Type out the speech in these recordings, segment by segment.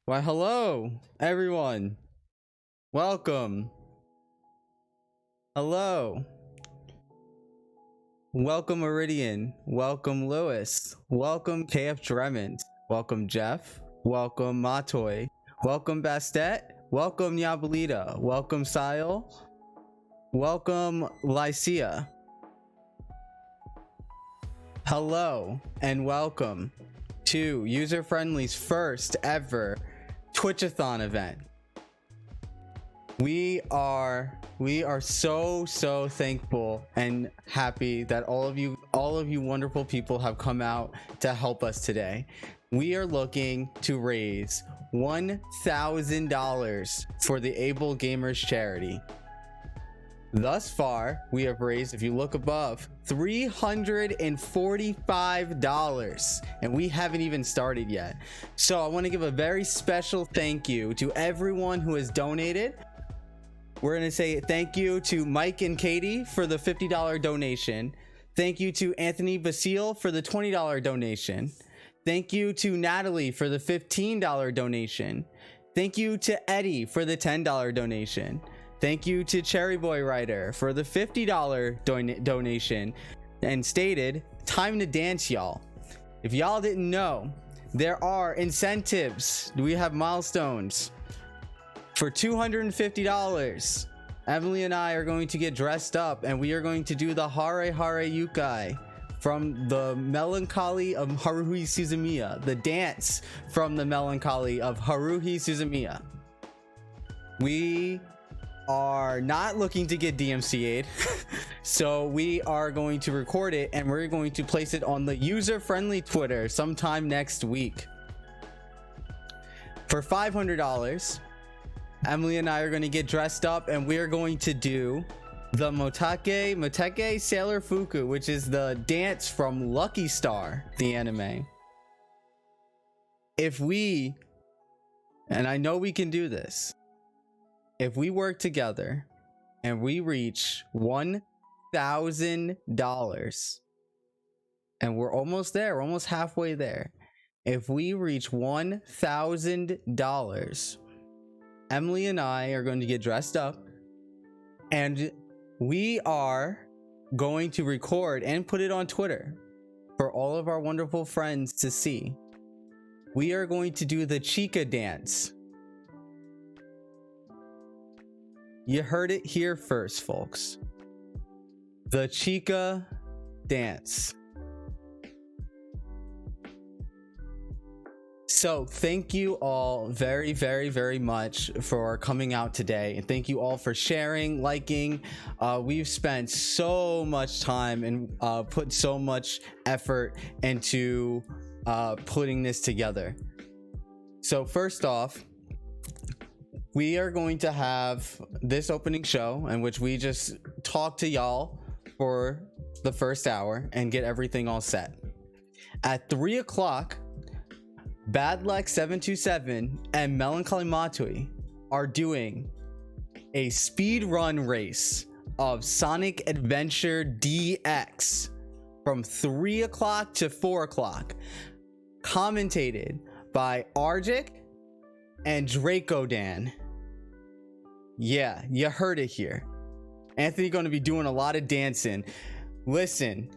Why, hello, everyone. Welcome. Hello. Welcome, Meridian. Welcome, Lewis. Welcome, KF Dremond. Welcome, Jeff. Welcome, Matoy. Welcome, Bastet. Welcome, Yabalita. Welcome, Sile. Welcome, Lycia. Hello, and welcome to UzerFriendly's first ever Twitch-a-thon event. We are so thankful and happy that all of you wonderful people have come out to help us today. We are looking to raise $1,000 for the Able Gamers charity. Thus far, we have raised, if you look above, $345, and we haven't even started yet. So I want to give a very special thank you to everyone who has donated. We're going to say thank you to Mike and Katie for the $50 donation. Thank you to Anthony Basile for the $20 donation. Thank you to Natalie for the $15 donation. Thank you to Eddie for the $10 donation. Thank you to Cherry Boy Rider for the $50 donation. And stated, time to dance, y'all. If y'all didn't know, there are incentives. We have milestones. For $250, Emily and I are going to get dressed up and we are going to do the Hare Hare Yukai from the Melancholy of Haruhi Suzumiya, the dance from the Melancholy of Haruhi Suzumiya. We are not looking to get DMCA'd, so we are going to record it and we're going to place it on the UzerFriendly Twitter sometime next week. For $500, Emily and I are going to get dressed up and we're going to do the Moteke Sailor Fuku, which is the dance from Lucky Star, the anime. If we, and I know we can do this, if we work together and we reach $1,000, and we're almost there, we're almost halfway there. If we reach $1,000, Emily and I are going to get dressed up and we are going to record and put it on Twitter for all of our wonderful friends to see. We are going to do the Chica dance. You heard it here first, folks. The Chica dance. So thank you all very much for coming out today, and thank you all for sharing, liking. We've spent so much time and put so much effort into putting this together. So first off, we are going to have this opening show in which we just talk to y'all for the first hour and get everything all set. At 3 o'clock, Bad Luck 727 and Melancholy Matui are doing a speed run race of Sonic Adventure DX from 3 o'clock to 4 o'clock, commentated by Arjic and Draco Dan. Yeah, you heard it here. Anthony going to be doing a lot of dancing. Listen,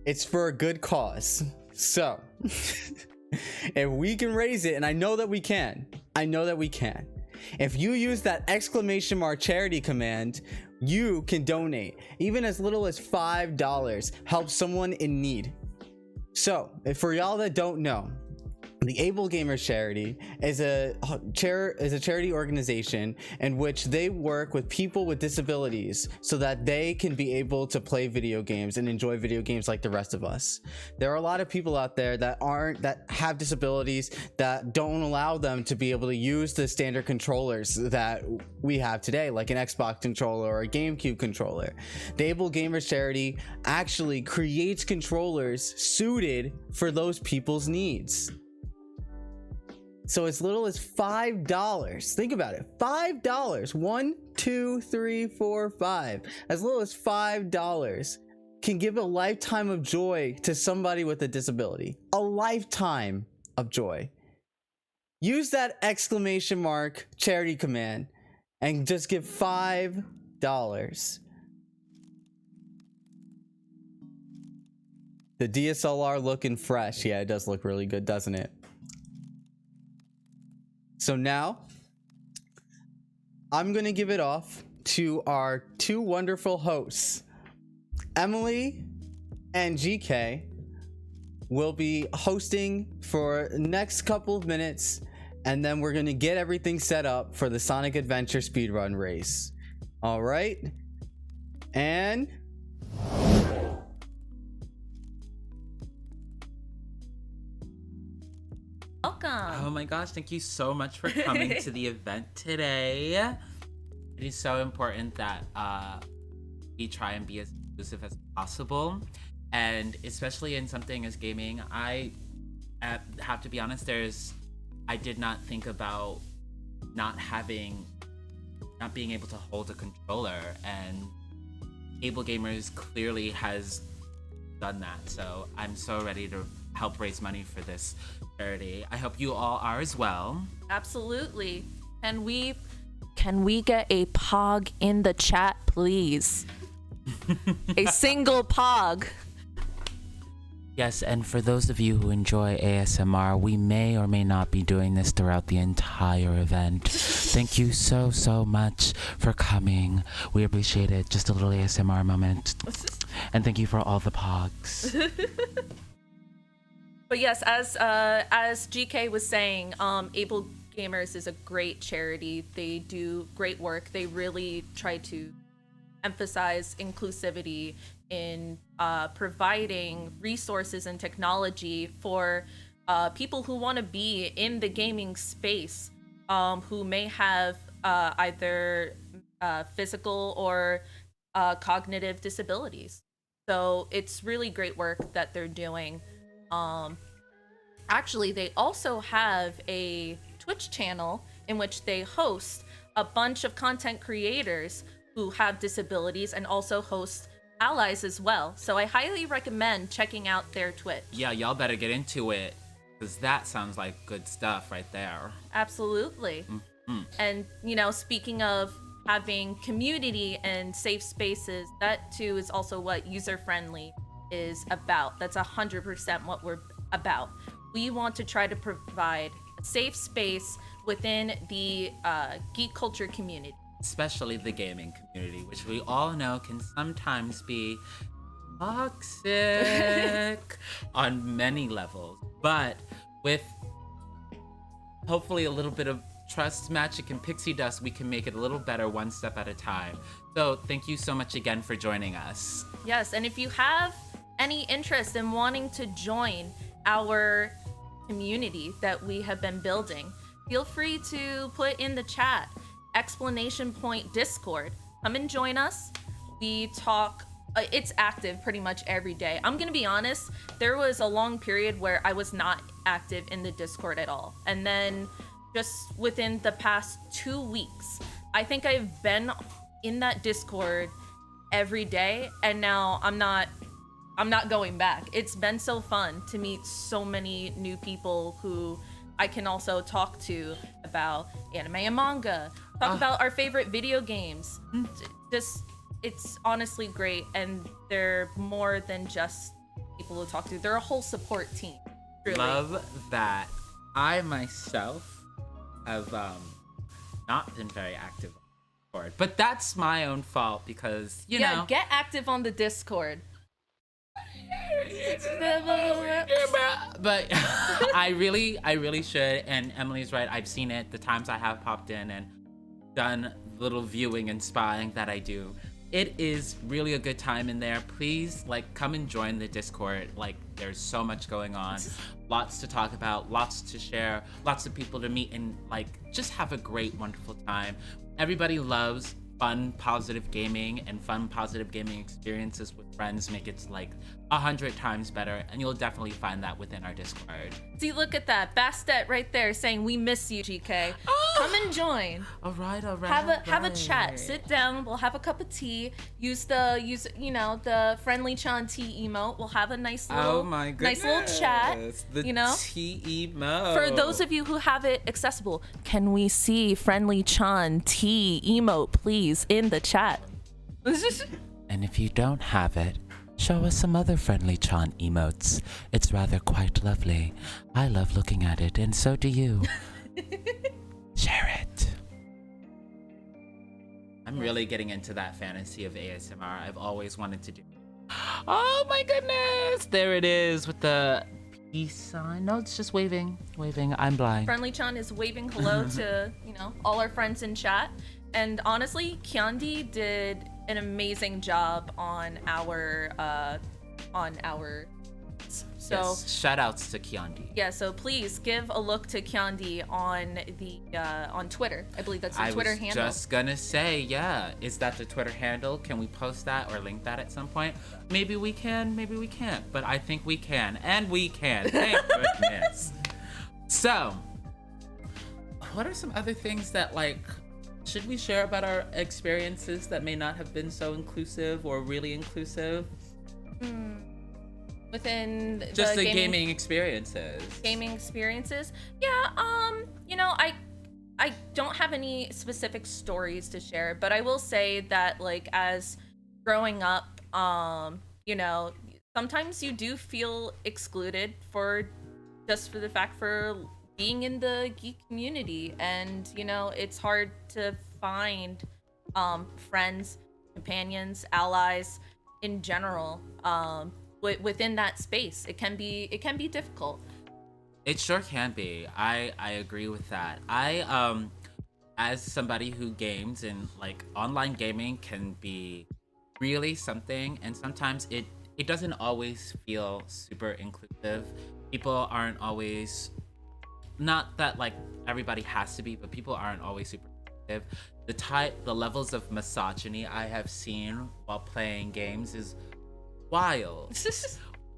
it's for a good cause. So if we can raise it, and I know that we can, if you use that exclamation mark charity command, you can donate even as little as $5. Help someone in need. So for y'all that don't know, the Able Gamers charity is a charity organization in which they work with people with disabilities so that they can be able to play video games and enjoy video games like the rest of us. There are a lot of people out there that have disabilities that don't allow them to be able to use the standard controllers that we have today, like an Xbox controller or a GameCube controller. The Able Gamers charity actually creates controllers suited for those people's needs. So as little as $5. Think about it. $5. 1, 2, 3, 4, 5. As little as $5 can give a lifetime of joy to somebody with a disability. A lifetime of joy. use that exclamation mark charity command and just give $5. The DSLR looking fresh. Yeah, it does look really good, doesn't it? So now I'm gonna give it off to our two wonderful hosts. Emily and GK will be hosting for the next couple of minutes, and then we're gonna get everything set up for the Sonic Adventure speedrun race. All right, and welcome. Oh my gosh, thank you so much for coming to the event today. It is so important that we try and be as inclusive as possible, and especially in something as gaming. I have to be honest, I did not think about not being able to hold a controller, and Able Gamers clearly has done that. So I'm so ready to help raise money for this charity. I hope you all are as well. Absolutely. Can we get a pog in the chat, please? A single pog. Yes, and for those of you who enjoy ASMR, we may or may not be doing this throughout the entire event. Thank you so, so much for coming. We appreciate it. Just a little ASMR moment. And thank you for all the pogs. But yes, as GK was saying, Able Gamers is a great charity. They do great work. They really try to emphasize inclusivity in providing resources and technology for people who want to be in the gaming space, who may have either physical or cognitive disabilities. So it's really great work that they're doing. Actually, they also have a Twitch channel in which they host a bunch of content creators who have disabilities and also host allies as well. So I highly recommend checking out their Twitch. Yeah, y'all better get into it, because that sounds like good stuff right there. Absolutely. Mm-hmm. And, you know, speaking of having community and safe spaces, that too is also what UzerFriendly is about. That's 100% what we're about. We want to try to provide a safe space within the geek culture community. Especially the gaming community, which we all know can sometimes be toxic on many levels. But with hopefully a little bit of trust, magic, and pixie dust, we can make it a little better one step at a time. So thank you so much again for joining us. Yes, and if you have any interest in wanting to join our community that we have been building, feel free to put in the chat ! Discord. Come and join us. We talk, it's active pretty much every day. I'm gonna be honest, there was a long period where I was not active in the Discord at all. And then just within the past 2 weeks, I think I've been in that Discord every day, and now I'm not going back. It's been so fun to meet so many new people who I can also talk to about anime and manga, talk about our favorite video games. It's honestly great, and they're more than just people to talk to. They're a whole support team. Truly. Love that. I myself have not been very active on Discord, but that's my own fault because, you know. Get active on the Discord. But I really should, and Emily's right. I've seen it the times I have popped in and done little viewing and spying that I do. It is really a good time in there. Please, come and join the Discord. There's so much going on, lots to talk about, lots to share, lots of people to meet, and just have a great, wonderful time. Everybody loves fun, positive gaming and fun, positive gaming experiences with friends make it like 100 times better, and you'll definitely find that within our Discord. See, look at that. Bastet right there saying, we miss you, GK. Come and join. All right. Have a chat. Sit down. We'll have a cup of tea. Use the friendly Chan tea emote. We'll have a nice little nice little chat. The tea emote. For those of you who have it accessible, can we see friendly Chan tea emote, please, in the chat? And if you don't have it, show us some other friendly Chan emotes. It's rather quite lovely. I love looking at it, and so do you. Share it. I'm really getting into that fantasy of ASMR I've always wanted to do. Oh my goodness! There it is with the peace sign. No, it's just waving. I'm blind. Friendly Chan is waving hello to, all our friends in chat. And honestly, Kyeondy did an amazing job on our so yes, shout outs to Kyeondy. Yeah, so please give a look to Kyeondy on Twitter. I believe that's the Twitter handle. I was just gonna say, yeah, is that the Twitter handle? Can we post that or link that at some point? Maybe we can, maybe we can't, but I think we can, and we can. Thank goodness. So, what are some other things that should we share about our experiences that may not have been so inclusive or really inclusive? Within just the gaming experiences. Gaming experiences? Yeah, I don't have any specific stories to share, but I will say that as growing up, sometimes you do feel excluded for the fact for being in the geek community, and it's hard to find friends, companions, allies in general within that space. It can be difficult. It sure can be. I agree with that. I as somebody who games, and online gaming can be really something, and sometimes it doesn't always feel super inclusive. People aren't always, not that everybody has to be, but people aren't always super inclusive. The levels of misogyny I have seen while playing games is wild.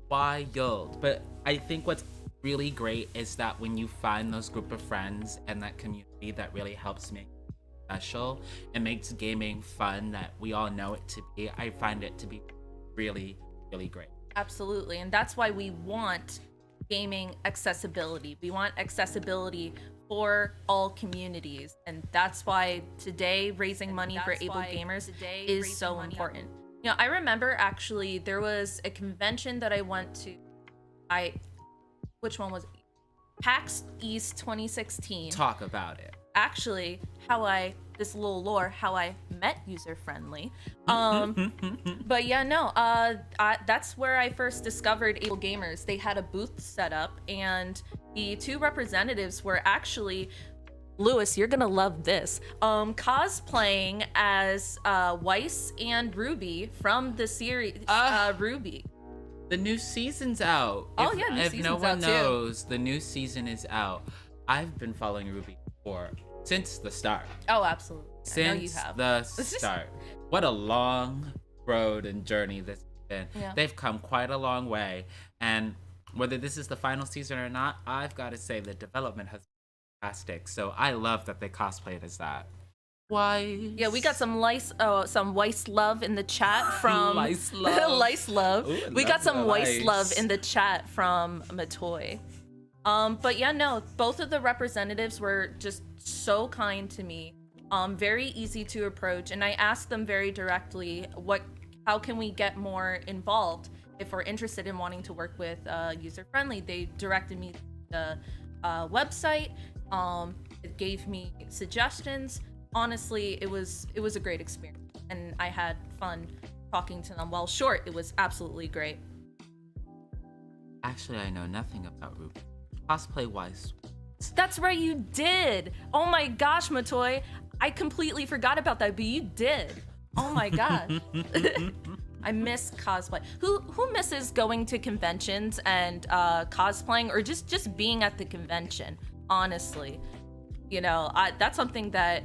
Wild. But I think what's really great is that when you find those group of friends and that community that really helps make it special and makes gaming fun that we all know it to be, I find it to be really, really great. Absolutely. And that's why we want gaming accessibility. We want accessibility for all communities, and that's why today raising money for able gamers is so important. I remember actually there was a convention that I went to. Which one was it? PAX East 2016. Talk about it. Actually, this little lore, how I met UzerFriendly. But yeah, no, that's where I first discovered Able Gamers. They had a booth set up, and the two representatives were actually, Lewis, you're gonna love this, cosplaying as Weiss and Ruby from the series Ruby. The new season's out. Oh yeah, new season's out too. If no one knows, the new season is out. I've been following Ruby since the start. Oh, absolutely. Since I know you have. the start. What a long road and journey this has been. Yeah. They've come quite a long way. And whether this is the final season or not, I've got to say the development has been fantastic. So I love that they cosplayed as that. Weiss. Yeah, we got some Weiss love in the chat from Lice love. Lice love. Ooh, we got some Weiss Weiss love in the chat from Matoy. But yeah, no, both of the representatives were just so kind to me. Very easy to approach, and I asked them very directly, how can we get more involved if we're interested in wanting to work with UzerFriendly? They directed me to the website. It gave me suggestions. Honestly, it was a great experience, and I had fun talking to them. While short, it was absolutely great. Actually, I know nothing about Ruby. Cosplay Weiss. That's right, you did. Oh my gosh, Matoy, I completely forgot about that, but you did. Oh my god. I miss cosplay. Who misses going to conventions and cosplaying, or just being at the convention? Honestly, that's something that,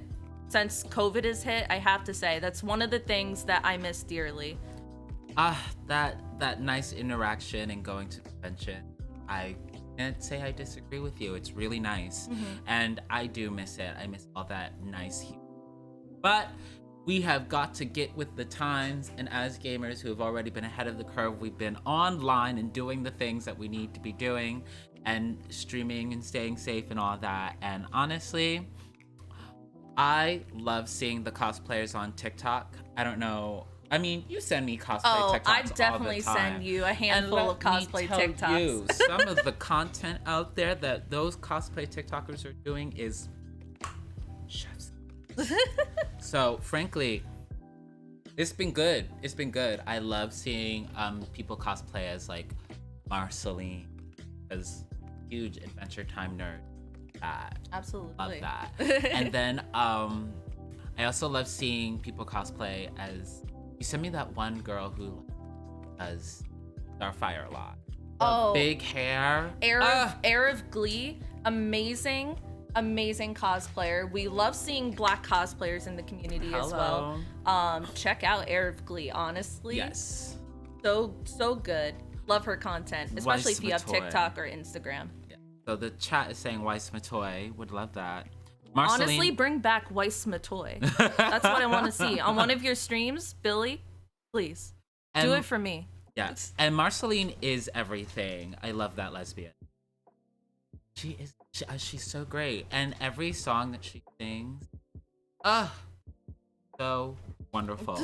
since COVID has hit, I have to say that's one of the things that I miss dearly. That nice interaction and going to convention. I can't say I disagree with you. It's really nice. And I do miss it. I miss all that nice humor. But we have got to get with the times, and as gamers who have already been ahead of the curve, we've been online and doing the things that we need to be doing and streaming and staying safe and all that. And honestly, I love seeing the cosplayers on TikTok. I don't know. I mean, you send me cosplay TikToks I all definitely the time. send you a handful of cosplay TikToks. You, some of the content out there that those cosplay TikTokers are doing is chef's. So, frankly, it's been good. It's been good. I love seeing people cosplay as like Marceline, as huge Adventure Time nerd. Absolutely. Love that. And then I also love seeing people cosplay as, you sent me that one girl who does Starfire a lot. The big hair. Air of Glee, amazing cosplayer. We love seeing black cosplayers in the community as well. Check out Air of Glee, honestly. Yes. So good. Love her content, especially if you have TikTok or Instagram. Yeah. So the chat is saying Weiss Matoy. Would love that. Honestly, Marceline, bring back Weiss Matoy. That's what I want to see on one of your streams, Billy. Please do it for me. Yes. And Marceline is everything. I love that lesbian. She's so great, and every song that she sings, so wonderful.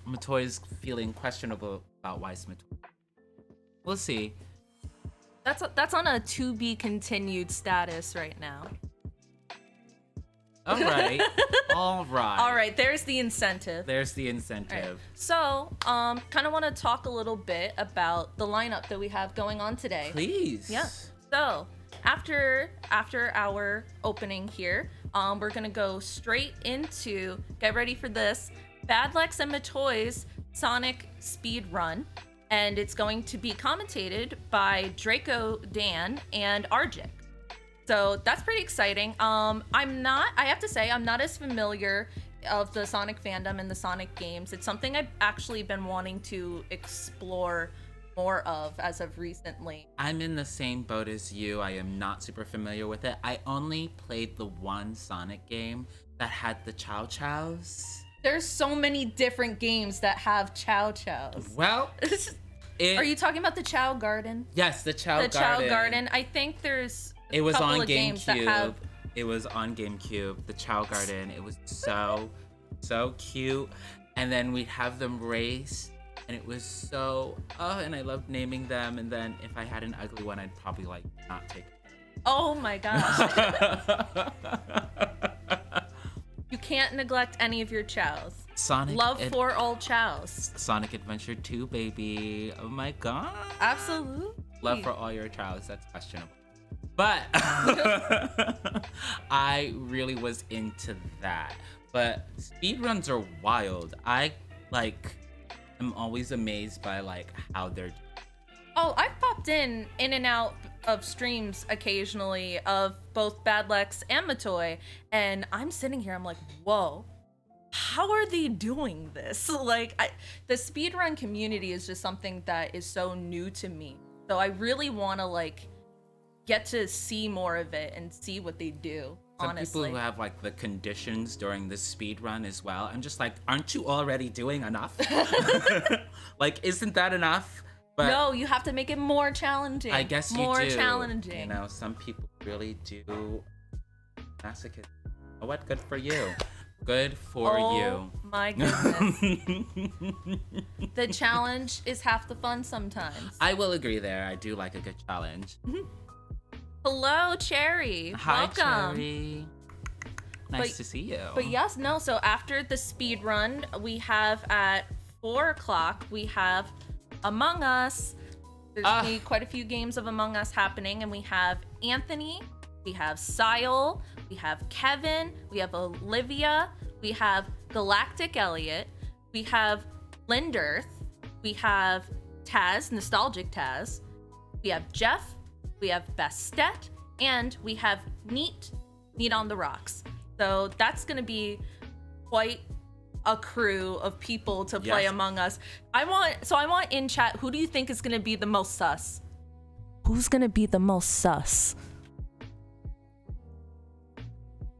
Matoy's feeling questionable about Weiss Matoy. We'll see. That's on a to be continued status right now. All right. All right. There's the incentive. Right. So, kind of want to talk a little bit about the lineup that we have going on today. Please. Yeah. So, after our opening here, we're gonna go straight into, get ready for this, Bad Lex and Matoy's Sonic Speed Run. And it's going to be commentated by Draco Dan and Arjik. So that's pretty exciting. I have to say, I'm not as familiar of the Sonic fandom and the Sonic games. It's something I've actually been wanting to explore more of as of recently. I'm in the same boat as you. I am not super familiar with it. I only played the one Sonic game that had the Chow Chows. There's so many different games that have Chow Chows. Well, are you talking about the Chow Garden? Yes, the Chow Garden. The Chow Garden. I think there's it was couple on of games that GameCube. have... It was on GameCube. The Chow Garden. It was so cute. And then we'd have them race, and it was so and I loved naming them. And then if I had an ugly one, I'd probably like not take it. Oh my gosh. You can't neglect any of your chows. Love for all chows. Sonic Adventure 2, baby. Oh my god. Absolutely. Love for all your chows. That's questionable. But I really was into that. But speedruns are wild. I am always amazed by how they're doing. Oh, I've popped in and out of streams occasionally of both Bad Lex and Matoy, and I'm sitting here, I'm like, whoa, how are they doing this? The speedrun community is just something that is so new to me. So I really want to get to see more of it and see what they do. Some honestly, people who have the conditions during the speed run as well. I'm just aren't you already doing enough? Isn't that enough? But no, you have to make it more challenging. I guess you do. More challenging. Some people really do. Masochism. Oh, what? Good for you. Good for you. Oh my goodness. The challenge is half the fun sometimes. I will agree there. I do like a good challenge. Hello, Cherry. Hi, welcome. Cherry. Nice to see you. But yes, no. So after the speed run, we have at 4 o'clock, we have Among Us. There's gonna be quite a few games of Among Us happening, and we have Anthony, we have Sile, we have Kevin, we have Olivia, we have Galactic Elliot, we have Linderth, we have Taz, Nostalgic Taz, we have Jeff, we have Bastet, and we have Neat on the Rocks. So that's gonna be quite a crew of people to play Yes. Among Us. I want in chat, who do you think is gonna be the most sus? Who's gonna be the most sus?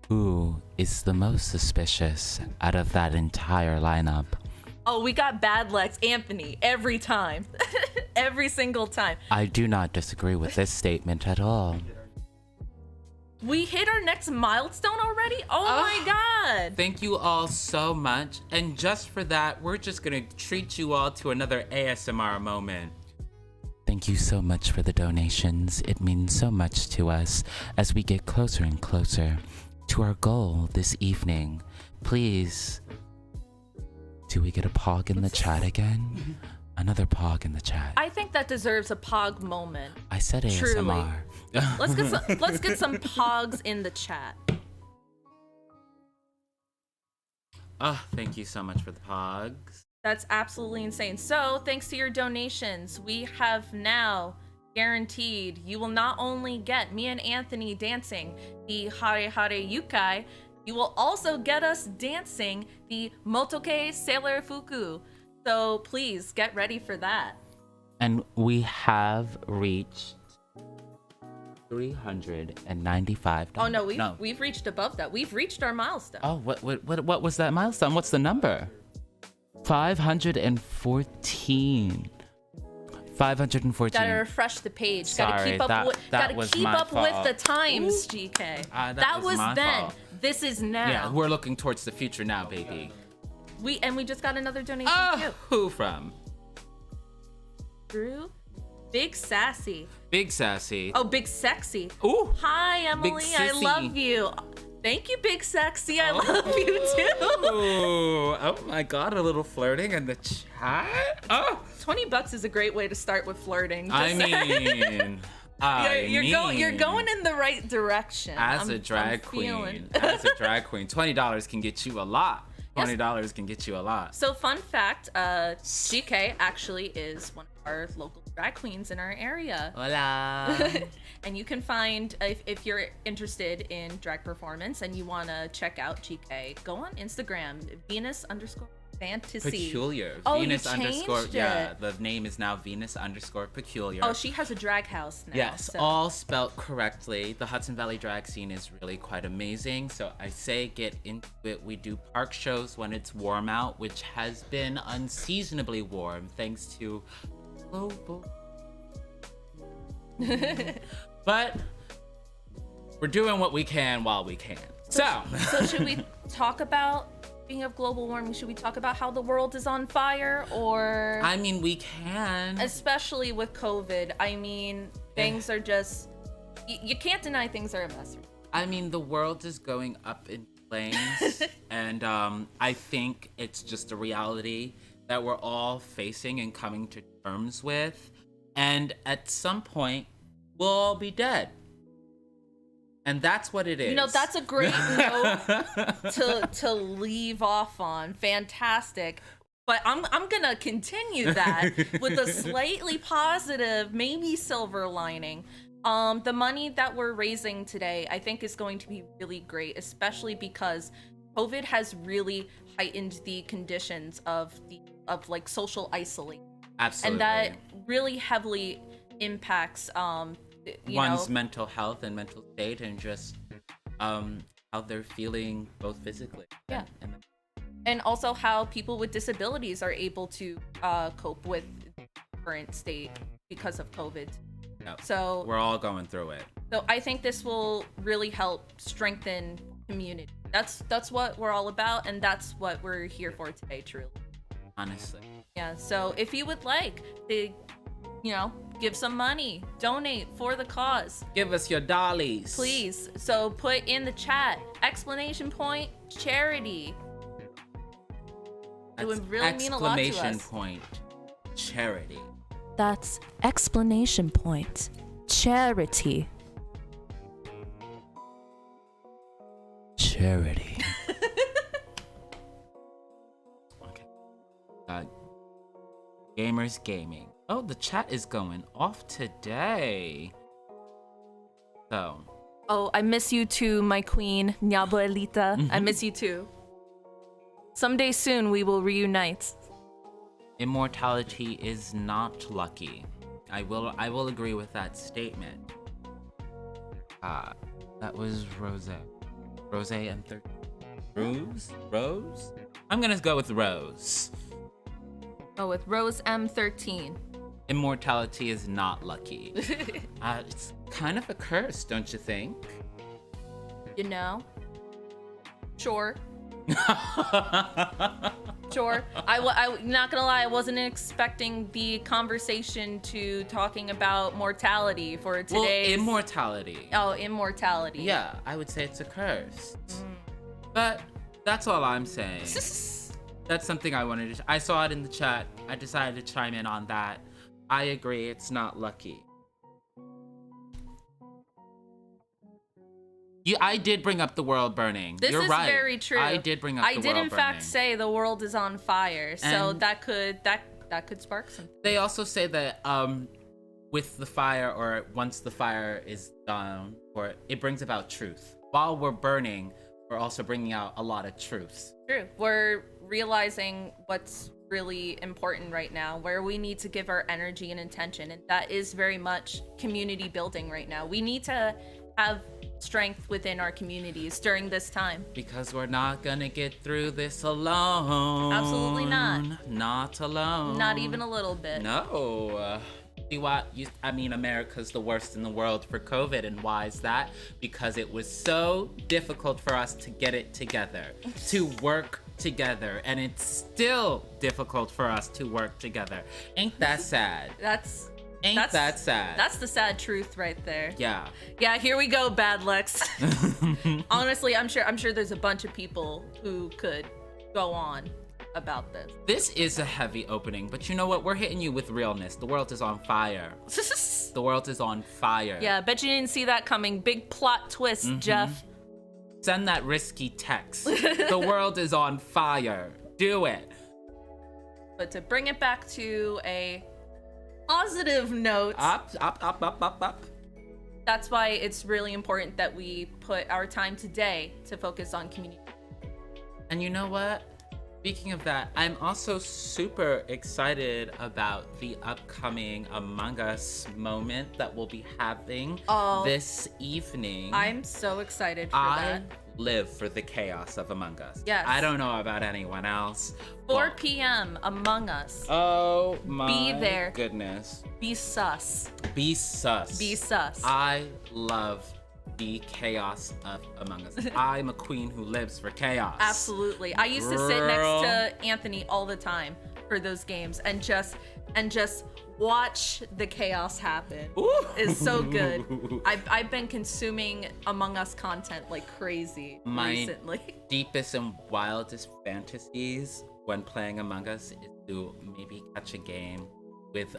Who is the most suspicious out of that entire lineup? Oh, we got bad Lex, Anthony, every time. Every single time. I do not disagree with this statement at all. We hit our next milestone already? Oh my god. Thank you all so much. And just for that, we're just gonna treat you all to another ASMR moment. Thank you so much for the donations. It means so much to us as we get closer and closer to our goal this evening. Please, do we get a pog in the chat again? Another pog in the chat. I think that deserves a pog moment. I said ASMR. Let's get some pogs in the chat. Oh, thank you so much for the pogs. That's absolutely insane. So, thanks to your donations, we have now guaranteed you will not only get me and Anthony dancing the Hare Hare Yukai, you will also get us dancing the Motoke Sailor Fuku. So please get ready for that. And we have reached $395. Oh no, we've reached above that. We've reached our milestone. Oh, what was that milestone? What's the number? 514. 514. Gotta refresh the page. Sorry, gotta keep up with the times, Ooh. GK. That was my then. fault. This is now. Yeah, we're looking towards the future now, baby. We just got another donation too. Who from? Drew? Big Sassy. Big Sassy. Oh, Big Sexy. Ooh. Hi, Emily. Big I Sissy. love you. Thank you, Big Sexy. I love you too. Oh my god, a little flirting in the chat. Oh. $20 is a great way to start with flirting. I You're going in the right direction. As a drag queen, $20 can get you a lot. $20 can get you a lot. So fun fact, GK actually is one of our local drag queens in our area. Hola. And you can find, if you're interested in drag performance and you want to check out GK, go on Instagram, Venus_fantasy. Peculiar. Oh, Venus you underscore. changed Yeah, it. the name is now Venus_peculiar. Oh, she has a drag house now. Yes, so. all spelt correctly. The Hudson Valley drag scene is really quite amazing. So I say get into it. We do park shows when it's warm out, which has been unseasonably warm thanks to global. But we're doing what we can while we can. So should we talk about, speaking of global warming, should we talk about how the world is on fire, or? I mean, we can. Especially with COVID. I mean, things are just, you can't deny things are a mess. I mean, the world is going up in flames. And I think it's just a reality that we're all facing and coming to terms with. And at some point, we'll all be dead. And that's what it is. You know, that's a great note to leave off on. Fantastic. But I'm gonna continue that with a slightly positive, maybe silver lining. The money that we're raising today, I think, is going to be really great, especially because COVID has really heightened the conditions of like social isolation. Absolutely. And that really heavily impacts one's mental health and mental state, and just how they're feeling both physically. Yeah. And also how people with disabilities are able to cope with the current state because of COVID. Yep. So we're all going through it. So I think this will really help strengthen community. That's what we're all about, and that's what we're here for today, truly. Honestly. Yeah, so if you would like to, give some money, donate for the cause. Give us your dollies. Please. So put in the chat, !charity. It would really mean a lot to us. !, charity. That's !charity. Charity. Okay. Gamers Gaming. Oh, the chat is going off today. So. Oh, I miss you too, my queen, Nyabuelita. I miss you too. Someday soon we will reunite. Immortality is not lucky. I will agree with that statement. That was Rose. Rose and 13. Rose? I'm gonna go with Rose. Oh, with Rose M13. Immortality is not lucky. It's kind of a curse, don't you think? You know? Sure. Sure. I not gonna lie, I wasn't expecting the conversation to talking about mortality for today's... Well, immortality. Oh, immortality. Yeah, I would say it's a curse. But that's all I'm saying. That's something I wanted to... I saw it in the chat. I decided to chime in on that. I agree, it's not lucky. I did bring up the world burning. You're right. This is very true. I did bring up the world burning. I did in fact say the world is on fire, so And that could spark something. They also say that with the fire, or once the fire is done, or it brings about truth. While we're burning, we're also bringing out a lot of truths. True. We're realizing what's really important right now, where we need to give our energy and intention, and that is very much community building right now. We need to have strength within our communities during this time. Because we're not gonna get through this alone. Absolutely not. Not alone. Not even a little bit. No. See what? America's the worst in the world for COVID, and why is that? Because it was so difficult for us to get it together, to work together, and it's still difficult for us to work together. Ain't that sad? Ain't that sad? That's the sad truth right there. Yeah. Yeah, here we go, Bad Lex. Honestly, I'm sure there's a bunch of people who could go on about this. This is a heavy opening, but you know what? We're hitting you with realness. The world is on fire. The world is on fire. Yeah, I bet you didn't see that coming. Big plot twist, Jeff. Send that risky text. The world is on fire. Do it. But to bring it back to a positive note. Up. That's why it's really important that we put our time today to focus on community. And you know what? Speaking of that, I'm also super excited about the upcoming Among Us moment that we'll be having this evening. I'm so excited for that. Live for the chaos of Among Us. Yes. I don't know about anyone else. 4 p.m. Among Us. Oh my Be there. goodness. Be sus. Be sus. Be sus. I love the chaos of Among Us. I'm a queen who lives for chaos. Absolutely. I used to sit next to Anthony all the time for those games and just watch the chaos happen. Ooh. It's so good. I've been consuming Among Us content like crazy recently. Deepest and wildest fantasies when playing Among Us is to maybe catch a game with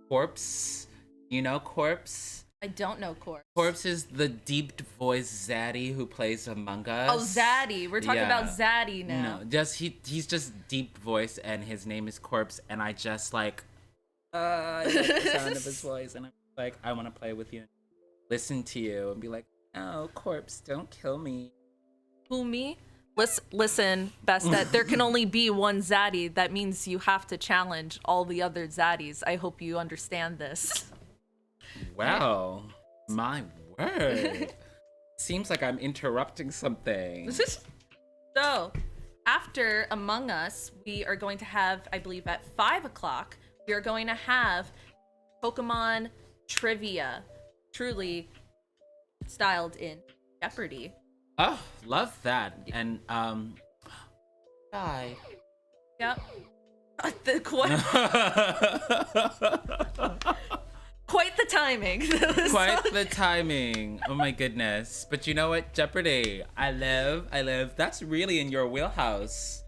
Corpse. You know Corpse? I don't know Corpse. Corpse is the deep voice Zaddy who plays Among Us. Oh, Zaddy. We're talking about Zaddy now. No, he's just deep voice, and his name is Corpse, and I just I like the sound of his voice, and I'm like, I want to play with you, listen to you, and be like, no, Corpse, don't kill me. Who, me? Listen, Bestet, there can only be one Zaddy. That means you have to challenge all the other Zaddies. I hope you understand this. Wow, my word. Seems like I'm interrupting something. So, after Among Us, we are going to have, I believe at 5 o'clock, we are going to have Pokemon trivia, truly styled in Jeopardy. Oh, love that. And, Guy. Yep. Quite the timing. Quite the timing. Oh my goodness. But you know what? Jeopardy. I live. That's really in your wheelhouse.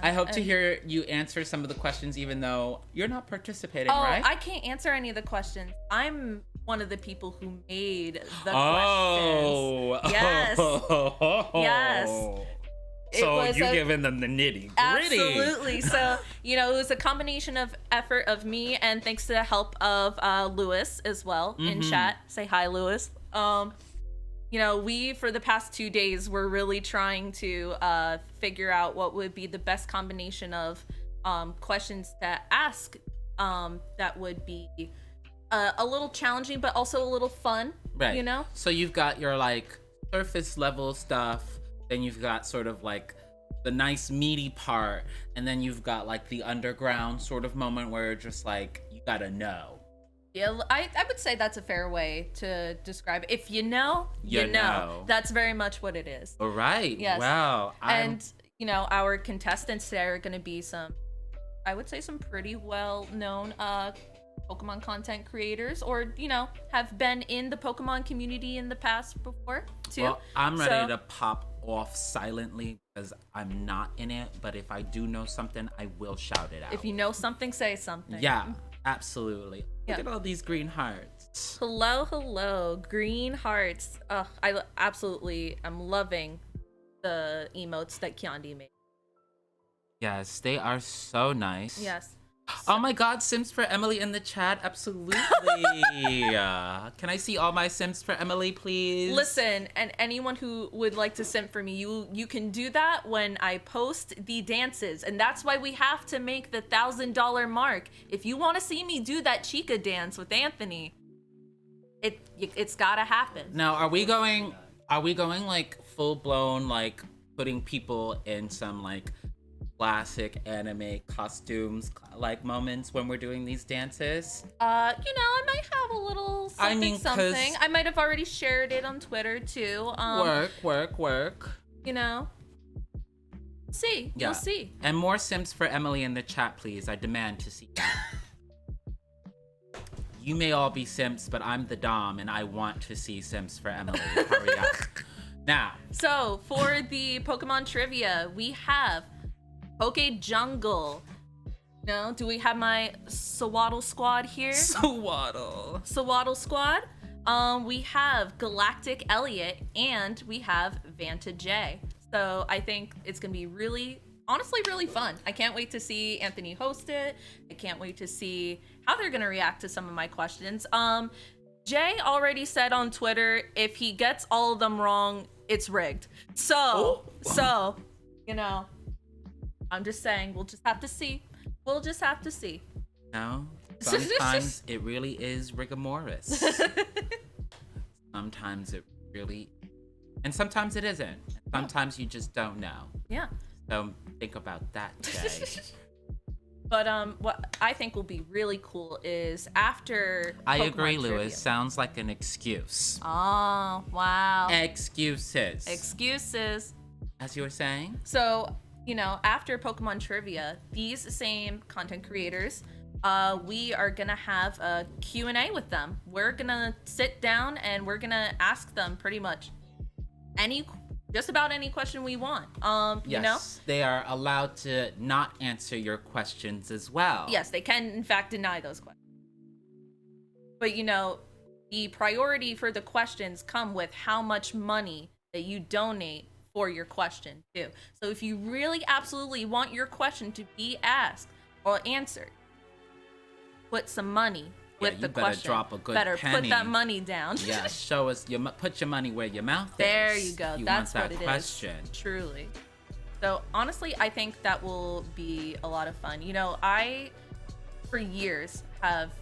I hope to hear you answer some of the questions even though you're not participating, right? I can't answer any of the questions. I'm one of the people who made the questions. Yes. Yes. So you're giving them the nitty gritty. Absolutely. So, it was a combination of effort of me and thanks to the help of Lewis as well in chat. Say hi, Lewis. we for the past 2 days were really trying to figure out what would be the best combination of questions to ask that would be a little challenging but also a little fun, right? So you've got your like surface level stuff, then you've got sort of like the nice meaty part, and then you've got like the underground sort of moment where you're just like, you gotta know. Yeah, I would say that's a fair way to describe it. If you know, you know. That's very much what it is. All right. Yes. Wow. And, our contestants today are going to be some pretty well-known Pokemon content creators, or, have been in the Pokemon community in the past before, too. Well, I'm ready to pop off silently because I'm not in it, but if I do know something, I will shout it out. If you know something, say something. Yeah. Absolutely. Look at all these green hearts. Hello, green hearts. I'm loving the emotes that Kyondi made. Yes, they are so nice. Yes. Oh my god, Sims for Emily in the chat. Absolutely. Can I see all my Sims for Emily, please? Listen, and anyone who would like to simp for me, you can do that when I post the dances. And that's why we have to make the $1,000 mark. If you want to see me do that Chica dance with Anthony, it's gotta happen. Now, are we going like full blown, like putting people in some like classic anime costumes like moments when we're doing these dances? I might have a little something. I might have already shared it on Twitter too. Work. See, yeah. You'll see. And more Sims for Emily in the chat, please. I demand to see that. You may all be Sims, but I'm the Dom, and I want to see Sims for Emily. Hurry up. Now. So, for the Pokemon trivia, we have Poke Jungle. Do we have my Sawaddle squad here? Sawaddle squad. We have Galactic Elliot, and we have Vanta J. So I think it's gonna be honestly really fun. I can't wait to see Anthony host it. I can't wait to see how they're gonna react to some of my questions. Jay already said on Twitter, if he gets all of them wrong, it's rigged. So, I'm just saying, we'll just have to see. No, sometimes it really is rigomorous. Sometimes it really, and sometimes it isn't. Sometimes you just don't know. Yeah. So think about that, Jay. But what I think will be really cool is after I Pokemon agree, trivia. Lewis. Sounds like an excuse. Oh, wow. Excuses. As you were saying? So, after Pokemon trivia, these same content creators, we are gonna have a Q&A with them. We're gonna sit down and we're gonna ask them pretty much just about any question we want. Yes, they are allowed to not answer your questions as well. Yes, they can in fact deny those questions. But the priority for the questions come with how much money that you donate for your question too. So if you really absolutely want your question to be asked or answered, put some money with the question. Drop a good penny. Put that money down. Yeah, show us put your money where your mouth there is. you go. You That's want that what it question. is. Truly. So honestly, I think that will be a lot of fun. I for years have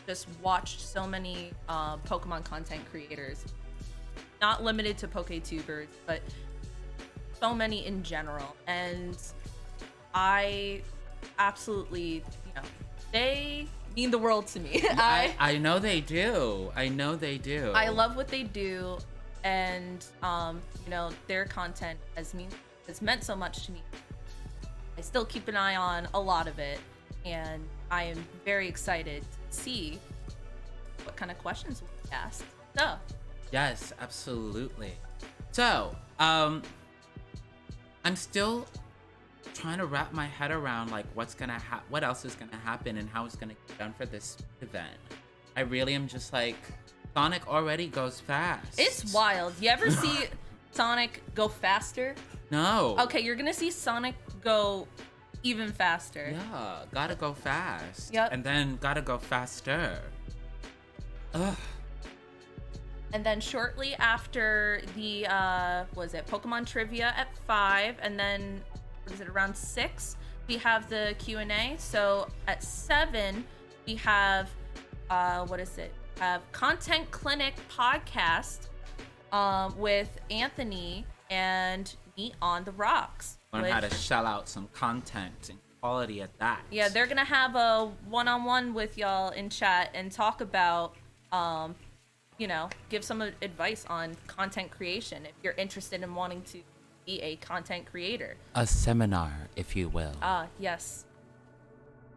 just watched so many Pokemon content creators, not limited to PokeTubers, but so many in general, and I absolutely, they mean the world to me. I know they do. I love what they do, and their content has meant so much to me. I still keep an eye on a lot of it, and I am very excited to see what kind of questions we'll be asked. So yes, absolutely. So I'm still trying to wrap my head around like what else is gonna happen and how it's gonna get done for this event. I really am just like, Sonic already goes fast. It's wild. You ever see Sonic go faster? No. Okay, you're gonna see Sonic go even faster. Yeah, gotta go fast. Yep. And then gotta go faster. Ugh. And then shortly after the Pokemon trivia at 5, and then around 6 we have the Q&A. So at 7 we have Content Clinic podcast with Anthony and me on the rocks. Learn how to shell out some content and quality at that. Yeah, they're gonna have a one-on-one with y'all in chat and talk about give some advice on content creation if you're interested in wanting to be a content creator. A seminar, if you will. Yes.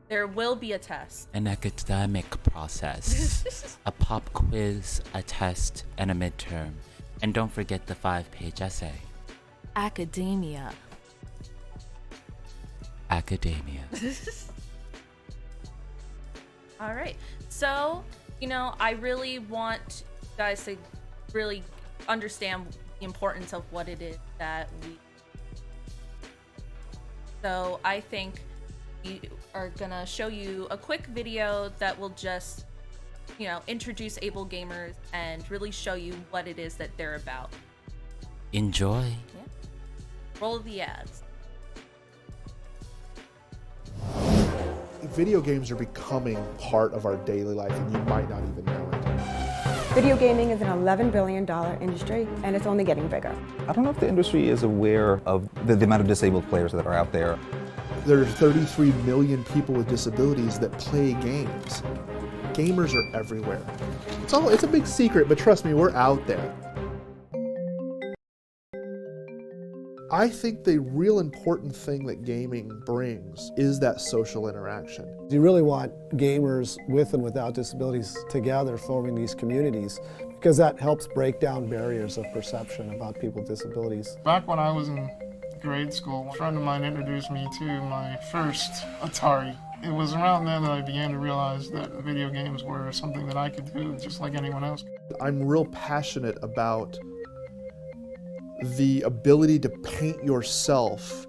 There will be a test. An academic process. A pop quiz, a test, and a midterm. And don't forget the 5-page essay. Academia. All right. So, I really want you guys to really understand the importance of what it is that we. So I think we are gonna show you a quick video that will just, introduce able gamers and really show you what it is that they're about. Enjoy. Yeah. Roll the ads. Video games are becoming part of our daily life, and you might not even know it. Video gaming is an $11 billion industry, and it's only getting bigger. I don't know if the industry is aware of the amount of disabled players that are out there. There's 33 million people with disabilities that play games. Gamers are everywhere. It's a big secret, but trust me, we're out there. I think the real important thing that gaming brings is that social interaction. You really want gamers with and without disabilities together forming these communities, because that helps break down barriers of perception about people with disabilities. Back when I was in grade school, a friend of mine introduced me to my first Atari. It was around then that I began to realize that video games were something that I could do just like anyone else. I'm real passionate about the ability to paint yourself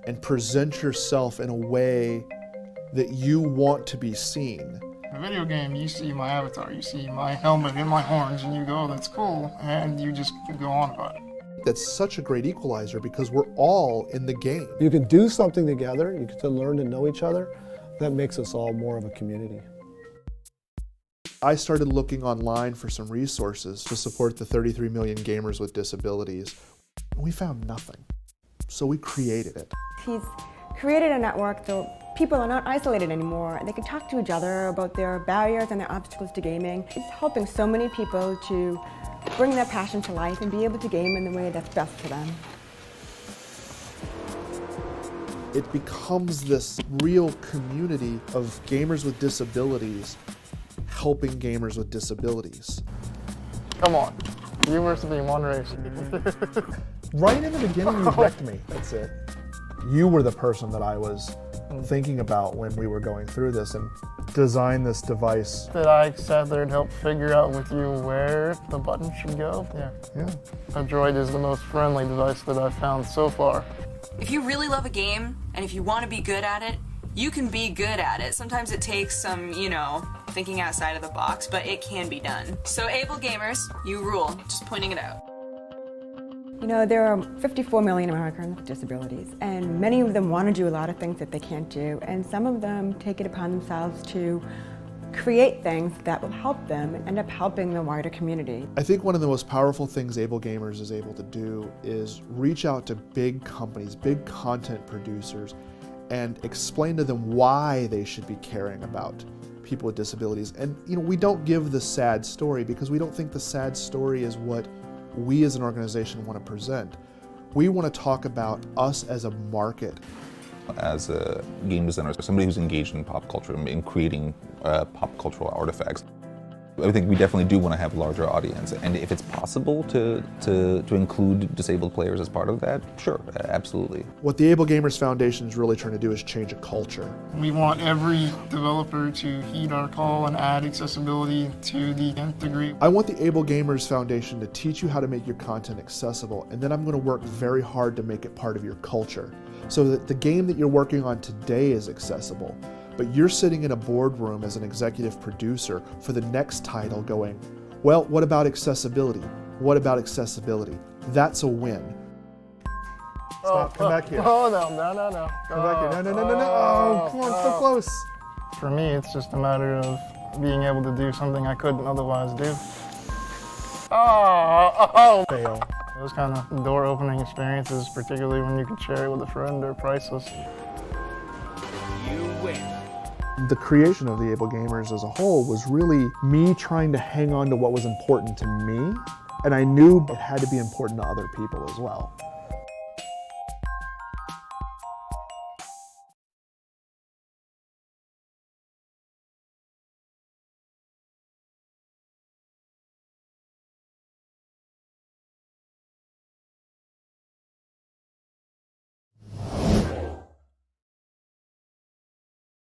and present yourself in a way that you want to be seen. In a video game, you see my avatar, you see my helmet and my horns, and you go, that's cool, and you just go on about it. That's such a great equalizer because we're all in the game. You can do something together, you get to learn to know each other. That makes us all more of a community. I started looking online for some resources to support the 33 million gamers with disabilities. We found nothing, so we created it. He's created a network so people are not isolated anymore, and they can talk to each other about their barriers and their obstacles to gaming. It's helping so many people to bring their passion to life and be able to game in the way that's best for them. It becomes this real community of gamers with disabilities helping gamers with disabilities. Come on, you versus me in one race. Right in the beginning, you wrecked me. That's it. You were the person that I was thinking about when we were going through this and designed this device. That I sat there and helped figure out with you where the button should go. Yeah. A Droid is the most friendly device that I've found so far. If you really love a game, and if you want to be good at it, you can be good at it. Sometimes it takes some, thinking outside of the box, but it can be done. So able gamers, you rule. Just pointing it out. There are 54 million Americans with disabilities, and many of them want to do a lot of things that they can't do, and some of them take it upon themselves to create things that will help them and end up helping the wider community. I think one of the most powerful things Able Gamers is able to do is reach out to big companies, big content producers, and explain to them why they should be caring about people with disabilities. And we don't give the sad story because we don't think the sad story is what we as an organization want to present. We want to talk about us as a market. As a game designer, somebody who's engaged in pop culture and creating pop cultural artifacts, I think we definitely do want to have a larger audience. And if it's possible to include disabled players as part of that, sure, absolutely. What the Able Gamers Foundation is really trying to do is change a culture. We want every developer to heed our call and add accessibility to the nth degree. I want the Able Gamers Foundation to teach you how to make your content accessible, and then I'm going to work very hard to make it part of your culture, so that the game that you're working on today is accessible. But you're sitting in a boardroom as an executive producer for the next title going, Well, what about accessibility? What about accessibility? That's a win. Stop, come back here. Oh, no. Come back here. No. Oh, come on, so close. For me, it's just a matter of being able to do something I couldn't otherwise do. Fail. Those kind of door-opening experiences, particularly when you can share it with a friend, are priceless. You win. The creation of the Able Gamers as a whole was really me trying to hang on to what was important to me, and I knew it had to be important to other people as well.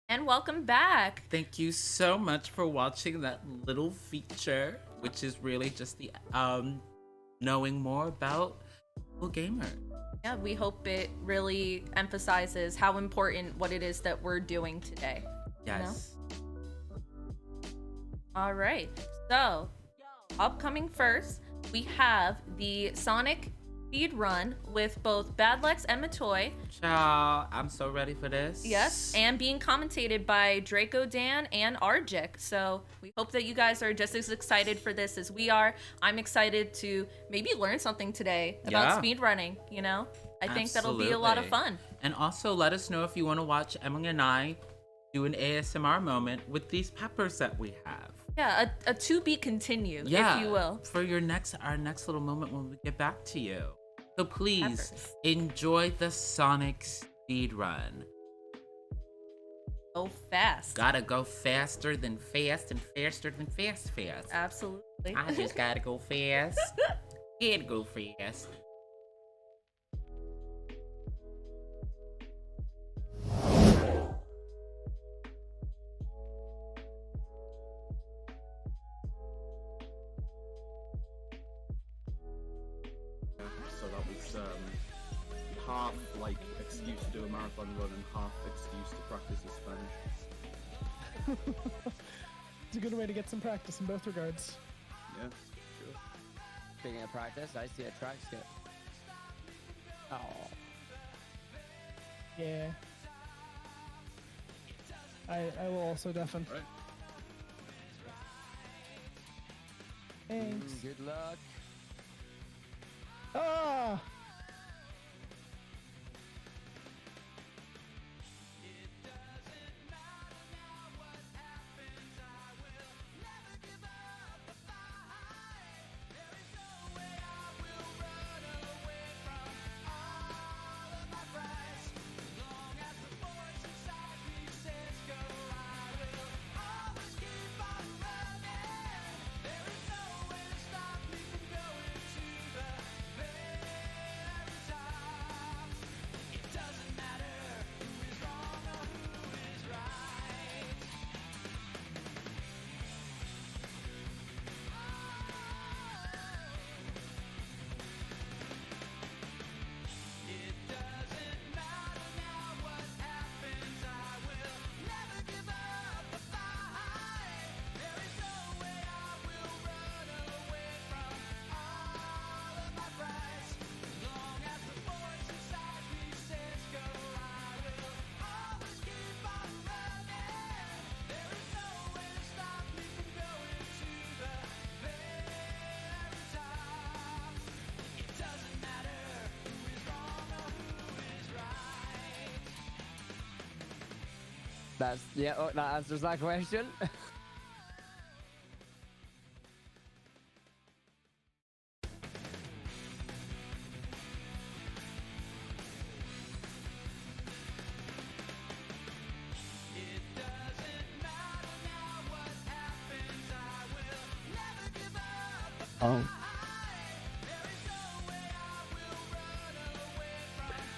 And welcome back. Thank you so much for watching that little feature, which is really just the knowing more about Able Gamer. Yeah, we hope it really emphasizes how important what it is that we're doing today. Yes. All right. So, upcoming first, we have the Sonic speed run with both Badlex and Matoy. Ciao. I'm so ready for this. Yes, and being commentated by Draco Dan and Arjik. So we hope that you guys are just as excited for this as we are. I'm excited to maybe learn something today about speed running, you know? I think that'll be a lot of fun. And also let us know if you want to watch Emily and I do an ASMR moment with these peppers that we have. Yeah, a to be continued, Yeah, if you will. For our next little moment when we get back to you. So please enjoy the Sonic speed run. Go fast. Gotta go faster than fast and faster than fast. Absolutely. I just gotta go fast. Can't go fast. So that was half like excuse to do a marathon run and half excuse to practice his Spanish. It's a good way to get some practice in both regards. Yeah, sure. Speaking of practice, I see a track skip. Oh. Yeah. I will also deafen. Right. Thanks. Good luck. Ah! That answers that question.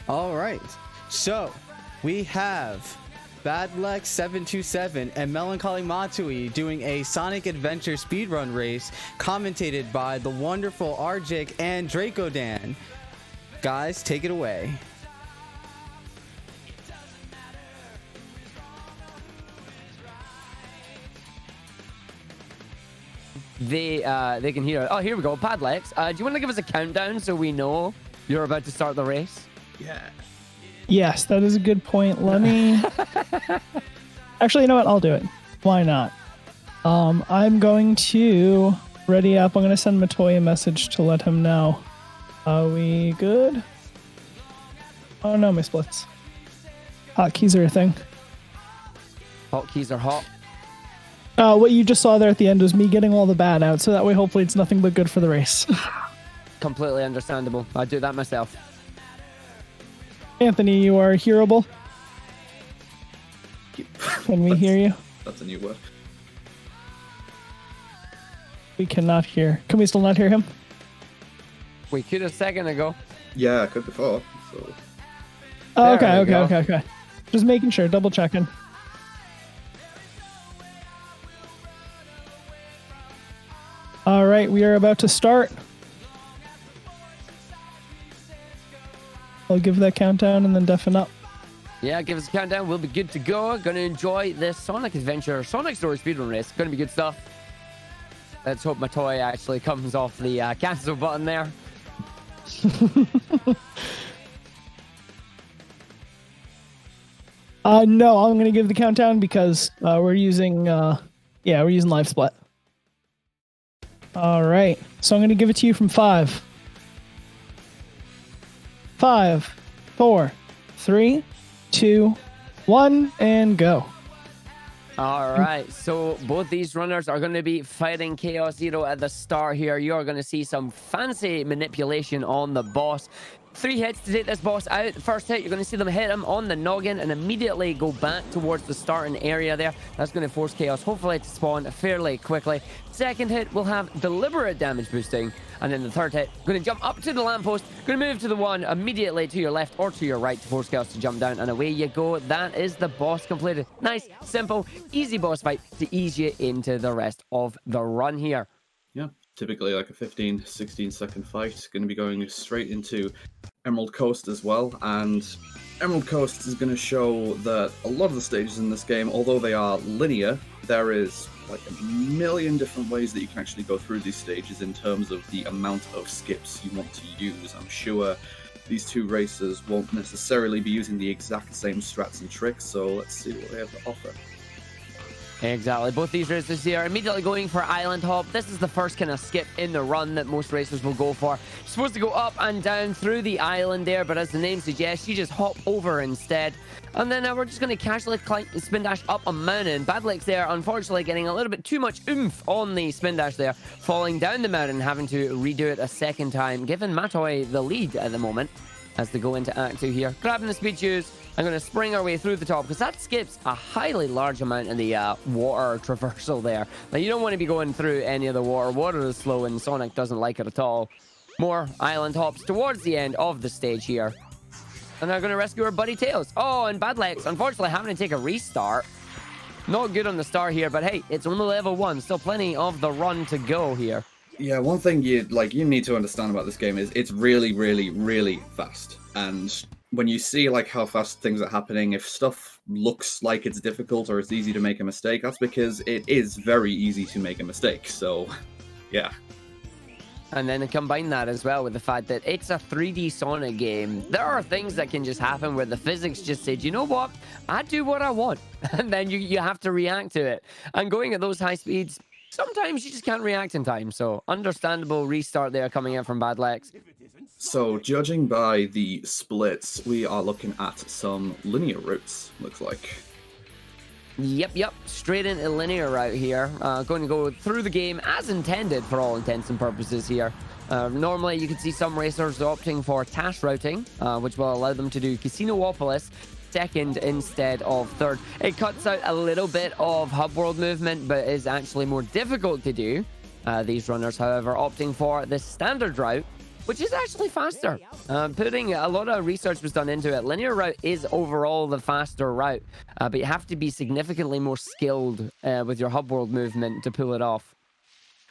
All right. So we have Badlex 727 and Melancholy Matsui doing a Sonic Adventure speedrun race, commentated by the wonderful Arjik and Draco Dan. Guys, take it away. they can hear it. Oh, here we go. Padlex, do you want to give us a countdown so we know you're about to start the race? Yeah. Yes, that is a good point. Let me. Actually, you know what? I'll do it. Why not? I'm going to ready up. I'm going to send Matoy a message to let him know. Are we good? Oh no, my splits. Hotkeys are a thing. Hotkeys are hot. What you just saw there at the end was me getting all the bad out, so that way hopefully it's nothing but good for the race. Completely understandable. I do that myself. Anthony, you are hearable. Can we hear you? That's a new word. We cannot hear. Can we still not hear him? We could a second ago. Yeah, I could before. So. Oh, okay. Just making sure, double checking. All right, we are about to start. I'll give that countdown and then deafen up. Yeah, give us a countdown. We'll be good to go. Gonna enjoy this Sonic Adventure, Sonic Story speedrun race. Gonna be good stuff. Let's hope my toy actually comes off the cancel button there. No, I'm gonna give the countdown because we're using live split. All right, so I'm gonna give it to you from 5. 5, 4, 3, 2, 1, and go. All right, so both these runners are going to be fighting Chaos Zero at the start here. You're going to see some fancy manipulation on the boss. 3 hits to take this boss out. First hit, you're going to see them hit him on the noggin and immediately go back towards the starting area there. That's going to force Chaos, hopefully, to spawn fairly quickly. Second hit will have deliberate damage boosting. And then the third hit, going to jump up to the lamppost, going to move to the one immediately to your left or to your right to force Chaos to jump down. And away you go. That is the boss completed. Nice, simple, easy boss fight to ease you into the rest of the run here. Yeah, typically like a 15, 16 second fight. Going to be going straight into Emerald Coast as well. And Emerald Coast is going to show that a lot of the stages in this game, although they are linear, there is like a million different ways that you can actually go through these stages in terms of the amount of skips you want to use. I'm sure these two racers won't necessarily be using the exact same strats and tricks, so let's see what they have to offer. Exactly. Both these racers here are immediately going for Island Hop. This is the first kind of skip in the run that most racers will go for. You're supposed to go up and down through the island there, but as the name suggests, you just hop over instead. And then we're just going to casually climb spin dash up a mountain. Badlex there, unfortunately, getting a little bit too much oomph on the spin dash there, falling down the mountain, having to redo it a second time, giving Matoy the lead at the moment as they go into Act 2 here. Grabbing the speed shoes. I'm going to spring our way through the top because that skips a highly large amount of the water traversal there. Now, you don't want to be going through any of the water. Water is slow and Sonic doesn't like it at all. More island hops towards the end of the stage here. And they're going to rescue our buddy Tails. Oh, and Badlex, unfortunately, having to take a restart. Not good on the start here, but hey, it's only level 1. Still plenty of the run to go here. Yeah, one thing you need to understand about this game is it's really, really, really fast. And when you see like how fast things are happening, if stuff looks like it's difficult or it's easy to make a mistake, that's because it is very easy to make a mistake. So, yeah. And then combine that as well with the fact that it's a 3D Sonic game. There are things that can just happen where the physics just say, you know what? I do what I want. And then you have to react to it. And going at those high speeds, sometimes you just can't react in time. So understandable restart there coming in from Badlex. So judging by the splits, we are looking at some linear routes, looks like. Yep. Straight into linear route here. Going to go through the game as intended for all intents and purposes here. Normally, you can see some racers opting for task routing, which will allow them to do Casinopolis second instead of third. It cuts out a little bit of hub world movement, but is actually more difficult to do. These runners, however, opting for the standard route, which is actually faster. Putting a lot of research was done into it. Linear route is overall the faster route, but you have to be significantly more skilled with your hub world movement to pull it off.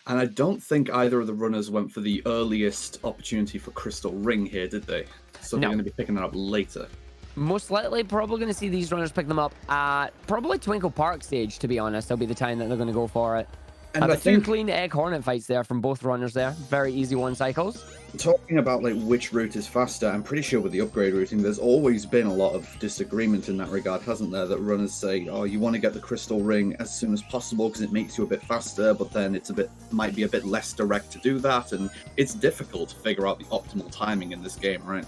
And I don't think either of the runners went for the earliest opportunity for Crystal Ring here, did they? So they're going to be picking that up later. Most likely, probably going to see these runners pick them up at probably Twinkle Park stage, to be honest. That'll be the time that they're going to go for it. And I the two think, clean egg hornet fights there from both runners there. Very easy one cycles. talking about like which route is faster, I'm pretty sure with the upgrade routing, there's always been a lot of disagreement in that regard, hasn't there? That runners say, "Oh, you want to get the crystal ring as soon as possible because it makes you a bit faster," but then might be a bit less direct to do that, and it's difficult to figure out the optimal timing in this game, right?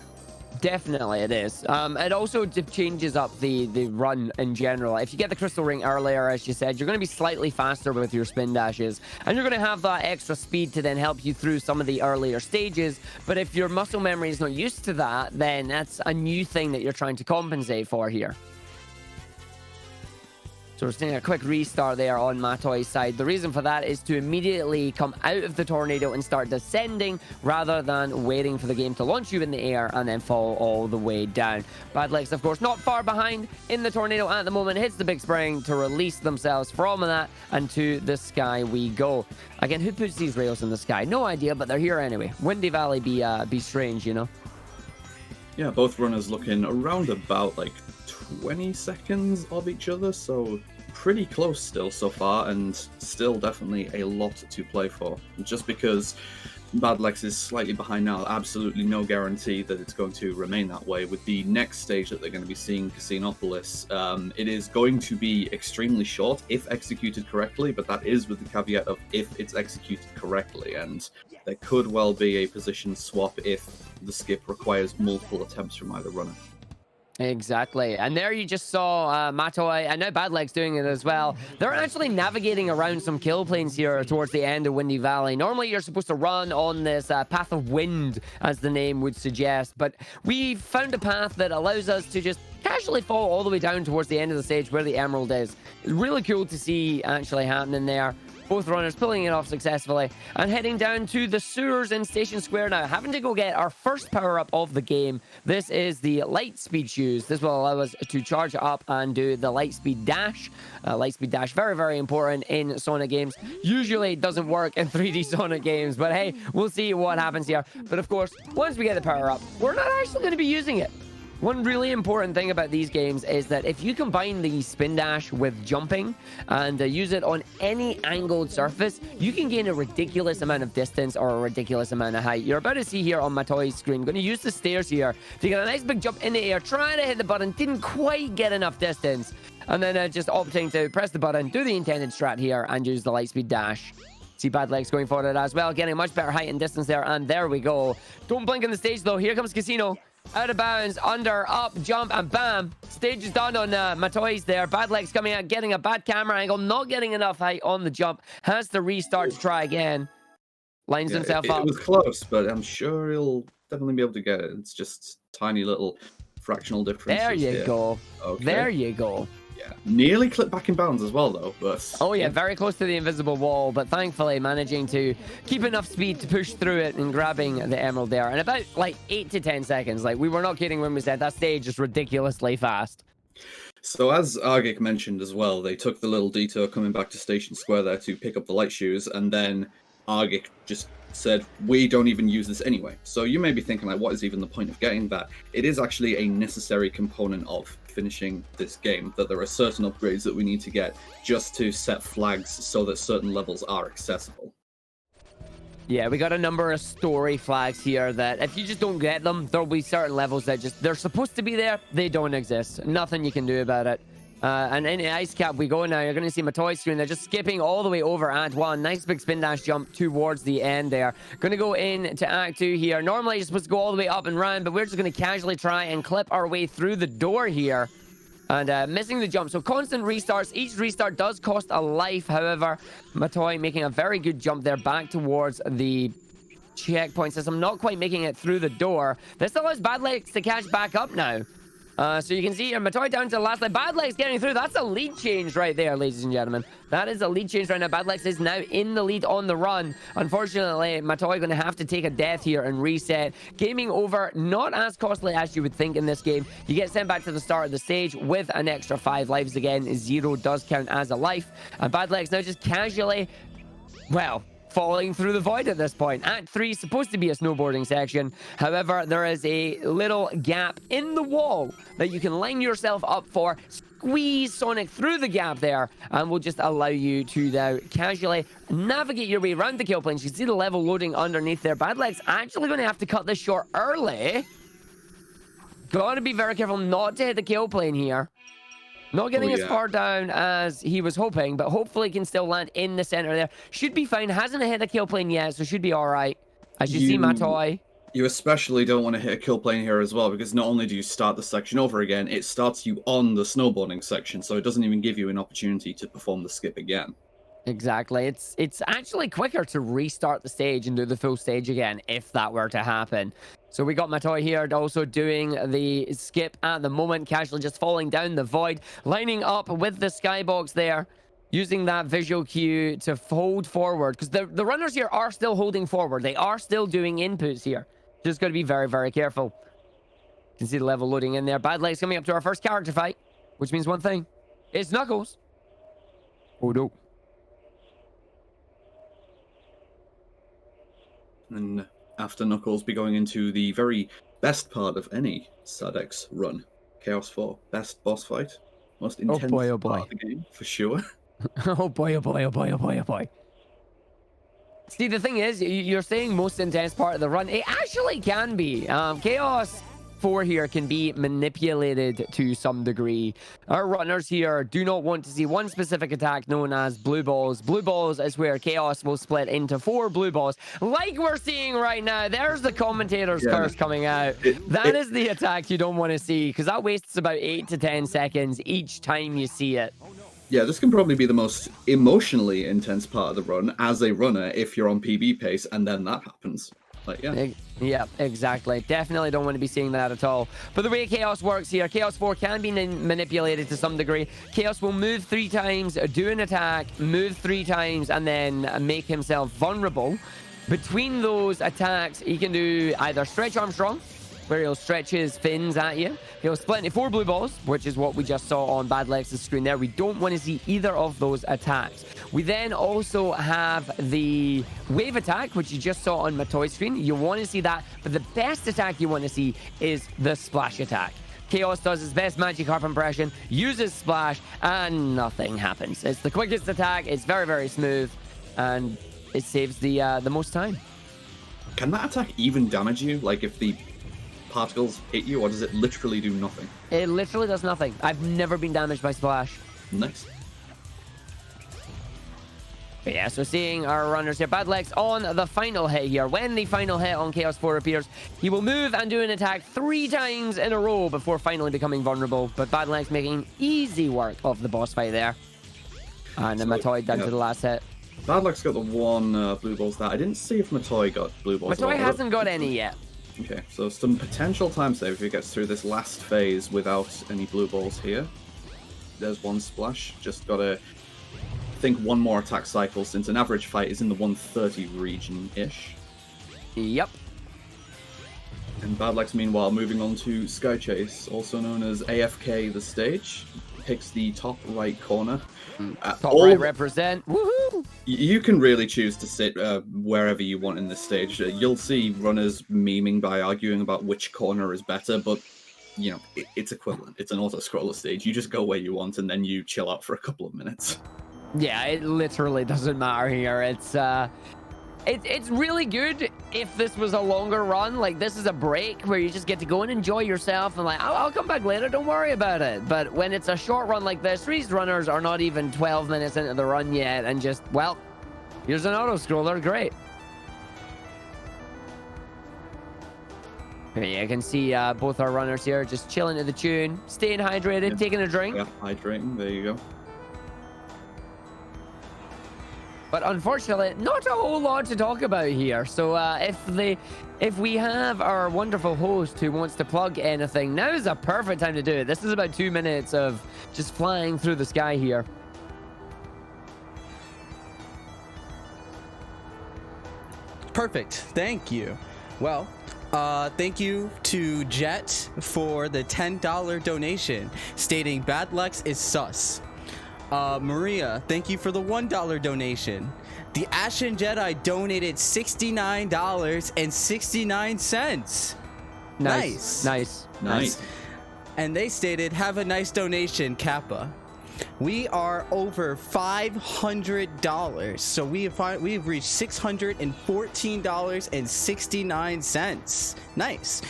Definitely it is. It also changes up the run in general. If you get the crystal ring earlier, as you said, you're going to be slightly faster with your spin dashes, and you're going to have that extra speed to then help you through some of the earlier stages. But if your muscle memory is not used to that, then that's a new thing that you're trying to compensate for here. So we're seeing a quick restart there on Matoy's side. The reason for that is to immediately come out of the tornado and start descending rather than waiting for the game to launch you in the air and then fall all the way down. Bad Legs, of course, not far behind in the tornado at the moment. Hits the big spring to release themselves from that, and to the sky we go. Again, who puts these rails in the sky? No idea, but they're here anyway. Windy Valley be strange, you know? Yeah, both runners looking around about like 20 seconds of each other, so pretty close still so far, and still definitely a lot to play for. Just because Bad Legs is slightly behind now, absolutely no guarantee that it's going to remain that way. With the next stage that they're going to be seeing, Casinopolis, it is going to be extremely short if executed correctly, but that is with the caveat of if it's executed correctly, and there could well be a position swap if the skip requires multiple attempts from either runner. Exactly. And there you just saw Matoy, and now Bad Legs doing it as well. They're actually navigating around some kill planes here towards the end of Windy Valley. Normally you're supposed to run on this path of wind, as the name would suggest, but we found a path that allows us to just casually fall all the way down towards the end of the stage where the emerald is. Really cool to see actually happening there. Both runners pulling it off successfully and heading down to the sewers in Station Square now, having to go get our first power-up of the game. This is the light speed shoes. This will allow us to charge up and do the light speed dash. Light speed dash, very, very important in Sonic games. Usually it doesn't work in 3D Sonic games, but hey, we'll see what happens here. But of course, once we get the power-up, we're not actually going to be using it. One really important thing about these games is that if you combine the spin dash with jumping and use it on any angled surface, you can gain a ridiculous amount of distance or a ridiculous amount of height. You're about to see here on my toy screen. Going to use the stairs here to get a nice big jump in the air, trying to hit the button, didn't quite get enough distance, and then just opting to press the button, do the intended strat here, and use the light speed dash. See Bad Legs going for it as well, getting a much better height and distance there, and there we go. Don't blink in the stage though. Here comes Casino. Out of bounds, under, up, jump, and bam. Stage is done on Matoy's there. Bad Legs coming out, getting a bad camera angle, not getting enough height on the jump. Has to restart to try again. Lines himself up. It was close, but I'm sure he'll definitely be able to get it. It's just tiny little fractional differences. There you go. Okay. There you go. Yeah, nearly clipped back in bounds as well, though. But oh yeah, very close to the invisible wall, but thankfully managing to keep enough speed to push through it and grabbing the emerald there in about like 8 to 10 seconds. Like, we were not kidding when we said that stage is ridiculously fast. So as Argic mentioned as well, they took the little detour coming back to Station Square there to pick up the light shoes, and then Argic just said, we don't even use this anyway. So you may be thinking, like, what is even the point of getting that? It is actually a necessary component of finishing this game, that there are certain upgrades that we need to get just to set flags so that certain levels are accessible. Yeah, we got a number of story flags here that if you just don't get them, there'll be certain levels that just, they're supposed to be there, they don't exist. Nothing you can do about it. And in the ice cap we go now. You're going to see my toy screen. They're just skipping all the way over Act 1. Nice big spin dash jump towards the end there. Going to go into Act 2 here. Normally you're supposed to go all the way up and round, but we're just going to casually try and clip our way through the door here. And missing the jump. So constant restarts. Each restart does cost a life. However, Matoy making a very good jump there back towards the checkpoint system. Not quite making it through the door. This allows Bad Legs to catch back up now. So you can see here, Matoy down to the last line. Bad Legs getting through. That's a lead change right there, ladies and gentlemen. That is a lead change right now. Bad Legs is now in the lead on the run. Unfortunately, Matoy going to have to take a death here and reset. Gaming over, not as costly as you would think in this game. You get sent back to the start of the stage with an extra 5 lives again. 0 does count as a life. And Bad Legs now just casually, well, falling through the void at this point. Act 3 is supposed to be a snowboarding section. However, there is a little gap in the wall that you can line yourself up for. squeeze Sonic through the gap there, and will just allow you to now casually navigate your way around the kill plane. You can see the level loading underneath there. Badleg's actually going to have to cut this short early. Gotta be very careful not to hit the kill plane here. Not getting as far down as he was hoping, but hopefully can still land in the center there. Should be fine. Hasn't hit the kill plane yet, so should be all right. As you see, Matoy. You especially don't want to hit a kill plane here as well, because not only do you start the section over again, it starts you on the snowboarding section, so it doesn't even give you an opportunity to perform the skip again. Exactly. It's actually quicker to restart the stage and do the full stage again if that were to happen. So we got Matoy here also doing the skip at the moment, casually just falling down the void, lining up with the skybox there, using that visual cue to hold forward, because the runners here are still holding forward. They are still doing inputs here. Just got to be very, very careful. You can see the level loading in there. Badleg's coming up to our first character fight, which means one thing. It's Knuckles. Oh, no. And after Knuckles, be going into the very best part of any Sadex run. Chaos 4. Best boss fight. Most intense part of the game, for sure. Oh boy, oh boy, oh boy, oh boy, oh boy. See, the thing is, you're saying most intense part of the run. It actually can be. Chaos 4 here can be manipulated to some degree. Our runners here do not want to see one specific attack known as blue balls. Blue balls is where Chaos will split into 4 blue balls, like we're seeing right now. There's the commentator's curse coming out. That is the attack you don't want to see, because that wastes about 8 to 10 seconds each time you see it. Yeah, this can probably be the most emotionally intense part of the run as a runner if you're on PB pace and then that happens. Like, yeah, exactly. Definitely don't want to be seeing that at all. But the way Chaos works here, Chaos 4 can be manipulated to some degree. Chaos will move 3 times, do an attack, move 3 times, and then make himself vulnerable. Between those attacks, he can do either Stretch Armstrong, where he'll stretch his fins at you. He'll split into 4 blue balls, which is what we just saw on Badleg's screen there. We don't want to see either of those attacks. We then also have the wave attack, which you just saw on Matoy's screen. You want to see that, but the best attack you want to see is the splash attack. Chaos does his best Magikarp impression, uses splash, and nothing happens. It's the quickest attack, it's very, very smooth, and it saves the most time. Can that attack even damage you? Like, if the particles hit you, or does it literally do nothing? It literally does nothing. I've never been damaged by splash. Nice. But yeah, so seeing our runners here. Badleg's on the final hit here. When the final hit on Chaos 4 appears, he will move and do an attack 3 times in a row before finally becoming vulnerable. But Badleg's making easy work of the boss fight there. And then Matoy down to the last hit. Badleg's got the 1 blue ball stat. I didn't see if Matoy got blue balls. Matoy hasn't got any yet. Okay, so some potential time save if he gets through this last phase without any blue balls here. There's 1 splash. Just gotta think 1 more attack cycle, since an average fight is in the 130 region-ish. Yep. And Badleg's meanwhile moving on to Sky Chase, also known as AFK the stage. Picks the top right corner. Top right represent. Woohoo! You can really choose to sit wherever you want in this stage. You'll see runners memeing by arguing about which corner is better, but you know, it's equivalent. It's an auto-scroller stage. You just go where you want and then you chill out for a couple of minutes. Yeah, it literally doesn't matter here. It's really good if this was a longer run. Like, this is a break where you just get to go and enjoy yourself and like, I'll come back later, don't worry about it. But when it's a short run like this, these runners are not even 12 minutes into the run yet and just, well, here's an auto-scroller, great. Yeah, you can see both our runners here just chilling to the tune, staying hydrated, taking a drink. Yeah, hydrating, there you go. But unfortunately, not a whole lot to talk about here. So if we have our wonderful host who wants to plug anything, now is a perfect time to do it. This is about 2 minutes of just flying through the sky here. Perfect. Thank you. Well, thank you to Jet for the $10 donation stating Badlex is sus. Maria, thank you for the $1 donation. The Ashen Jedi donated $69.69. Nice. Nice. and they stated, "Have a nice donation, Kappa." We are over $500, so we've reached $614.69. Nice.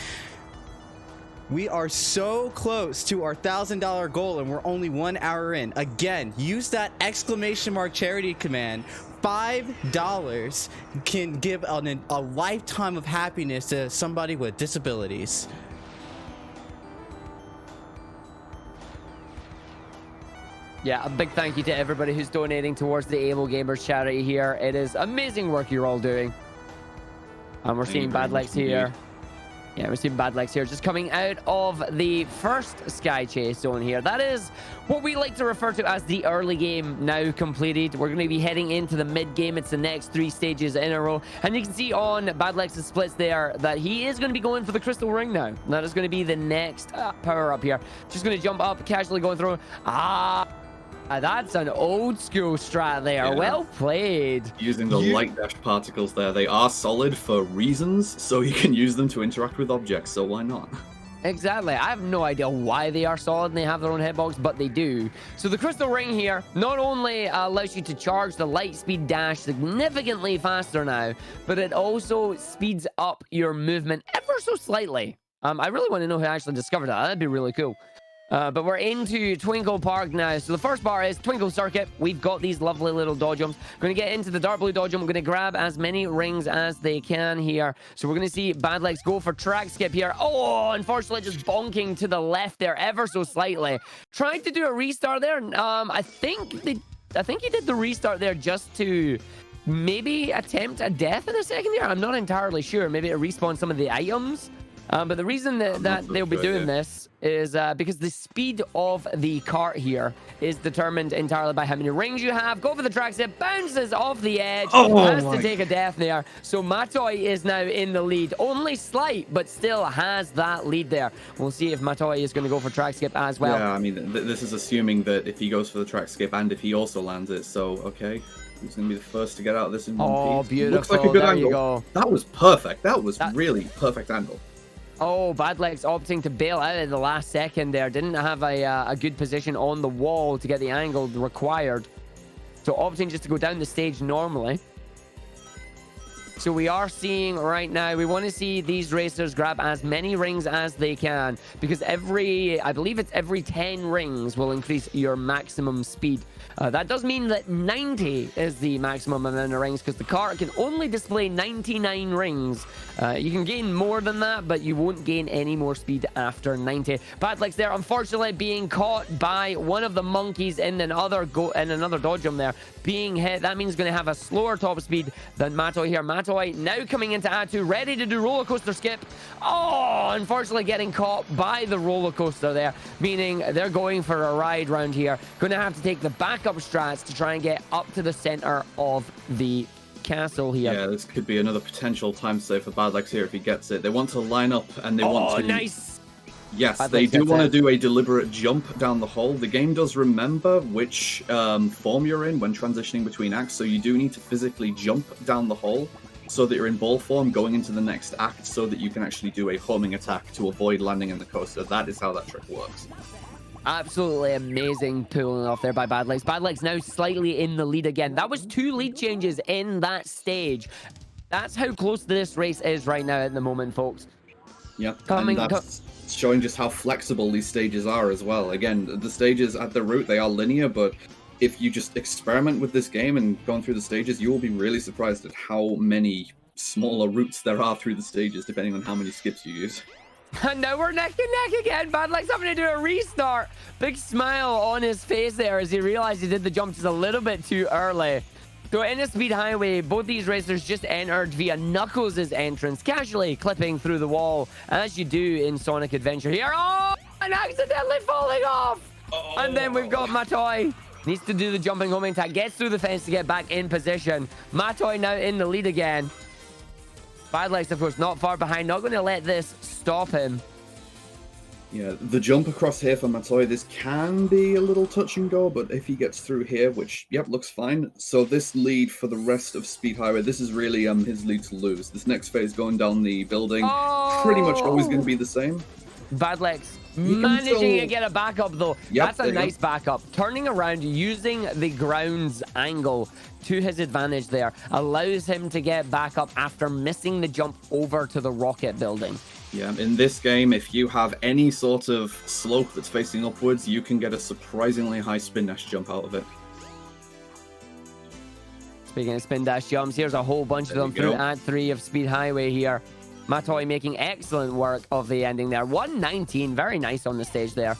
We are so close to our $1,000 goal, and we're only 1 hour in. Again, use that !! charity command. $5 can give a lifetime of happiness to somebody with disabilities. Yeah, a big thank you to everybody who's donating towards the Able Gamers charity here. It is amazing work you're all doing. And we're seeing Bad Legs here. Yeah, we're seeing Bad Legs here just coming out of the first Sky Chase zone here. That is what we like to refer to as the early game now completed. We're going to be heading into the mid game. It's the next 3 stages in a row. And you can see on Bad Legs' splits there that he is going to be going for the Crystal Ring now. That is going to be the next power up here. Just going to jump up, casually going through. That's an old school strat there. Yeah. Well played. Using the light dash particles there. They are solid for reasons, so you can use them to interact with objects, so why not? Exactly. I have no idea why they are solid and they have their own hitbox, but they do. So the Crystal Ring here not only allows you to charge the light speed dash significantly faster now, but it also speeds up your movement ever so slightly. I really want to know who actually discovered that. That'd be really cool. But we're into Twinkle Park now. So the first bar is Twinkle Circuit. We've got these lovely little dodgems. Going to get into the dark blue dodgem. We're going to grab as many rings as they can here. So we're going to see Bad Legs go for track skip here. Oh, unfortunately, just bonking to the left there ever so slightly. Trying to do a restart there. I think he did the restart there just to maybe attempt a death in a second here. I'm not entirely sure. Maybe to respawn some of the items. But the reason that they'll be doing this is because the speed of the cart here is determined entirely by how many rings you have. Go for the track skip, bounces off the edge, has to take a death there. So Matoy is now in the lead. Only slight, but still has that lead there. We'll see if Matoy is going to go for track skip as well. Yeah, I mean, this is assuming that if he goes for the track skip and if he also lands it, so okay. He's going to be the first to get out of this in one piece. Oh, beautiful. Looks like a good there angle. You go. That was perfect. That was really perfect angle. Oh, Bad Legs opting to bail out at the last second there. Didn't have a good position on the wall to get the angle required. So opting just to go down the stage normally. So we are seeing right now, we want to see these racers grab as many rings as they can. Because I believe it's every 10 rings will increase your maximum speed. That does mean that 90 is the maximum amount of rings because the cart can only display 99 rings. You can gain more than that, but you won't gain any more speed after 90. Bad Legs there, unfortunately, being caught by one of the monkeys in another dodgem there. Being hit, that means going to have a slower top speed than Matoy here. Matoy now coming into A2, ready to do roller coaster skip. Oh, unfortunately getting caught by the roller coaster there, meaning they're going for a ride round here. Going to have to take the backup strats to try and get up to the center of the castle here. Yeah, this could be another potential time save for Bad Legs here if he gets it. They want to line up and they want to... nice! Yes, they do want to do a deliberate jump down the hole. The game does remember which form you're in when transitioning between acts, so you do need to physically jump down the hole so that you're in ball form going into the next act so that you can actually do a homing attack to avoid landing in the coaster. That is how that trick works. Absolutely amazing pulling off there by Bad Legs. Bad Legs now slightly in the lead again. That was 2 lead changes in that stage. That's how close this race is right now at the moment, folks. Yep, and that's showing just how flexible these stages are as well. Again, the stages at the root, they are linear, but if you just experiment with this game and going through the stages, you will be really surprised at how many smaller routes there are through the stages, depending on how many skips you use. And now we're neck and neck again. Bad Legs having to do a restart. Big smile on his face there as he realized he did the jump just a little bit too early. So in a speed highway, both these racers just entered via Knuckles' entrance, casually clipping through the wall, as you do in Sonic Adventure here. Oh, and accidentally falling off. Oh. And then we've got Matoy. Needs to do the jumping homing attack, gets through the fence to get back in position. Matoy now in the lead again. Bad Legs, of course, not far behind. Not going to let this stop him. Yeah, the jump across here for Matoy, this can be a little touch and go, but if he gets through here, which, yep, looks fine. So this lead for the rest of Speed Highway, this is really his lead to lose. This next phase going down the building, pretty much always going to be the same. Bad Legs Managing to get a backup though. Yep, That's a nice backup. Turning around, using the ground's angle to his advantage there allows him to get back up after missing the jump over to the rocket building. Yeah, in this game, if you have any sort of slope that's facing upwards, you can get a surprisingly high spin dash jump out of it. Speaking of spin dash jumps, here's a whole bunch of them through Act 3 of Speed Highway here. Matoy making excellent work of the ending there. 119, very nice on the stage there.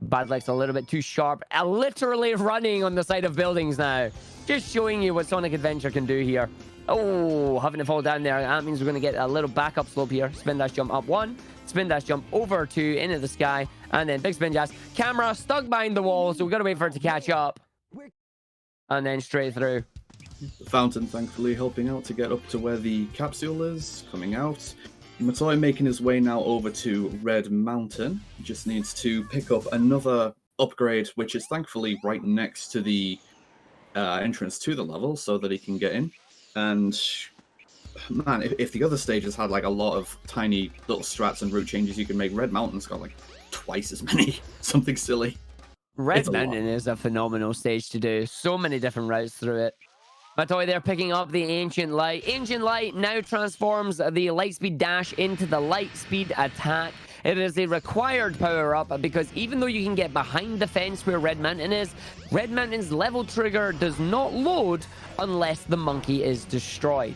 Badlick's a little bit too sharp. Literally running on the side of buildings now. Just showing you what Sonic Adventure can do here. Oh, having to fall down there. That means we're going to get a little backup slope here. Spin dash jump up 1. Spin dash jump over 2 into the sky. And then big spin dash. Camera stuck behind the wall, so we've got to wait for it to catch up. And then straight through. The fountain, thankfully, helping out to get up to where the capsule is, coming out. Matoy making his way now over to Red Mountain. He just needs to pick up another upgrade, which is thankfully right next to the entrance to the level, so that he can get in. And, man, if the other stages had, like, a lot of tiny little strats and route changes you can make, Red Mountain's got, like, twice as many. Something silly. Red Mountain is a phenomenal stage to do. So many different routes through it. Matoy there picking up the Ancient Light. Ancient Light now transforms the Lightspeed Dash into the Lightspeed Attack. It is a required power-up because even though you can get behind the fence where Red Mountain is, Red Mountain's level trigger does not load unless the monkey is destroyed.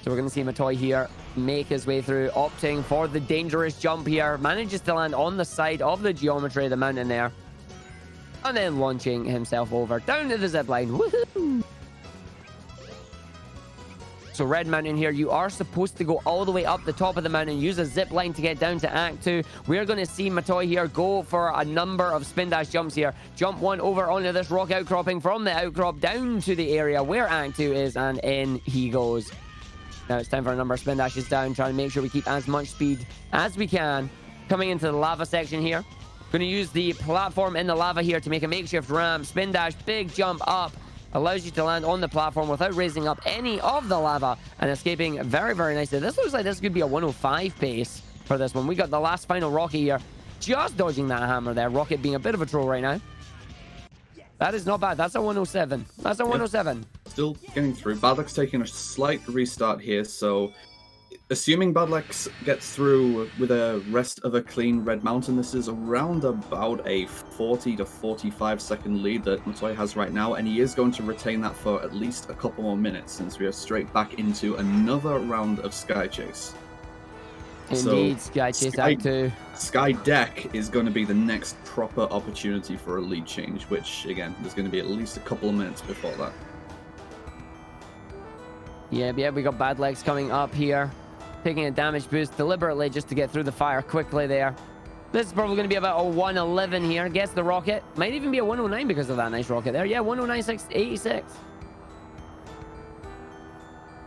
So we're going to see Matoy here make his way through, opting for the dangerous jump here. Manages to land on the side of the geometry of the mountain there. And then launching himself over down to the zipline. Woohoo! So Red Mountain here, you are supposed to go all the way up the top of the mountain, use a zip line to get down to Act 2. We're going to see Matoy here go for a number of spin dash jumps here. Jump 1 over onto this rock outcropping, from the outcrop down to the area where Act 2 is, and in he goes. Now it's time for a number of spin dashes down, trying to make sure we keep as much speed as we can. Coming into the lava section here. Going to use the platform in the lava here to make a makeshift ramp. Spin dash, big jump up. Allows you to land on the platform without raising up any of the lava and escaping very, very nicely. This looks like this could be a 105 pace for this one. We got the last final Rocket here. Just dodging that hammer there. Rocket being a bit of a troll right now. That is not bad. That's a 107. That's a 107. Still getting through. Badlex taking a slight restart here, so assuming Badlex gets through with a rest of a clean Red Mountain, this is around about a 40 to 45 second lead that Matoy has right now, and he is going to retain that for at least a couple more minutes since we are straight back into another round of Sky Chase. Indeed, so Sky Chase Act 2. Sky Deck is going to be the next proper opportunity for a lead change, which, again, there's going to be at least a couple of minutes before that. Yeah, we got Bad Legs coming up here. Taking a damage boost deliberately just to get through the fire quickly there. This is probably going to be about a 111 here. Gets the rocket. Might even be a 109 because of that nice rocket there. Yeah, 109.86.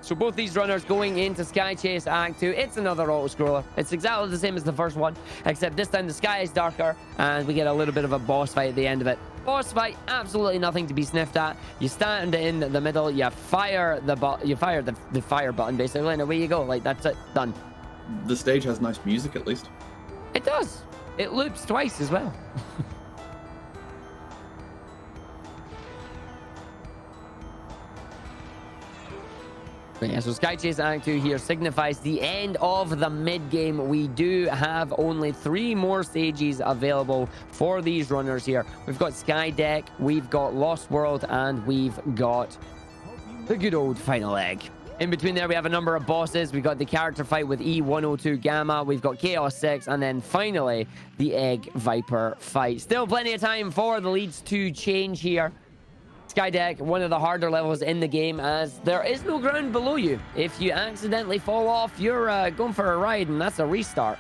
So both these runners going into Sky Chase Act 2. It's another auto-scroller. It's exactly the same as the first one, except this time the sky is darker and we get a little bit of a boss fight at the end of it. Boss fight, absolutely nothing to be sniffed at. You stand in the middle, you fire the fire button basically, and away you go. Like, that's it, done. The stage has nice music at least. It does. It loops twice as well. But yeah, so Sky Chase Act 2 here signifies the end of the mid-game. We do have only 3 more stages available for these runners here. We've got Sky Deck, we've got Lost World, and we've got the good old Final Egg. In between there, we have a number of bosses. We've got the character fight with E102 Gamma. We've got Chaos 6, and then finally, the Egg Viper fight. Still plenty of time for the leads to change here. Sky Deck, one of the harder levels in the game, as there is no ground below you. If you accidentally fall off, you're going for a ride, and that's a restart.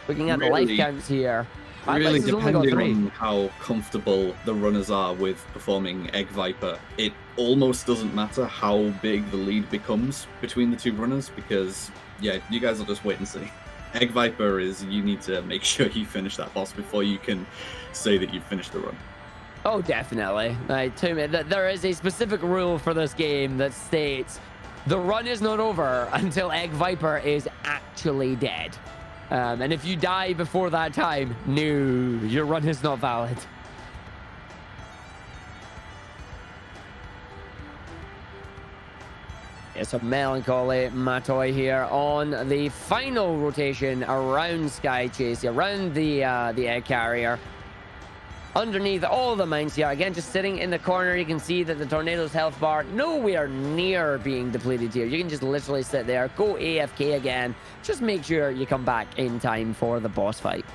Looking at the life counts here. Really depending on how comfortable the runners are with performing Egg Viper, it almost doesn't matter how big the lead becomes between the 2 runners, because, yeah, you guys will just wait and see. Egg Viper is, you need to make sure you finish that boss before you can say that you've finished the run. Oh, definitely. There is a specific rule for this game that states the run is not over until Egg Viper is actually dead. And if you die before that time, no, your run is not valid. It's a melancholy Matoy here on the final rotation around Sky Chase, around the egg carrier. Underneath all the mines here, again, just sitting in the corner, you can see that the Tornado's health bar nowhere near being depleted here. You can just literally sit there, go AFK again. Just make sure you come back in time for the boss fight.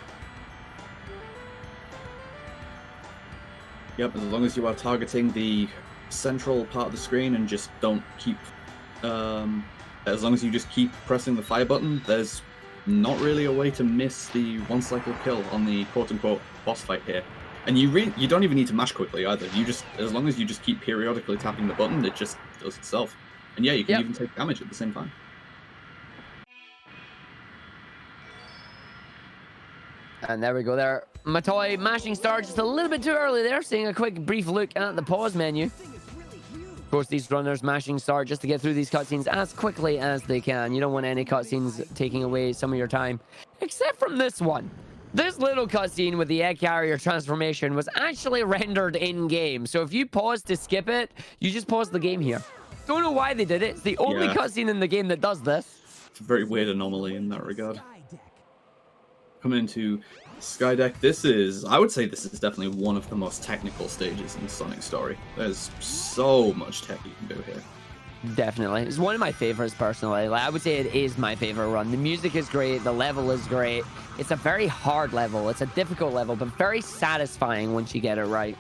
Yep, as long as you are targeting the central part of the screen and just don't keep... as long as you just keep pressing the fire button, there's not really a way to miss the one cycle kill on the quote-unquote boss fight here. And you don't even need to mash quickly either. You just, as long as you just keep periodically tapping the button, it just does itself. And yeah, you can even take damage at the same time. And there we go there. Matoy mashing start just a little bit too early there, seeing a quick brief look at the pause menu. Of course, these runners mashing start just to get through these cutscenes as quickly as they can. You don't want any cutscenes taking away some of your time, except from this one. This little cutscene with the egg carrier transformation was actually rendered in-game. So if you pause to skip it, you just pause the game here. Don't know why they did it. It's the only cutscene in the game that does this. It's a very weird anomaly in that regard. Coming into Skydeck, this is, I would say this is definitely one of the most technical stages in Sonic's story. There's so much tech you can do here. Definitely. It's one of my favorites personally. Like, I would say it is my favorite run. The music is great. The level is great. It's a very hard level. It's a difficult level, but very satisfying once you get it right.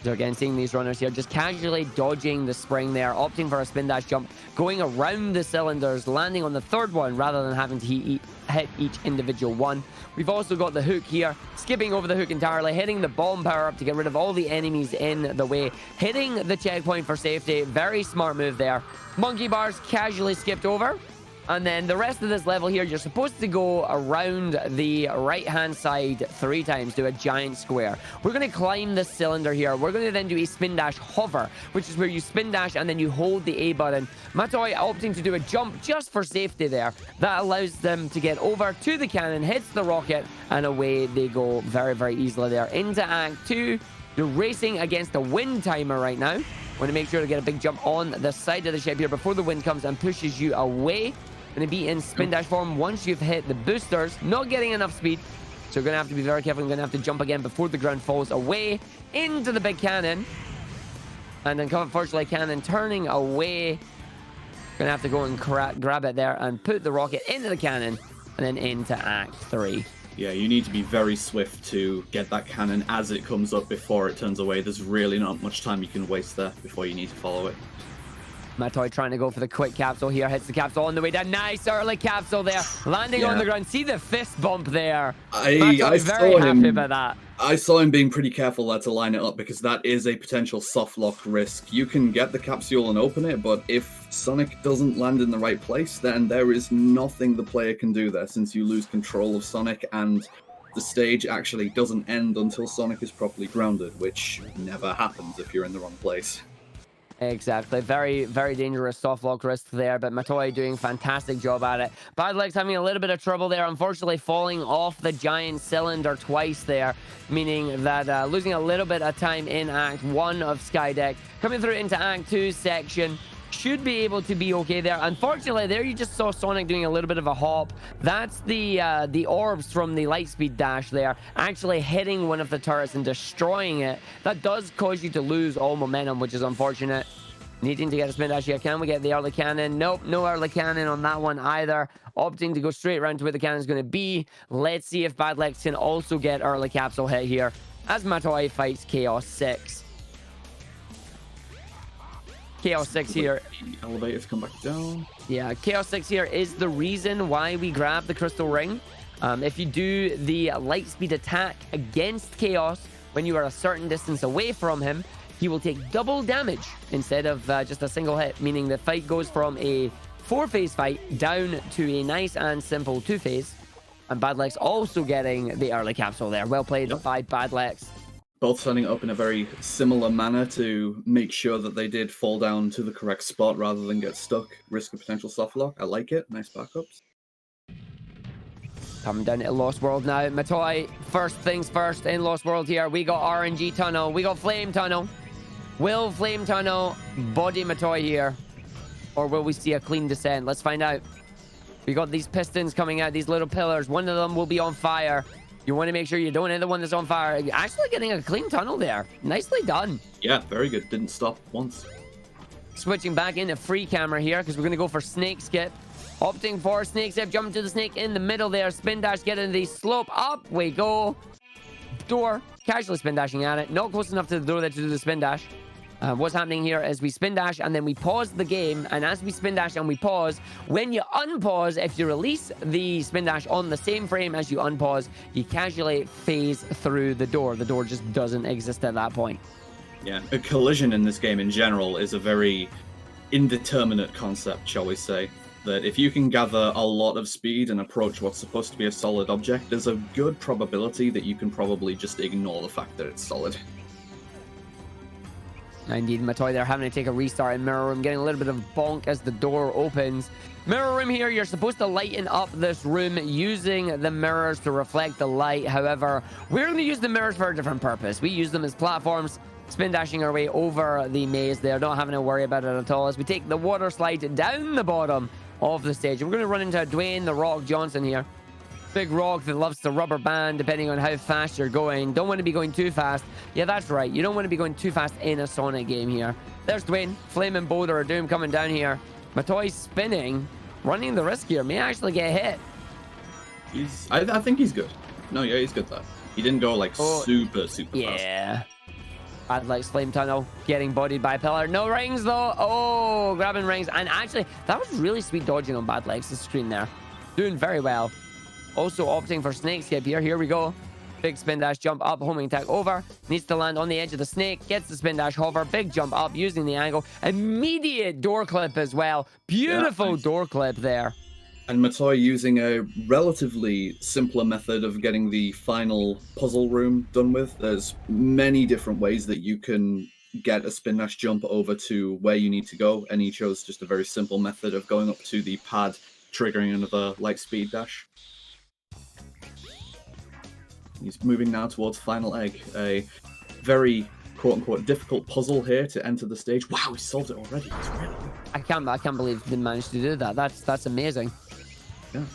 So again, seeing these runners here, just casually dodging the spring there, opting for a spin dash jump, going around the cylinders, landing on the third one rather than having to hit each individual one. We've also got the hook here, skipping over the hook entirely, hitting the bomb power up to get rid of all the enemies in the way, hitting the checkpoint for safety. Very smart move there. Monkey bars casually skipped over. And then the rest of this level here, you're supposed to go around the right-hand side 3 times to a giant square. We're going to climb this cylinder here. We're going to then do a spin dash hover, which is where you spin dash and then you hold the A button. Matoy opting to do a jump just for safety there. That allows them to get over to the cannon, hits the rocket, and away they go very, very easily there. Into Act 2. You're racing against a wind timer right now. Want to make sure to get a big jump on the side of the ship here before the wind comes and pushes you away. Going to be in spin dash form once you've hit the boosters. Not getting enough speed, so you're going to have to be very careful. You're going to have to jump again before the ground falls away into the big cannon. And then, unfortunately, cannon turning away. Going to have to go and grab it there and put the rocket into the cannon and then into Act 3. Yeah, you need to be very swift to get that cannon as it comes up before it turns away. There's really not much time you can waste there before you need to follow it. Matoy trying to go for the quick capsule here. Hits the capsule on the way down. Nice early capsule there. Landing on the ground. See the fist bump there. I very happy about that. I saw him being pretty careful there to line it up because that is a potential soft lock risk. You can get the capsule and open it, but if Sonic doesn't land in the right place, then there is nothing the player can do there since you lose control of Sonic and the stage actually doesn't end until Sonic is properly grounded, which never happens if you're in the wrong place. Exactly. Very, very dangerous soft lock risk there, but Matoy doing a fantastic job at it. Bad Legs having a little bit of trouble there, unfortunately falling off the giant cylinder twice there, meaning that losing a little bit of time in Act 1 of Skydeck. Coming through into Act 2 section. Should be able to be okay there. Unfortunately, there you just saw Sonic doing a little bit of a hop. That's the orbs from the Lightspeed dash there, actually hitting one of the turrets and destroying it. That does cause you to lose all momentum, which is unfortunate. Needing to get a spin dash here. Can we get the early cannon? Nope, no early cannon on that one either. Opting to go straight around to where the cannon is going to be. Let's see if Bad Legs can also get early capsule hit here as Matoy fights Chaos 6. Chaos 6 here. Elevators come back down. Yeah, Chaos 6 here is the reason why we grab the crystal ring. If you do the Lightspeed attack against Chaos when you are a certain distance away from him, he will take double damage instead of just a single hit, meaning the fight goes from a 4-phase fight down to a nice and simple 2-phase. And Bad Legs also getting the early capsule there. Well played by Bad Legs. Both setting up in a very similar manner to make sure that they did fall down to the correct spot rather than get stuck, risk a potential soft lock. I like it. Nice backups. Coming down to Lost World now. Matoy, first things first in Lost World here. We got RNG Tunnel. We got Flame Tunnel. Will Flame Tunnel body Matoy here? Or will we see a clean descent? Let's find out. We got these pistons coming out, these little pillars. One of them will be on fire. You want to make sure you don't hit the one that's on fire. Actually getting a clean tunnel there. Nicely done. Yeah, very good. Didn't stop once. Switching back into free camera here because we're going to go for snake skip. Opting for snake skip, jumping to the snake in the middle there. Spin dash, getting the slope. Up we go. Door, casually spin dashing at it. Not close enough to the door there to do the spin dash. What's happening here is we spin dash and then we pause the game. And as we spin dash and we pause, when you unpause, if you release the spin dash on the same frame as you unpause, you casually phase through the door. The door just doesn't exist at that point. Yeah, a collision in this game in general is a very indeterminate concept, shall we say. That if you can gather a lot of speed and approach what's supposed to be a solid object, there's a good probability that you can probably just ignore the fact that it's solid. Indeed, Matoy there having to take a restart in Mirror Room, getting a little bit of bonk as the door opens. Mirror Room here, you're supposed to lighten up this room using the mirrors to reflect the light. However, we're going to use the mirrors for a different purpose. We use them as platforms, spin dashing our way over the maze there, not having to worry about it at all as we take the water slide down the bottom of the stage. We're going to run into Dwayne the Rock Johnson here. Big rock that loves to rubber band depending on how fast you're going. Don't want to be going too fast. Yeah, that's right. You don't want to be going too fast in a Sonic game here. There's Dwayne. Flaming Boulder of Doom coming down here. Matoy spinning. Running the risk here. May actually get hit. I think he's good. No, yeah, he's good though. He didn't go like super fast. Yeah. Bad Legs Flame Tunnel getting bodied by a pillar. No rings though. Oh, grabbing rings. And actually, that was really sweet dodging on Bad Legs' screen there. Doing very well. Also opting for snake skip here. Here we go. Big spin dash jump up, homing attack over. Needs to land on the edge of the snake. Gets the spin dash hover. Big jump up using the angle. Immediate door clip as well. Beautiful door clip there. And Matoy using a relatively simpler method of getting the final puzzle room done with. There's many different ways that you can get a spin dash jump over to where you need to go. And he chose just a very simple method of going up to the pad, triggering another light speed dash. He's moving now towards Final Egg, a very quote-unquote difficult puzzle here to enter the stage. Wow, he solved it already. That's really good. I can't believe they managed to do that. That's amazing. Yeah.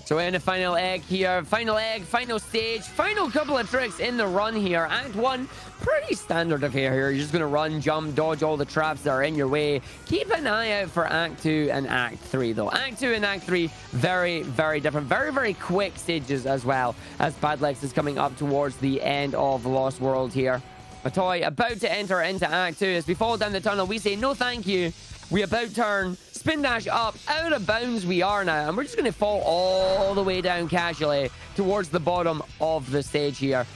So we're in the Final Egg here. Final Egg, final stage, final couple of tricks in the run here. Act 1, pretty standard affair here. You're just going to run, jump, dodge all the traps that are in your way. Keep an eye out for Act 2 and Act 3 though. Act 2 and Act 3, very, very different. Very, very quick stages as well, as Bad Legs is coming up towards the end of Lost World here. Matoy about to enter into Act 2. As we fall down the tunnel, we say no thank you. We about turn, spin dash up, out of bounds we are now, and we're just going to fall all the way down casually towards the bottom of the stage here.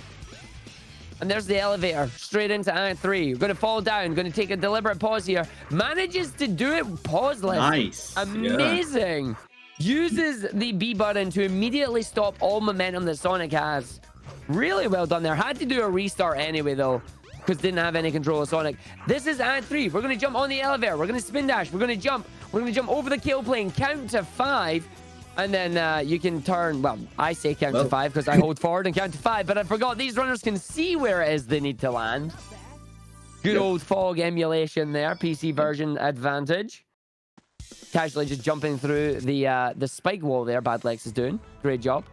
And there's the elevator, straight into Act 3. We're going to fall down, going to take a deliberate pause here. Manages to do it pauseless. Nice. Amazing. Yeah. Uses the B button to immediately stop all momentum that Sonic has. Really well done there. Had to do a restart anyway, though, because didn't have any control of Sonic. This is Act 3. We're going to jump on the elevator. We're going to spin dash. We're going to jump. We're going to jump over the kill plane. Count to 5. And then you can turn. Well, I say count to 5 because I hold forward and count to 5. But I forgot these runners can see where it is they need to land. Good old fog emulation there. PC version advantage. Casually just jumping through the spike wall there. Bad Legs is doing. Great job.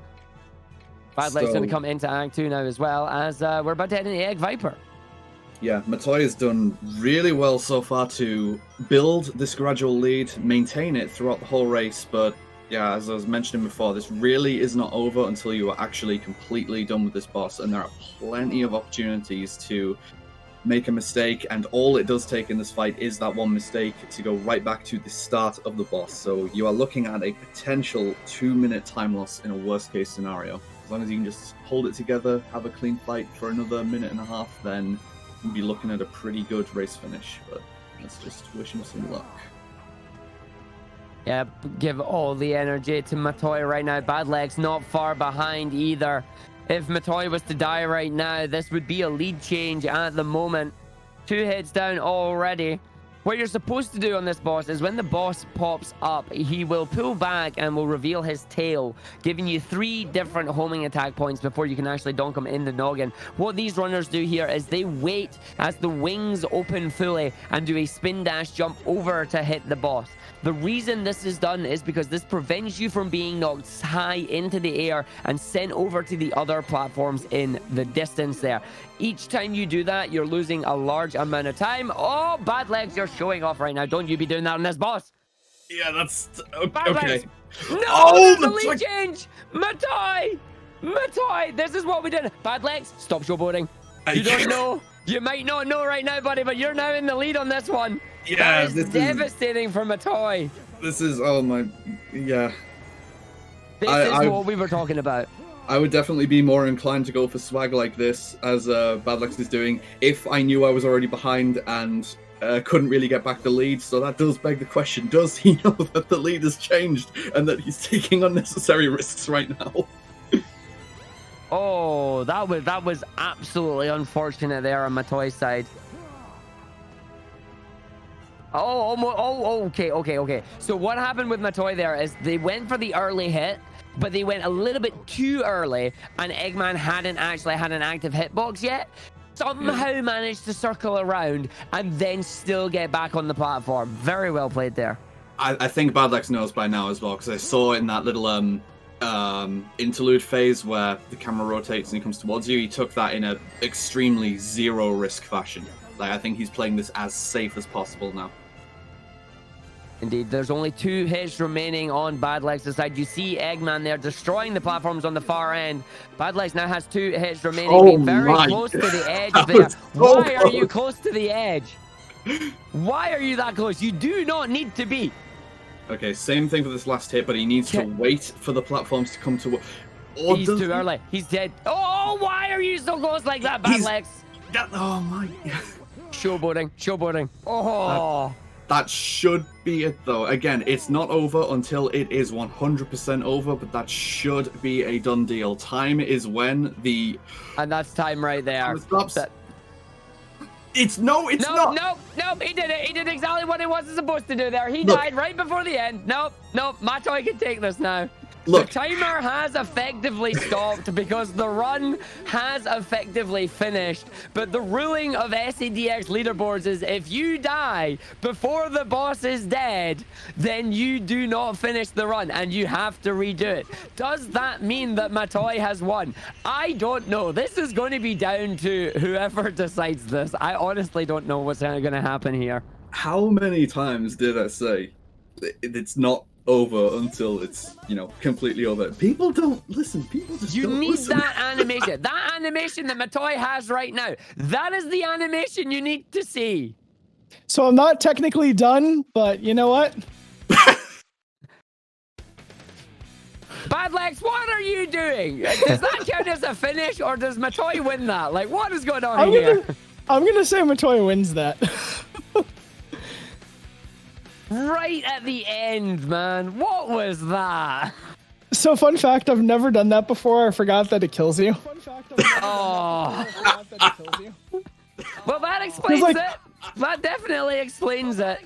Bad Legs going to come into Act 2 now as well, as we're about to head into the Egg Viper. Yeah, Matoy has done really well so far to build this gradual lead, maintain it throughout the whole race, but yeah, as I was mentioning before, this really is not over until you are actually completely done with this boss, and there are plenty of opportunities to make a mistake, and all it does take in this fight is that one mistake to go right back to the start of the boss. So you are looking at a potential 2-minute time loss in a worst case scenario. As long as you can just hold it together, have a clean fight for another 1.5 minutes, then you'll be looking at a pretty good race finish. But let's just wish him some luck. Yeah, give all the energy to Matoy right now. Bad Legs not far behind either. If Matoy was to die right now, this would be a lead change at the moment. 2 hits down already. What you're supposed to do on this boss is when the boss pops up, he will pull back and will reveal his tail, giving you 3 different homing attack points before you can actually donk him in the noggin. What these runners do here is they wait as the wings open fully and do a spin dash jump over to hit the boss. The reason this is done is because this prevents you from being knocked high into the air and sent over to the other platforms in the distance there. Each time you do that, you're losing a large amount of time. Oh, Bad Legs, you're showing off right now. Don't you be doing that on this boss. Yeah, that's Bad okay. Legs. No, Oh, there's a lead change. Matoi, this is what we did. Bad Legs, stop showboating. You don't know. You might not know right now, buddy, but you're now in the lead on this one. Yeah, that is devastating for Matoi. This is, oh my, yeah. This is what we were talking about. I would definitely be more inclined to go for swag like this, as Badlex is doing, if I knew I was already behind and couldn't really get back the lead. So that does beg the question, does he know that the lead has changed and that he's taking unnecessary risks right now? Oh, that was absolutely unfortunate there on Matoi's side. Okay. So what happened with Matoi there is they went for the early hit, but they went a little bit too early, and Eggman hadn't actually had an active hitbox yet. Somehow managed to circle around and then still get back on the platform. Very well played there. I think Badlex knows by now as well, because I saw in that little interlude phase where the camera rotates and he comes towards you, he took that in a extremely zero risk fashion. Like, I think he's playing this as safe as possible now. Indeed, there's only 2 hits remaining on Bad Legs' side. You see Eggman there destroying the platforms on the far end. Bad Legs now has 2 hits remaining, being very close to the edge there. Why are you close to the edge? Why are you that close? You do not need to be. Okay, same thing for this last hit, but he needs to wait for the platforms to come to... He's too early. He's dead. Oh, why are you so close like that, Bad Legs? Oh my... Showboarding. Oh... That should be it, though. Again, it's not over until it is 100% over, but that should be a done deal. Time is when the... And that's time right there. Stops. It's not. Nope, he did it. He did exactly what he was supposed to do there. He died right before the end. Nope, Matoi can take this now. Look. The timer has effectively stopped because the run has effectively finished. But the ruling of SADX leaderboards is if you die before the boss is dead, then you do not finish the run and you have to redo it. Does that mean that Matoi has won? I don't know. This is going to be down to whoever decides this. I honestly don't know what's going to happen here. How many times did I say it's not over until it's, completely over? People don't listen. People just don't listen. That animation. That animation that Matoi has right now. That is the animation you need to see. So I'm not technically done, but you know what? Bad Legs, what are you doing? Does that count as a finish, or does Matoi win that? Like, what is going on here? I'm gonna say Matoi wins that. Right at the end, man. What was that? So, fun fact, I've never done that before. I forgot that it kills you. Oh. Well, that explains it. That definitely explains it.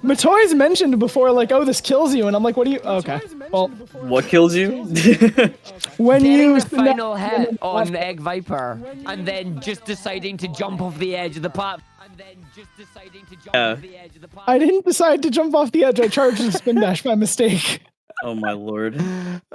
Matoi's mentioned before, like, oh, this kills you, and I'm like, what do you... Okay, well... What kills you? When getting you... the final hit on Egg Viper, and then just deciding to jump off the edge of the platform. I didn't decide to jump off the edge. I charged the spin dash by mistake. Oh my lord.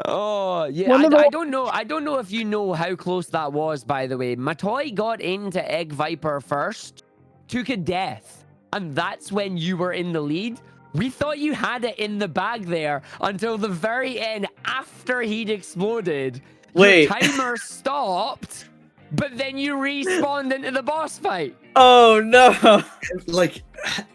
Oh yeah, I don't know. I don't know if you know how close that was, by the way. Matoi got into Egg Viper first, took a death, and that's when you were in the lead. We thought you had it in the bag there until the very end after he'd exploded. Wait. Your timer stopped, but then you respawned into the boss fight. Oh no! Like,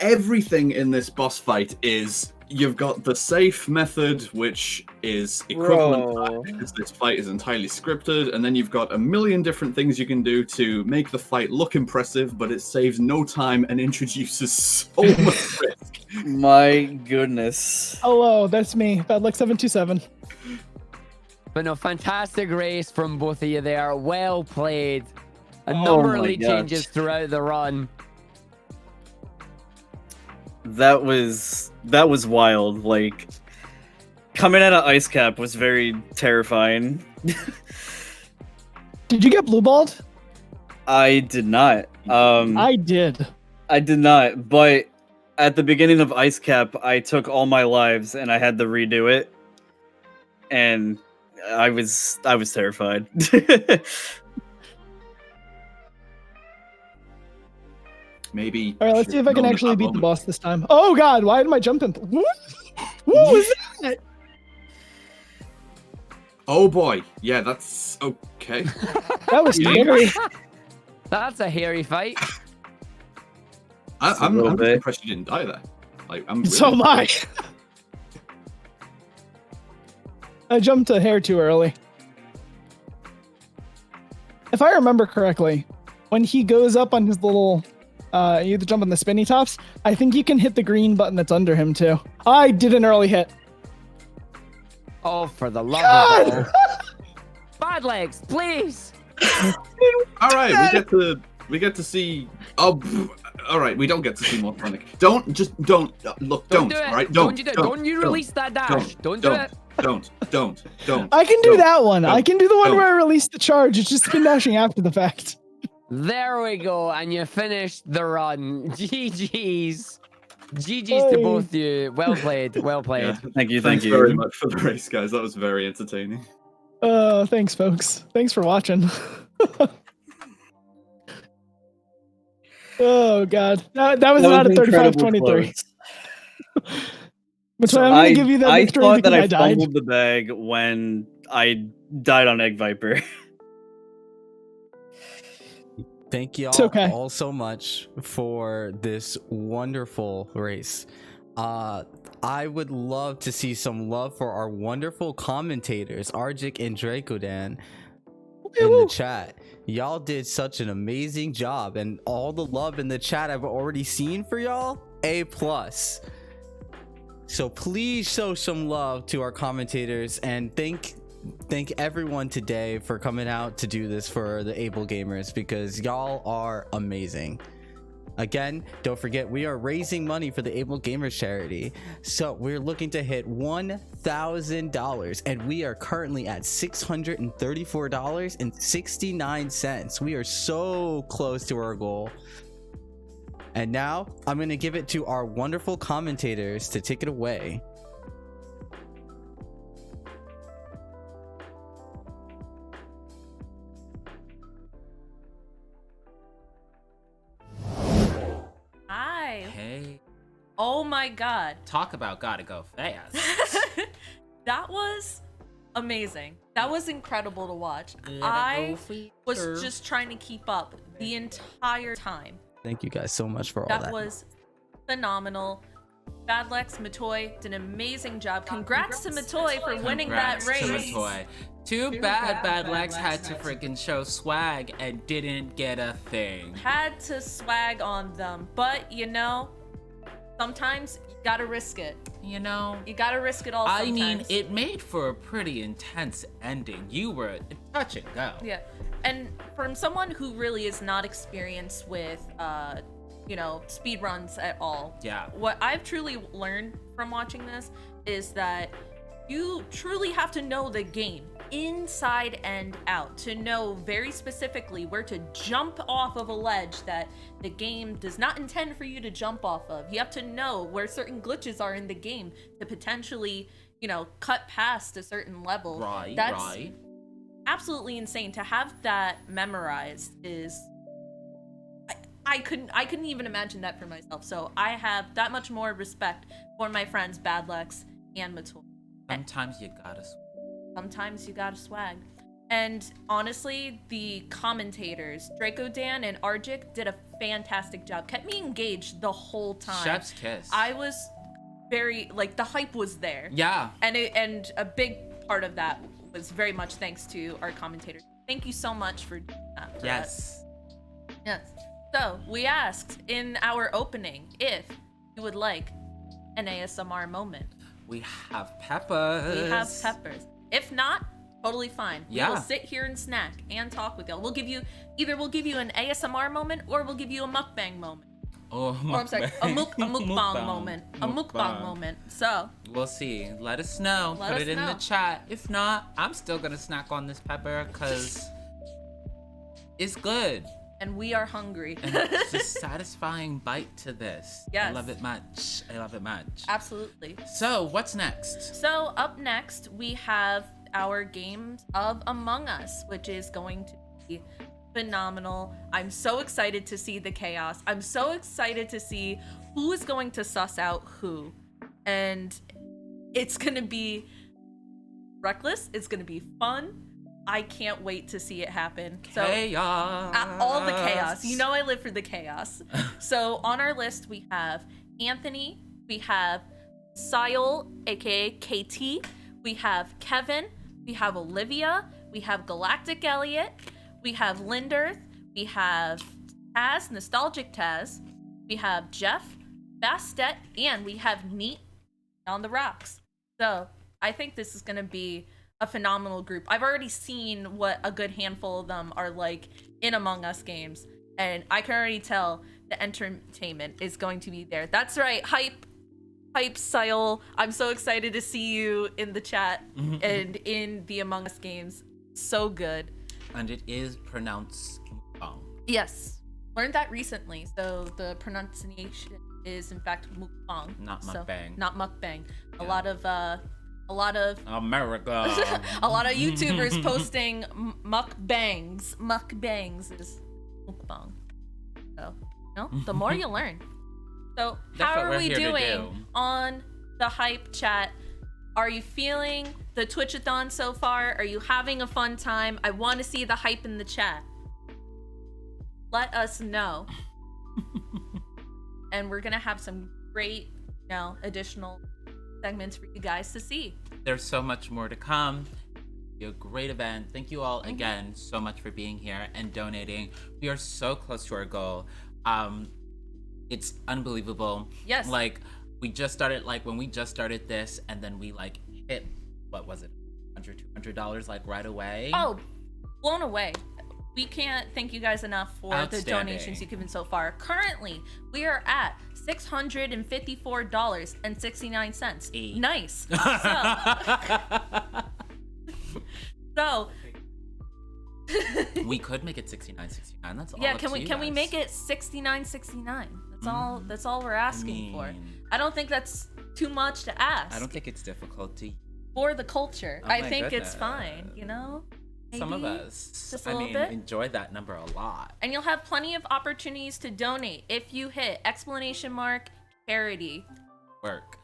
everything in this boss fight is, you've got the safe method, which is equivalent to that because this fight is entirely scripted, and then you've got a million different things you can do to make the fight look impressive, but it saves no time and introduces so much risk. My goodness. Hello, that's me, Badluck727. But no, fantastic race from both of you there. Well played. A number of lead changes throughout the run. That was wild. Like, coming out of Ice Cap was very terrifying. Did you get blue balled? I did not. I did. I did not, but at the beginning of Ice Cap, I took all my lives and I had to redo it. And I was terrified. Maybe. All right, let's see if I can actually beat the boss this time. Oh God, why am I jumping? What was that? Oh boy, yeah, that's okay. That was scary. That's a hairy fight. I'm really impressed you didn't die there. Like, I'm really So am I. I jumped a hair too early. If I remember correctly, when he goes up on his little, you have to jump on the spinny tops, I think you can hit the green button that's under him too. I did an early hit. Oh, for the love of God. Bad legs, please. All right, we get to see. Oh, all right, we don't get to see more Sonic. Don't look. Don't. Do it. All right, Don't you release that dash. Don't do it. Don't. I can do that one. I can do the one where I release the charge. It's just spin dashing after the fact. There we go, and you finished the run. GG's. GG's to both you. Well played. Well played. Yeah. Thank you. Thanks very much for the race, guys. That was very entertaining. Thanks, folks. Thanks for watching. Oh God, that was not a 35-23. But so I'm gonna give you that I victory thought that because I died. fumbled the bag when I died on Egg Viper. Thank you It's okay. all so much for this wonderful race. I would love to see some love for our wonderful commentators, Arjik and Dracodan, in the chat. Y'all did such an amazing job, and all the love in the chat I've already seen for y'all, A+. So please show some love to our commentators, and thank everyone today for coming out to do this for the Able Gamers, because y'all are amazing. Again, don't forget, we are raising money for the Able Gamers charity. So we're looking to hit $1,000, and we are currently at $634.69. We are so close to our goal. And now I'm going to give it to our wonderful commentators to take it away. Hi. Hey. Oh my God. Talk about gotta go fast. That was amazing. That was incredible to watch. Gotta I go was faster. just trying to keep up the entire time. Thank you guys so much for all That that. was phenomenal. Badlex, Matoy did an amazing job. Congrats to Matoy for winning that race. Congrats to Matoy. Too bad Bad Legs had to freaking show swag and didn't get a thing. Had to swag on them, but you know, sometimes you gotta risk it. You know, you gotta risk it all. Sometimes. I mean, it made for a pretty intense ending. You were touch and go. Yeah, and from someone who really is not experienced with, you know, speed runs at all. Yeah. What I've truly learned from watching this is that you truly have to know the game inside and out to know very specifically where to jump off of a ledge that the game does not intend for you to jump off of. You have to know where certain glitches are in the game to potentially, you know, cut past a certain level. Right, That's right. absolutely insane. To have that memorized is I couldn't even imagine that for myself. So I have that much more respect for my friends Badlex and Matoy. Sometimes you gotta swag. Sometimes you gotta swag. And honestly, the commentators, Dracodan and Arjik, did a fantastic job. Kept me engaged the whole time. Chef's kiss. I was very, like, the hype was there. Yeah. And a big part of that was very much thanks to our commentators. Thank you so much for doing that. Yes. Yes. So we asked in our opening if you would like an ASMR moment. We have peppers. We have peppers. If not, totally fine. Yeah. We will sit here and snack and talk with y'all. We'll give you an ASMR moment or we'll give you a mukbang moment. Oh, I'm sorry, a mukbang moment. A mukbang Mukbang. moment. So, We'll see. Let us know. Let Put us it in know. the chat. If not, I'm still gonna snack on this pepper because it's good. and we are hungry. And it's a satisfying bite to this. I Yes. love it much. I love it much. Absolutely. So, what's next? So, up next, we have our games of Among Us, which is going to be phenomenal. I'm so excited to see the chaos. I'm so excited to see who is going to suss out who. And it's going to be reckless. It's going to be fun. I can't wait to see it happen. So, Chaos. all the chaos. You know I live for the chaos. So on our list, we have Anthony, we have Sile, aka KT, we have Kevin, we have Olivia, we have Galactic Elliot, we have Linderth, we have Taz, Nostalgic Taz, we have Jeff, Bastet, and we have Neat on the rocks. So I think this is going to be a phenomenal group. I've already seen what a good handful of them are like in Among Us games, and I can already tell the entertainment is going to be there. That's right, hype Sile. I'm so excited to see you in the chat and in the Among Us games. So good. And it is pronounced mukbang. Yes, learned that recently. So the pronunciation is in fact mukbang, Not so, mukbang. not mukbang. A lot of America. a lot of YouTubers posting mukbangs. Mukbangs is mukbang. So, the more you learn. So, That's how what are we're we here to doing do. on the hype chat? Are you feeling the Twitchathon so far? Are you having a fun time? I want to see the hype in the chat. Let us know. And we're going to have some great, additional segments for you guys to see. There's so much more to come. It'll be a great event. Thank you all again so much for being here and donating. We are so close to our goal. It's unbelievable. Yes. Like we just started, when we just started this, and then we hit, what was it, $100, $200 right away. Oh, blown away. We can't thank you guys enough for the Outstanding. donations you've given so far. Currently, we are at $654.69. Nice. So We could make it $69.69. That's all. yeah, up can to we you can we guys. make it $69.69? That's all we're asking for. I don't think that's too much to ask. I don't think it's difficult to. For the culture. Oh I my think goodness. it's fine, Some of Maybe us, just a I little mean, bit. enjoy that number a lot. And you'll have plenty of opportunities to donate if you hit ! Charity. Work.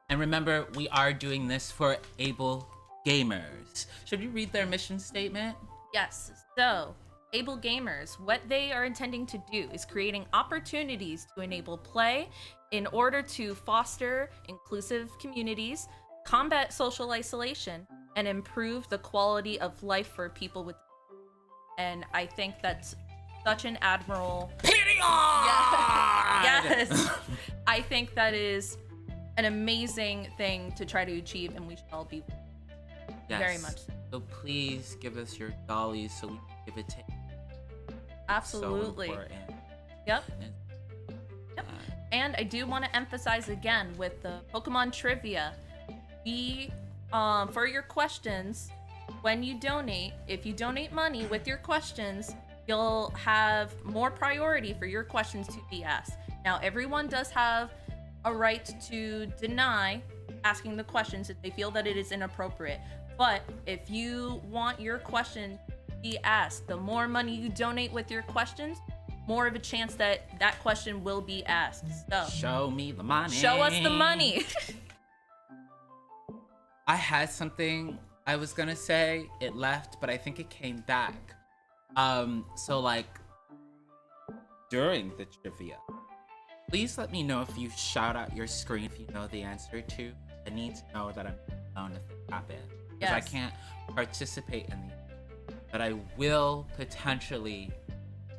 And remember, we are doing this for able gamers. Should we read their mission statement? Yes. So, Able Gamers, what they are intending to do is creating opportunities to enable play in order to foster inclusive communities, combat social isolation, and improve the quality of life for people with. And I think that's such an admirable. Yes. I think that is an amazing thing to try to achieve, and we should all be very much so. So please give us your dollies so we can give it to you. Absolutely. So important. Yep. And I do want to emphasize again with the Pokemon trivia, we for your questions, when you donate, if you donate money with your questions, you'll have more priority for your questions to be asked. Now, everyone does have a right to deny asking the questions if they feel that it is inappropriate. But if you want your question to be asked, the more money you donate with your questions, more of a chance that that question will be asked. So Show me the money. show us the money. I had something I was gonna say. It left, but I think it came back. So during the trivia, please let me know if you shout out your screen if you know the answer to. I need to know that I'm known if it happened. Because I Yes. can't participate in the, but I will potentially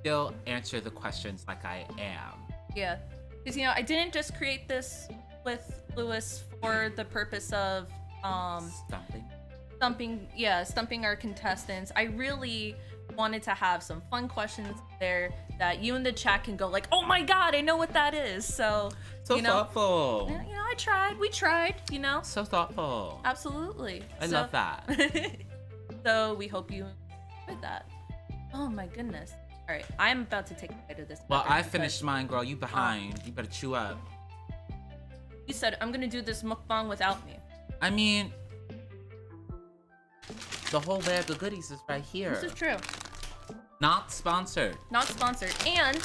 still answer the questions like I am. Yeah, because I didn't just create this with Lewis for the purpose of Stumping. stumping our contestants. I really wanted to have some fun questions there that you in the chat can go like, oh my god, I know what that is. So thoughtful. I tried. We tried. So thoughtful. Absolutely. I love that. So we hope you enjoyed that. Oh my goodness. All right, I'm about to take a bite of this. Well, I finished mine, girl. You behind. You better chew up. You said I'm gonna do this mukbang without me. I mean, the whole bag of goodies is right here. This is true. Not sponsored. Not sponsored. And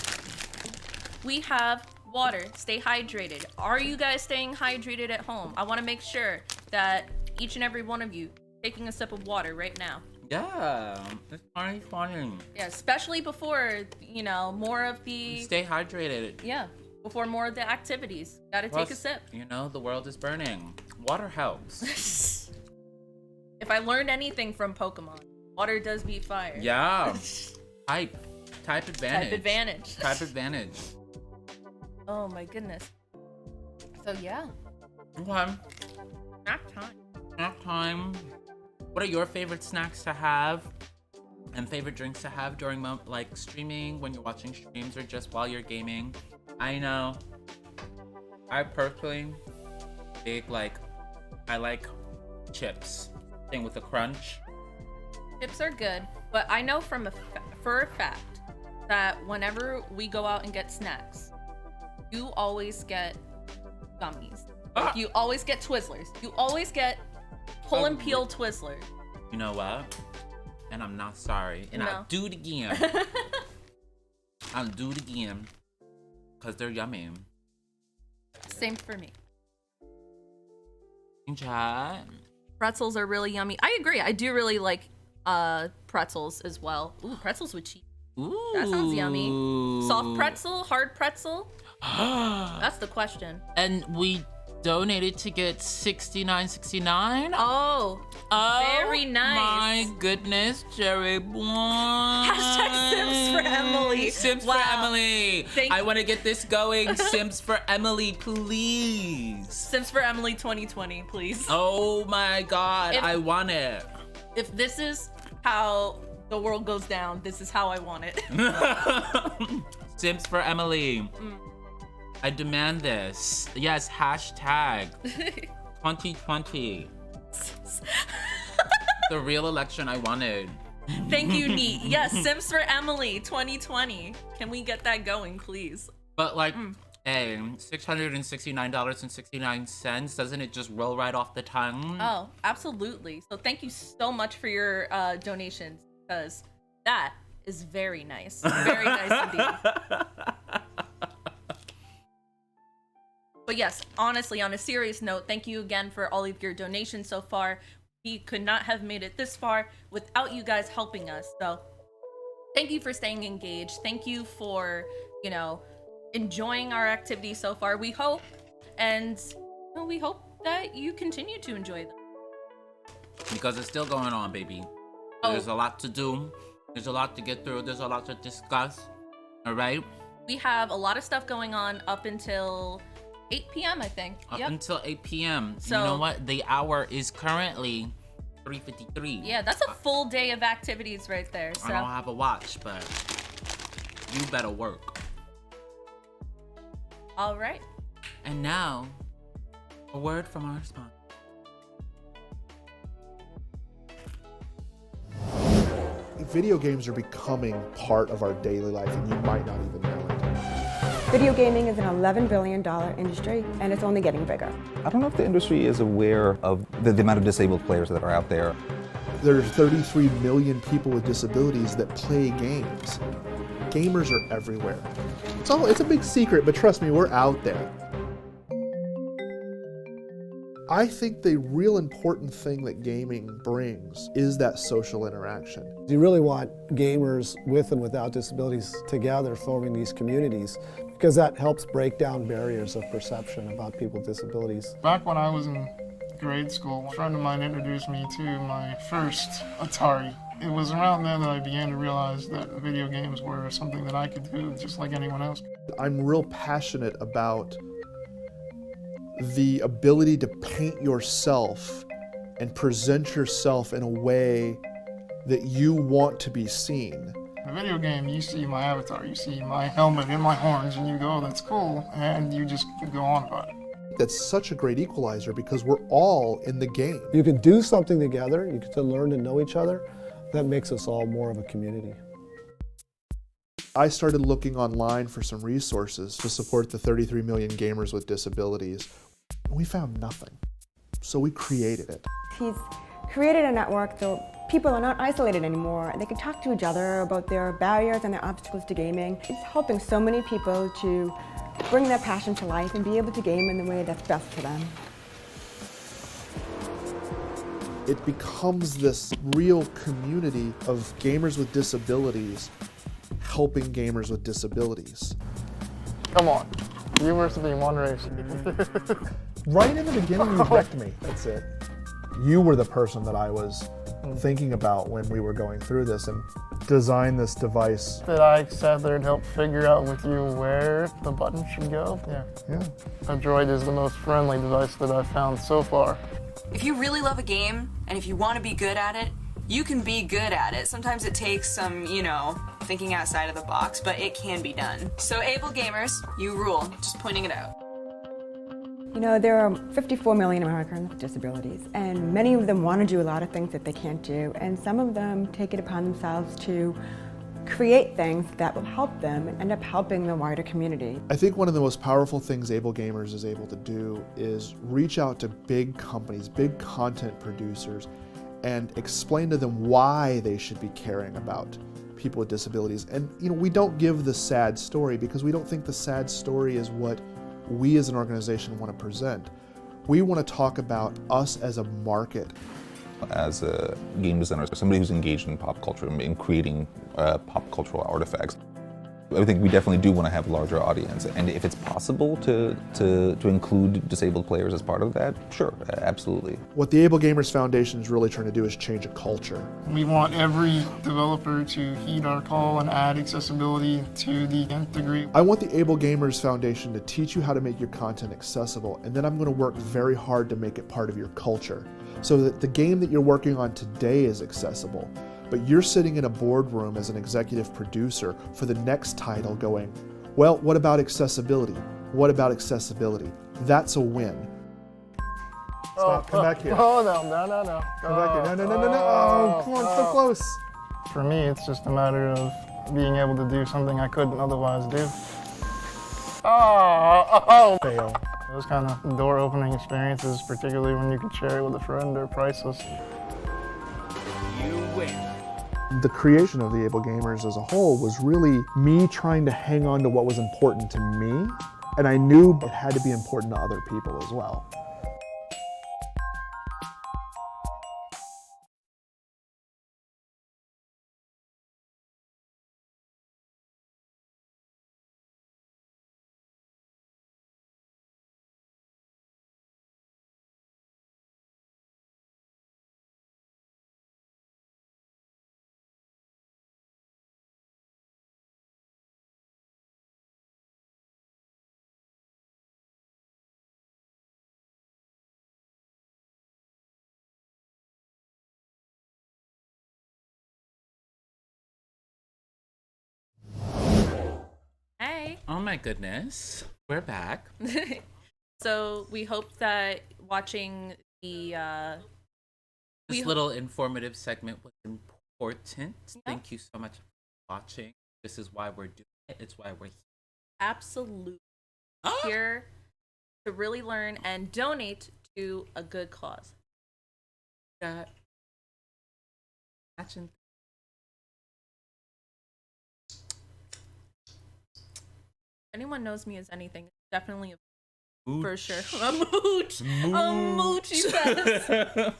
we have water. Stay hydrated. Are you guys staying hydrated at home? I want to make sure that each and every one of you taking a sip of water right now. Yeah, it's funny. Yeah, especially before, more of the... Stay hydrated. Yeah, before more of the activities. Gotta take a sip. The world is burning. Water helps. If I learned anything from Pokemon, water does beat fire. Yeah. Type advantage. Type advantage. Oh my goodness. So yeah. Okay. Snack time. What are your favorite snacks to have and favorite drinks to have during streaming, when you're watching streams, or just while you're gaming? I know I personally I like chips. Thing with a crunch. Chips are good, but I know for a fact that whenever we go out and get snacks, you always get gummies. You always get Twizzlers. You always get pull and peel Twizzlers. You know what? And I'm not sorry. And I'll do it again. I'll do it again. Because they're yummy. Same for me. Chat. Pretzels are really yummy. I agree. I do really like pretzels as well. Ooh, pretzels with cheese. Ooh. That sounds yummy. Soft pretzel, hard pretzel? That's the question. And we donated to get $69.69. Oh, very nice. My goodness, Jerry boy. Hashtag Sims for Emily. Sims for Emily. I want to get this going. Sims for Emily, please. Sims for Emily 2020, please. Oh my god, I want it. If this is how the world goes down, this is how I want it. Sims for Emily. I demand this. Yes, hashtag 2020. The real election I wanted. Thank you, Neat. Yes, Sims for Emily 2020. Can we get that going, please? But hey, $669.69, doesn't it just roll right off the tongue? Oh, absolutely. So thank you so much for your donations, because that is very nice. Very nice indeed. But yes, honestly, on a serious note, thank you again for all of your donations so far. We could not have made it this far without you guys helping us. So thank you for staying engaged. Thank you for, enjoying our activities so far. We hope, and we hope that you continue to enjoy them. Because it's still going on, baby. There's a lot to do. There's a lot to get through. There's a lot to discuss. All right? We have a lot of stuff going on up until 8 p.m. I think. Up until 8 p.m. So, you know what? The hour is currently 3:53. Yeah, that's a full day of activities right there. So. I don't have a watch, but you better work. All right. And now, a word from our sponsor. Video games are becoming part of our daily life, and you might not even know it. Video gaming is an $11 billion industry, and it's only getting bigger. I don't know if the industry is aware of the amount of disabled players that are out there. There are 33 million people with disabilities that play games. Gamers are everywhere. It's a big secret, but trust me, we're out there. I think the real important thing that gaming brings is that social interaction. You really want gamers with and without disabilities together forming these communities, because that helps break down barriers of perception about people with disabilities. Back when I was in grade school, a friend of mine introduced me to my first Atari. It was around then that I began to realize that video games were something that I could do just like anyone else. I'm real passionate about the ability to paint yourself and present yourself in a way that you want to be seen. In a video game, you see my avatar, you see my helmet and my horns, and you go, oh, that's cool, and you just go on about it. That's such a great equalizer because we're all in the game. You can do something together, you get to learn to know each other. That makes us all more of a community. I started looking online for some resources to support the 33 million gamers with disabilities. We found nothing, so we created it. He's created a network so people are not isolated anymore. They can talk to each other about their barriers and their obstacles to gaming. It's helping so many people to bring their passion to life and be able to game in the way that's best for them. It becomes this real community of gamers with disabilities helping gamers with disabilities. Come on, you were to be in one race. Right in the beginning, you wrecked me. That's it. You were the person that I was thinking about when we were going through this and designed this device. That I sat there and helped figure out with you where the button should go. Yeah. A droid is the most friendly device that I've found so far. If you really love a game, and if you want to be good at it, you can be good at it. Sometimes it takes some, thinking outside of the box, but it can be done. So able gamers, you rule. Just pointing it out. There are 54 million Americans with disabilities, and many of them want to do a lot of things that they can't do, and some of them take it upon themselves to create things that will help them and end up helping the wider community. I think one of the most powerful things Able Gamers is able to do is reach out to big companies, big content producers, and explain to them why they should be caring about people with disabilities. And we don't give the sad story because we don't think the sad story is what we as an organization want to present. We want to talk about us as a market. As a game designer, somebody who's engaged in pop culture, in creating pop cultural artifacts, I think we definitely do want to have a larger audience. And if it's possible to include disabled players as part of that, sure, absolutely. What the Able Gamers Foundation is really trying to do is change a culture. We want every developer to heed our call and add accessibility to the nth degree. I want the Able Gamers Foundation to teach you how to make your content accessible, and then I'm going to work very hard to make it part of your culture, so that the game that you're working on today is accessible. But you're sitting in a boardroom as an executive producer for the next title going, well, what about accessibility? What about accessibility? That's a win. Stop, come back here. Oh, no. Come back here. No. Oh, come on, so close. For me, it's just a matter of being able to do something I couldn't otherwise do. Oh. Fail. Those kind of door-opening experiences, particularly when you can share it with a friend, are priceless. You win. The creation of the Able Gamers as a whole was really me trying to hang on to what was important to me, and I knew it had to be important to other people as well. Hey. Oh my goodness. We're back. So we hope that watching the This little informative segment was important. Yeah. Thank you so much for watching. This is why we're doing it. It's why we're here. Absolutely. Here to really learn and donate to a good cause. Imagine. Anyone knows me as anything, it's definitely a Mooch. for sure. A mooch. A mooch, he says.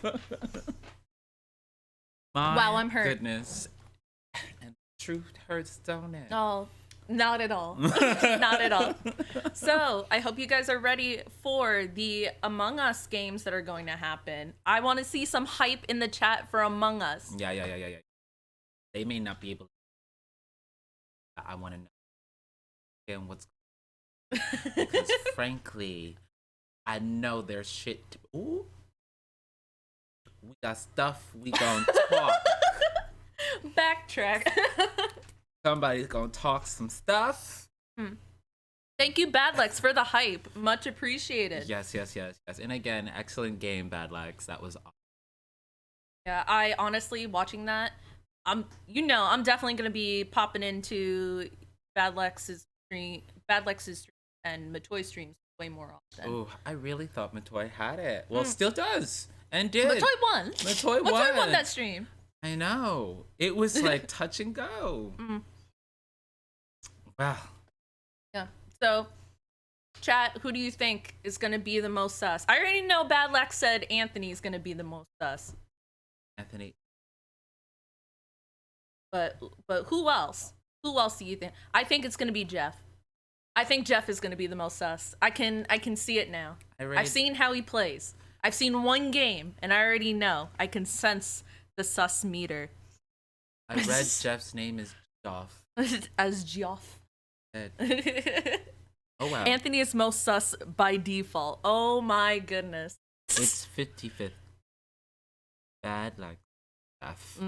Wow, I'm hurt. Goodness. And truth hurts, don't it? No, not at all. Not at all. So I hope you guys are ready for the Among Us games that are going to happen. I want to see some hype in the chat for Among Us. Yeah. They may not be able to. I want to know. And what's because frankly, I know there's shit. Ooh, we got stuff we gonna talk. Backtrack. Somebody's gonna talk some stuff. Thank you, Badlex, for the hype. Much appreciated. Yes. And again, excellent game, Bad Legs. That was awesome. Yeah, I honestly watching that, I'm definitely gonna be popping into Badlex's stream and Matoy streams way more often. Oh, I really thought Matoy had it. Well, still does. And did. Matoy won. Matoy won that stream. I know. It was like touch and go. Wow. Yeah. So, chat, who do you think is gonna be the most sus? I already know Badlex said Anthony's gonna be the most sus. Anthony. But who else? Who else do you think? I think it's gonna be Jeff. I think Jeff is gonna be the most sus. I can see it now. I've seen how he plays. I've seen one game, and I already know. I can sense the sus meter. I read Jeff's name is Geoff. As Geoff. Oh wow. Anthony is most sus by default. Oh my goodness. It's 55th. Bad like stuff.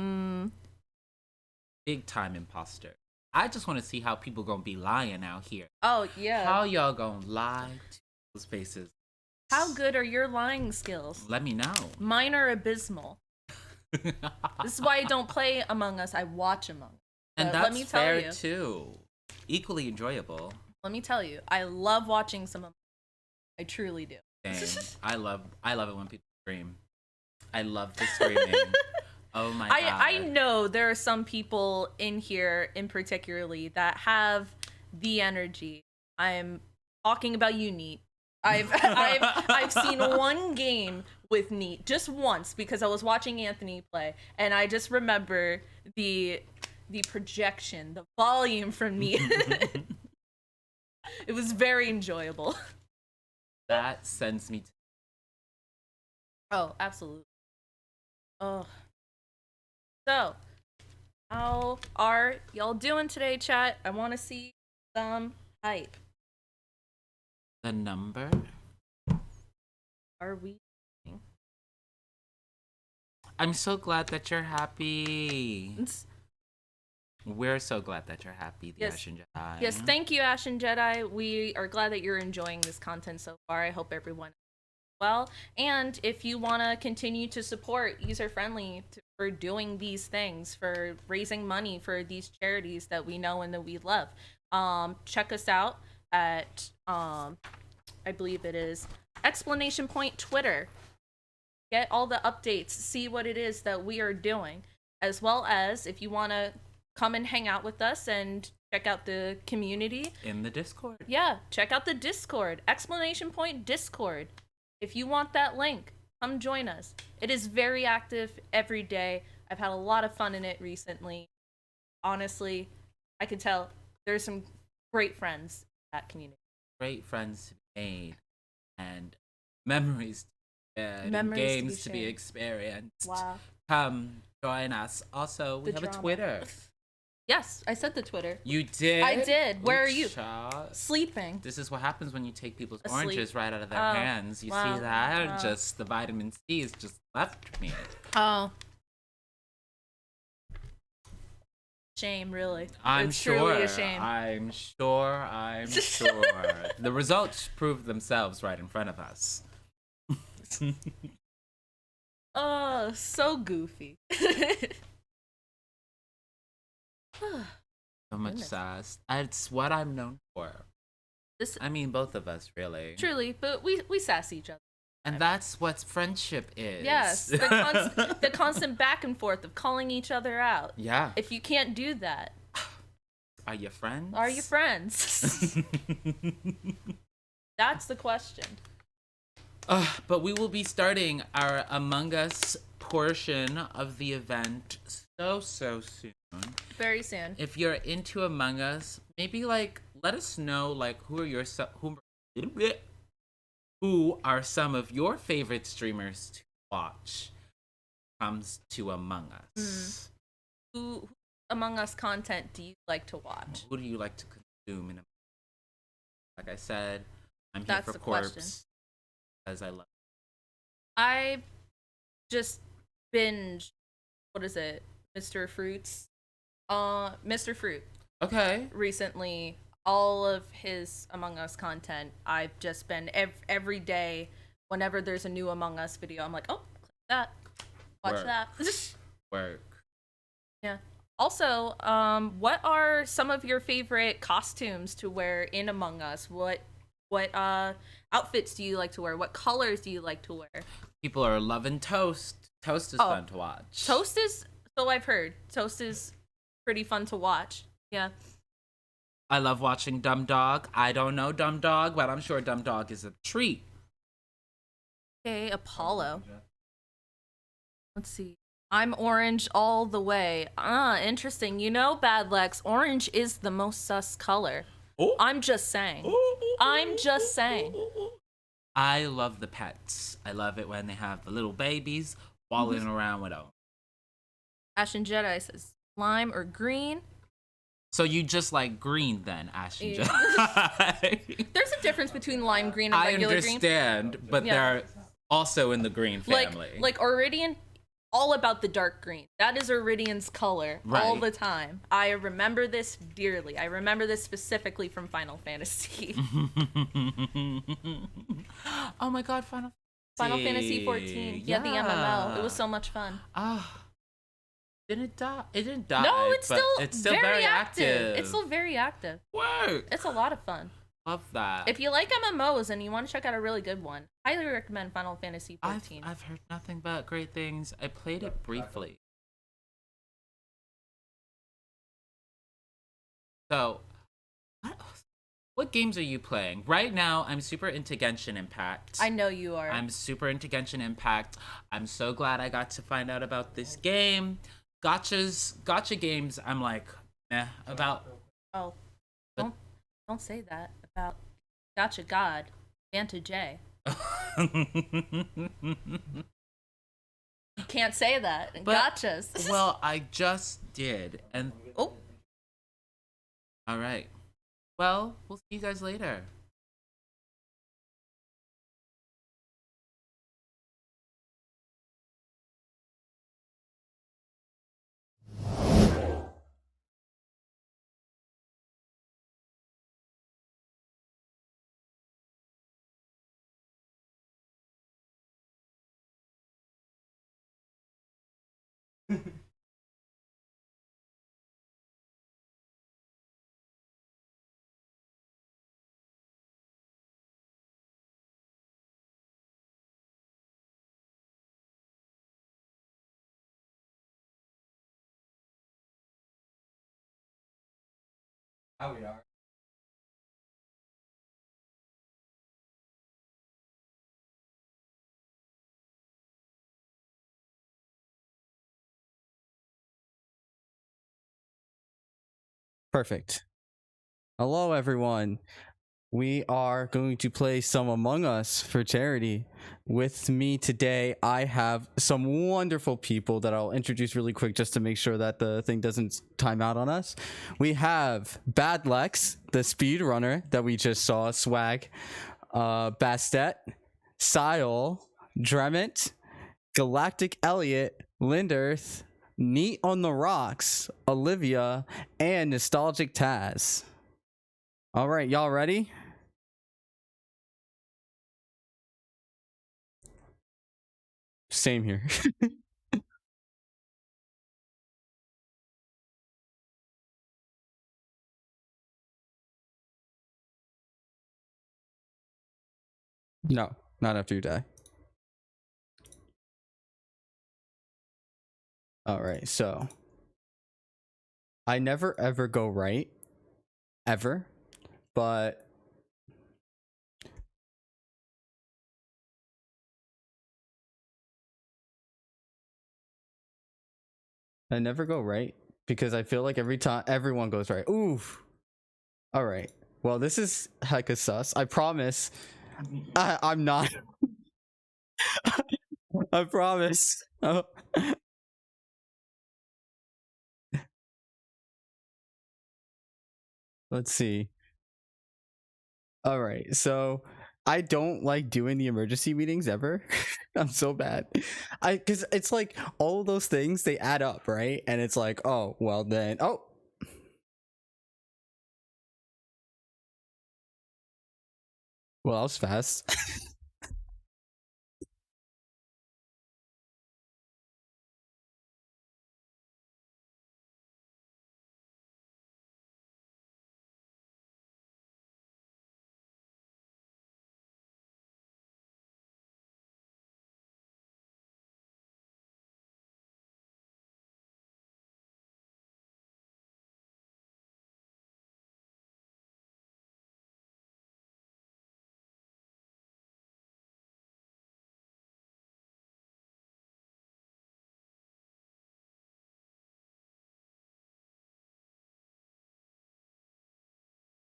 Big time imposter. I just want to see how people gonna be lying out here. Oh yeah. How y'all gonna lie to those faces? How good are your lying skills? Let me know. Mine are abysmal. This is why I don't play Among Us. I watch Among Us. And that's let me tell fair you, too. Equally enjoyable. Let me tell you, I love watching some of I truly do. Same. I love it when people scream. I love the screaming. Oh my god. I know there are some people in here in particularly that have the energy. I'm talking about you, Neat. I've seen one game with Neat just once because I was watching Anthony play, and I just remember the projection, the volume from Neat. It was very enjoyable. That sends me to Oh, absolutely. Oh. So, how are y'all doing today, chat? I want to see some hype. the number. Are we doing? I'm so glad that you're happy. We're so glad that you're happy, the Yes. Ashen Jedi. Yes, thank you, Ashen Jedi. We are glad that you're enjoying this content so far. I hope everyone is well. And if you want to continue to support UzerFriendly for doing these things, for raising money for these charities that we know and that we love, check us out at I believe it is Explanation Point Twitter. Get all the updates, see what it is that we are doing, as well as if you want to come and hang out with us and check out the community in the Discord. Yeah, check out the Discord, Explanation Point Discord. If you want that link, come join us. It is very active every day. I've had a lot of fun in it recently. Honestly, I can tell there's some great friends in that community. Great friends to be made and memories to be shared, and Memories to be games to be shared. experienced. Wow. Come join us. Also, we The have a drama. Twitter. Yes, I said the Twitter. You did? I did. Where are Oops, you? child. Sleeping. This is what happens when you take people's Asleep. oranges right out of their Oh, hands. You wow. see that? Wow. Just the vitamin C has just left me. Oh. Shame, really. I'm it's sure. truly a shame. I'm sure. The results prove themselves right in front of us. Oh, so goofy. So much sass. It's what I'm known for. I mean, both of us, really. Truly, but we sass each other. And that's what friendship is. Yes, the constant back and forth of calling each other out. Yeah. If you can't do that, Are you friends? are you friends? That's the question. But we will be starting our Among Us portion of the event so soon. Very soon. If you're into Among Us, maybe let us know who are some of your favorite streamers to watch when it comes to Among Us. Who Among Us content do you like to watch? Who do you like to consume in Like I said, I'm here That's for the Corpse question. because I love I just binge. What is it? Mr. Fruit's Mr. Fruit. Okay. Recently, all of his Among Us content, I've just been every day whenever there's a new Among Us video, I'm like, oh, click that. Watch Work. that. Work. Yeah. Also, what are some of your favorite costumes to wear in Among Us? What outfits do you like to wear? What colors do you like to wear? People are loving Toast. Toast is fun to watch. Toast is, so I've heard, Toast is pretty fun to watch. Yeah. I love watching Dumb Dog. I don't know Dumb Dog, but I'm sure Dumb Dog is a treat. Okay, Apollo. Let's see. I'm orange all the way. Interesting. You know, Bad Lex, orange is the most sus color. Ooh. I'm just saying. I'm just saying. I love the pets. I love it when they have the little babies walling around with them. Ashen Jedi says lime or green. So you just like green then, Ashen Yeah. Jedi? There's a difference between lime green and regular green. I understand, but Yeah. they're also in the green family. Like Iridian, all about the dark green. That is Iridian's color all Right. the time. I remember this dearly. I remember this specifically from Final Fantasy. Oh my god, Final Fantasy 14. Yeah, the MMO. It was so much fun. Didn't it die? It didn't die. No, it's but still very active. It's still very active. Work. It's a lot of fun. Love that. If you like MMOs and you want to check out a really good one, highly recommend Final Fantasy 14. I've heard nothing but great things. I played it briefly. So, what games are you playing? Right now, I'm super into Genshin Impact. I know you are. I'm super into Genshin Impact. I'm so glad I got to find out about this game. Gotcha games, I'm like, about. Oh, don't say that about Gotcha God, Fanta J. You can't say that. Gotchas. Well, I just did, and oh. All right. Well, we'll see you guys later. How we are. Perfect. Hello, everyone. We are going to play some Among Us for charity. With me today, I have some wonderful people that I'll introduce really quick just to make sure that the thing doesn't time out on us. We have Bad Lex, the speedrunner that we just saw, swag, Bastet, Sile, Dremont, Galactic Elliot, Lindearth, Neat on the Rocks, Olivia, and Nostalgic Taz. All right, y'all ready? Same here. No, not after you die. All right, so I never ever go right, ever, but I never go right because I feel like every time everyone goes right. Oof. All right. Well, this is hecka sus. I promise. I'm not. I promise. Oh. Let's see. All right. So I don't like doing the emergency meetings ever. I'm so bad. Because it's like all of those things, they add up, right? And it's like, oh, well then, oh. Well, that was fast.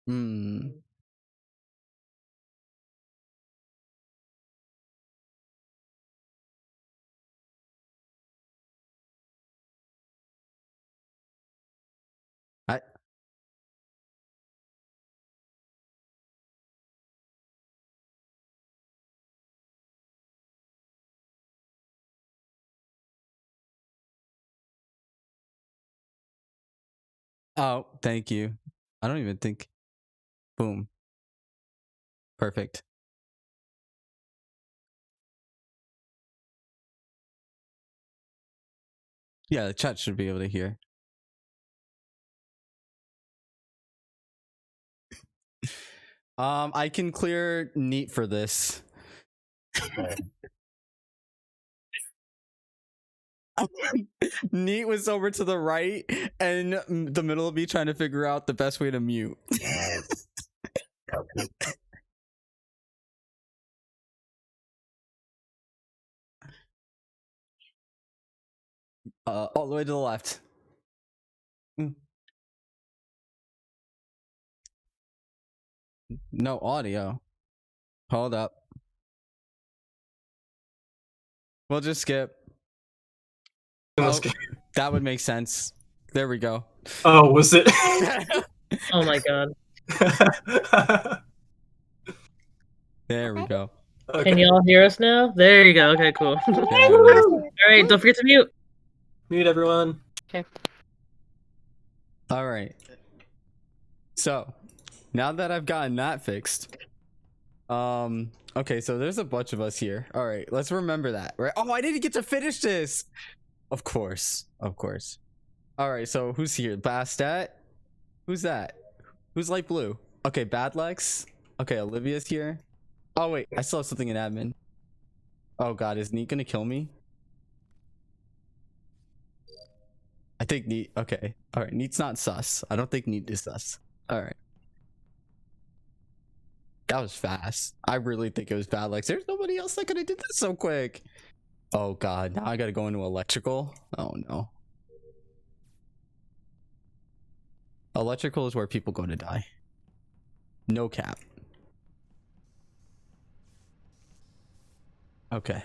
Hmm. I Oh, thank you. I don't even think. Boom. Perfect. Yeah, the chat should be able to hear. I can clear Neat for this. Neat was over to the right, and the middle of me trying to figure out the best way to mute. All the way to the left. No audio. Hold up. We'll just skip. Oh, that would make sense. There we go. Oh, was it? Oh my god. There we go. Okay. Can y'all hear us now? There you go. Okay, cool. Alright, don't forget to mute. Mute everyone. Okay. All right. So, now that I've gotten that fixed, okay, so there's a bunch of us here. All right, let's remember that, right? Oh, I didn't get to finish this. Of course. All right, so who's here? Bastet? Who's that? Who's light blue? Okay, Badlex. Okay, Olivia's here. Oh wait, I still have something in admin. Oh god, is Neat gonna kill me? I think Neat. Okay, all right. Neat's not sus. I don't think Neat is sus. All right. That was fast. I really think it was Badlex. There's nobody else that could have did this so quick. Oh god, now I gotta go into electrical. Oh no. Electrical is where people go to die. No cap. Okay.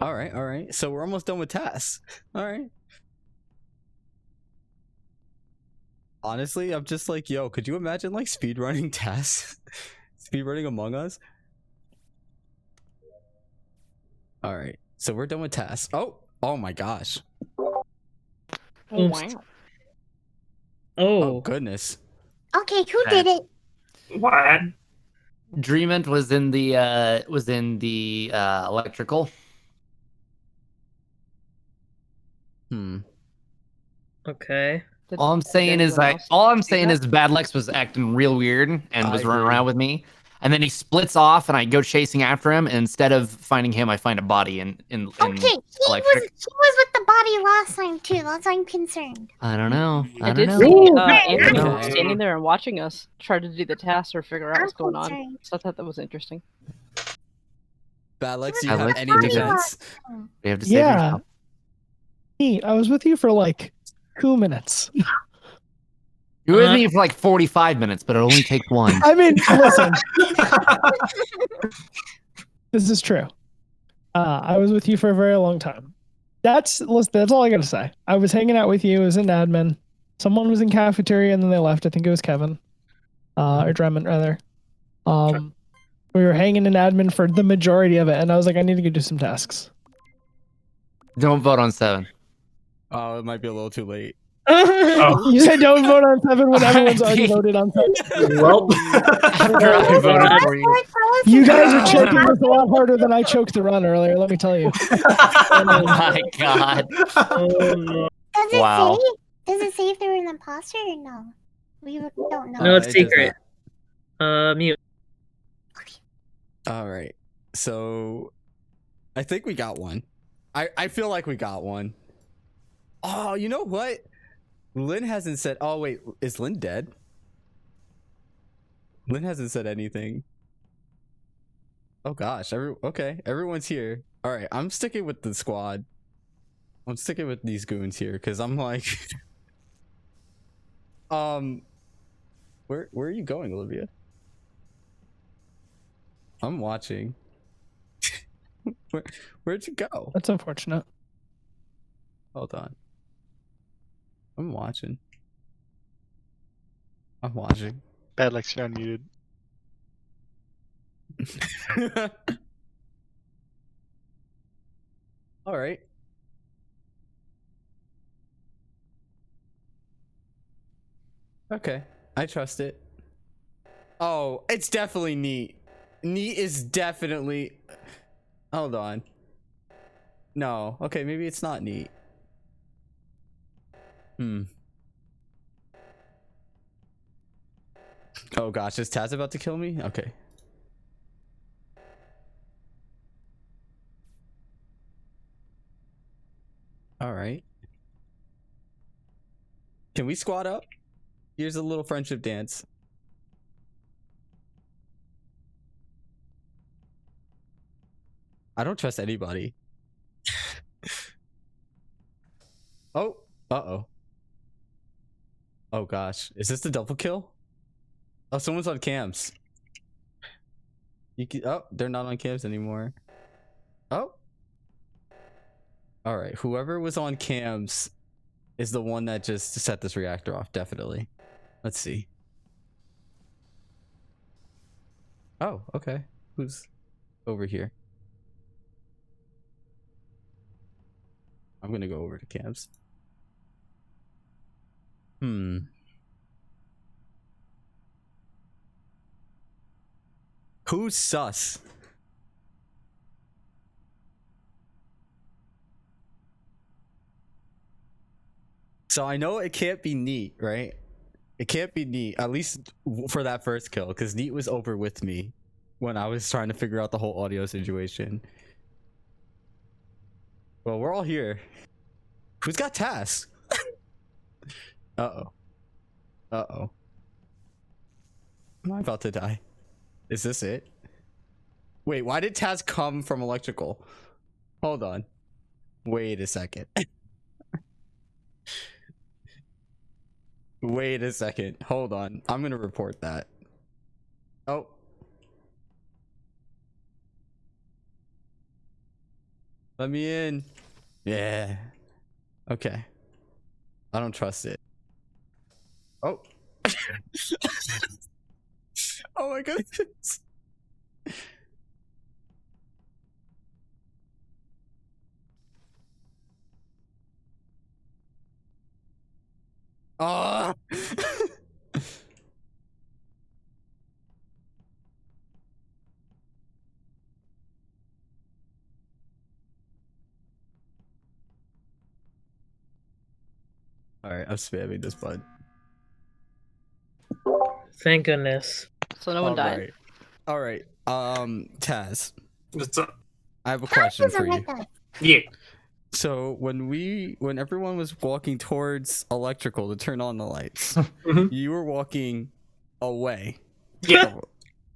All right. So we're almost done with tasks. All right. Honestly, I'm just like, yo, could you imagine like speedrunning tasks? Speedrunning Among Us? All right. So we're done with tasks. Oh my gosh. Oh wow. Oh goodness. Okay, who did it? What? Dreamant was in the electrical. Okay. All I'm saying is Badlex was acting real weird and was running around with me. And then he splits off and I go chasing after him. And instead of finding him, I find a body in Okay, he was with the body last time too. That's why I'm concerned. I don't know. I did see Anthony standing there and watching us try to do the task or figure out what's going on. So I thought that was interesting. Badlex, do you have any defense? We have to save yourself. Neat. I was with you for like 2 minutes. You were with me for like 45 minutes, but it only takes one. I mean, listen. This is true. I was with you for a very long time. That's all I gotta say. I was hanging out with you as an admin. Someone was in cafeteria and then they left. I think it was Kevin, or Drummond rather. We were hanging in admin for the majority of it, and I was like, I need to go do some tasks. Don't vote on 7. Oh, it might be a little too late. You said don't vote on 7 when everyone's already voted on 7. Well, I voted for you. You guys are choking this a lot harder than I choked the run earlier, let me tell you. Oh my god. Wow. Does it say if they're an imposter or no? We don't know. No, it's secret. Mute. All right. So I think we got one. I feel like we got one. Oh, you know what? Lynn hasn't said. Oh, wait. Is Lynn dead? Lynn hasn't said anything. Oh, gosh. Okay. Everyone's here. All right. I'm sticking with the squad. I'm sticking with these goons here because I'm like. Where are you going, Olivia? I'm watching. Where'd you go? That's unfortunate. Hold on. I'm watching. I'm watching. Bad Lex, you're unmuted. All right. Okay. I trust it. Oh, it's definitely neat. Neat is definitely... Hold on. No. Okay, maybe it's not neat. Oh gosh, is Taz about to kill me? Okay. All right. Can we squat up? Here's a little friendship dance. I don't trust anybody. Oh, uh-oh. Oh gosh, is this the double kill? Oh, someone's on cams. Oh, they're not on cams anymore. Oh. All right, whoever was on cams is the one that just set this reactor off, definitely. Let's see. Oh, okay. Who's over here? I'm gonna go over to cams. Who's sus? So I know it can't be Neat, right? It can't be Neat, at least for that first kill, because Neat was over with me when I was trying to figure out the whole audio situation. Well, we're all here. Who's got tasks? Uh-oh. Uh-oh. Am I about to die? Is this it? Wait, why did Taz come from electrical? Hold on. Wait a second. Wait a second. Hold on. I'm gonna report that. Oh. Let me in. Yeah. Okay. I don't trust it. Oh. Oh my goodness. Ah. All right, I'm spamming this button. Thank goodness. So no one died. All right. Taz. What's up? I have a question for you. Yeah. So when everyone was walking towards electrical to turn on the lights, you were walking away. Yeah.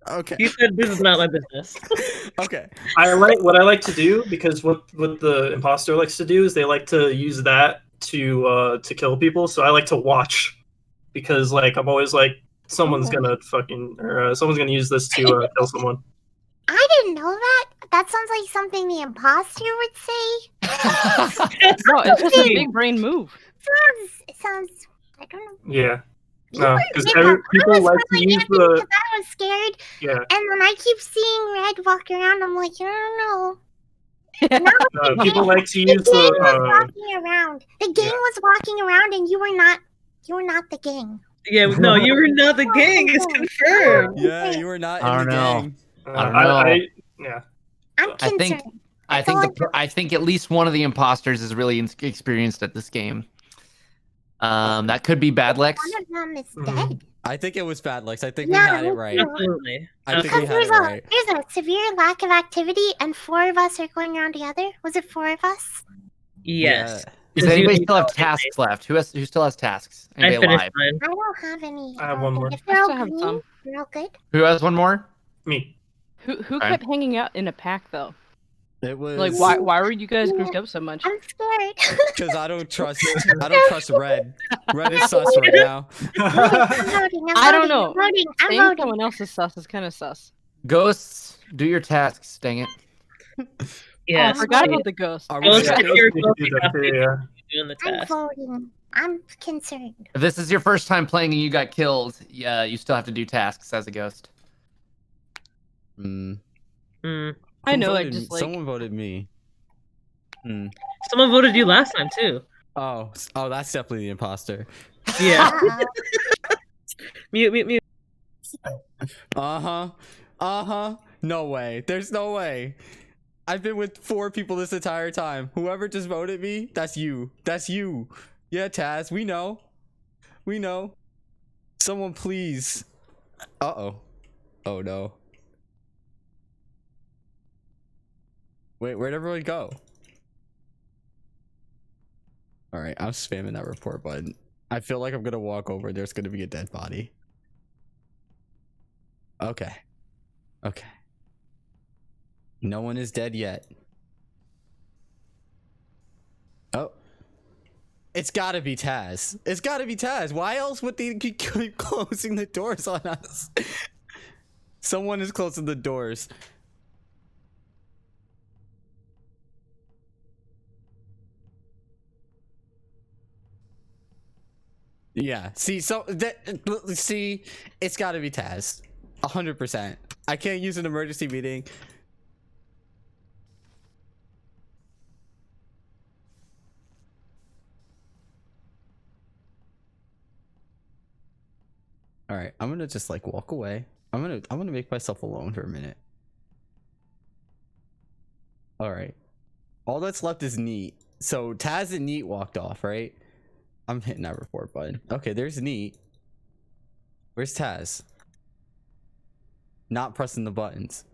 Okay. You said this is not my business. Okay. What I like to do, because what the imposter likes to do is they like to use that to kill people. So I like to watch, because like I'm always like someone's gonna use this to kill someone. I didn't know that. That sounds like something the imposter would say. No, it's just a big brain move. Sounds. I don't know. Yeah. You No, were because big up. people I was like to really use happy the. because I was scared. Yeah. And when I keep seeing Red walk around, I'm like, I don't know. People like to use the gang was the. walking around. The gang was walking around, and you were not. You were not the gang. Yeah, no, you were not the gang. It's confirmed. Yeah, you were not I in don't the know. gang. I don't know. Yeah. I'm I think concerned. I think at least one of the imposters is really experienced at this game. That could be Bad Lex. One of them is Mm-hmm. dead. I think it was Bad Lex. I think we Yeah, had it me right. too. Absolutely. I think we Because had it right. there's a severe lack of activity, and 4 of us are going around together. Was it 4 of us? Yes. Does anybody still have tasks left? Who still has tasks? Anybody alive? I don't have any. I have one more. If we're all I have green, some. we're all good. Who has one more? Me. Who Okay. kept hanging out in a pack though? It was Like why were you guys grouped up so much? I'm scared. because I don't trust Red. Red is sus right now. I don't know. I'm Saying voting. someone else is sus is kind of sus. Ghosts, do your tasks. Dang it. Yes. I forgot about the ghost. Are Ghost we- at your do ghost that after too, yeah. doing the I'm task. voting. I'm concerned. If this is your first time playing and you got killed, yeah, you still have to do tasks as a ghost. Hmm. I Who know, I voted just me? like Someone voted me. Hmm. Someone voted you last time too. Oh, that's definitely the imposter. Yeah. Mute. Uh-huh. No way. There's no way. I've been with 4 people this entire time. Whoever just voted me, that's you. That's you. Yeah, Taz, we know. We know. Someone please. Uh-oh. Oh no. Wait, where'd everyone go? Alright, I'm spamming that report button. I feel like I'm gonna walk over. There's gonna be a dead body. Okay. Okay. No one is dead yet. Oh. It's gotta be Taz. It's gotta be Taz. Why else would they keep closing the doors on us? Someone is closing the doors. Yeah. See, see, it's gotta be Taz. 100%. I can't use an emergency meeting. All right, I'm gonna just like walk away. I'm gonna make myself alone for a minute. All right, all that's left is Neat. So Taz and Neat walked off, right? I'm hitting that report button. Okay, there's Neat. Where's Taz? Not pressing the buttons.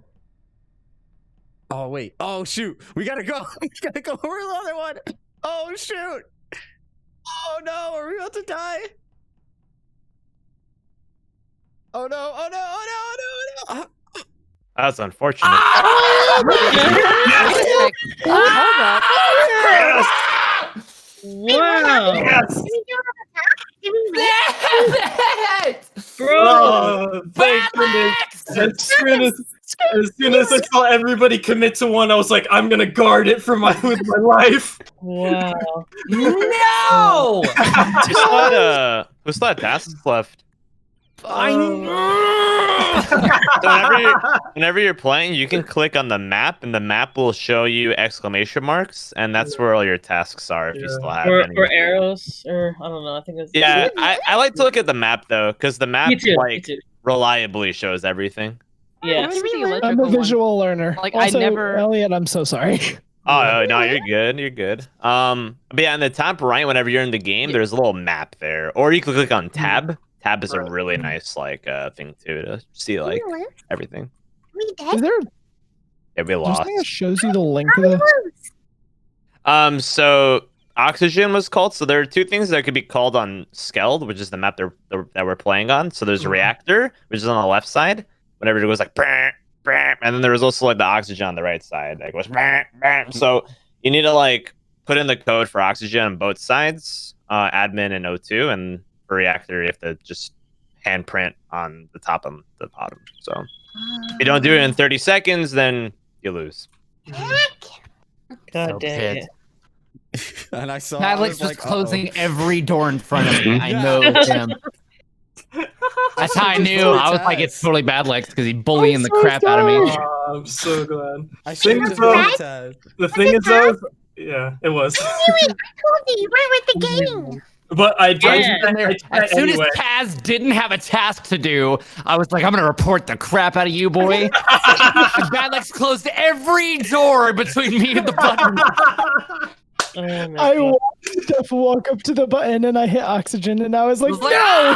Oh wait. Oh shoot. We gotta go. We gotta go. Where's the other one? Oh shoot. Oh no. Are we about to die? Oh no. Oh no. Oh no. Oh no. Oh no. That's unfortunate. Wow. Yes. Bro. Oh, thank goodness. As soon as I saw everybody commit to one, I was like, I'm gonna guard it for with my life. Wow. No! Who still had tasks left? I Whenever you're playing, you can click on the map, and the map will show you exclamation marks, and that's where all your tasks are. If you still have any. Or arrows, or I don't know. I think it's Yeah, I like to look at the map though, because the map Me too, like reliably shows everything. Yeah. I'm a visual learner. Like, I Also, never- Elliot, I'm so sorry. Oh no, you're good. You're good. But yeah, in the top right, whenever you're in the game, there's a little map there, or you can click on tab. Tab is a really nice like thing too to see like everything. Is there Yeah, we there's lost. something that shows you the link to the So oxygen was called. So there are 2 things that could be called on Skeld, which is the map that we're playing on. So there's a reactor, which is on the left side. Whenever it goes like, brr, brr, and then there was also like the oxygen on the right side that goes. Brr, brr. So you need to like put in the code for oxygen on both sides, admin and O2, and for reactor you have to just handprint on the top and the bottom. So If you don't do it in 30 seconds, then you lose. God So dang pissed. it. And I saw. I Padlock's was just like, closing every door in front of me. I Yeah. know it's him. That's how I Just knew. do a I was like, it's test. totally Badlex because he's bullying the crap out of me. Oh, I'm so glad. I Thing should is, have though, done a test. the thing is, though, yeah, it was. I told you, right with the game. But I tried Yeah. As soon anyway. as Taz didn't have a task to do, I was like, I'm gonna report the crap out of you, boy. And Badlex closed every door between me and the button. Oh my I God. watched Steph walk up to the button and I hit oxygen and I was like, I was like, no!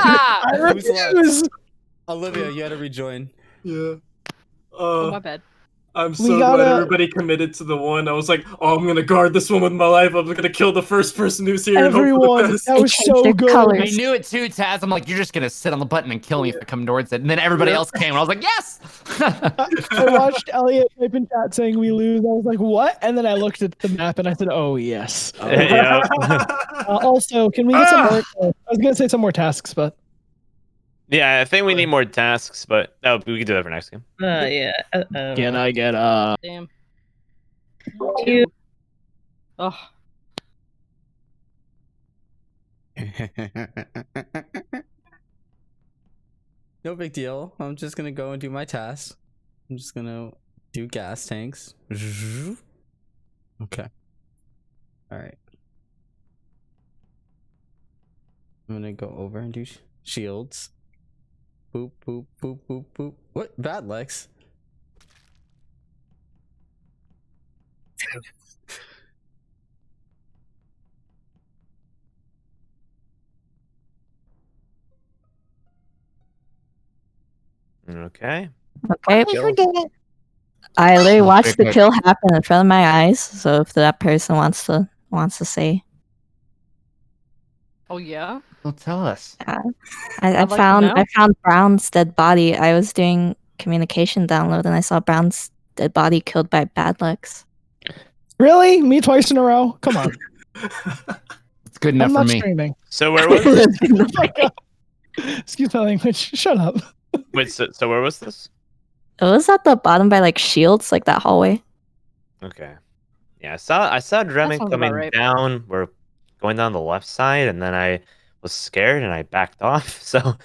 "Ah!" I Who's left? refuse! Olivia, you had to rejoin. Yeah. Oh, my bad. I'm We so glad gotta- everybody committed to the one. I was like, oh, I'm gonna guard this one with my life. I'm gonna kill the first person who's here. and hope for the Everyone, best. that was so their good. colors. I knew it too, Taz. I'm like, you're just gonna sit on the button and kill me if I come towards it. And then everybody else came, and I was like, yes! I watched Elliot type in chat saying we lose. I was like, what? And then I looked at the map and I said, oh, yes. Yeah. Also, can we get some more? I was going to say some more tasks, but. Yeah, I think we need more tasks, but we can do that for next game. Yeah. Can I get Damn. Cute. Oh, No big deal. I'm just gonna go and do my task. I'm just gonna do gas tanks. Okay. All right. I'm gonna go over and do shields. Boop boop boop boop boop. What? Badlex. Okay. Okay. Hey, who did it? I literally watched the Quick. kill happen in front of my eyes. So if that person wants to say, oh yeah. Well, tell us. I I'd like to found know. I found Brown's dead body. I was doing communication download and I saw Brown's dead body killed by Badlex. Really? Me twice in a row? Come on. It's good enough I'm for not me. streaming. So where was this? Excuse my language. Shut up. Wait, so where was this? It was at the bottom by like shields, like that hallway. Okay. Yeah, I saw Dremen sounds about coming right. down. We're going down the left side, and then I was scared and I backed off. So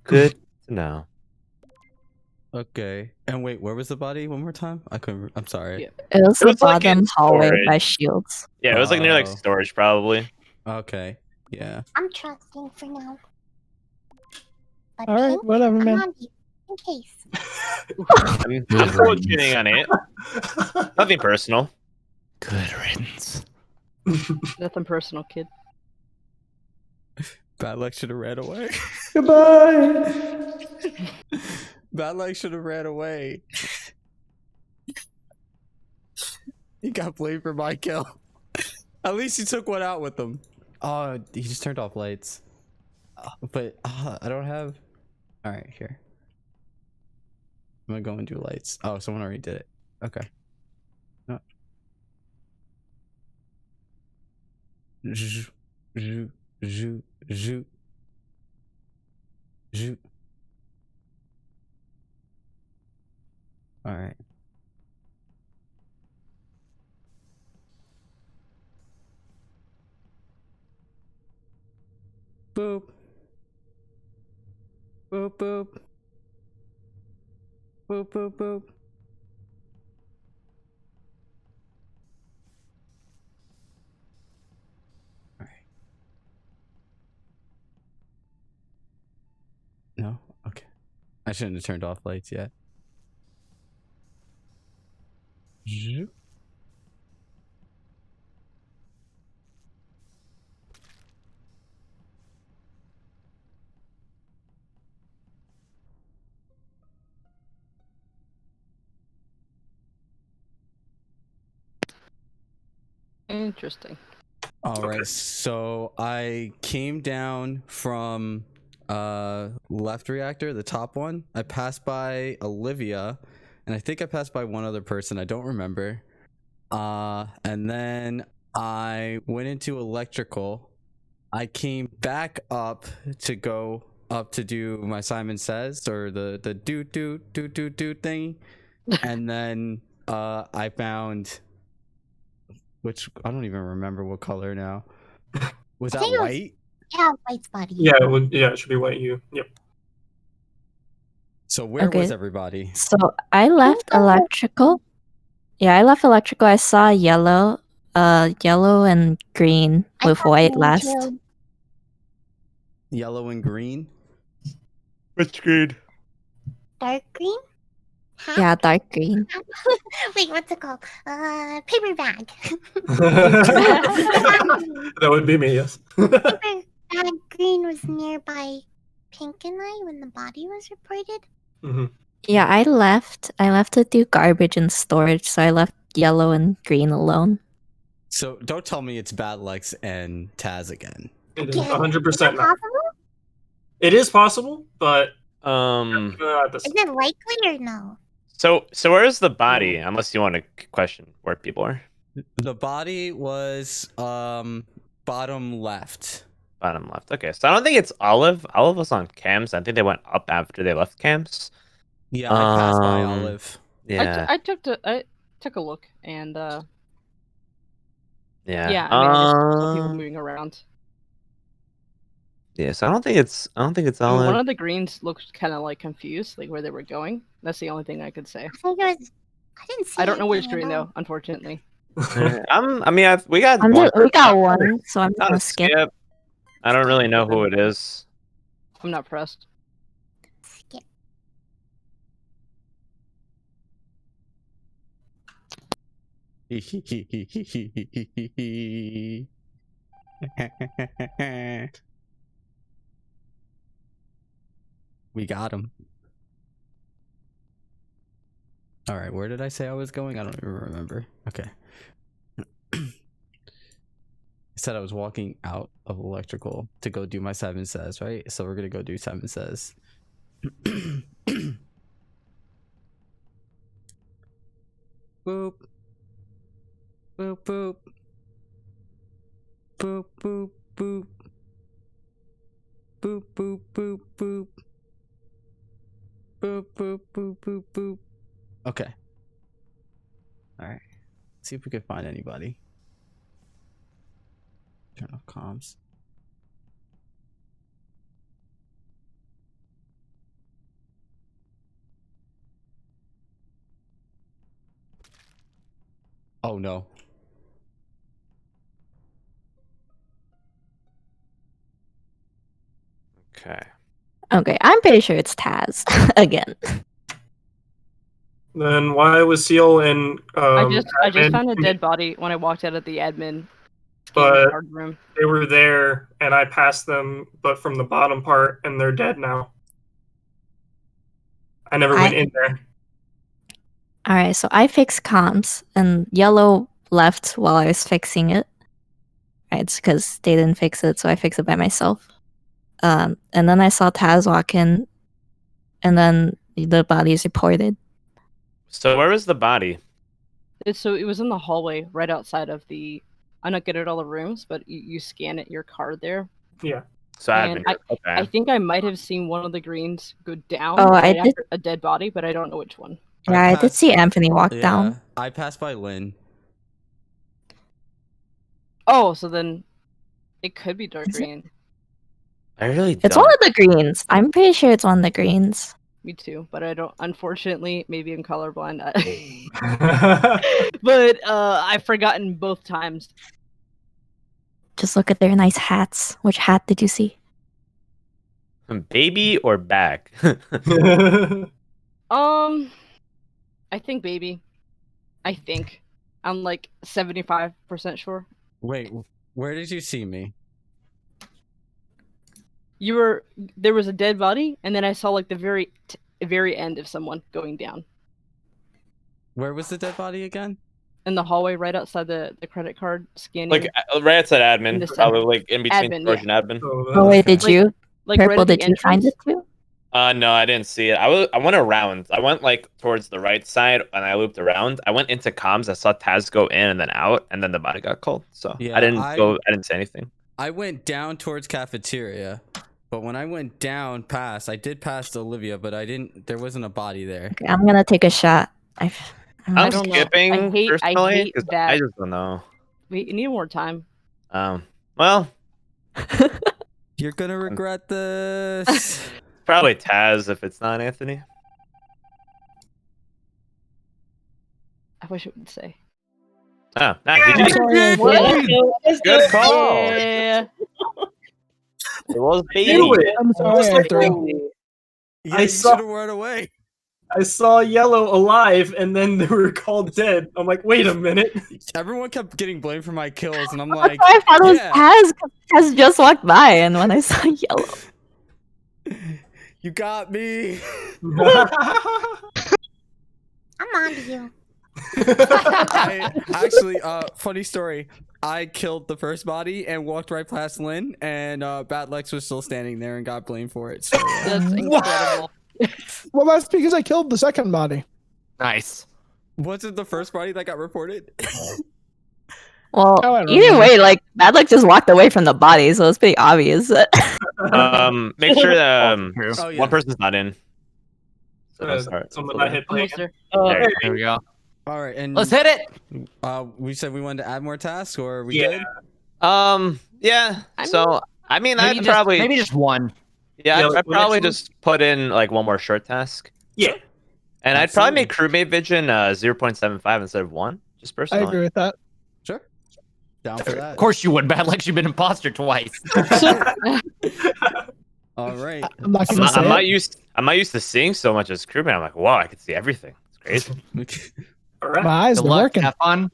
good to know. Okay. And wait, where was the body? One more time? I couldn't. I'm sorry. Yeah. It was It the was, like, in bottom hallway by storage. shields. Yeah, it was like near like Oh. storage probably. Okay. Yeah. I'm trusting for now. But All right, Pink, whatever, I'm man. on you, in case. I'm still cheating on it. Nothing personal. Good riddance. Nothing personal, kid. Badlex should have ran away. Goodbye. Badlex should have ran away. He got blamed for my kill. At least he took one out with him. Oh, he just turned off lights. But I don't have. All right, here. I'm gonna go and do lights. Oh, someone already did it. Okay. No. Zhu, zhu, zhu, zhu. Zhu. All right. Boop. Boop boop. Boop boop boop. All right. No? Okay. I shouldn't have turned off lights yet. Zhu. Interesting. All right, so I came down from left reactor, the top one. I passed by Olivia, and I think I passed by one other person. I don't remember. And then I went into electrical. I came back up to go up to do my Simon Says or the do thing, and then I found, which I don't even remember what color now. Was I that think it was- white? Yeah, white spotty. Yeah, it should be white hue. Yep. So where Okay. was everybody? So I left electrical. Yeah, I left electrical. I saw yellow and green with white last. Yellow and green. Which green? Dark green? Yeah, dark green. Wait, what's it called? Paper bag. That would be me, yes. Paper bag green was nearby Pink and I when the body was reported. Yeah, I left to do garbage and storage, so I left yellow and green alone. So don't tell me it's Bad Lex and Taz again. It is 100% not. It is possible, but Um. Is it likely or no? So where's the body? Unless you want to question where people are. The body was bottom left. Bottom left. Okay, so I don't think it's Olive. Olive was on cams. I think they went up after they left cams. Yeah, I passed by Olive. Yeah. I took a look and Yeah. yeah, I mean, I just saw people moving around. Yeah, so I don't think it's I mean, Olive. one of the greens looked kind of like confused, like where they were going. That's the only thing I could say. I think it was. I didn't see. I don't know which anything green at all. though, unfortunately. We got We one. got one, so I'm Not gonna a skip. skip. I don't really know who it is. I'm not pressed. Skip. We got him. All right, where did I say I was going? I don't even remember. Okay. I said I was walking out of electrical to go do my Simon Says, right? So we're gonna go do Simon Says. Boop. Boop boop. Boop boop boop. Boop boop boop boop. Boop boop boop boop boop. Okay. Alright. See if we can find anybody. Turn off comms. Oh no. Okay. Okay, I'm pretty sure it's Taz again. Then why was Seal and I just admin- found a dead body when I walked out of the admin but card room. they were there and I passed them, but from the bottom part, and they're dead now. I never went in there. All right, so I fixed comms, and yellow left while I was fixing it. Right, it's because they didn't fix it, so I fixed it by myself. And then I saw Taz walk in, and then the body is reported. So where was the body? So it was in the hallway right outside of the. I'm not good at all the rooms, but you scan it your card there. Yeah. So And admin. Okay. I think I might have seen one of the greens go down Oh, I right did- after a dead body, but I don't know which one. Yeah, I did see Anthony walk down. I passed by Lynn. Oh, so then it could be dark green. I really It's one of the greens. I'm pretty sure it's one of the greens. Me too, but I don't. Unfortunately, maybe I'm colorblind. But I've forgotten both times. Just look at their nice hats. Which hat did you see? Baby or back? I think baby. I think. I'm like 75% sure. Wait, where did you see me? There was a dead body, and then I saw like the very end of someone going down Where was the dead body again? in the hallway right outside the credit card scanning. Like right outside In admin, the probably center. like in between Admin, storage yeah. and admin. Oh wait, did you? like right Purple, at the did you find it entrance? too? No, I didn't see it. I went around. I went like towards the right side, and I looped around. I went into comms. I saw Taz go in and then out, and then the body got called. So Yeah, I didn't say anything. I went down towards cafeteria, But when I went down past, I did pass Olivia, but I didn't. There wasn't a body there. Okay, I'm gonna take a shot. I'm don't know. skipping I hate personally 'cause I that. just don't know. We need more time. Well, You're gonna regret this. probably Taz if it's not Anthony. I wish it would say. Oh, nice. Good call. Yeah. It was Knew it. I'm sorry, Just like Arthur. Yeah, I you saw- should have run away. I saw Yellow alive, and then they were called dead. I'm like, wait a minute. Everyone kept getting blamed for my kills, and I'm That's like, why I thought it was yeah. Taz. 'Cause Taz just walked by, and when I saw yellow, You got me. I'm on to you. I actually, funny story. I killed the first body and walked right past Lynn, and Batlex was still standing there and got blamed for it. So, That's incredible. Well, that's because I killed the second body. Nice. was it the first body that got reported? well, Oh, I either remember. way, like Badluck just walked away from the body, so it's pretty obvious. That Make sure that Oh, yeah. one person's not in. So don't start. Someone not hit play. Almost there. There we go. All right, and Let's hit it. We said we wanted to add more tasks, or we Yeah. did? Yeah. So I mean, Maybe I'd just, probably maybe just one. yeah, Yeah, I'd like, probably next one? just put in like one more short task, Yeah. and I'd probably make crewmate vision 0.75 instead of 1, just I personally. agree with that. Sure. Down for that. Of course you would, Bad Lex. You've been imposter twice. All right. I'm not I'm gonna not, say I'm it. not used. I'm not used to seeing so much as crewmate. I'm like, wow, I can see everything. It's crazy. All right. My eyes Good are luck. working. Have fun.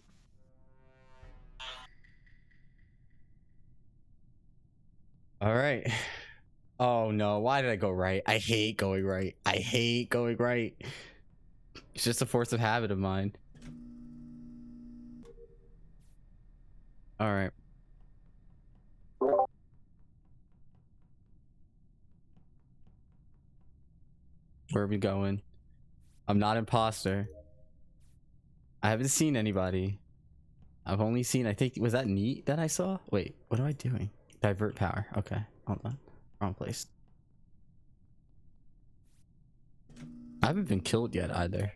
All right. Oh no, why did I go right? I hate going right. I hate going right. It's just a force of habit of mine. All right. Where are we going? I'm not imposter. I haven't seen anybody. I've only seen, I think, was that neat that I saw? Wait, what am I doing? Divert power. Okay, hold on. Wrong place. I haven't been killed yet either.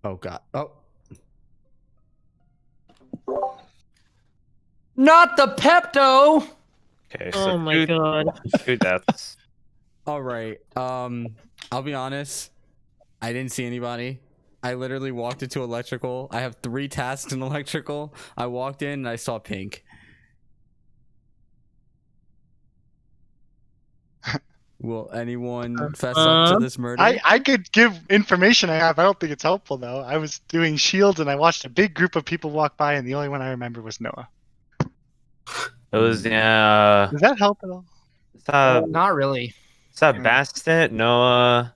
Oh god. Oh. Not the Pepto. Okay, so Oh my god. 2 deaths. All right. I'll be honest. I didn't see anybody. I literally walked into electrical. I have 3 tasks in electrical. I walked in and I saw pink. Will anyone fess up to this murder? I could give information I have. I don't think it's helpful though. I was doing shields and I watched a big group of people walk by, and the only one I remember was Noah. It was yeah. Does that help at all? Not really. Bastet, Noah.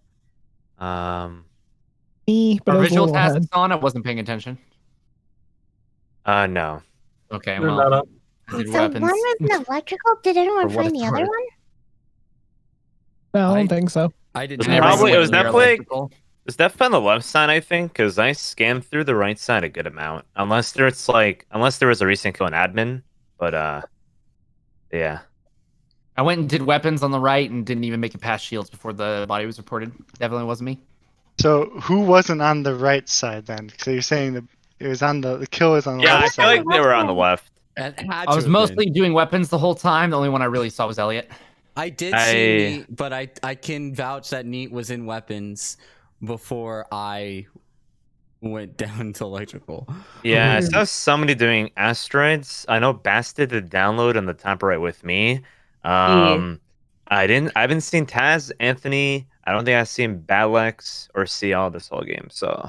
Me, but Our I was a visual little ahead. tasks on. I wasn't paying attention. No. Okay, You're well, not up. I did So weapons. one was an electrical. Did anyone For what find it's the other worth. one? No, I don't think so. I did It was not. probably it was near definitely electrical. it's definitely on the left side, I think, because I scanned through the right side a good amount. Unless there was a recent kill in admin, but yeah. I went and did weapons on the right and didn't even make it past shields before the body was reported. Definitely wasn't me. So who wasn't on the right side then? So you're saying it was on the kill was on the Yeah, I left feel side. like they were on the left. I was mostly doing weapons the whole time. The only one I really saw was Elliot. I did see Neat, but I can vouch that Neat was in weapons before I went down to electrical. Yeah, I saw somebody doing asteroids. I know Bastard did download on the top right with me. I haven't seen Taz, Anthony. I don't think I've seen Balex or CL this whole game. So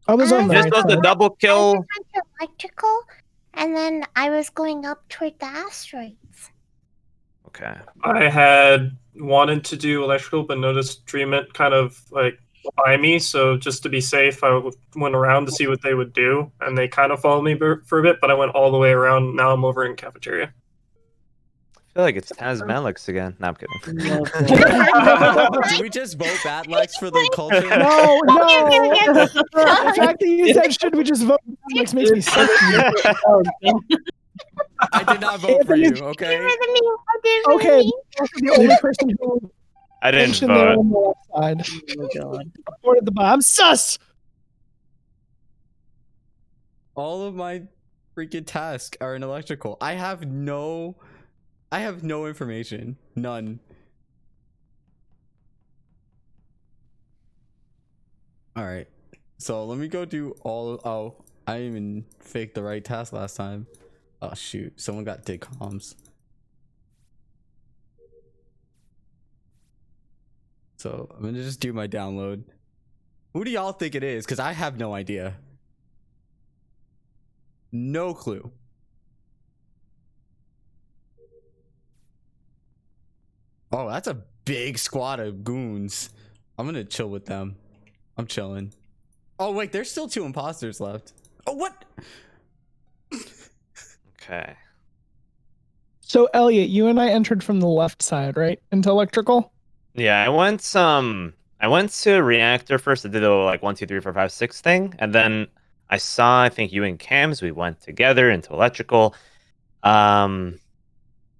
I was on the this right was the side. double kill. Went to electrical, and then I was going up toward the asteroids. Okay. I had wanted to do electrical, but noticed Dreamit kind of like by me. So just to be safe, I went around to see what they would do, and they kind of followed me for a bit. But I went all the way around. Now I'm over in cafeteria. feel like it's Taz Malix again. No, I'm kidding. Do we just vote Badlex for the culture? No. The fact that you said should we just vote makes me sick. I did not vote for you, okay? Okay, the only person who I didn't mentioned there vote. on the left side. Oh my god. Supported the bomb. Sus! All of my freaking tasks are in electrical. I have no information. None. Alright. So let me go do I didn't even fake the right task last time. Oh shoot. Someone got dig comms. So I'm gonna just do my download. Who do y'all think it is? Because I have no idea. No clue. Oh, that's a big squad of goons. I'm gonna chill with them. I'm chilling. Oh wait, there's still 2 imposters left. Oh, what? Okay. So Elliot, you and I entered from the left side, right? Into electrical? Yeah, I went to reactor first. I did the like 1, 2, 3, 4, 5, 6 thing, and then I think you and Cams, we went together into electrical. And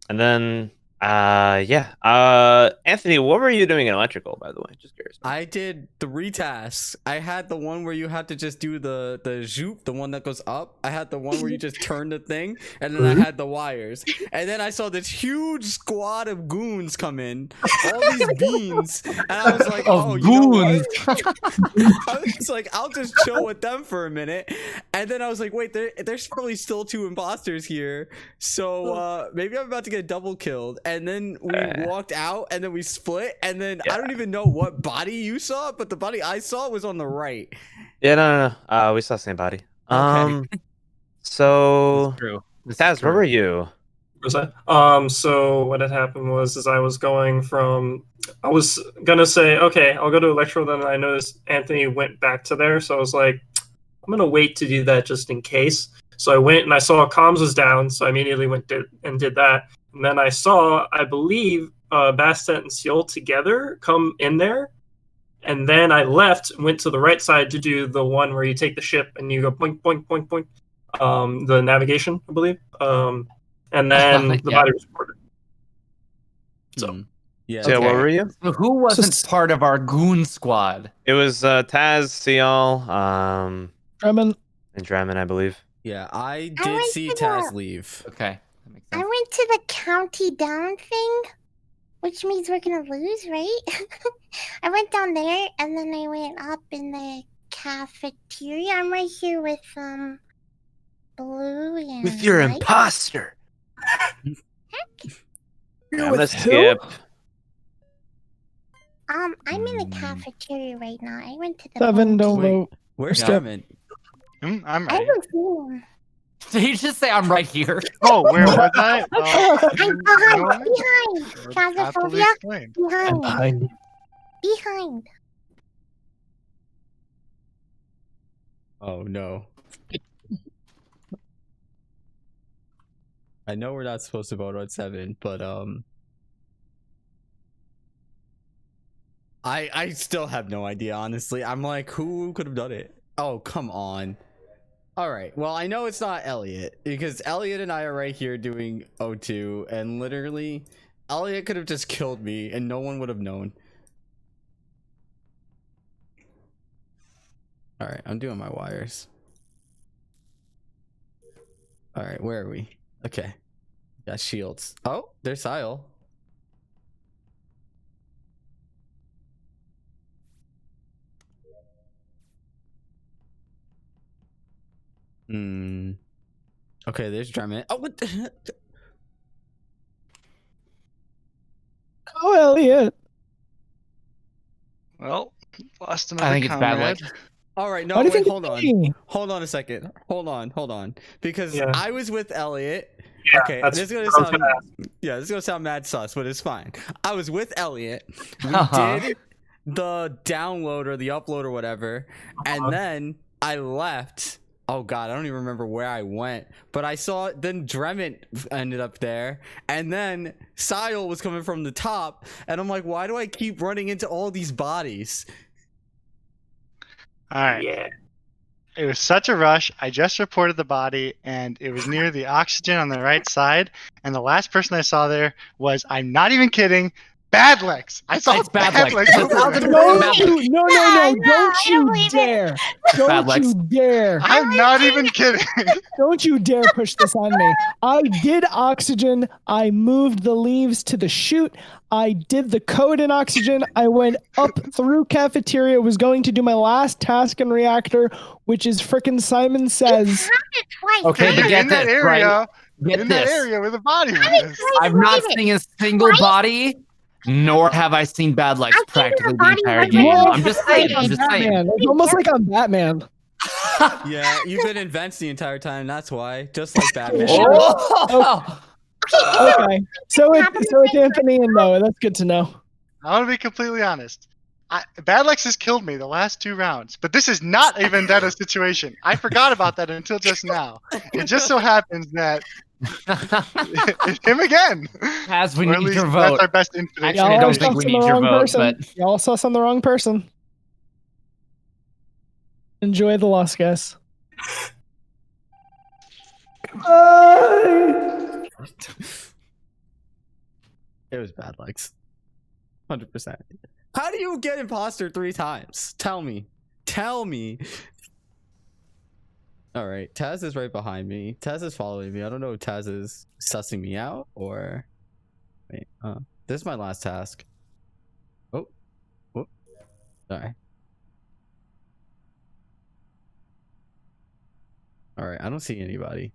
then Anthony, what were you doing in electrical, by the way? Just curious. I did 3 tasks. I had the one where you had to just do the zoop, the one that goes up. I had the one where you just turn the thing, and then I had the wires. And then I saw this huge squad of goons come in, all these beans, and I was like, Of oh, you know goons. what? I was like, I'll just chill with them for a minute. And then I was like, wait, there's probably still 2 imposters here, so maybe I'm about to get double killed. And then we walked out, and then we split, and then I don't even know what body you saw, but the body I saw was on the right. Yeah, no. We saw the same body. So Taz, where were you? Was that? So what had happened was I was gonna say, okay, I'll go to Electro, then I noticed Anthony went back to there, so I was like, I'm gonna wait to do that just in case. So I went and I saw comms was down, so I immediately went and did that. And then I saw, I believe, Bastet and Seal together come in there. And then I left and went to the right side to do the one where you take the ship and you go boink, boink, boink, boink. The navigation, I believe. And then the body was reported. So, yeah. So what were you? So who wasn't part of our goon squad? It was Taz, Seal, Drummond, and Drummond, I believe. Yeah, I did see Taz leave. Okay. I went to the county down thing, which means we're gonna lose, right? I went down there, and then I went up in the cafeteria. I'm right here with Blue and With your White. imposter. You're I'm with gonna who? skip. I'm in the cafeteria right now. I went to the 7, don't Wait, vote. where's Skip. Kevin? I'm I ready. haven't seen him. Did he just say I'm right here? Oh, where was I? I'm behind. Happily Phasmophobia. explained. Behind. Behind. Oh no. I know we're not supposed to vote on 7, but I still have no idea, honestly. I'm like, who could have done it? Oh, come on. All right. Well, I know it's not Elliot, because Elliot and I are right here doing O2, and literally Elliot could have just killed me and no one would have known. All right, I'm doing my wires. All right, where are we? Okay. Got shields. Oh, there's Sile. Okay, there's Drummond. Oh, what the Oh, Elliot. Well, lost another I think it's bad comrade. luck. All right, no, Why do you wait, think hold it's on. me? Hold on a second. Hold on. Because Yeah. I was with Elliot. Yeah, Okay, that's this is gonna what I was sound gonna this is gonna sound mad sus, but it's fine. I was with Elliot. We did the download or the upload or whatever, and then I left oh god, I don't even remember where I went, but I saw then Dremont ended up there, and then Sile was coming from the top, and I'm like, why do I keep running into all these bodies? All right. Yeah. It was such a rush. I just reported the body, and it was near the oxygen on the right side. And the last person I saw there was, I'm not even kidding, Badlex. I saw Badlex. No, don't you dare. Don't you dare. I'm not even kidding. Don't you dare push this on me. I did oxygen. I moved the leaves to the chute. I did the code in oxygen. I went up through cafeteria, was going to do my last task in reactor, which is frickin' Simon Says. Okay, but get in that this, area, right? Get in this. that area where the body was. I've not seen a single body, nor have I seen Badlex practically the entire game. I'm just saying. I'm just saying. Batman. It's almost like I'm Batman. Yeah, you've been in vents the entire time. That's why, just like Batman. Okay, so it's Anthony and Noah. That's good to know. I want to be completely honest. Badlex has killed me the last 2 rounds, but this is not a vendetta situation. I forgot about that until just now. It just so happens that it's him again. As we Or at need least your that's vote. our best infinite. Actually, I don't think we need your vote, but Y'all saw on the wrong person. Enjoy the loss, guys. It was Badlex. 100%. How do you get imposter 3 times? Tell me. Tell me. All right, Taz is right behind me. Taz is following me. I don't know if Taz is sussing me out or... Wait, this is my last task. Oh. Oh. Sorry. All right, I don't see anybody.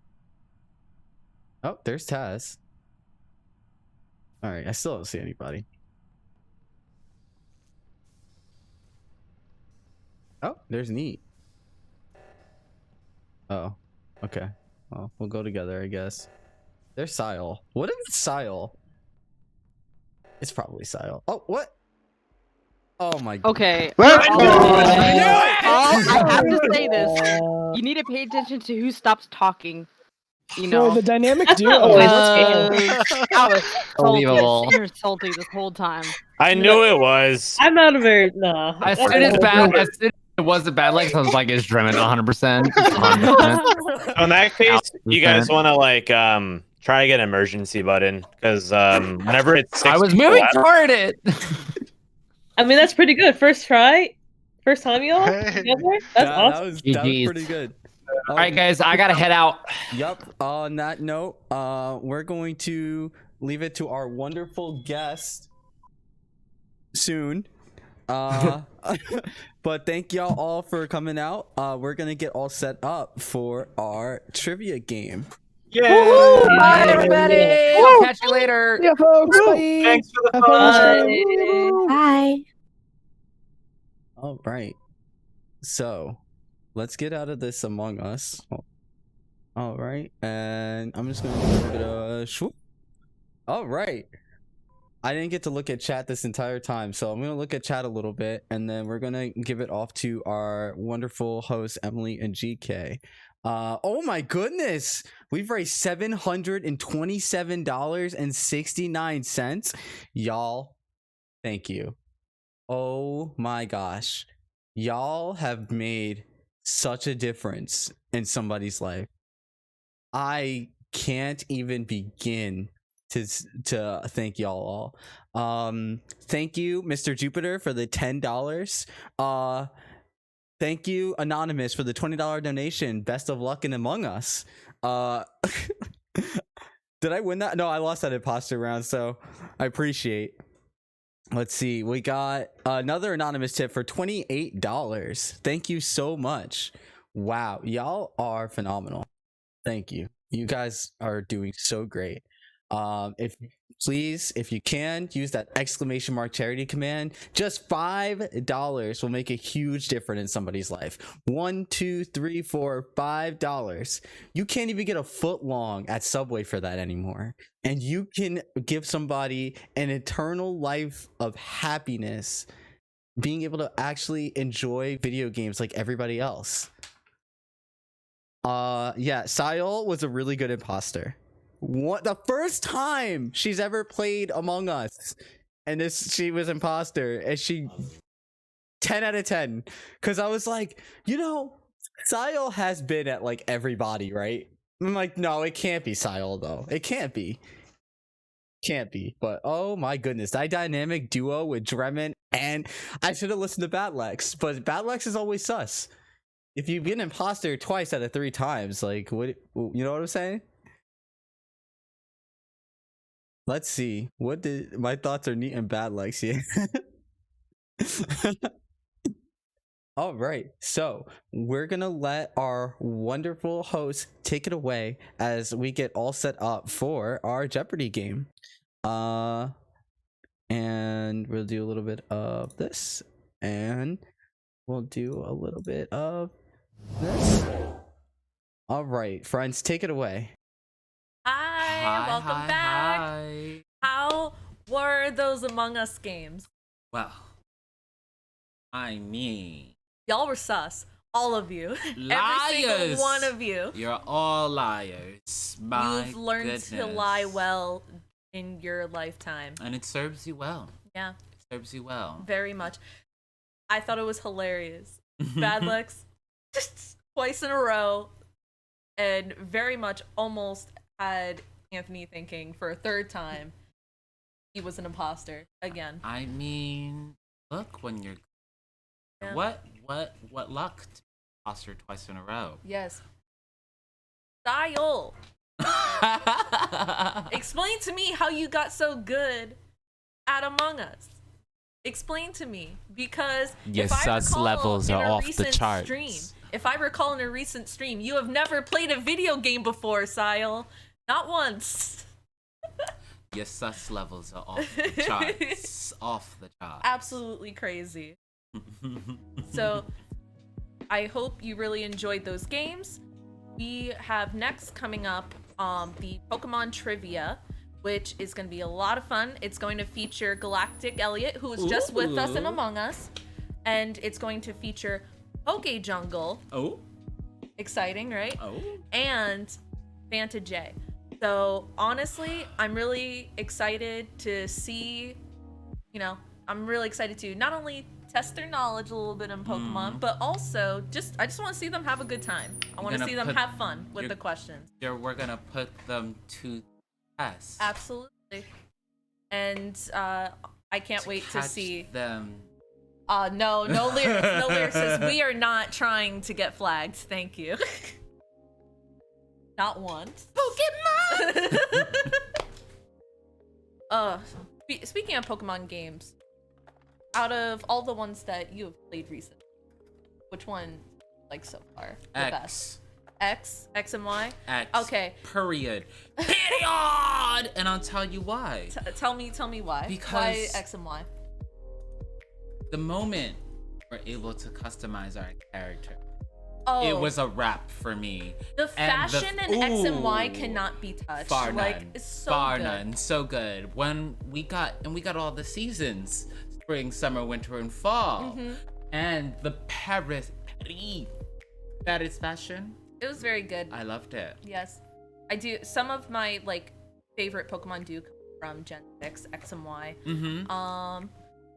Oh, there's Taz. All right, I still don't see anybody. Oh, there's Neat. Oh, okay. Well, we'll go together, I guess. There's Sile. What if it's Sile? It's probably Sile. Oh, what? Oh my god. Okay. I I have to say this. You need to pay attention to who stops talking. You So know, the dynamic duo. I was Unbelievable. salty. You're salty this whole time. I knew it was. I'm not a very no. As soon as it was the Badlex, I was like, it's Dremont 100%. 100%. So in that case, you guys want to like try to get an emergency button because whenever it's 6 I was people moving left- toward it. I mean, that's pretty good. First try, first time y'all together. That's awesome. That was GG's. pretty good. All right, guys, I gotta head out. Yup. On that note, we're going to leave it to our wonderful guest soon. But thank y'all all for coming out. We're gonna get all set up for our trivia game. Woo! Bye, everybody. I'll catch you later. Yeah, folks. Bye. Thanks for the Have fun on the fun. stream. Bye. All right. So let's get out of this Among Us. All right, and I'm just gonna give it a swoop. All right. I didn't get to look at chat this entire time, so I'm gonna look at chat a little bit, and then we're gonna give it off to our wonderful hosts Emily and GK. Oh my goodness, we've raised $727.69. Y'all, thank you. Oh my gosh, y'all have made such a difference in somebody's life. I can't even begin to thank y'all all. Thank you, Mr. Jupiter, for the $10. Thank you, Anonymous, for the $20 donation. Best of luck in Among Us. Did I win that? No, I lost that imposter round, so I appreciate. Let's see. We got another anonymous tip for $28. Thank you so much. Wow, y'all are phenomenal. Thank you. You guys are doing so great. If you can, use that exclamation mark charity command. Just $5 will make a huge difference in somebody's life. $1, $2, $3, $4, $5. You can't even get a foot long at Subway for that anymore. And you can give somebody an eternal life of happiness, being able to actually enjoy video games like everybody else. Yeah, Sayol was a really good imposter. What, the first time she's ever played Among Us, and she was imposter, and she 10 out of 10. Because I was like, Sayol has been at like everybody, right? I'm like, no, it can't be Sayol though. It can't be. But oh my goodness, that dynamic duo with Dremen, and I should have listened to Batlex, but Batlex is always sus. If you be an imposter twice out of 3 times, like, what, you know what I'm saying? Let's see. My thoughts are neat and Batlex here. All right, so we're gonna let our wonderful host take it away as we get all set up for our Jeopardy game. And we'll do a little bit of this, and we'll do a little bit of this. All right, friends, take it away. Hi, welcome back. Hi. How were those Among Us games? Well, I mean, y'all were sus. All of you. Liars. Every single one of you. You're all liars. You've learned to lie well in your lifetime. And it serves you well. Yeah. It serves you well. Very much. I thought it was hilarious. Badlex, just twice in a row, and very much almost had Anthony thinking for a third time he was an imposter again. I mean, look, when you're what luck to imposter twice in a row. Yes. Style. Explain to me how you got so good at Among Us. Explain to me, because your sus levels are off the charts. If I recall in a recent stream, you have never played a video game before, Sile. Not once. Your sus levels are off the charts. Off the charts. Absolutely crazy. So, I hope you really enjoyed those games. We have next coming up the Pokemon Trivia, which is going to be a lot of fun. It's going to feature Galactic Elliot, who is just with us in Among Us, and it's going to feature Poke Jungle. Oh. Exciting, right? Oh. And Fanta J. So honestly, I'm really excited to see, I'm really excited to not only test their knowledge a little bit in Pokemon, but also I just want to see them have a good time. I want to see them have fun with the questions. We're gonna put them to test. Absolutely. And I can't wait to see them. No lyrics, no lyrics. We are not trying to get flagged. Thank you. Not once. Pokemon. Speaking of Pokemon games, out of all the ones that you have played recently, which one like so far the best? X and Y. X. Okay. Period. And I'll tell you why. Tell me why. Because why X and Y? The moment we're able to customize our character, it was a wrap for me. The fashion in X and Y cannot be touched. Far like, none. It's so Far good. none. So good. When we got all the seasons, spring, summer, winter, and fall, and the Paris fashion. It was very good. I loved it. Yes, I do. Some of my favorite Pokemon do come from Gen 6, X and Y.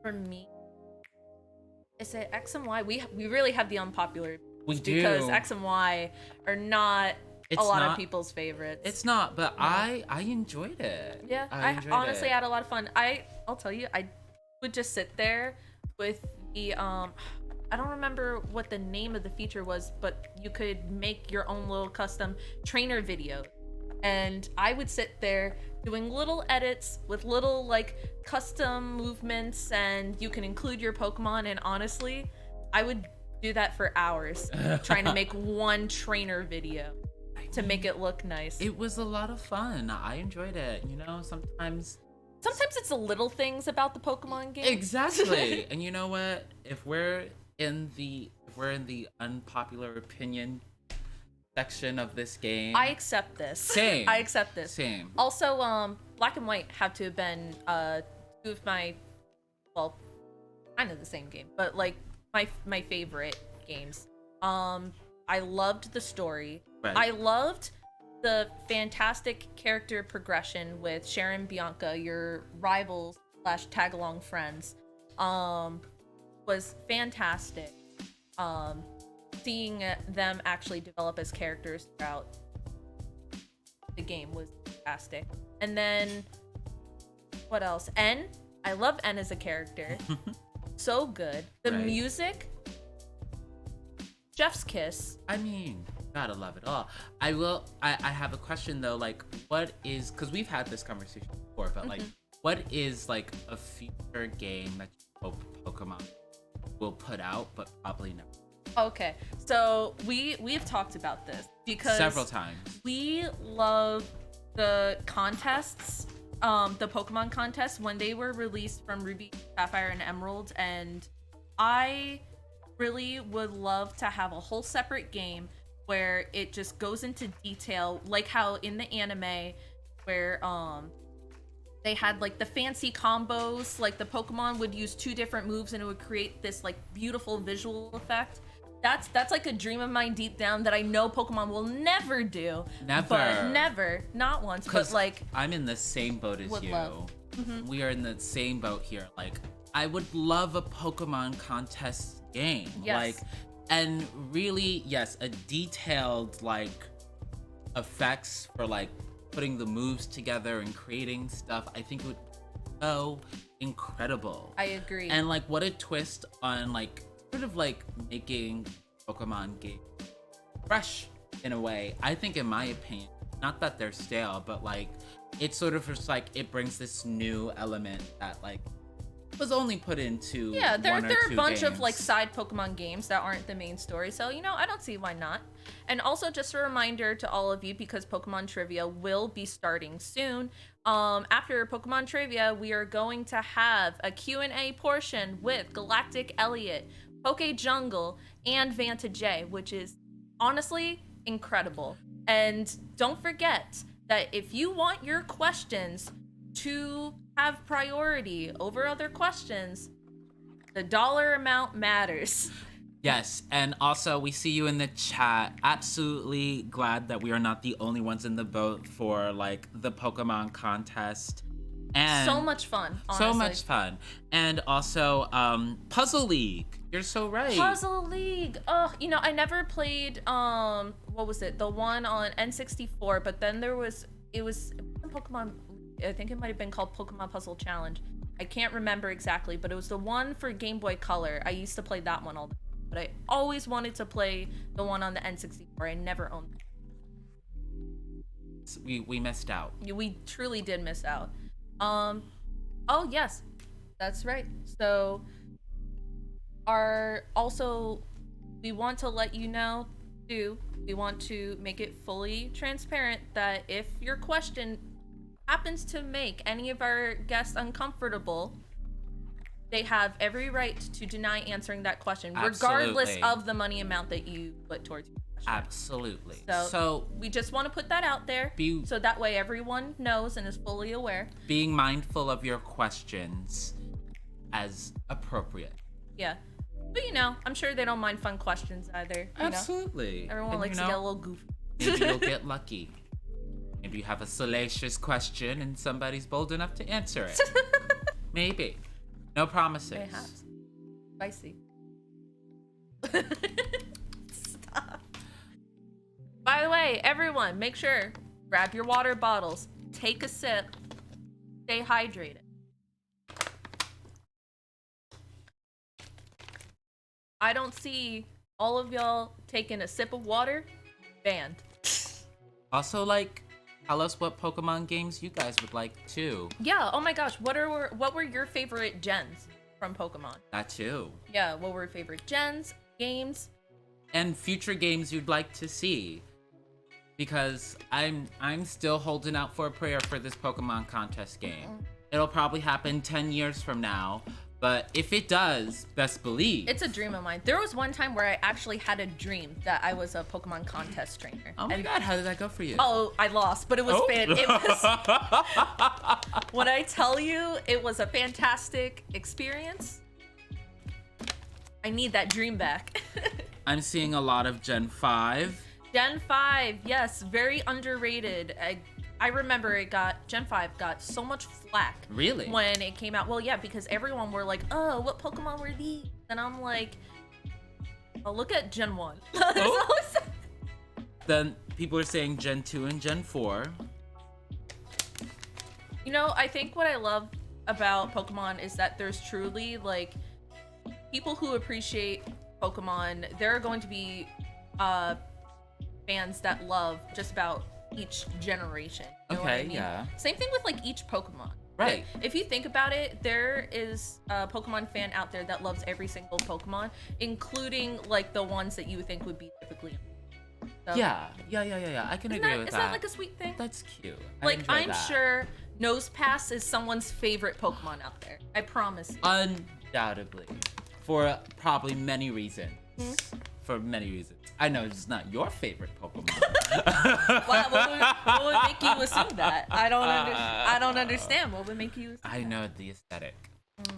For me, is it X and Y? We really have the unpopular. We do, because X and Y are not a lot of people's favorites. It's not, but I enjoyed it. Yeah, I honestly had a lot of fun. I'll tell you, I would just sit there with the I don't remember what the name of the feature was, but you could make your own little custom trainer video. And I would sit there doing little edits with little custom movements, and you can include your Pokemon. And honestly, I would do that for hours trying to make one trainer video to make it look nice. It was a lot of fun. I enjoyed it. Sometimes it's the little things about the Pokemon game. Exactly. And you know what? If we're in the unpopular opinion section of this game, I accept this. Same. I accept this. Same. Also, Black and White have to have been two of my, kind of the same game, but my favorite games. I loved the story. Right. I loved the fantastic character progression with Sharon Bianca, your rivals / tag-along friends. Was fantastic. Seeing them actually develop as characters throughout the game was fantastic. And then what else? N. I love N as a character. So good. The Right. music. Chef's kiss. I mean, gotta love it all. I have a question though, like what is, because we've had this conversation before, but like what is like a future game that you hope Pokemon will put out but probably never? Okay, so we've talked about this because Several times. We love the contests, the Pokemon contests when they were released from Ruby, Sapphire, and Emerald, and I really would love to have a whole separate game where it just goes into detail, like how in the anime where they had like the fancy combos, like the Pokemon would use 2 different moves and it would create this like beautiful visual effect. That's like a dream of mine deep down that I know Pokemon will never do. Never. Not once, but like I'm in the same boat as would you. love. We are in the same boat here. Like I would love a Pokemon contest game. Yes. Like, and really, yes, a detailed like effects for like putting the moves together and creating stuff. I think it would be so incredible. I agree. And like what a twist on like sort of like making Pokemon game fresh in a way. I think in my opinion, not that they're stale, but like it's sort of just like it brings this new element that like was only put into there one or are a two bunch of games. like side Pokemon games that aren't the main story, so you know, I don't see why not. And also just a reminder to all of you, because Pokemon Trivia will be starting soon. After Pokemon Trivia, we are going to have a Q&A portion with Galactic Elliot, Poke Jungle, and Vanta J, which is honestly incredible. And don't forget that if you want your questions to have priority over other questions, the dollar amount matters. Yes, and also we see you in the chat. Absolutely glad that we are not the only ones in the boat for like the Pokemon contest. And So much fun, honestly. So much fun. And also Puzzle League. You're so right. Puzzle League. Oh, you know, I never played what was it? The one on N64, but then it was Pokemon, I think it might have been called Pokemon Puzzle Challenge. I can't remember exactly, but it was the one for Game Boy Color. I used to play that one all the time, but I always wanted to play the one on the N64. I never owned it. We missed out. We truly did miss out. Oh yes, that's right. So we want to let you know too, we want to make it fully transparent that if your question happens to make any of our guests uncomfortable, they have every right to deny answering that question, regardless Absolutely. of the money amount that you put towards your question. Absolutely. So we just want to put that out there so that way everyone knows and is fully aware. Being mindful of your questions as appropriate. Yeah. But you know, I'm sure they don't mind fun questions either. You Absolutely. Know? Everyone And, likes you to get a know, little goofy. Maybe you'll get lucky. Maybe you have a salacious question and somebody's bold enough to answer it. Maybe. No promises. Perhaps. Spicy. Stop. By the way, everyone, make sure, grab your water bottles, take a sip, stay hydrated. I don't see all of y'all taking a sip of water. Banned. Also, like, tell us what Pokemon games you guys would like too. Yeah, oh my gosh, what were your favorite gens from Pokemon? That too. Yeah, what were your favorite gens, games? And future games you'd like to see. Because I'm still holding out for a prayer for this Pokemon contest game. It'll probably happen 10 years from now. But if it does, best believe. It's a dream of mine. There was one time where I actually had a dream that I was a Pokemon contest trainer. Oh my god, how did that go for you? Oh, I lost, but it was it was when I tell you it was a fantastic experience. I need that dream back. I'm seeing a lot of Gen 5. Gen 5, yes, very underrated. I remember Gen 5 got so much flack. Really? When it came out. Well, yeah, because everyone were like, oh, what Pokemon were these? And I'm like, oh, look at Gen 1. Then people are saying Gen 2 and Gen 4. You know, I think what I love about Pokemon is that there's truly, like, people who appreciate Pokemon. There are going to be fans that love just about each generation. You know what I mean? Yeah. Same thing with, like, each Pokemon. Right. Like, if you think about it, there is a Pokemon fan out there that loves every single Pokemon, including, like, the ones that you would think would be typically. So, Yeah. I can agree with that. Is that like a sweet thing? That's cute. Like, I'm sure Nosepass is someone's favorite Pokemon out there. I promise you. Undoubtedly. For probably many reasons. For many reasons. I know it's not your favorite Pokemon. What would make you assume that? I don't understand. What would make you assume I know the aesthetic.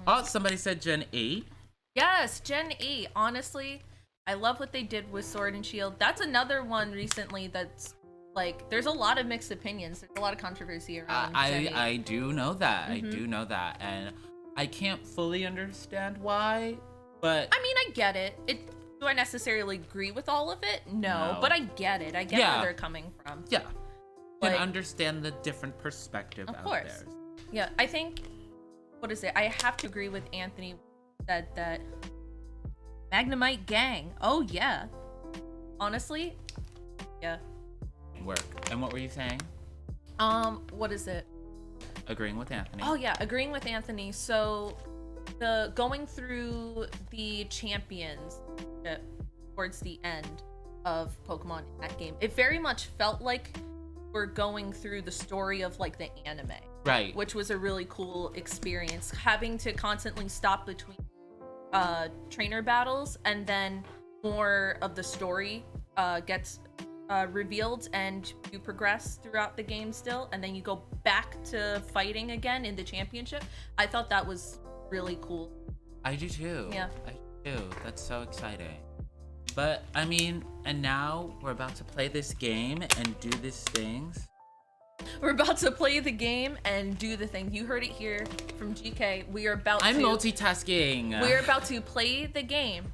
Oh, somebody said Gen 8. Yes, Gen 8. Honestly, I love what they did with Sword and Shield. That's another one recently that's like, there's a lot of mixed opinions. There's a lot of controversy around Gen 8. I do know that. I do know that. And I can't fully understand why, but... I mean, I get it. Do I necessarily agree with all of it? No, but I get it. I get where they're coming from. Yeah. Like, Can understand the different perspective of out course. there. Yeah, I think, what is it? I have to agree with Anthony that Magnemite Gang. Oh, yeah. Honestly, yeah. Work. And what were you saying? What is it? Agreeing with Anthony. Oh, yeah, agreeing with Anthony. So, going through the champions towards the end of Pokemon in that game, it very much felt like we're going through the story of, like, the anime. Right. Which was a really cool experience. Having to constantly stop between trainer battles, and then more of the story gets revealed, and you progress throughout the game still, and then you go back to fighting again in the championship. I thought that was really cool. I do too. Yeah. I do too. That's so exciting. But, I mean, and now we're about to play this game and do these things. We're about to play the game and do the thing. You heard it here from GK. We are about I'm multitasking. We're about to play the game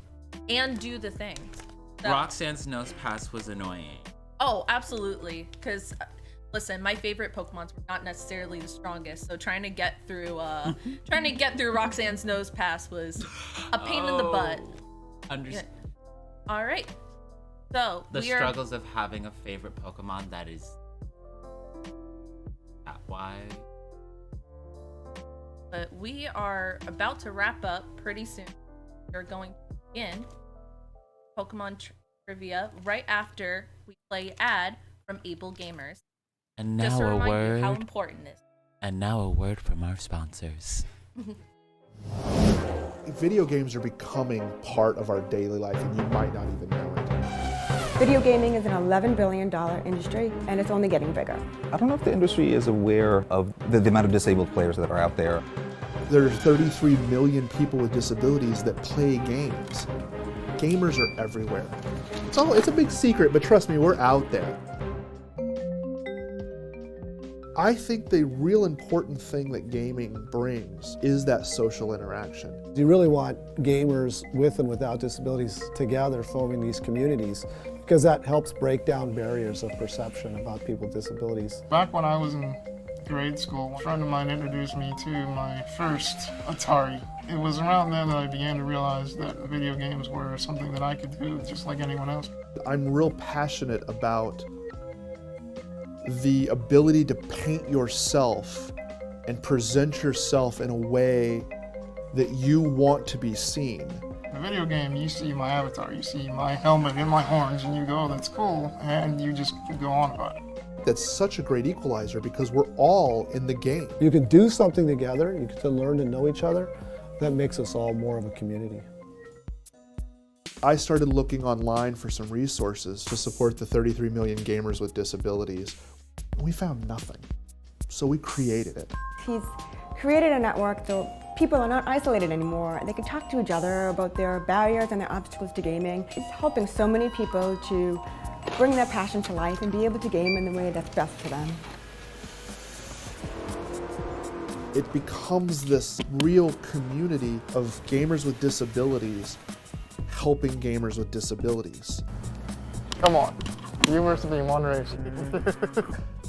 and do the things. So, Roxanne's nose pass was annoying. Oh, absolutely. Because, listen, my favorite Pokemons were not necessarily the strongest. So trying to get through Roxanne's nose pass was a pain in the butt. Understand. All right. So The struggles of having a favorite Pokemon that is that wide. But we are about to wrap up pretty soon. We're going to begin Pokemon trivia right after we play ad from Able Gamers. And now Just to a remind word. you how important this. And now a word from our sponsors. Video games are becoming part of our daily life, and you might not even know it. Video gaming is an $11 billion industry, and it's only getting bigger. I don't know if the industry is aware of the amount of disabled players that are out there. There are 33 million people with disabilities that play games. Gamers are everywhere. It's a big secret, but trust me, we're out there. I think the real important thing that gaming brings is that social interaction. You really want gamers with and without disabilities together forming these communities, because that helps break down barriers of perception about people with disabilities. Back when I was in grade school, a friend of mine introduced me to my first Atari. It was around then that I began to realize that video games were something that I could do just like anyone else. I'm real passionate about the ability to paint yourself and present yourself in a way that you want to be seen. In a video game, you see my avatar, you see my helmet and my horns, and you go, oh, that's cool, and you just go on about it. That's such a great equalizer because we're all in the game. You can do something together, you get to learn to know each other. That makes us all more of a community. I started looking online for some resources to support the 33 million gamers with disabilities. We found nothing, so we created it. He's created a network so people are not isolated anymore. They can talk to each other about their barriers and their obstacles to gaming. It's helping so many people to bring their passion to life and be able to game in the way that's best for them. It becomes this real community of gamers with disabilities helping gamers with disabilities. Come on. You were to be moderation.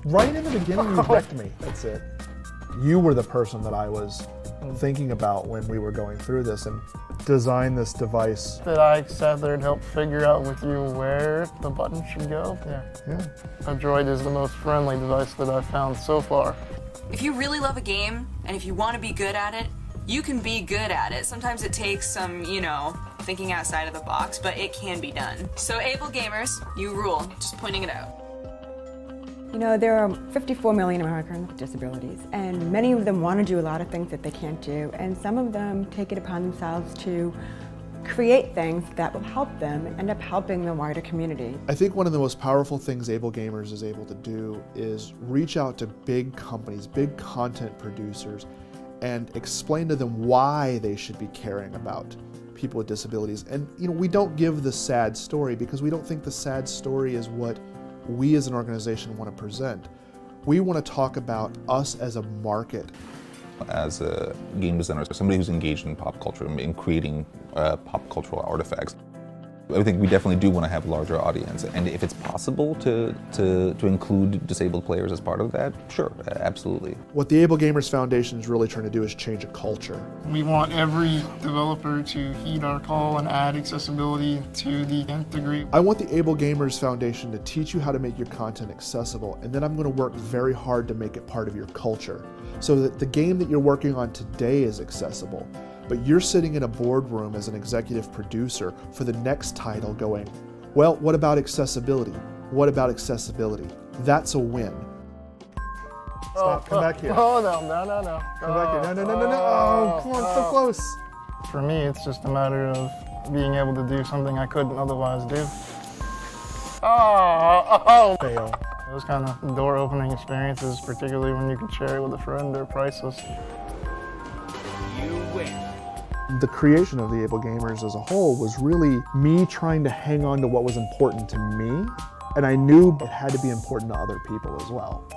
Right in the beginning, you wrecked me. That's it. You were the person that I was thinking about when we were going through this and designed this device. That I sat there and helped figure out with you where the button should go. Yeah. A droid is the most friendly device that I've found so far. If you really love a game, and if you want to be good at it, you can be good at it. Sometimes it takes some, thinking outside of the box, but it can be done. So able gamers, you rule. Just pointing it out. You know, there are 54 million Americans with disabilities, and many of them want to do a lot of things that they can't do, and some of them take it upon themselves to create things that will help them end up helping the wider community. I think one of the most powerful things Able Gamers is able to do is reach out to big companies, big content producers, and explain to them why they should be caring about people with disabilities. And we don't give the sad story because we don't think the sad story is what we as an organization want to present. We want to talk about us as a market. As a game designer, somebody who's engaged in pop culture and in creating pop cultural artifacts, I think we definitely do want to have a larger audience. And if it's possible to include disabled players as part of that, sure, absolutely. What the Able Gamers Foundation is really trying to do is change a culture. We want every developer to heed our call and add accessibility to the nth degree. I want the Able Gamers Foundation to teach you how to make your content accessible, and then I'm going to work very hard to make it part of your culture, so that the game that you're working on today is accessible. But you're sitting in a boardroom as an executive producer for the next title going, well, what about accessibility? What about accessibility? That's a win. Stop, come back here. Oh, no. Come back here. No. Oh, come on, so close. For me, it's just a matter of being able to do something I couldn't otherwise do. Oh. Fail. Those kind of door-opening experiences, particularly when you can share it with a friend, they're priceless. You win. The creation of the Able Gamers as a whole was really me trying to hang on to what was important to me, and I knew it had to be important to other people as well.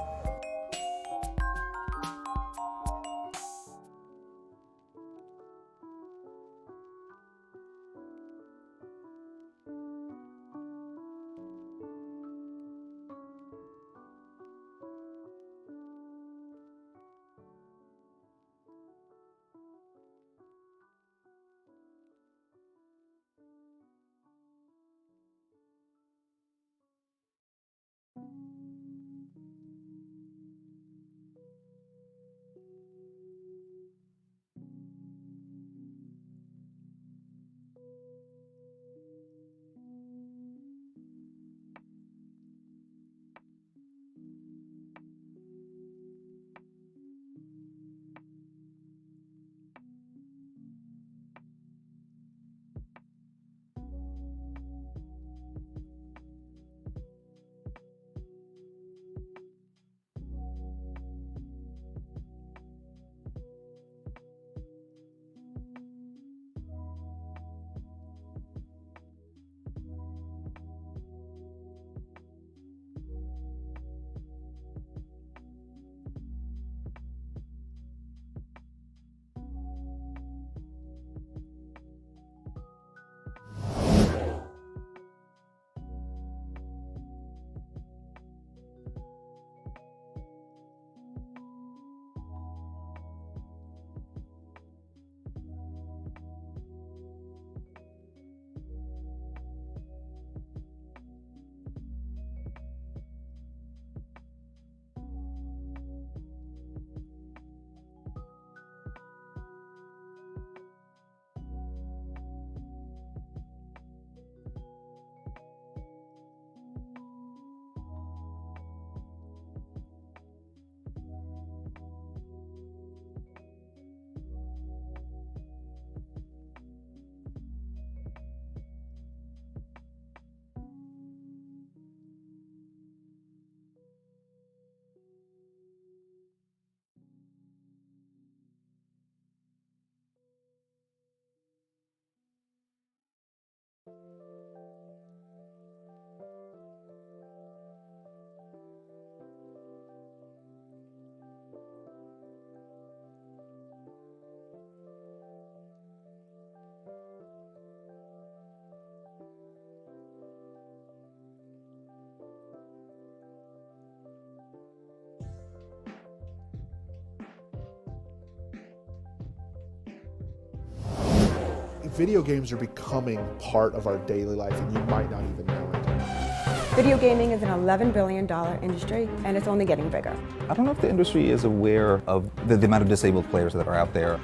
Video games are becoming part of our daily life, and you might not even know it. Video gaming is an $11 billion industry, and it's only getting bigger. I don't know if the industry is aware of the amount of disabled players that are out there.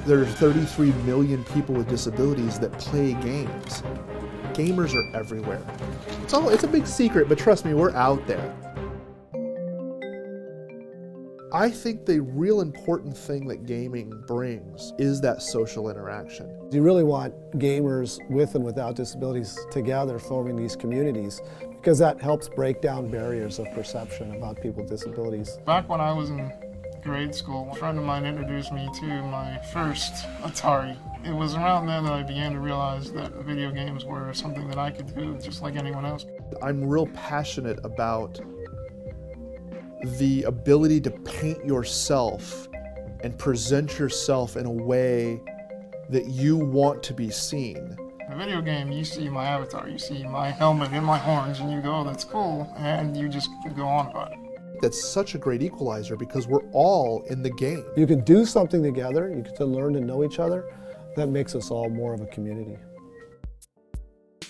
There are 33 million people with disabilities that play games. Gamers are everywhere. It's a big secret, but trust me, we're out there. I think the real important thing that gaming brings is that social interaction. You really want gamers with and without disabilities together forming these communities because that helps break down barriers of perception about people with disabilities. Back when I was in grade school, a friend of mine introduced me to my first Atari. It was around then that I began to realize that video games were something that I could do just like anyone else. I'm real passionate about the ability to paint yourself and present yourself in a way that you want to be seen. In a video game, you see my avatar, you see my helmet and my horns, and you go, oh, that's cool, and you just go on about it. That's such a great equalizer because we're all in the game. You can do something together, you get to learn to know each other. That makes us all more of a community.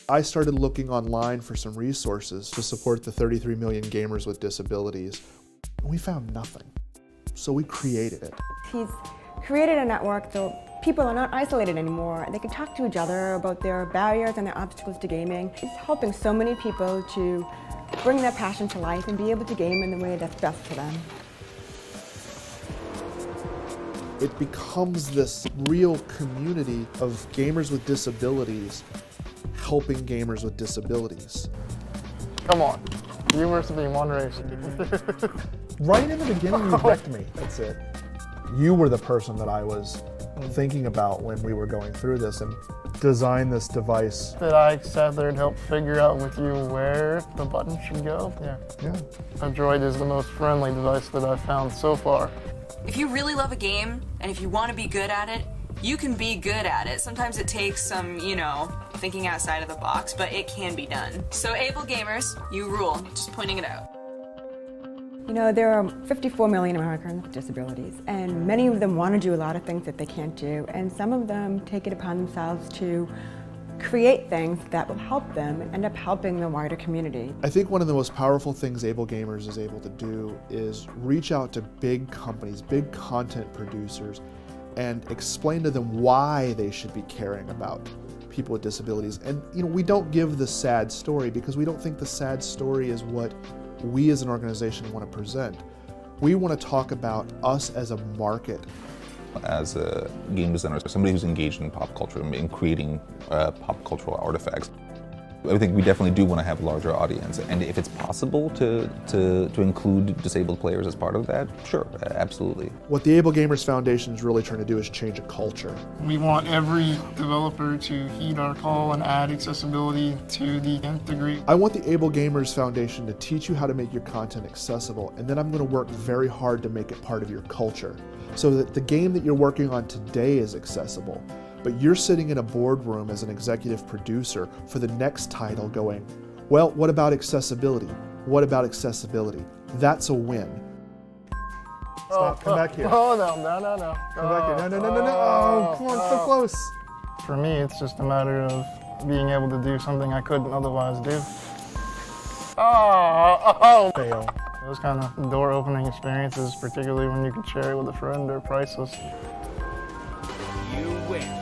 I started looking online for some resources to support the 33 million gamers with disabilities. We found nothing, so we created it. He's created a network so people are not isolated anymore. They can talk to each other about their barriers and their obstacles to gaming. It's helping so many people to bring their passion to life and be able to game in the way that's best for them. It becomes this real community of gamers with disabilities helping gamers with disabilities. Come on, you must be one race. Right in the beginning, you wrecked me. That's it. You were the person that I was thinking about when we were going through this and designed this device. That I sat there and helped figure out with you where the button should go. Yeah. A droid is the most friendly device that I've found so far. If you really love a game, and if you want to be good at it, you can be good at it. Sometimes it takes some, thinking outside of the box, but it can be done. So able gamers, you rule. Just pointing it out. You know, there are 54 million Americans with disabilities, and many of them want to do a lot of things that they can't do, and some of them take it upon themselves to create things that will help them and end up helping the wider community. I think one of the most powerful things Able Gamers is able to do is reach out to big companies, big content producers, and explain to them why they should be caring about people with disabilities. And we don't give the sad story because we don't think the sad story is what we as an organization want to present. We want to talk about us as a market. As a game designer, somebody who's engaged in pop culture and creating pop cultural artifacts, I think we definitely do want to have a larger audience. And if it's possible to include disabled players as part of that, sure, absolutely. What the Able Gamers Foundation is really trying to do is change a culture. We want every developer to heed our call and add accessibility to the nth degree. I want the Able Gamers Foundation to teach you how to make your content accessible, and then I'm going to work very hard to make it part of your culture, so that the game that you're working on today is accessible. But you're sitting in a boardroom as an executive producer for the next title going, well, what about accessibility? What about accessibility? That's a win. Stop, come back here. Oh, no. Come back here. No. Oh, come on, so close. For me, it's just a matter of being able to do something I couldn't otherwise do. Oh. Fail. Those kind of door-opening experiences, particularly when you can share it with a friend, are priceless. You win.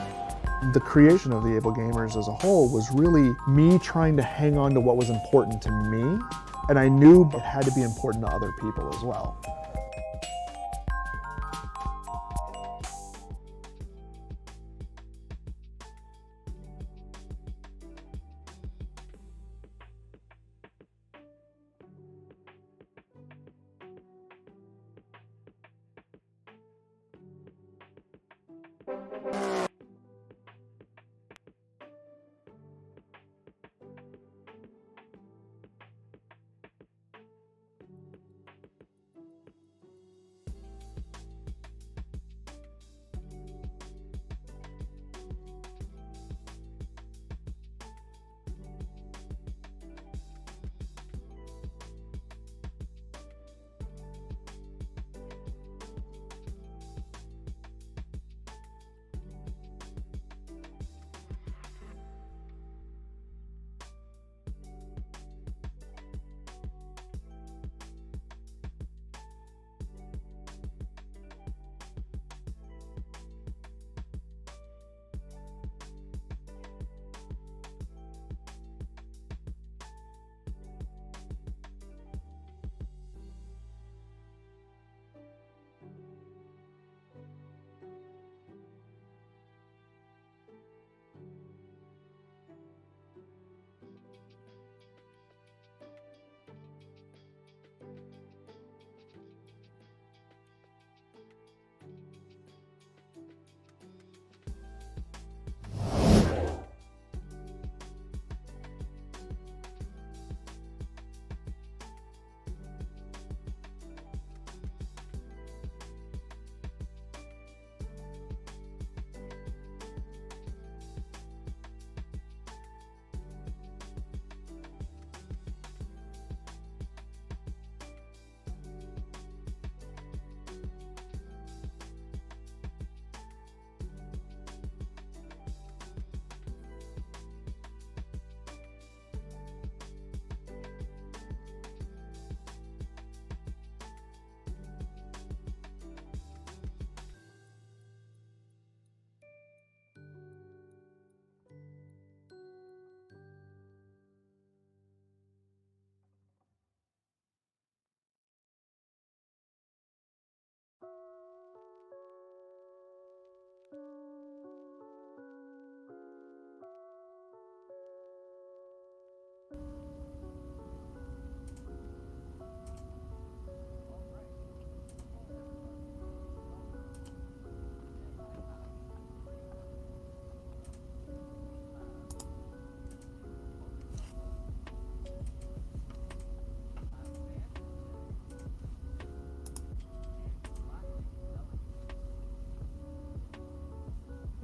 The creation of the Able Gamers as a whole was really me trying to hang on to what was important to me, and I knew it had to be important to other people as well.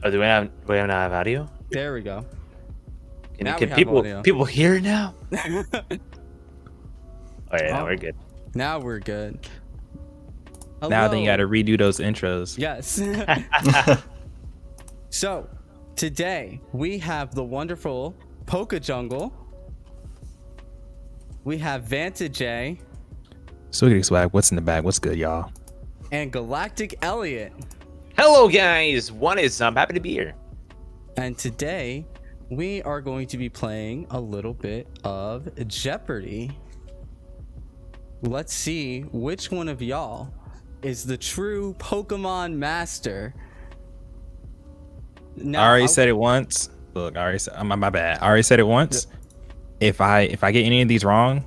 Oh, do we not have audio? There we go. Can we have people audio. people hear now? Oh yeah, Oh. we're good. Now we're good. Now then you Hello. got to redo those intros. Yes. So, today we have the wonderful Polka Jungle. We have Vanta J Swiggity swag, what's in the bag? What's good, y'all? and Galactic Elliot. Hello guys, what is up? Happy to be here. And today we are going to be playing a little bit of Jeopardy. Let's see which one of y'all is the true Pokemon master. I already said it once. Look, I already said, my bad. I already said it once. If I get any of these wrong,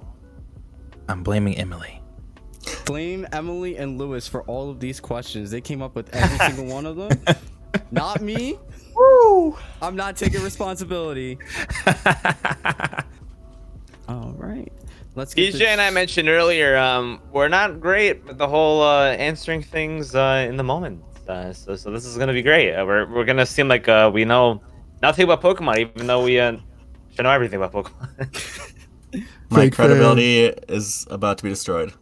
I'm blaming Emily. Blame Emily and Lewis for all of these questions. They came up with every single one of them. Not me. Woo! I'm not taking responsibility. All right. Let's get DJ and I mentioned earlier, we're not great with the whole answering things in the moment. So this is gonna be great. We're gonna seem like we know nothing about Pokemon, even though we should know everything about Pokemon. My Fake credibility is about to be destroyed.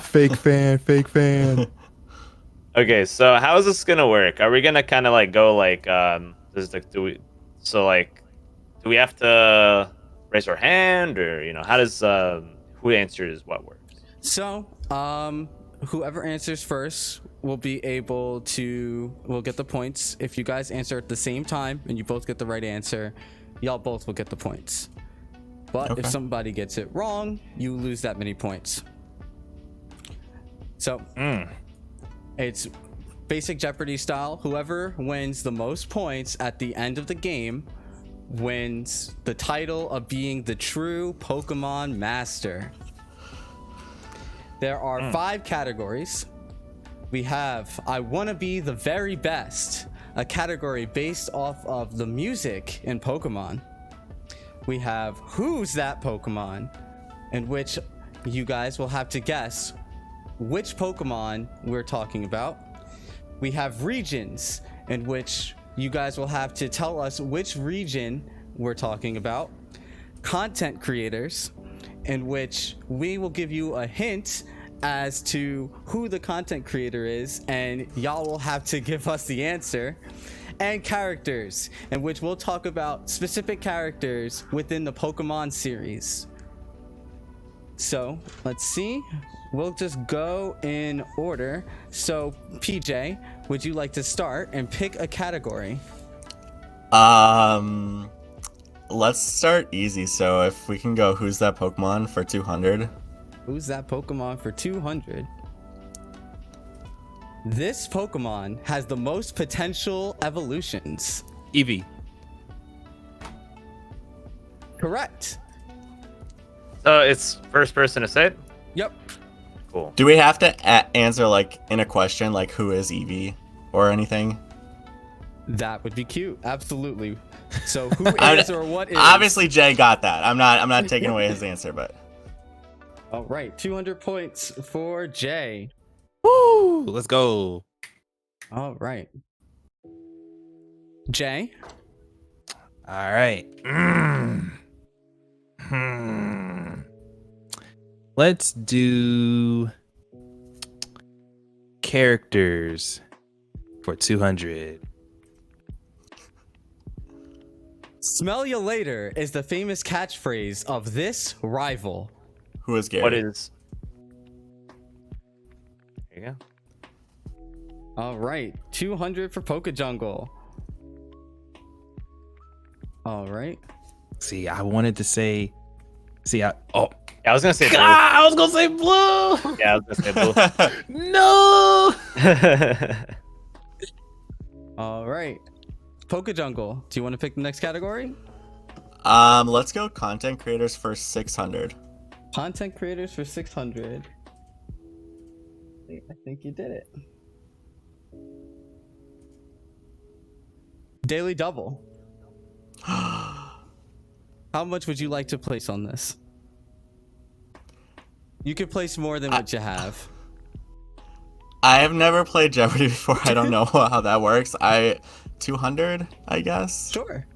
Fake fan. Okay, so how is this gonna work? Are we gonna kind of like go like do we have to raise our hand, or how does who answers what works? So, whoever answers first will be able to get the points. If you guys answer at the same time and you both get the right answer, y'all both will get the points. But if somebody gets it wrong, you lose that many points. So, it's basic Jeopardy style. Whoever wins the most points at the end of the game wins the title of being the true Pokemon master. There are 5 categories. We have I Want to Be the Very Best, a category based off of the music in Pokemon. We have Who's That Pokemon, in which you guys will have to guess which Pokemon we're talking about. We have Regions, in which you guys will have to tell us which region we're talking about. Content Creators, in which we will give you a hint as to who the content creator is, and y'all will have to give us the answer. And Characters, in which we'll talk about specific characters within the Pokemon series. So let's see, we'll just go in order. So PJ, would you like to start and pick a category? Let's start easy. So if we can go, Who's That Pokemon for 200? Who's That Pokemon for 200? This Pokemon has the most potential evolutions. Eevee. Correct. So it's first person to say it? Yep. Cool. Do we have to answer like in a question, like who is Eevee or anything? That would be cute. Absolutely. So who is or what is? Obviously Jay got that. I'm not taking away his answer, but. All right, 200 points for Jay. Woo! Let's go. All right. Jay? All right. Let's do characters for 200. Smell you later is the famous catchphrase of this rival. Who is Gary? What is? There you go. All right, 200 for Poke Jungle. All right. See, I wanted to say. Yeah, I was gonna say blue. I was gonna say blue. Yeah, I was gonna say blue. No. All right, Poke Jungle. Do you want to pick the next category? Let's go content creators for 600. Content creators for 600. I think you did it. Daily Double. How much would you like to place on this? You could place more than what you have. I have never played Jeopardy before. I don't know how that works. 200, I guess. Sure.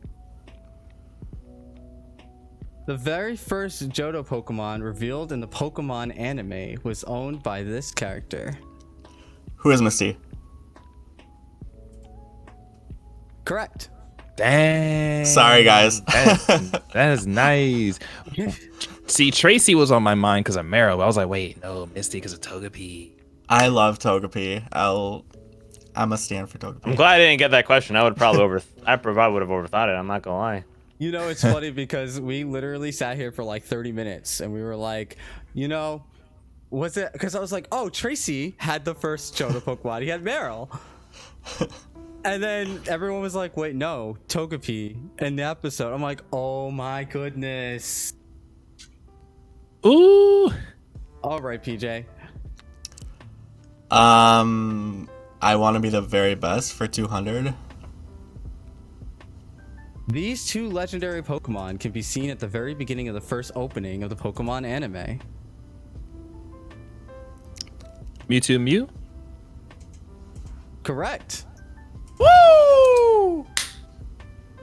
The very first Johto Pokemon revealed in the Pokemon anime was owned by this character. Who is Misty? Correct. Dang. Sorry, guys. That is nice. See, Tracy was on my mind because of Meryl, but I was like, wait, no, Misty because of Togepi. I love Togepi. I'm a stand for Togepi. I'm glad I didn't get that question. I would probably I probably would have overthought it. I'm not gonna lie. You know, it's funny because we literally sat here for like 30 minutes and we were like, you know, was it? Because I was like, oh, Tracy had the first Johto Pokemon. He had Meryl. And then everyone was like, wait, no, Togepi in the episode. I'm like, oh my goodness. Ooh. All right, PJ. I want to be the very best for 200. These two legendary Pokemon can be seen at the very beginning of the first opening of the Pokemon anime. Mewtwo Mew? Correct. Woo!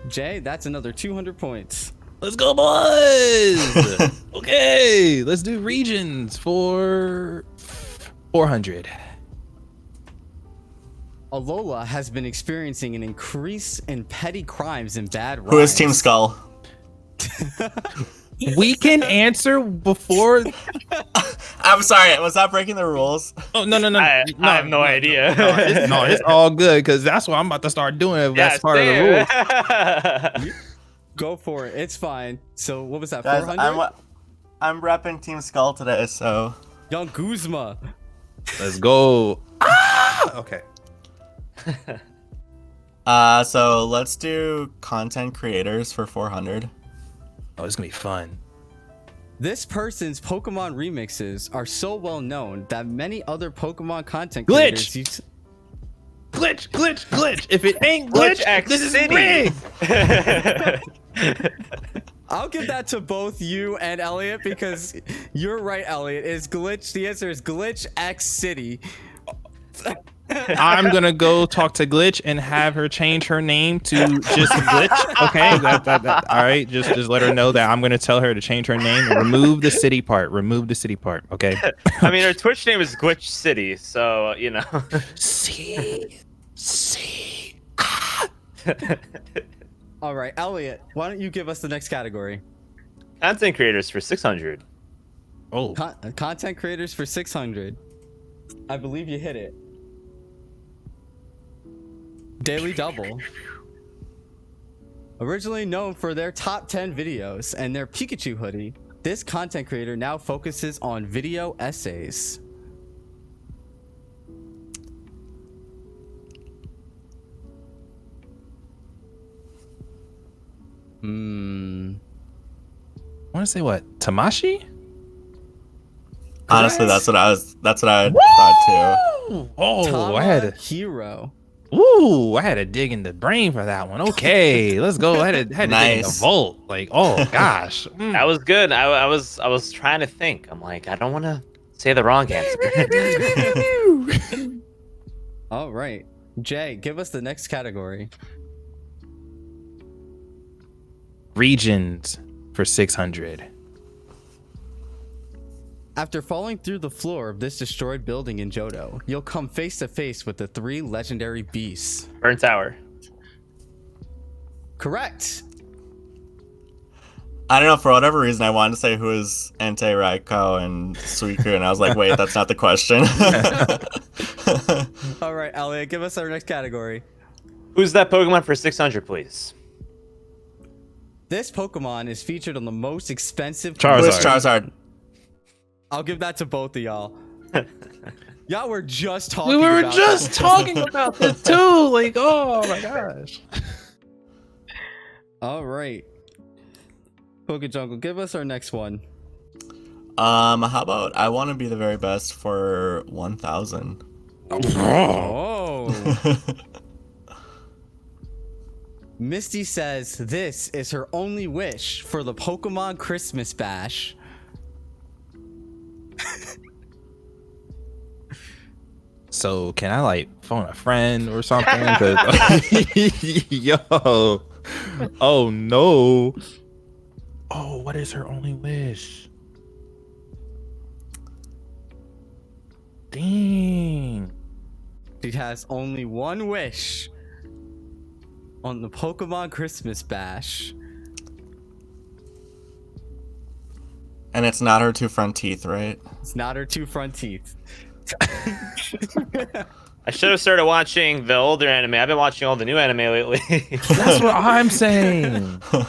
Jay, that's another 200 points. Let's go, boys! Okay, let's do regions for 400. Alola has been experiencing an increase in petty crimes and bad rhymes. Who is Team Skull? We can answer before. I'm sorry, was that breaking the rules? Oh no! I have no idea. No, it's all good because that's what I'm about to start doing. If that's part of the rules. Go for it. It's fine. So what was that? Guys, 400. I'm repping Team Skull today, so. Young Guzma. Let's go. Ah! Okay. So let's do content creators for 400. Oh, it's gonna be fun. This person's Pokemon remixes are so well known that many other Pokemon content Glitch! creators use. Glitch! If it ain't Glitch, X this is City. rigged. I'll give that to both you and Elliot because you're right, Elliot. Is Glitch? The answer is Glitch X City. I'm gonna go talk to Glitch and have her change her name to just Glitch. Okay, all right. Just let her know that I'm gonna tell her to change her name and remove the city part. Okay. I mean, her Twitch name is Glitch City, so you know. See. All right, Elliot. Why don't you give us the next category? Content creators for 600. Oh. Content creators for 600. I believe you hit it. Daily Double. Originally known for their top 10 videos and their Pikachu hoodie, this content creator now focuses on video essays. I want to say what? Tamashi? Honestly, that's what I thought too. Oh, I had a hero. Ooh, I had to dig in the brain for that one. Okay, let's go. I had to dig in the Nice. vault. Like, oh gosh. That was good. I was trying to think. I'm like, I don't want to say the wrong answer. All right. Jay, give us the next category. Regions for 600. After falling through the floor of this destroyed building in Johto, you'll come face to face with the 3 legendary beasts. Burnt Tower. Correct. I don't know, for whatever reason, I wanted to say who is Entei, Raikou, and Suicune, and I was like, wait, that's not the question. All right, Elliot, give us our next category. Who's that Pokemon for 600, please? This Pokemon is featured on the most expensive... Who is Charizard? I'll give that to both of y'all. Y'all were just talking We were about just that. talking about this too. Like, oh my gosh. All right. PokeJungle, give us our next one. How about I want to be the very best for 1,000. Oh. Misty says this is her only wish for the Pokemon Christmas Bash. So can I like phone a friend or something? 'Cause- Yo. Oh no. Oh, what is her only wish? Dang. She has only one wish on the Pokemon Christmas Bash. And it's not her two front teeth, right? It's not her two front teeth. I should have started watching the older anime. I've been watching all the new anime lately. That's what I'm saying. I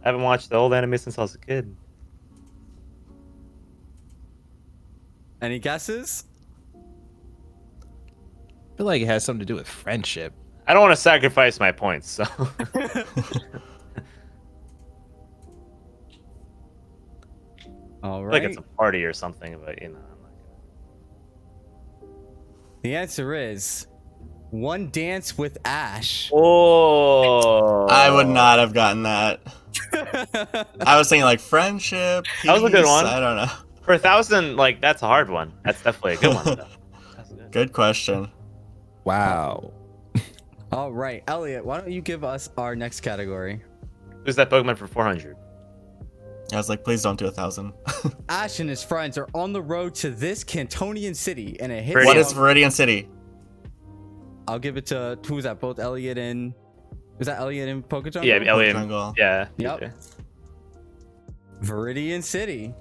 haven't watched the old anime since I was a kid. Any guesses? I feel like it has something to do with friendship. I don't want to sacrifice my points, so. All I feel right. like it's a party or something, but you know. The answer is One Dance with Ash. Oh. I would not have gotten that. I was thinking like friendship. That was a good peace, one. I don't know. For 1,000, like, that's a hard one. That's definitely a good one. Though. Good question. Wow. All right, Elliot, why don't you give us our next category? Who's that Pokemon for 400? I was like, please don't do 1,000. Ash and his friends are on the road to this Cantonian city and it hits. What is Viridian City? I'll give it to who's that? Both Elliot and was that Elliot and Pokejungle? Yeah, Elliot. Jungle. Yeah. Yep. Viridian City.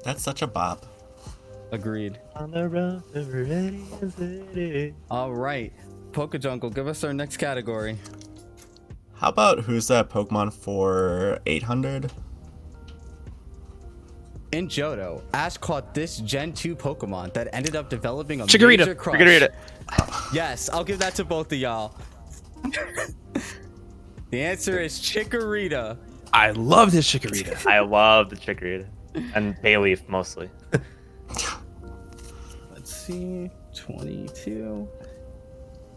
That's such a bop. Agreed. On the road to Viridian City. All right, Pokejungle, give us our next category. How about who's that Pokemon for 800? In Johto, Ash caught this Gen 2 Pokemon that ended up developing a Chikorita. major crush. Chikorita. Yes, I'll give that to both of y'all. The answer is Chikorita. I love this Chikorita. I love the Chikorita. And Bayleaf, mostly. Let's see, 22.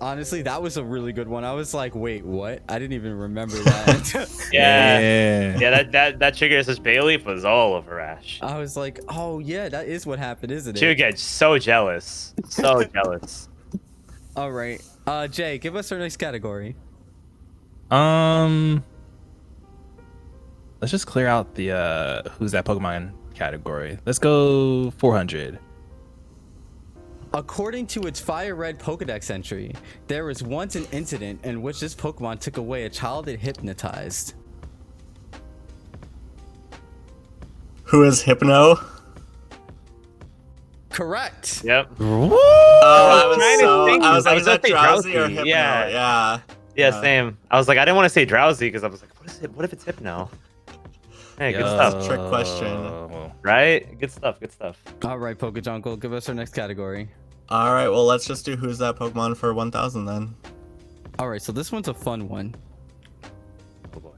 Honestly, that was a really good one. I was like, wait, what? I didn't even remember that. Yeah, that Chikorita says Bayleaf was all over Ash. I was like, oh yeah, that is what happened, isn't it? She would get so jealous. So jealous. All right, Jay, give us our next category. Let's just clear out the who's that Pokemon category. Let's go 400. According to its Fire Red Pokedex entry, there was once an incident in which this Pokemon took away a child it hypnotized. Who is Hypno? Correct. Yep. I was like, is that drowsy or Hypno? Yeah, same. I was like, I didn't want to say drowsy because I was like, what is it? What if it's Hypno? Hey, good stuff. Trick question. Right? Good stuff. Good stuff. All right, Pokejungle, give us our next category. All right, well, let's just do who's that Pokemon for 1,000 then. All right, so this one's a fun one. Oh boy.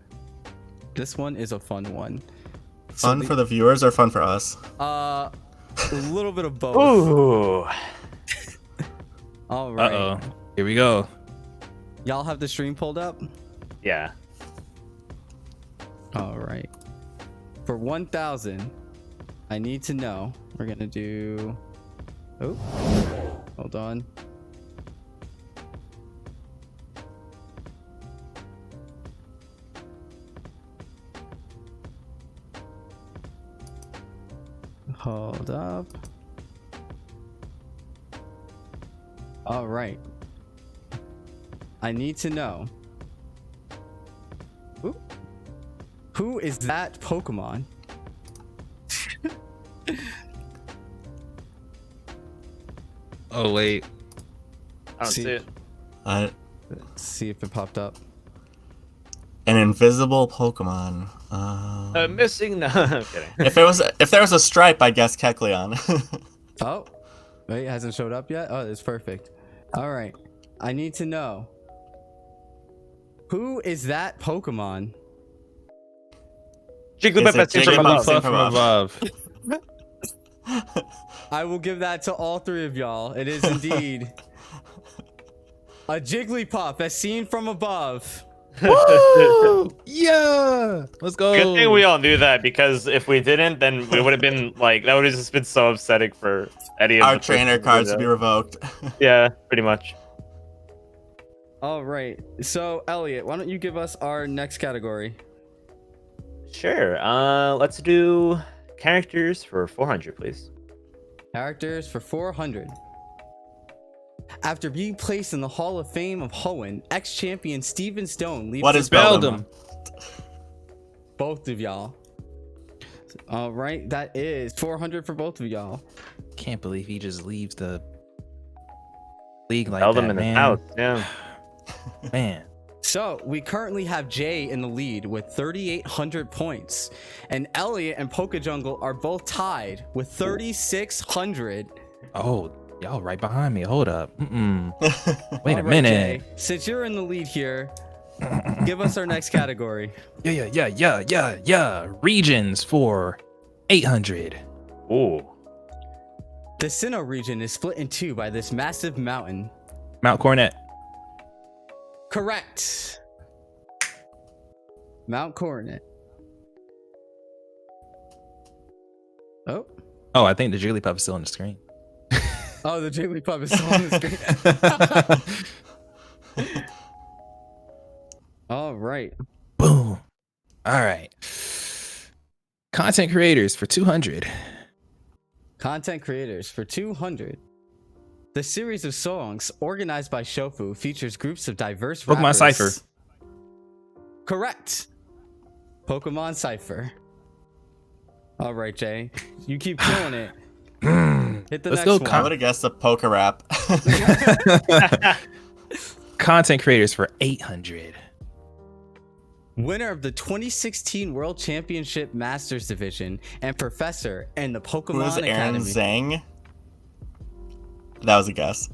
This one is a fun one. Fun for the viewers or fun for us? A little bit of both. Ooh. All right. Uh-oh. Here we go. Y'all have the stream pulled up? Yeah. All right. For 1,000, I need to know. We're gonna do. Oh, hold on. Hold up. All right. I need to know. Ooh. Who is that Pokemon? Oh wait. I don't see it. Let's see if it popped up. An invisible Pokemon. Missing. No, I'm kidding. If there was a stripe, I guess Kecleon. Oh, wait, it hasn't showed up yet. Oh, it's perfect. All right, I need to know. Who is that Pokemon? Jigglypuff from above. I will give that to all three of y'all. It is indeed a Jigglypuff as seen from above. Woo! Yeah, let's go. Good thing we all knew that, because if we didn't, then we would have been like, that would have just been so upsetting for any of Our the trainer persons cards to to do be that. revoked. Yeah, pretty much. All right. So, Elliot, why don't you give us our next category? Sure. Let's do characters for 400, please. Characters for 400. After being placed in the Hall of Fame of Hoenn, ex-champion Steven Stone leaves. What is Beldum? Both of y'all. All right, that is 400 for both of y'all. Can't believe he just leaves the league like Beldum that, in man. the house, yeah. Man. So we currently have Jay in the lead with 3,800 points, and Elliot and PokeJungle are both tied with 3,600. Oh, y'all right behind me. Hold up. Wait All a right, minute. Jay, since you're in the lead here, give us our next category. Yeah. Regions for 800. Ooh. The Sinnoh region is split in two by this massive mountain. Mount Coronet. Correct. Mount Coronet. Oh. Oh, I think the Jigglypuff is still on the screen. Oh, the Jigglypuff is still on the screen. All right. Boom. All right. Content creators for 200. Content creators for 200. The series of songs organized by Shofu features groups of diverse Pokemon rappers. Cypher. Correct. Pokemon Cypher. All right, Jay. You keep killing it. Hit the Let's next go, one. I would have guessed a poker rap. Content creators for 800. Winner of the 2016 World Championship Masters Division and professor in the Pokemon Who's Aaron Academy. Zhang? That was a guess.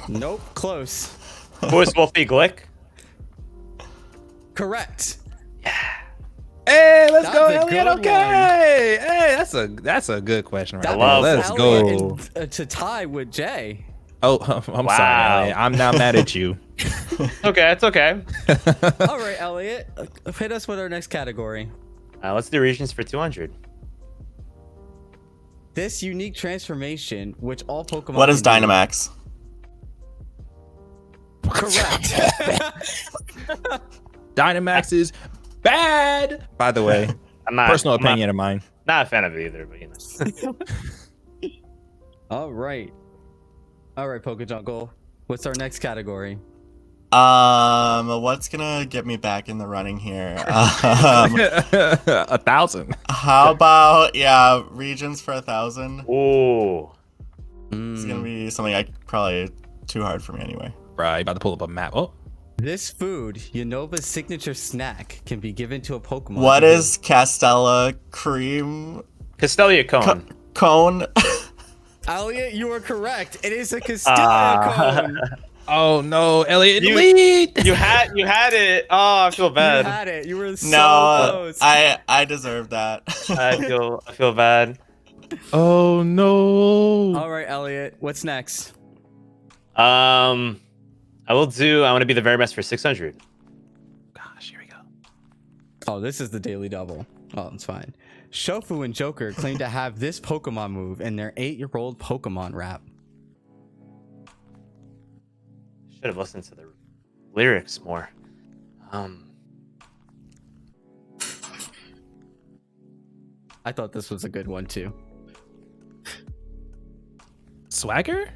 Nope, close. Who is Wolfie Glick? Correct. Hey, let's That's go, a Elliot. good Okay. Hey, that's a good question right That there. was Let's Elliot go. to tie with Jay. Oh, I'm Wow. sorry, Elliot. I'm now mad at you. Okay, it's okay. All right, Elliot, hit us with our next category. Let's do regions for 200. This unique transformation, which all Pokemon. What is can do- Dynamax? Correct. Dynamax is bad, by the way. Personal opinion of mine. Not a fan of it either, but you know. All right, PokeJungle. What's our next category? What's gonna get me back in the running here? 1,000. How about regions for 1,000? Ooh. It's gonna be something probably too hard for me anyway. Right, about to pull up a map. Oh. This food, Unova's signature snack, can be given to a Pokemon. What is Castella cream? Castelia cone. Cone. Elliot, you are correct. It is a Castelia cone. Oh no, Elliot, You- lead. You had it. Oh, I feel bad. You had it. You were so No, close. I deserve that. I feel bad. Oh no. All right, Elliot. What's next? I want to be the very best for 600. Gosh, here we go. Oh, this is the daily double. Oh, it's fine. Shofu and Joker claim to have this Pokemon move in their 8-year-old Pokemon rap. Should have listened to the lyrics more. I thought this was a good one too. Swagger?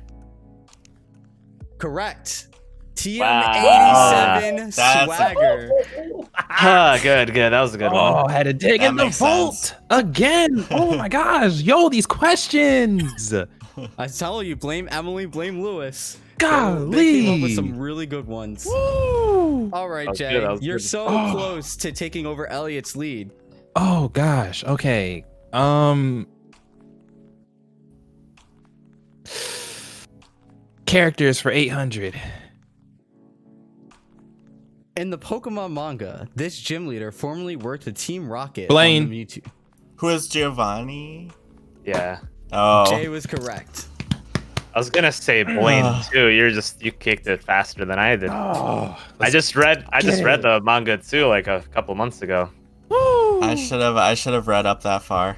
Correct. Wow. TM87 That's- Swagger. Good. That was a good one. Oh, had to dig That in the makes vault sense. again. Oh my gosh, yo, these questions. I tell you, blame Emily, blame Lewis. Golly. They came up with some really good ones. Woo. All right, That was Jay, good, that was you're good. so Oh. close to taking over Elliot's lead. Oh gosh. Okay. Characters for 800. In the Pokemon manga, this gym leader formerly worked with Team Rocket Blaine. on the Mewtwo. Who is Giovanni? Yeah. Oh, Jay was correct. I was gonna say Blaine too. You kicked it faster than I did. Oh, I just read the manga too, like a couple months ago. I should have read up that far.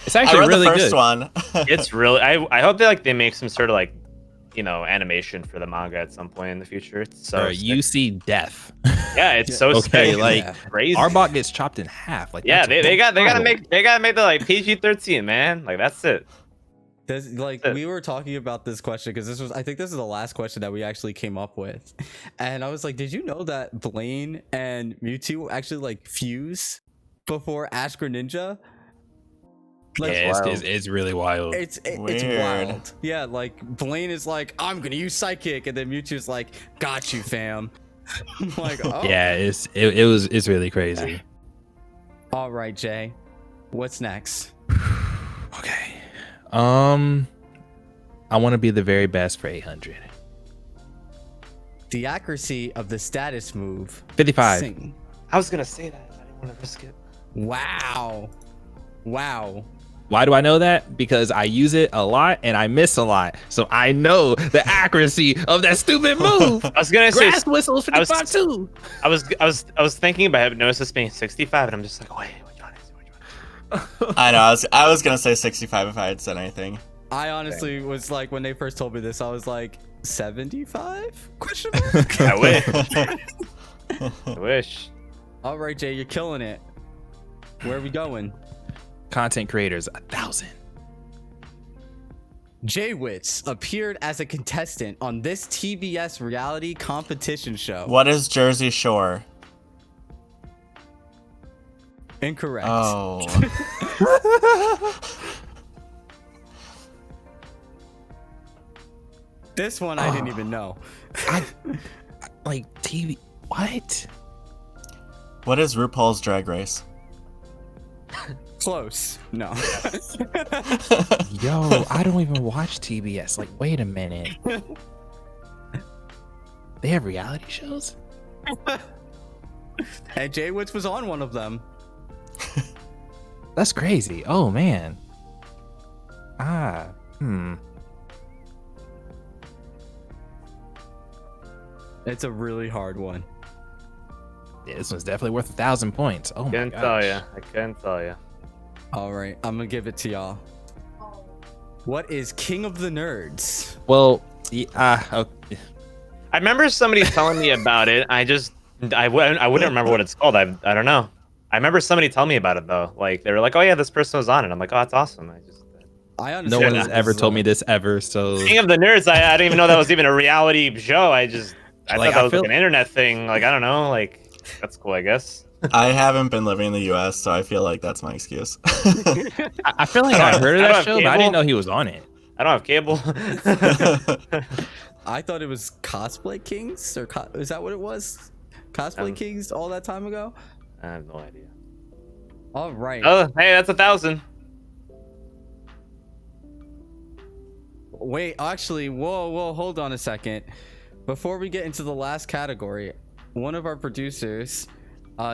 It's actually I read really the first good. one. It's really. I hope they make some sort of like, animation for the manga at some point in the future. It's so you see death. Yeah, it's so okay. sick. Like crazy. Arbok gets chopped in half. Like Yeah, that's they gotta wild. make the like PG-13, man. Like that's it. We were talking about this question because I think this is the last question that we actually came up with, and I was like, did you know that Blaine and Mewtwo actually like fuse before Ash Greninja? Like, Yeah, it's really wild. It's wild. Yeah, like Blaine is like, I'm gonna use Psychic, and then Mewtwo's like, got you, fam. I'm like, oh. Yeah, it's really crazy. All right, Jay, what's next? Okay. I want to be the very best for 800. The accuracy of the status move. 55. Sing. I was gonna say that. I didn't want to risk it. Wow. Why do I know that? Because I use it a lot and I miss a lot. So I know the accuracy of that stupid move. I was gonna say Grass whistles 55 too. I was thinking about it, noticed this being 65, and I'm just like, wait, which one is it? I know. I was gonna say 65 if I had said anything. I honestly was like, when they first told me this, I was like, 75? Question mark? I wish. I wish. All right, Jay, you're killing it. Where are we going? Content creators, 1,000. Jay Witz appeared as a contestant on this TBS reality competition show. What is Jersey Shore? Incorrect. Oh. This one I didn't even know. Like TV. What? What is RuPaul's Drag Race? Close. No. Yo, I don't even watch TBS. Like, wait a minute. They have reality shows? And Jay Witz was on one of them. That's crazy. Oh, man. It's a really hard one. Yeah, this one's definitely worth 1,000 points. Oh, my Can't gosh. tell ya. I can't tell ya. All right, I'm gonna give it to y'all. What is King of the Nerds? Well, I remember somebody telling me about it. I wouldn't remember what it's called. I don't know. I remember somebody telling me about it though. Like they were like, "Oh yeah, this person was on it." I'm like, "Oh, that's awesome." I No one has ever told me this ever. So King of the Nerds. I didn't even know that was even a reality show. I thought Like, that I was feel- like an internet thing. Like I don't know. Like that's cool, I guess. I haven't been living in the U.S., so I feel like that's my excuse. I feel like I heard of I don't that have show, but I cable. didn't know he was on it. I don't have cable. I thought it was Cosplay Kings, or is that what it was? Cosplay Kings all that time ago? I have no idea. All right. Oh, hey, that's 1,000. Wait, actually, whoa, hold on a second. Before we get into the last category, one of our producers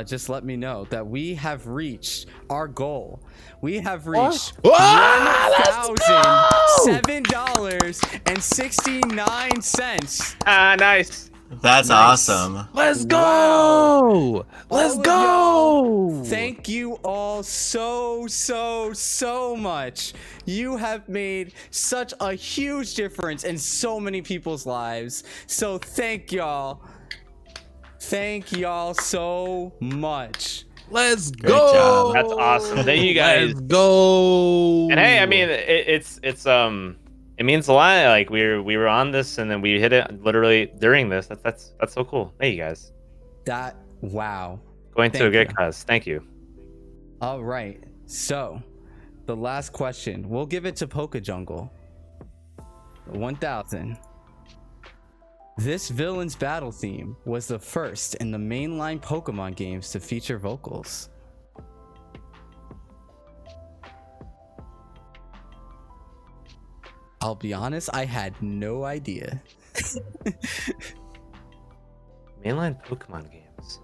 just let me know that we have reached our goal. We have reached $1,007.69. Ah, nice. That's awesome. Let's go! Let's go! Thank you all so much. You have made such a huge difference in so many people's lives. So thank y'all. Thank y'all so much. Let's Great job. That's awesome. Thank you guys. Let's go! And hey, I mean, it means a lot. Like we were on this, and then we hit it literally during this. That's so cool. Thank you guys. Wow. Going to a good cause. Thank you. All right. So, the last question. We'll give it to Poke Jungle. 1,000. This villain's battle theme was the first in the mainline Pokemon games to feature vocals. I'll be honest, I had no idea. Mainline Pokemon games.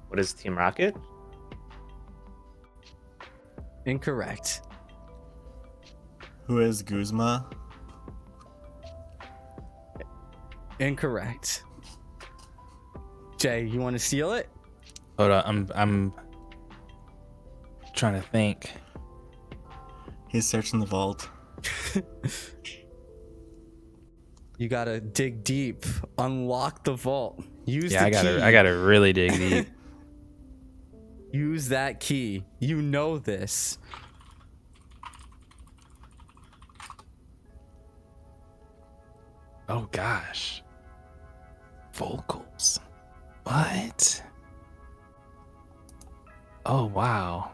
What is Team Rocket? Incorrect. Who is Guzma? Incorrect. Jay, you want to steal it? Hold on, I'm trying to think. He's searching the vault. You gotta dig deep. Unlock the vault. Use the I gotta really dig deep. Use that key. You know this. Oh gosh. Vocals. What? Oh wow.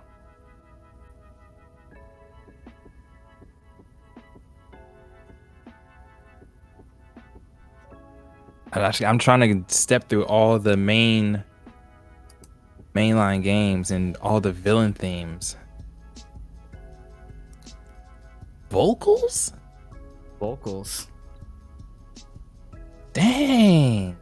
I'm trying to step through all the mainline games and all the villain themes. Vocals? Vocals. Dang.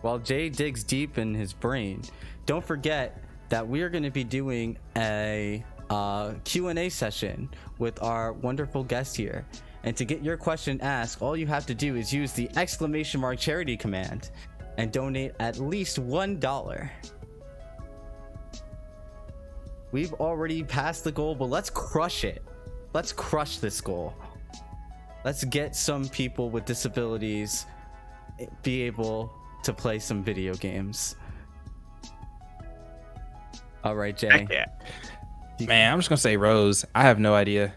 While Jay digs deep in his brain, don't forget that we are going to be doing a Q&A session with our wonderful guest here. And to get your question asked, all you have to do is use the !charity command and donate at least $1. We've already passed the goal, but let's crush it. Let's crush this goal. Let's get some people with disabilities be able to play some video games. All right, Jay. Yeah. Man, I'm just gonna say Rose. I have no idea.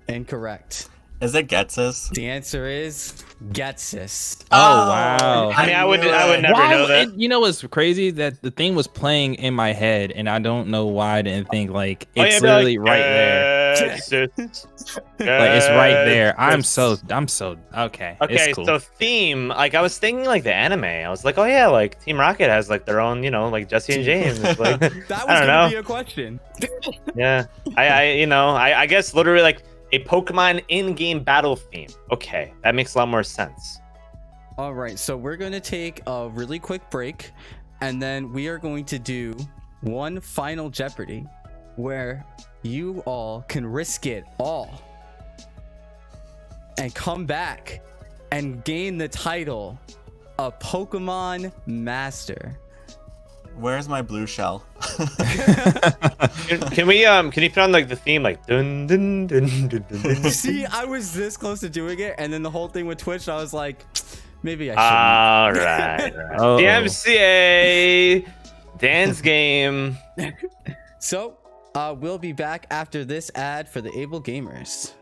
Incorrect. Is it Getsus? The answer is Getsus. Oh wow! I mean, I would never know that. You know what's crazy? That the thing was playing in my head, and I don't know why I didn't think like it's literally right there. Like it's right there. I'm so okay. Okay, it's cool. so theme, like I was thinking like the anime. I was like, oh yeah, like Team Rocket has like their own, like Jesse and James. Like, That was I don't gonna know. be a question. Yeah, I guess literally like a Pokemon in-game battle theme. Okay, that makes a lot more sense. All right, so we're going to take a really quick break, and then we are going to do one final Jeopardy where you all can risk it all and come back and gain the title of Pokemon Master. Where's my blue shell? Can you put on like the theme like dun dun dun dun dun, dun. See, I was this close to doing it, and then the whole thing with Twitch, I was like, maybe I shouldn't. All right. The MCA Dan's game. So, we'll be back after this ad for the Able Gamers.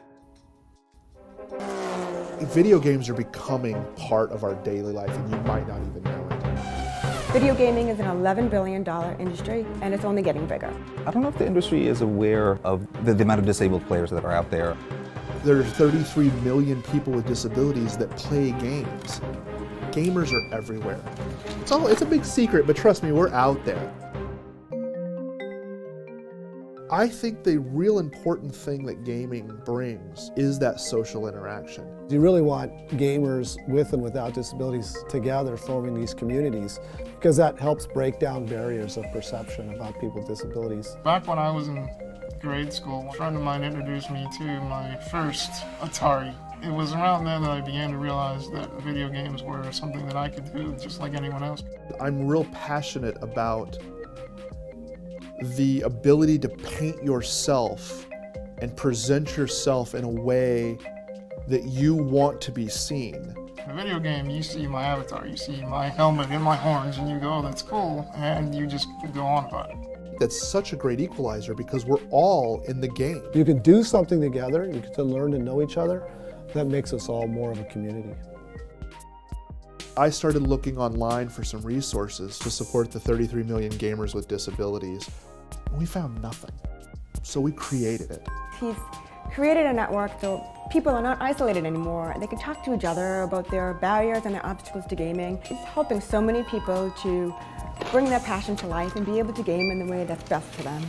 Video games are becoming part of our daily life, and you might not even know it. Video gaming is an $11 billion industry, and it's only getting bigger. I don't know if the industry is aware of the amount of disabled players that are out there. There are 33 million people with disabilities that play games. Gamers are everywhere. It's a big secret, but trust me, we're out there. I think the real important thing that gaming brings is that social interaction. You really want gamers with and without disabilities together forming these communities because that helps break down barriers of perception about people with disabilities. Back when I was in grade school, a friend of mine introduced me to my first Atari. It was around then that I began to realize that video games were something that I could do just like anyone else. I'm real passionate about the ability to paint yourself and present yourself in a way that you want to be seen. In a video game, you see my avatar, you see my helmet and my horns, and you go, oh, that's cool, and you just go on about it. That's such a great equalizer because we're all in the game. You can do something together, you can learn to know each other. That makes us all more of a community. I started looking online for some resources to support the 33 million gamers with disabilities. We found nothing, so we created it. He's created a network so people are not isolated anymore. They can talk to each other about their barriers and their obstacles to gaming. He's helping so many people to bring their passion to life and be able to game in the way that's best for them.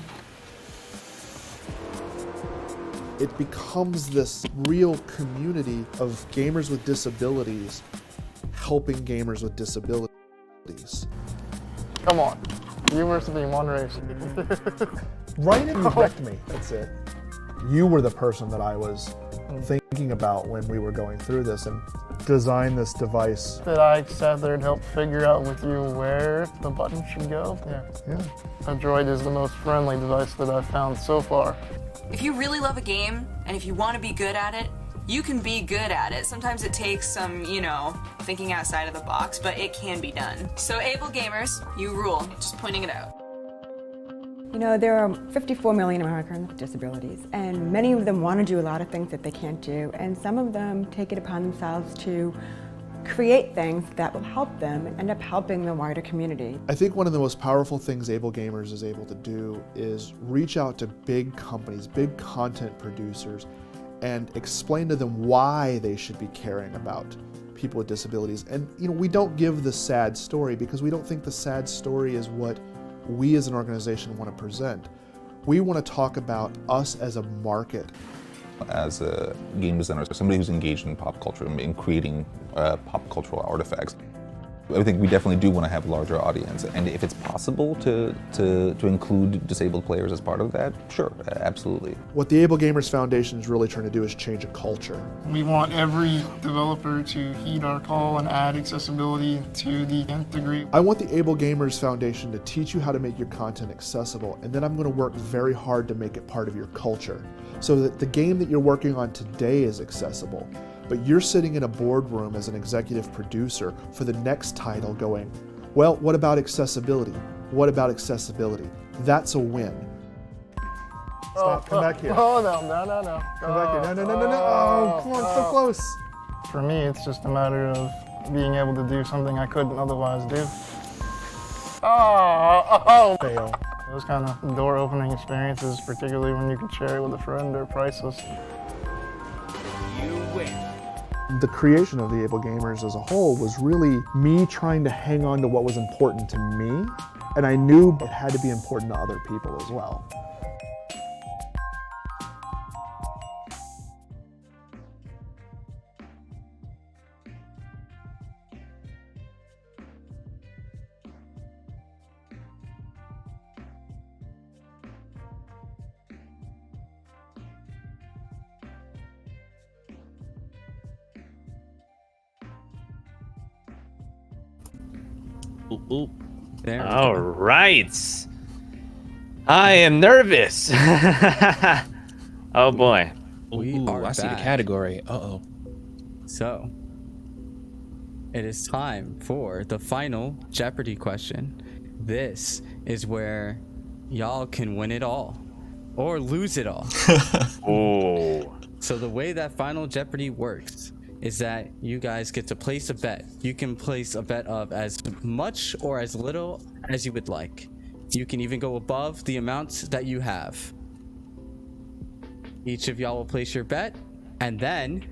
It becomes this real community of gamers with disabilities helping gamers with disabilities. Come on. You were being wondering. Write it and direct me. That's it. You were the person that I was thinking about when we were going through this and design this device. That I sat there and helped figure out with you where the button should go. Yeah. A droid is the most friendly device that I've found so far. If you really love a game, and if you want to be good at it, you can be good at it. Sometimes it takes some, thinking outside of the box, but it can be done. So able gamers, you rule. Just pointing it out. You know, there are 54 million Americans with disabilities, and many of them want to do a lot of things that they can't do, and some of them take it upon themselves to create things that will help them and end up helping the wider community. I think one of the most powerful things Able Gamers is able to do is reach out to big companies, big content producers, and explain to them why they should be caring about people with disabilities. And we don't give the sad story because we don't think the sad story is what we as an organization want to present. We want to talk about us as a market. As a game designer, somebody who's engaged in pop culture and creating pop cultural artifacts, I think we definitely do want to have a larger audience. And if it's possible to include disabled players as part of that, sure, absolutely. What the Able Gamers Foundation is really trying to do is change a culture. We want every developer to heed our call and add accessibility to the nth degree. I want the Able Gamers Foundation to teach you how to make your content accessible, and then I'm going to work very hard to make it part of your culture, so that the game that you're working on today is accessible. But you're sitting in a boardroom as an executive producer for the next title going, well, what about accessibility? What about accessibility? That's a win. Stop, come back here. Oh, no. Come back here. No. Oh, come on, so close. For me, it's just a matter of being able to do something I couldn't otherwise do. Oh. Fail. Those kind of door-opening experiences, particularly when you can share it with a friend, are priceless. You win. The creation of the Able Gamers as a whole was really me trying to hang on to what was important to me, and I knew it had to be important to other people as well. All right. I am nervous. Oh boy. Ooh, I see the category. Uh-oh. So, it is time for the final Jeopardy question. This is where y'all can win it all or lose it all. Ooh. So the way that final Jeopardy works is that you guys get to place a bet. You can place a bet of as much or as little as you would like. You can even go above the amounts that you have. Each of y'all will place your bet, and then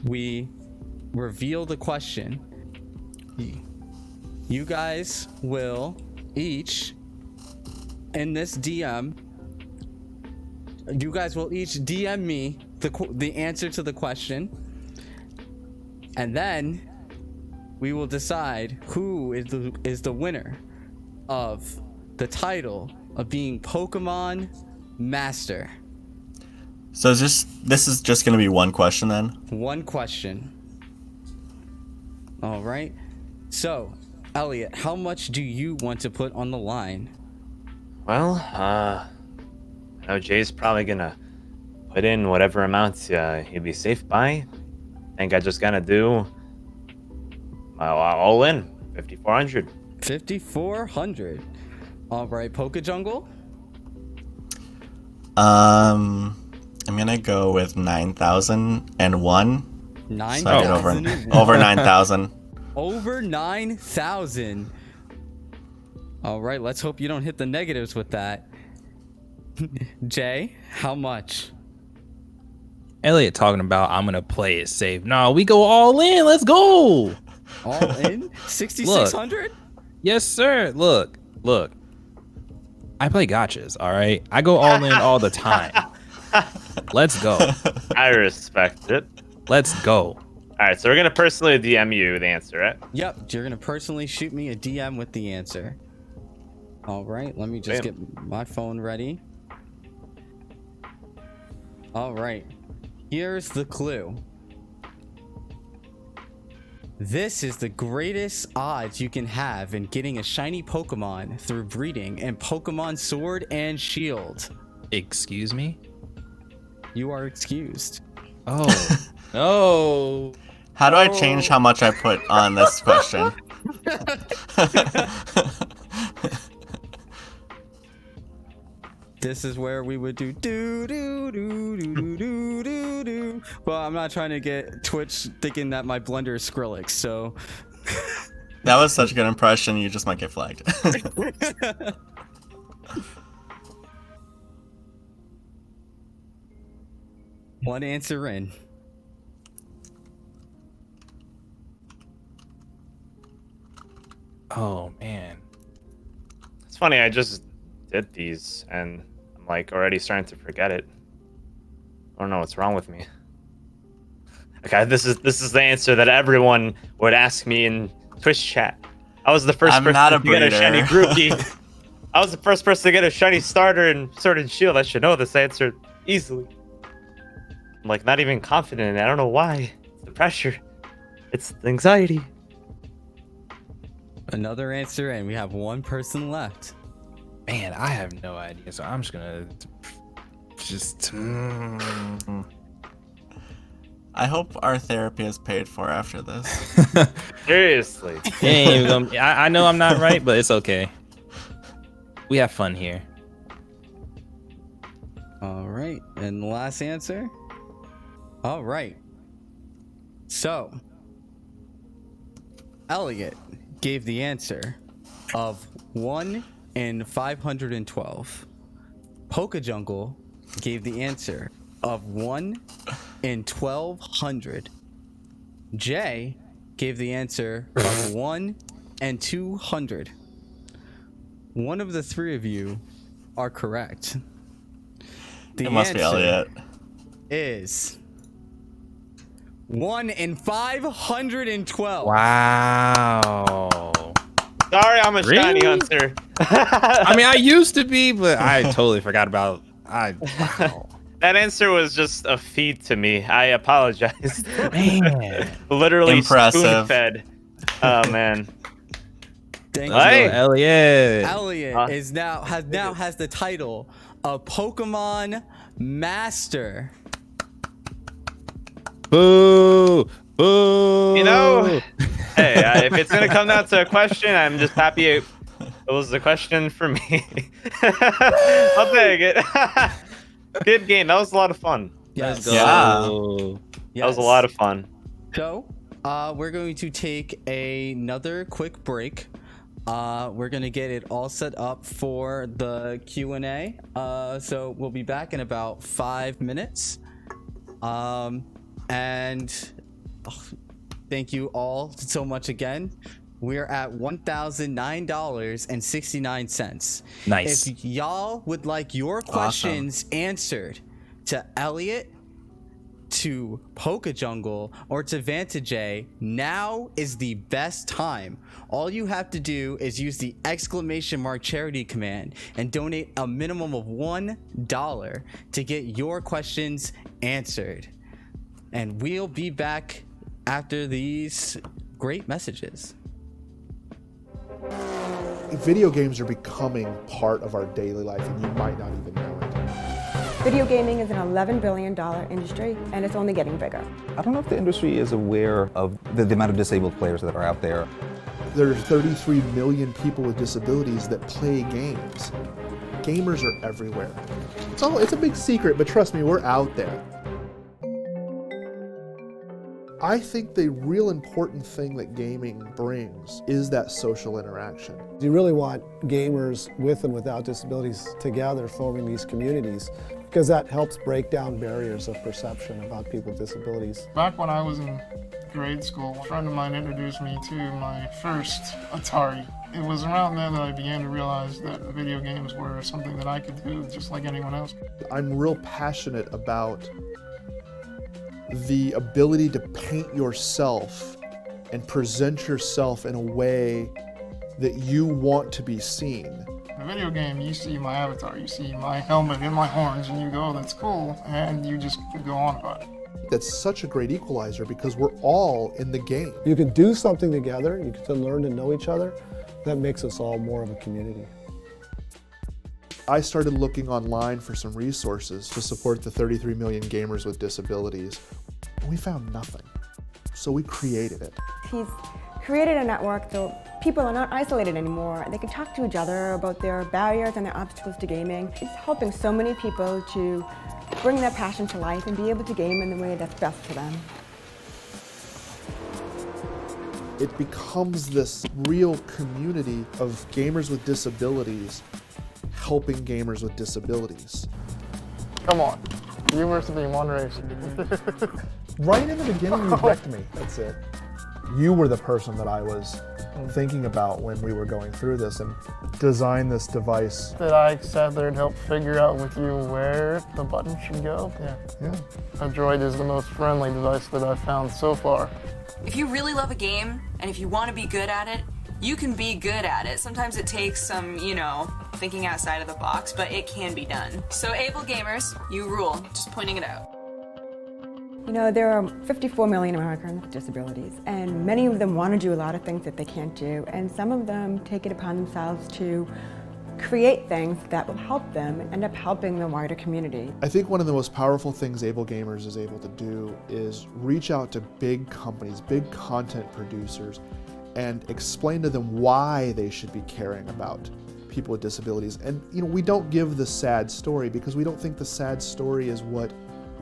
we reveal the question. You guys will each, in this DM, you guys will each DM me the answer to the question, and then we will decide who is the winner of the title of being Pokemon Master. So this is just going to be one question then? One question. All right. So, Elliot, how much do you want to put on the line? Well, I know Jay's probably gonna put in whatever amounts he'd be safe by. I think I just gotta do all in 5,400. 5,400. All right, Poke Jungle. I'm gonna go with 9,001. 9,000. Over 9,000. Over 9,000. All right, let's hope you don't hit the negatives with that. Jay, how much? Elliot talking about I'm gonna play it safe. No, we go all in. Let's go. All in? 6,600? Yes, sir. Look. I play gotchas, all right? I go all in all the time. Let's go. I respect it. Let's go. All right, so we're gonna personally DM you the answer, right? Yep, you're gonna personally shoot me a DM with the answer. All right, let me just get my phone ready. All right, here's the clue. This is the greatest odds you can have in getting a shiny Pokemon through breeding in Pokemon Sword and Shield. Excuse me? You are excused. Oh. No. How do I change how much I put on this question? This is where we would do do do do do do do do. Well, I'm not trying to get Twitch thinking that my blender is Skrillex, so. That was such a good impression, you just might get flagged. One answer in. Oh, man. It's funny, I just did these and I'm like already starting to forget it. I don't know what's wrong with me. Okay, this is the answer that everyone would ask me in Twitch chat. I was the first person to get a shiny groupie. I was the first person to get a shiny starter in Sword and Shield. I should know this answer easily. I'm like not even confident in it. I don't know why. It's the pressure. It's the anxiety. Another answer, and we have one person left. Man, I have no idea, so I'm just gonna I hope our therapy is paid for after this. Seriously. I know I'm not right, but it's okay. We have fun here. All right, and the last answer. All right. So, Elliot gave the answer of 1 in 512. Jungle gave the answer of 1 in 1200. Jay gave the answer of 1 in 200. One of the three of you are correct. The It must be Elliot. Is 1 in 512. Wow. Sorry, I'm a shiny Really? hunter. I mean, I used to be, but I totally forgot about. Wow. That answer was just a feed to me. I apologize. Man. Literally Impressive. spoon-fed. Oh man. Thank Let's you. go, Elliot. Elliot is has the title of Pokemon Master. Boo! Boo! You know, hey, if it's gonna come down to a question, I'm just happy it was a question for me. I'll take it. Good game. That was a lot of fun. Yes. Yeah. That was a lot of fun. So, we're going to take another quick break. We're gonna get it all set up for the Q&A. So we'll be back in about 5 minutes. Thank you all so much again. We're at $1,009.69. Nice. If y'all would like your questions answered to Elliot, to Jungle, or to Vantage, now is the best time. All you have to do is use the ! charity command and donate a minimum of $1 to get your questions answered. And we'll be back after these great messages. Video games are becoming part of our daily life, and you might not even know it. Video gaming is an $11 billion industry, and it's only getting bigger. I don't know if the industry is aware of the amount of disabled players that are out there. There are 33 million people with disabilities that play games. Gamers are everywhere. It's a big secret, but trust me, we're out there. I think the real important thing that gaming brings is that social interaction. You really want gamers with and without disabilities together forming these communities, because that helps break down barriers of perception about people with disabilities. Back when I was in grade school, a friend of mine introduced me to my first Atari. It was around then that I began to realize that video games were something that I could do just like anyone else. I'm real passionate about the ability to paint yourself and present yourself in a way that you want to be seen. a video game, you see my avatar, you see my helmet and my horns, and you go, oh, that's cool, and you just go on about it. That's such a great equalizer because we're all in the game. You can do something together, you can learn to know each other. That makes us all more of a community. I started looking online for some resources to support the 33 million gamers with disabilities. We found nothing, so we created it. He's created a network so people are not isolated anymore. They can talk to each other about their barriers and their obstacles to gaming. He's helping so many people to bring their passion to life and be able to game in the way that's best for them. It becomes this real community of gamers with disabilities helping gamers with disabilities. Come on, University moderation. Right in the beginning, you wrecked me. That's it. You were the person that I was thinking about when we were going through this and designed this device. That I sat there and helped figure out with you where the button should go. Yeah. A droid is the most friendly device that I've found so far. If you really love a game, and if you want to be good at it, you can be good at it. Sometimes it takes some, thinking outside of the box, but it can be done. So able gamers, you rule. Just pointing it out. There are 54 million Americans with disabilities, and many of them want to do a lot of things that they can't do, and some of them take it upon themselves to create things that will help them and end up helping the wider community. I think one of the most powerful things Able Gamers is able to do is reach out to big companies, big content producers, and explain to them why they should be caring about people with disabilities. And we don't give the sad story because we don't think the sad story is what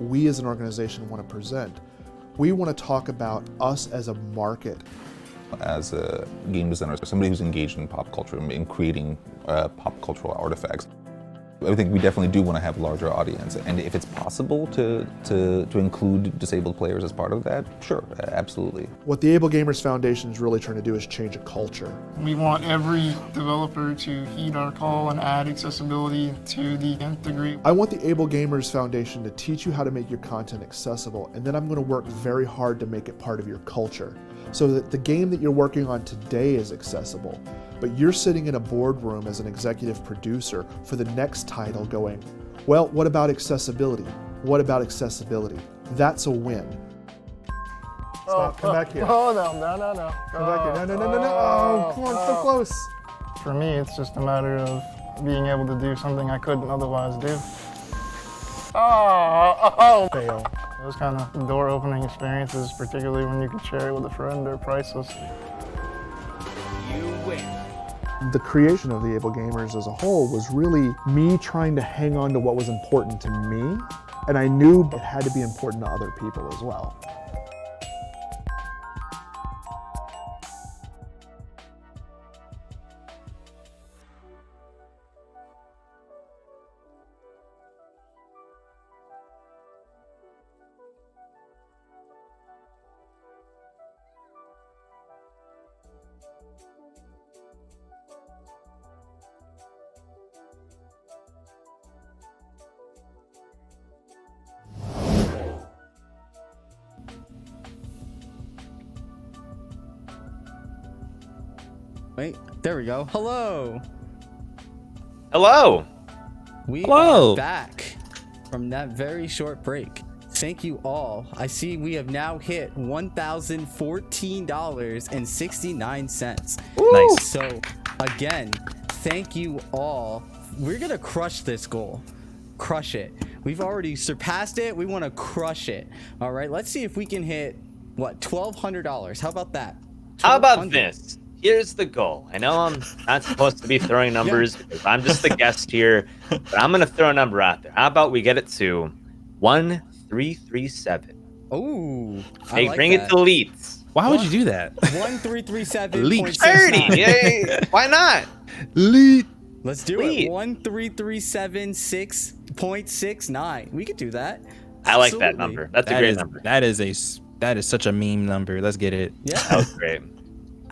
we as an organization want to present. We want to talk about us as a market. As a game designer, somebody who's engaged in pop culture and creating pop cultural artifacts, I think we definitely do want to have a larger audience. And if it's possible to include disabled players as part of that, sure, absolutely. What the Able Gamers Foundation is really trying to do is change a culture. We want every developer to heed our call and add accessibility to the nth degree. I want the Able Gamers Foundation to teach you how to make your content accessible, and then I'm going to work very hard to make it part of your culture, so that the game that you're working on today is accessible. But you're sitting in a boardroom as an executive producer for the next title going, well, what about accessibility? What about accessibility? That's a win. Stop, come back here. Oh, no. Come back here. No. Oh, come on, so close. For me, it's just a matter of being able to do something I couldn't otherwise do. Oh. Fail. Those kind of door-opening experiences, particularly when you can share it with a friend, are priceless. You win. The creation of the Able Gamers as a whole was really me trying to hang on to what was important to me, and I knew it had to be important to other people as well. Wait, there we go. Hello. Hello. We Hello. are back from that very short break. Thank you all. I see we have now hit $1,014.69. Nice. So again, thank you all. We're gonna crush this goal. Crush it. We've already surpassed it. We want to crush it. All right. Let's see if we can hit what, $1,200. How about that? How about this? Here's the goal. I know I'm not supposed to be throwing numbers because I'm just the guest here, but I'm gonna throw a number out there. How about we get it to 1337? Oh, hey, bring it to Leets. Why would you do that? 1337.69. Yay! Why not? Leet. Let's do it. 1337.69. We could do that. I like that number. That's a great number. That is such a meme number. Let's get it. Yeah, that was great.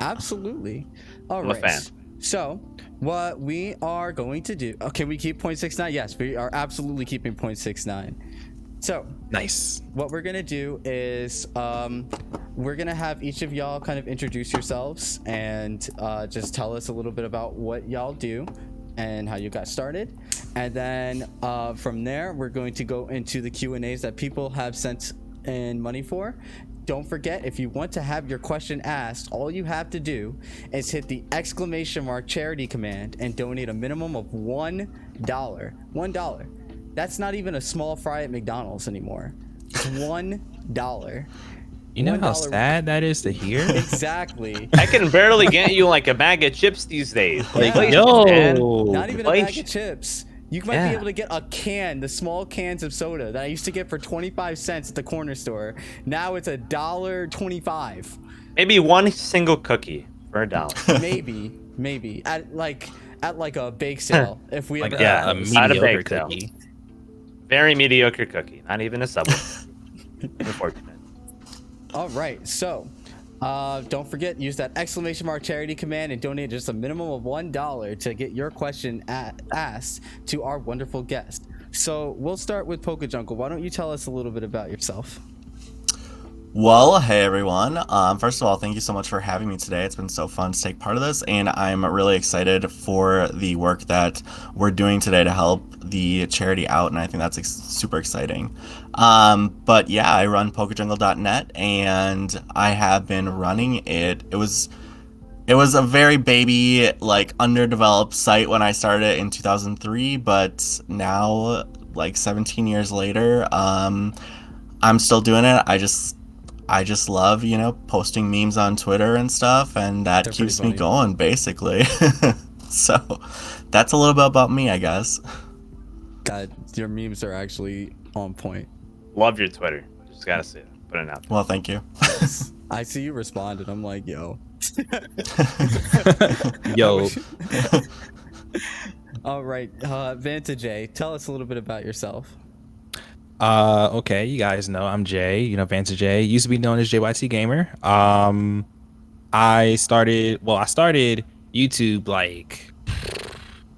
Absolutely. All I'm right. a fan. So what we are going to do? Okay, we keep 0.69. Yes, we are absolutely keeping 0.69. So nice. What we're gonna do is we're gonna have each of y'all kind of introduce yourselves and just tell us a little bit about what y'all do. and how you got started. And then from there, we're going to go into the Q&As that people have sent in money for. Don't forget, if you want to have your question asked, all you have to do is hit the ! charity command and donate a minimum of $1. $1. That's not even a small fry at McDonald's anymore. It's $1. You know how $1 sad that is to hear? Exactly. I can barely get you like a bag of chips these days. Like, Inflation, yo. man. Not even a bag Inflation. of chips. You might be able to get a can, the small cans of soda that I used to get for 25 cents at the corner store. Now it's $1.25. Maybe one single cookie for $1. Maybe at like a bake sale. If we have a mediocre bake cookie. sale. Very mediocre cookie. Not even a Subway. Unfortunate. All right, so don't forget, use that ! charity command and donate just a minimum of $1 to get your question asked to our wonderful guest. So we'll start with PokeJungle. Why don't you tell us a little bit about yourself? Well, hey everyone. First of all, thank you so much for having me today. It's been so fun to take part of this, and I'm really excited for the work that we're doing today to help the charity out, and I think that's super exciting. But yeah, I run PokeJungle.net, and I have been running it. It was a very baby, like underdeveloped site when I started in 2003, but now, like 17 years later, I'm still doing it. I just love, posting memes on Twitter and stuff, and that keeps me going, basically. So that's a little bit about me, I guess. God, your memes are actually on point. Love your Twitter. Just gotta say it. Put it out there. Well, thank you. I see you responded. I'm like, yo. Yo. All right, Vantage, tell us a little bit about yourself. Okay, you guys know I'm Jay, Vantage J, used to be known as JYT Gamer. I started YouTube like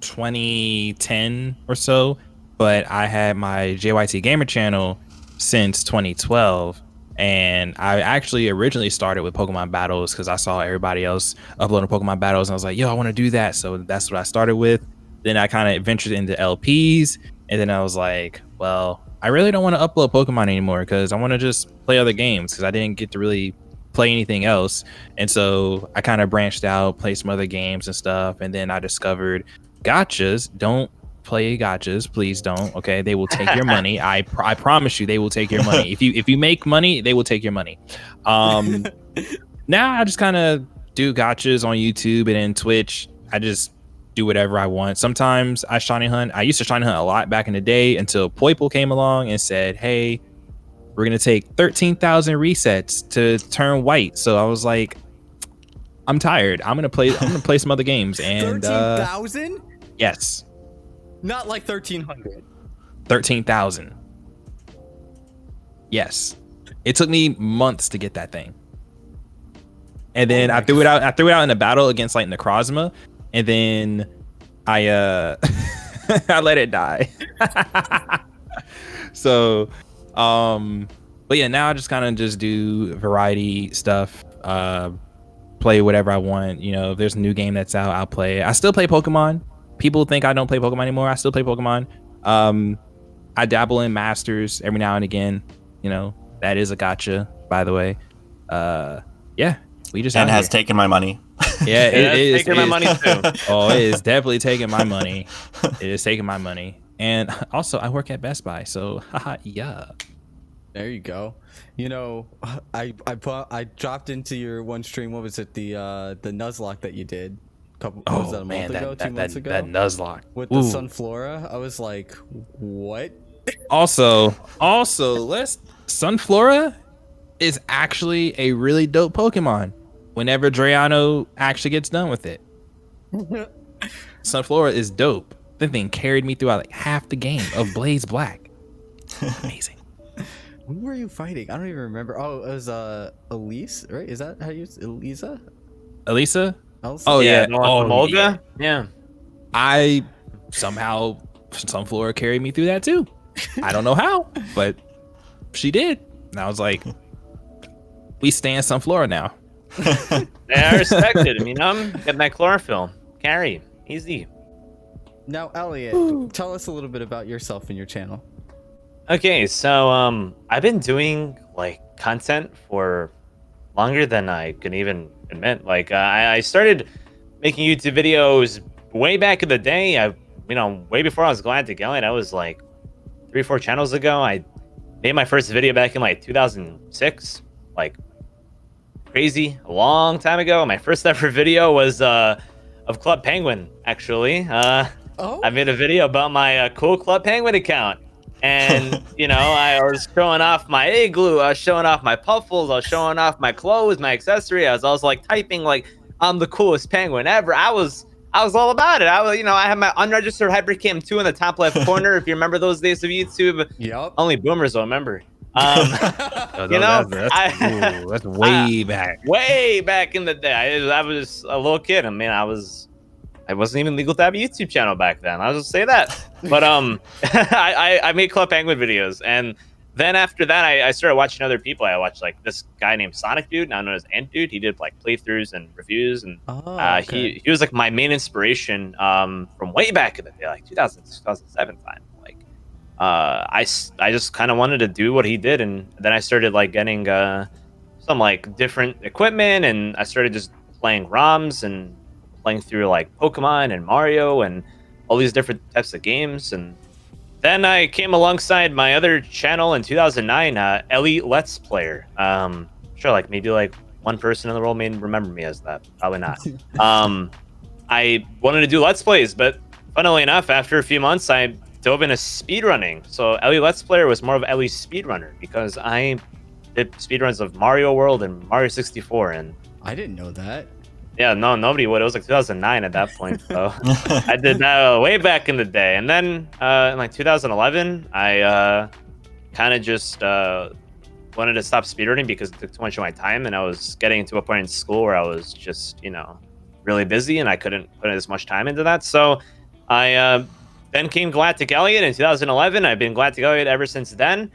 2010 or so, but I had my JYT Gamer channel since 2012, and I actually originally started with Pokemon battles because I saw everybody else uploading Pokemon battles, and I was like, yo, I want to do that, so that's what I started with. Then I kind of ventured into LPs, and then I was like, well, I really don't want to upload Pokemon anymore because I want to just play other games because I didn't get to really play anything else. And so I kind of branched out, played some other games and stuff. And then I discovered gachas. Don't play gachas, please don't. Okay, they will take your money. I promise you, they will take your money. If you make money, they will take your money. Now I just kind of do gachas on YouTube and then Twitch. I just do whatever I want. Sometimes I shiny hunt. I used to shiny hunt a lot back in the day until Poiple came along and said, hey, we're gonna take 13,000 resets to turn white. So I was like, I'm tired. I'm gonna play some other games. And 13,000? Yes. Not like 1,300. 13,000. Yes. It took me months to get that thing. And then I threw it out in a battle against like Necrozma. And then I I let it die. So but yeah, now I just kind of just do variety stuff, play whatever I want. If there's a new game that's out, I'll play it. I still play Pokemon. People think I don't play Pokemon anymore. I still play Pokemon. I dabble in Masters every now and again. That is a gacha, by the way. Yeah, we just has taken my money. Yeah, it is taking my money too. Oh, it is definitely taking my money. It is taking my money. And also, I work at Best Buy, so haha, yeah. There you go. I dropped into your one stream. What was it? The Nuzlocke that you did. Was that a month ago? 2 months ago? That Nuzlocke with the Sunflora. I was like, what? Also, Sunflora is actually a really dope Pokemon. Whenever Drayano actually gets done with it. Sunflora is dope. The thing carried me throughout like half the game of Blaze Black. Amazing. Who were you fighting? I don't even remember. Oh, it was Elise, right? Is that how you use Elisa? Elisa? Elsa? Oh yeah. Molga? Yeah. I somehow Sunflora carried me through that too. I don't know how, but she did. And I was like, we stand Sunflora now. I respect it. I mean, I'm getting that chlorophyll. Carry. Easy. Now, Elliot, tell us a little bit about yourself and your channel. Okay, so I've been doing like content for longer than I can even admit. Like I started making YouTube videos way back in the day. Way before I was glad to go. And I was like 3 or 4 channels ago. I made my first video back in like 2006, like crazy, a long time ago. My first ever video was of Club Penguin, actually. I made a video about my cool Club Penguin account. And, I was showing off my igloo. I was showing off my puffles. I was showing off my clothes, my accessory. I was like typing like, I'm the coolest penguin ever. I was all about it. I had my unregistered Hypercam 2 in the top left corner. If you remember those days of YouTube. Yep. Only boomers will remember. That's way back. Way back in the day. I was a little kid. I mean, I wasn't even legal to have a YouTube channel back then. I'll just say that. But I made Club Penguin videos, and then after that, I started watching other people. I watched like this guy named Sonic Dude, now known as Ant Dude. He did like playthroughs and reviews, and he was like my main inspiration from way back in the day, like 2007 time. Like I just kind of wanted to do what he did, and then I started like getting some like different equipment, and I started just playing ROMs and playing through like Pokemon and Mario and all these different types of games. And then I came alongside my other channel in 2009, Ellie Let's Player. Sure, like maybe like one person in the world may remember me as that. Probably not. I wanted to do Let's Plays, but funnily enough, after a few months, I dove into speedrunning. So Ellie Let's Player was more of Ellie's speedrunner because I did speedruns of Mario World and Mario 64. And I didn't know that. Yeah, no, nobody would. It was like 2009 at that point, so I did that way back in the day. And then in like 2011, I kind of just wanted to stop speedrunning because it took too much of my time, and I was getting to a point in school where I was just, really busy, and I couldn't put as much time into that. So I then came Galactic Elliot in 2011. I've been Galactic Elliot ever since then.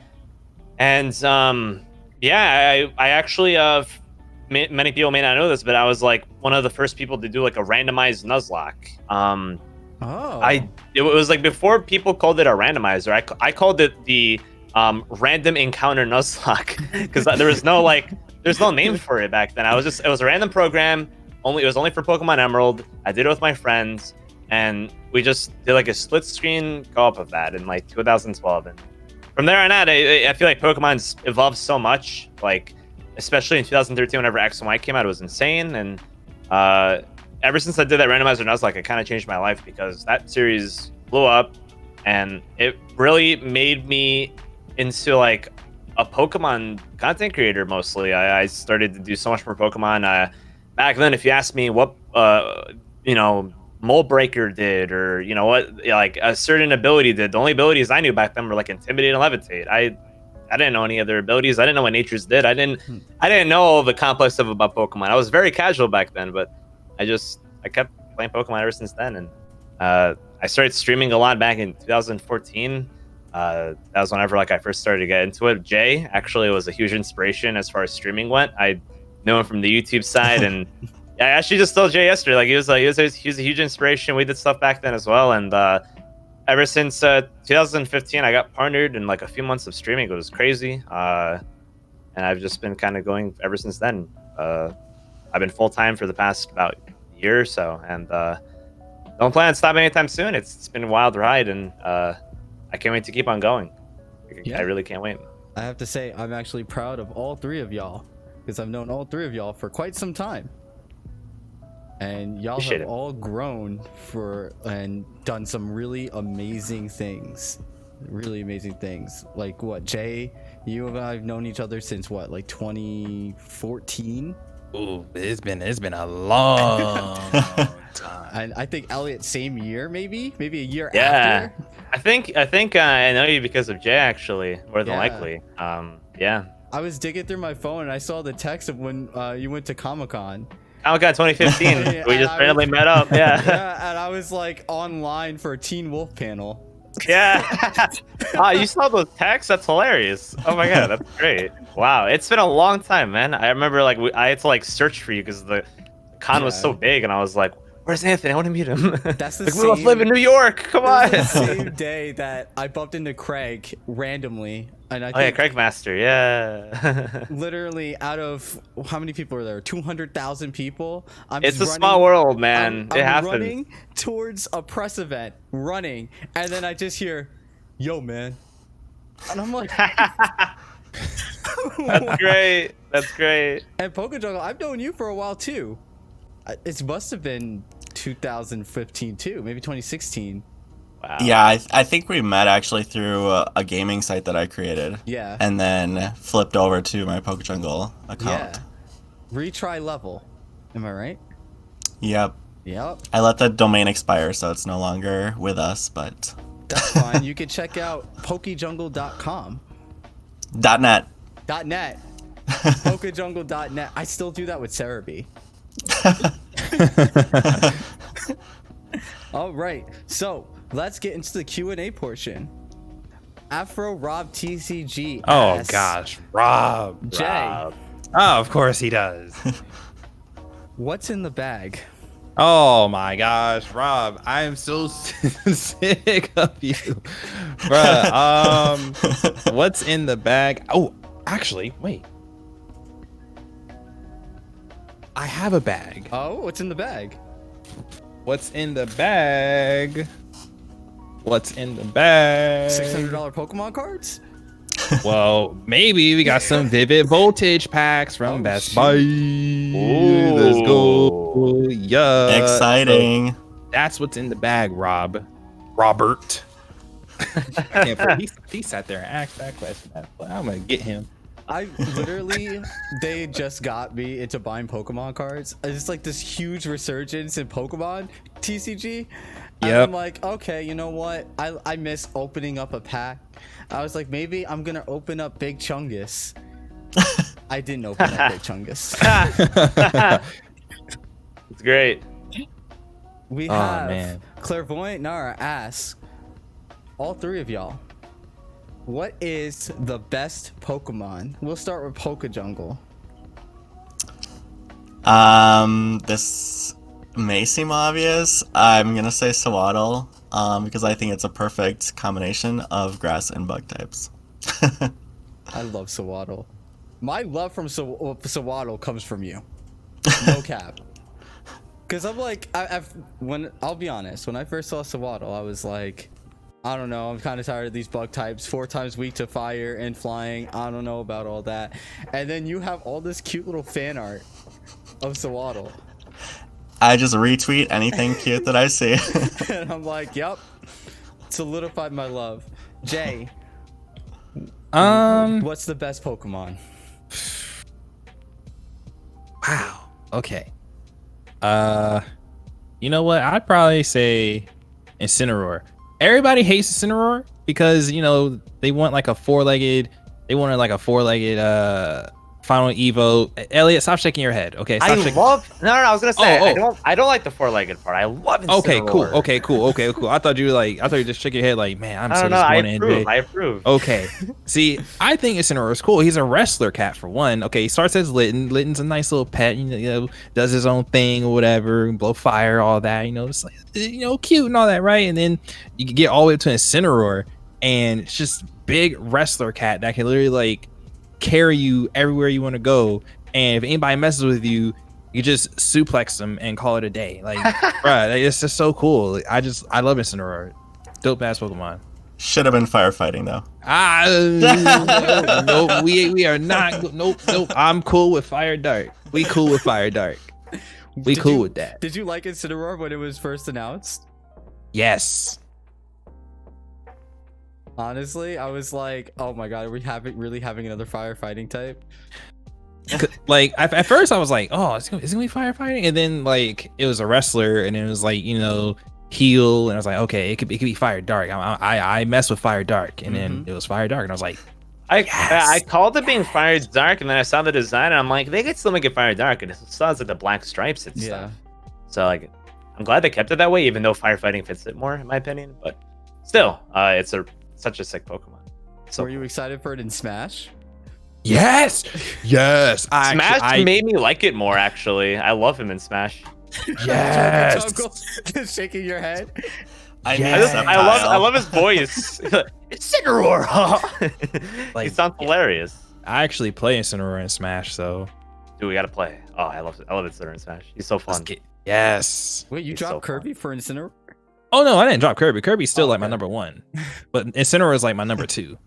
And I actually many people may not know this, but I was like one of the first people to do like a randomized Nuzlocke. It was like before people called it a randomizer. I called it the random encounter Nuzlocke because there's no name for it back then. It was a random program. It was only for Pokemon Emerald. I did it with my friends, and we just did like a split screen co-op of that in like 2012. And from there on out, I feel like Pokemon's evolved so much. Like, especially in 2013, whenever X and Y came out, it was insane. And ever since I did that randomizer Nuzlocke, it kind of changed my life because that series blew up, and it really made me into like a Pokemon content creator mostly. I started to do so much more Pokemon. Back then, if you asked me what Mold Breaker did, or what like a certain ability did, the only abilities I knew back then were like Intimidate and Levitate. I didn't know any other abilities. I didn't know what Nature's did. I didn't know all the complex stuff about Pokemon. I was very casual back then, but I kept playing Pokemon ever since then. And I started streaming a lot back in 2014. That was whenever like I first started to get into it. Jay actually was a huge inspiration as far as streaming went. I knew him from the YouTube side, and I actually just told Jay yesterday. Like he was a huge inspiration. We did stuff back then as well, and ever since 2015, I got partnered in like a few months of streaming. It was crazy, and I've just been kind of going ever since then. I've been full time for the past about year or so, and don't plan on stopping anytime soon. It's been a wild ride, and I can't wait to keep on going. I really can't wait. I have to say, I'm actually proud of all 3 of y'all because I've known all 3 of y'all for quite some time. And y'all have all grown and done some really amazing things. Really amazing things. Like what, Jay, you and I have known each other since what, like 2014? Ooh, it's been a long time. And I think Elliot, same year, maybe a year Yeah. after. I think I know you because of Jay, actually, more than likely. Yeah. I was digging through my phone and I saw the text of when you went to Comic-Con. Comic-Con 2015. We just randomly met up. Yeah. Yeah, and I was like online for a Teen Wolf panel. Yeah. You saw those texts? That's hilarious. Oh my god, that's great. Wow, it's been a long time, man. I remember like I had to like search for you because the con was so big, and I was like, Where's Anthony? I want to meet him. That's the like, we both live in New York. Come on. The same day that I bumped into Craig randomly, and I Oh yeah, Craig Master. Yeah. literally out of how many people are there? 200,000 people. It's a small world, man. I'm It happens. running towards a press event, running, and then I just hear, "Yo, man," and I'm like, That's great. That's great. And Poke Jungle, I've known you for a while too. It must have been 2015 too, maybe 2016. Wow. Yeah, I think we met actually through a gaming site that I created. Yeah. And then flipped over to my PokeJungle account. Yeah. Retry level. Am I right? Yep. Yep. I let the domain expire, so it's no longer with us, but... That's fine. You can check out pokejungle.com. .net. .net. Pokejungle.net. I still do that with Cerebi. All right, so let's get into the Q&A portion. Afro Rob TCG Oh asks, gosh, Rob. Jay. Rob. Oh, of course he does. What's in the bag? Oh my gosh, Rob, I am so sick of you, bruh. What's in the bag? Oh, actually, wait. I have a bag. Oh, what's in the bag? What's in the bag? What's in the bag? $600 Pokemon cards? Well, maybe we got some Vivid Voltage packs from Best Buy. Ooh. Let's go. Yeah. Exciting. So that's what's in the bag, Rob. Robert. I can't believe he sat there and asked that question. I'm going to get him. I literally, they just got me into buying Pokemon cards. It's like this huge resurgence in Pokemon TCG. And Yep. I'm like, okay, you know what? I miss opening up a pack. I was like, maybe I'm going to open up Big Chungus. I didn't open up Big Chungus. It's great. We Oh, have man. Clairvoyant Nara asks, all three of y'all, what is the best Pokemon? We'll start with PokeJungle. This may seem obvious. I'm gonna say Sawaddle, because I think it's a perfect combination of grass and bug types. I love Sawaddle. My love from Sawaddle comes from you. No cap. Because I'm like, I'll be honest, when I first saw Sawaddle, I was like, I don't know, I'm kind of tired of these bug types. 4 times weak to fire and flying. I don't know about all that. And then you have all this cute little fan art of Sawaddle. I just retweet anything cute that I see. And I'm like, yep, solidified my love. Jay, what's the best Pokemon? Wow. Okay. You know what? I'd probably say Incineroar. Everybody hates Incineroar because, you know, they want like a four-legged final Evo. Elliot, stop shaking your head. Okay. Stop shaking. I was gonna say Oh. I don't like the four-legged part. I love it. Okay, cool. I thought you just shook your head like, man, I'm so disappointed. I approve. Okay. See, I think Incineroar is cool. He's a wrestler cat for one. Okay, he starts as Litten. Litten's a nice little pet, you know, does his own thing or whatever, blow fire, all that, you know, it's like, you know, cute and all that, right? And then you can get all the way up to Incineroar, and it's just big wrestler cat that can literally like carry you everywhere you want to go. And if anybody messes with you, you just suplex them and call it a day. Like, bruh, it's just so cool. I love Incineroar. Dope ass Pokemon. Should have been firefighting though. Nope, we are not. Nope. I'm cool with Fire Dark. We cool with Fire Dark. We cool with that. Did you like Incineroar when it was first announced? Yes. Honestly, I was like, oh my god, are we really having another firefighting type? Like at first I was like, oh, it's gonna be firefighting, and then like it was a wrestler, and it was like, you know, heal, and I was like, okay, it could be Fire Dark. I mess with Fire Dark, and then it was Fire Dark, and I was like, I called it being Fire Dark, and then I saw the design, and I'm like, they could still make it Fire Dark, and it still has like the black stripes and stuff. So like, I'm glad they kept it that way, even though firefighting fits it more, in my opinion. But still, it's such a sick Pokemon. So were you excited for it in Smash? Yes. Smash made me like it more. Actually, I love him in Smash. Yes. Just shaking your head. I love his voice. Incineroar. He sounds hilarious. I actually play Incineroar in Smash, so. Dude, we gotta play. Oh, I love Incineroar in Smash. He's so fun. Yes. Wait, you He's dropped so Kirby for Incineroar? Oh no, I didn't drop Kirby. Kirby's still like my number 1, but Incineroar is like my number 2.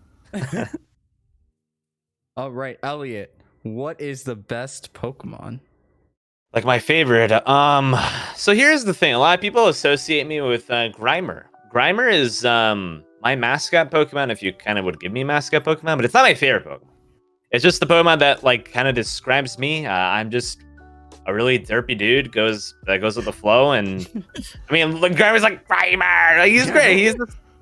All right, Elliot, what is the best Pokemon? Like my favorite. So here's the thing. A lot of people associate me with Grimer. Grimer is my mascot Pokemon, if you kind of would give me a mascot Pokemon, but it's not my favorite Pokemon. It's just the Pokemon that like kind of describes me. I'm just a really derpy dude that goes with the flow, and I mean, like, Grimer's like Grimer. Like, he's great.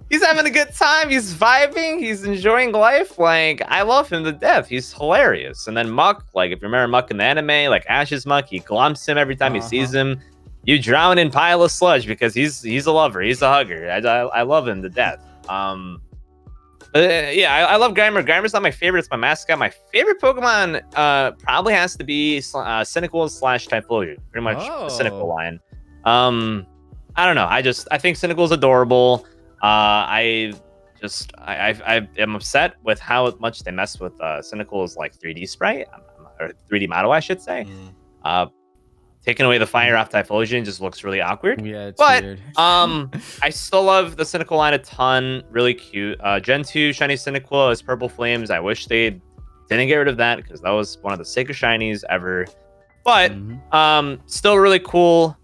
He's having a good time. He's vibing. He's enjoying life. Like, I love him to death. He's hilarious. And then Muck, like, if you remember Muck in the anime, like Ash's Muck, he glumps him every time he sees him. You drown in pile of sludge because he's a lover. He's a hugger. I love him to death. Yeah, I love Grimer. Grimer's not my favorite. It's my mascot. My favorite Pokemon probably has to be Cynical / Typhlosion. Pretty much the Cynical line. I don't know. I think Cynical is adorable. I am upset with how much they mess with Cynical's like 3D sprite or 3D model, I should say. Taking away the fire off Typhlosion just looks really awkward. Yeah, it's but weird. I still love the Cynical line a ton. Really cute. Gen 2 Shiny Cynical is Purple Flames. I wish they didn't get rid of that because that was one of the sickest shinies ever. But still really cool.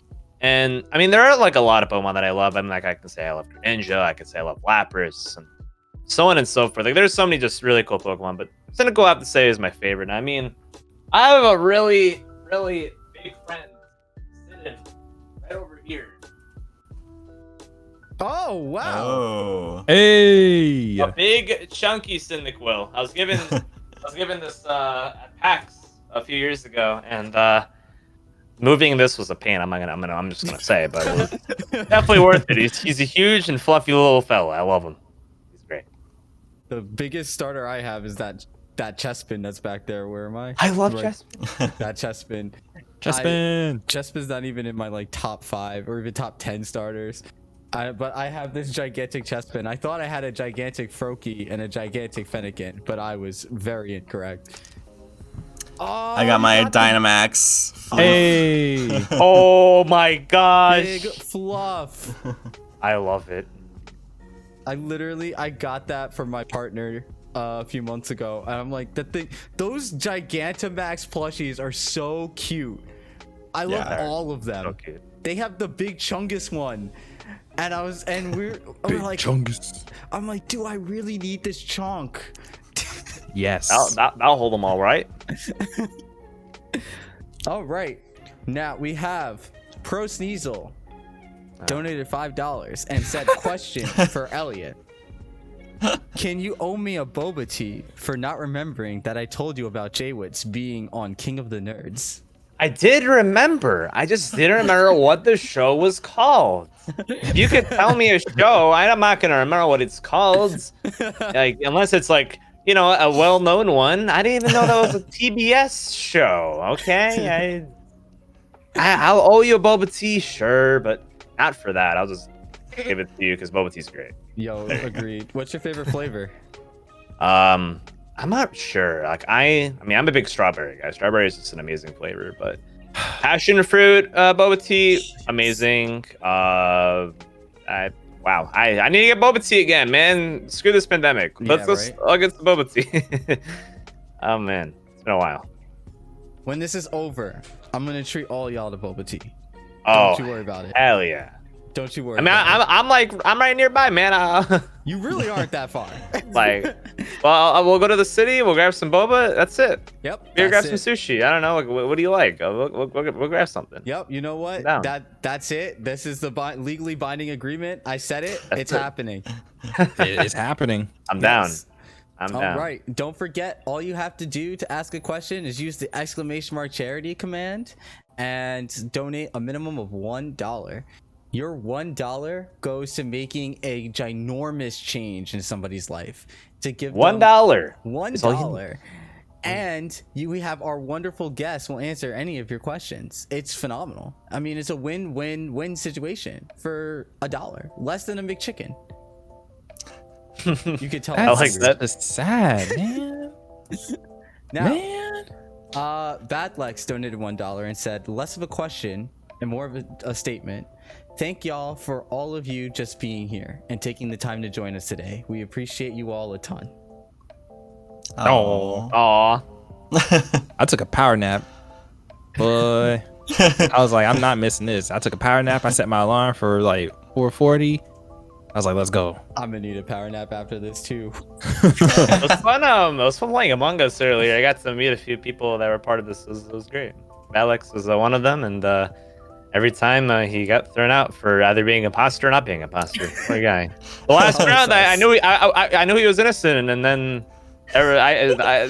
And I mean, there are like a lot of Pokemon that I love. I mean, like I can say I love Greninja, I could say I love Lapras, and so on and so forth. Like there's so many just really cool Pokemon, but Cynical I have to say is my favorite. I mean, I have a really, really big friend sitting right over here. Oh wow! Oh. Hey! A big chunky Cyndaquil. I was given this at PAX a few years ago, and moving this was a pain. I'm just gonna say, but it was definitely worth it. He's a huge and fluffy little fella. I love him. He's great. The biggest starter I have is that Chespin that's back there. Where am I? I love Chespin. That Chespin. Chespin's not even in my like top 5 or even top 10 starters. But I have this gigantic Chespin. I thought I had a gigantic Froakie and a gigantic Fennekin, but I was very incorrect. Oh, I got my Dynamax. Hey! Oh my gosh! Big fluff. I love it. I got that from my partner a few months ago, and I'm like, those Gigantamax plushies are so cute. I love all of them. So cute. They have the big Chungus one, and we're like, Chungus. I'm like, do I really need this chunk? Yes. I'll hold them all right. All right. Now we have Pro Sneasel donated $5 and said, question for Elliot. Can you owe me a boba tea for not remembering that I told you about Jaywitz being on King of the Nerds? I did remember. I just didn't remember what the show was called. If you could tell me a show, I'm not gonna remember what it's called. Like, unless it's like, you know, a well-known one. I didn't even know that was a TBS show. Okay, I'll owe you a boba tea, sure, but not for that. I'll just give it to you because boba tea's great. Yo, agreed. What's your favorite flavor? I'm not sure. Like I'm a big strawberry guy. Strawberry is just an amazing flavor, but passion fruit boba tea, amazing. Wow, I need to get boba tea again, man. Screw this pandemic. I'll get some boba tea. Oh man, it's been a while. When this is over, I'm gonna treat all y'all to boba tea. Oh, don't you worry about it. Hell yeah. Don't you worry. I mean, I'm right nearby, man. You really aren't that far. Like, well, we'll go to the city. We'll grab some boba. That's it. Yep. Maybe grab some sushi. I don't know. Like, what do you like? We'll grab something. Yep. You know what? That's it. This is the legally binding agreement. I said it. It's happening. It's happening. I'm down. I'm down. All right. Don't forget, all you have to do to ask a question is use the !charity command and donate a minimum of $1. Your $1 goes to making a ginormous change in somebody's life. To give $1. $1. And we have our wonderful guests will answer any of your questions. It's phenomenal. I mean, it's a win-win-win situation for $1, less than a McChicken. You could tell. I like that. That's sad, man. Now, Man. Badlex donated $1 and said, less of a question and more of a statement. Thank y'all for all of you just being here and taking the time to join us today. We appreciate you all a ton. Oh. I took a power nap. Boy. I was like, I'm not missing this. I took a power nap. I set my alarm for like 4:40. I was like, let's go. I'm gonna need a power nap after this too. It was fun. It was fun playing Among Us earlier. I got to meet a few people that were part of this. It was great. Alex was one of them, and every time he got thrown out for either being imposter or not being imposter. Poor guy. The last round, I knew he was innocent, and then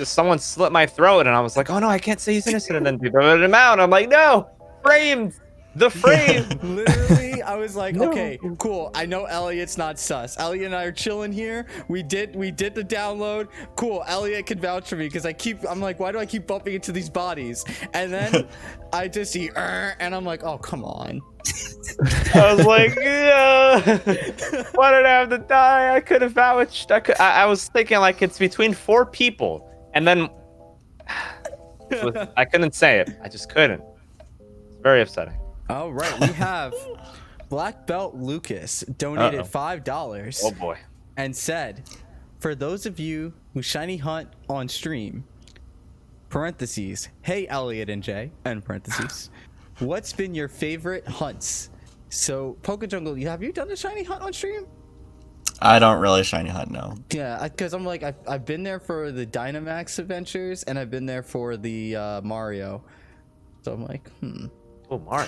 someone slit my throat, and I was like, oh no, I can't say he's innocent, and then people voted him out. I'm like, no, framed. The frame. Literally, I was like, okay, cool. I know Elliot's not sus. Elliot and I are chilling here. We did the download. Cool. Elliot can vouch for me because I'm like, why do I keep bumping into these bodies? And then I just see, and I'm like, oh, come on. I was like, yeah. Why did I have to die? I could have vouched. I was thinking like it's between 4 people, and then I couldn't say it. I just couldn't. It's very upsetting. All right, we have Black Belt Lucas donated $5. Oh boy. And said, for those of you who shiny hunt on stream, parentheses, hey Elliot and Jay, end parentheses, what's been your favorite hunts? So, PokeJungle, have you done a shiny hunt on stream? I don't really shiny hunt, no. Yeah, because I'm like, I've been there for the Dynamax adventures, and I've been there for the Mario. So I'm like, Oh, Mario.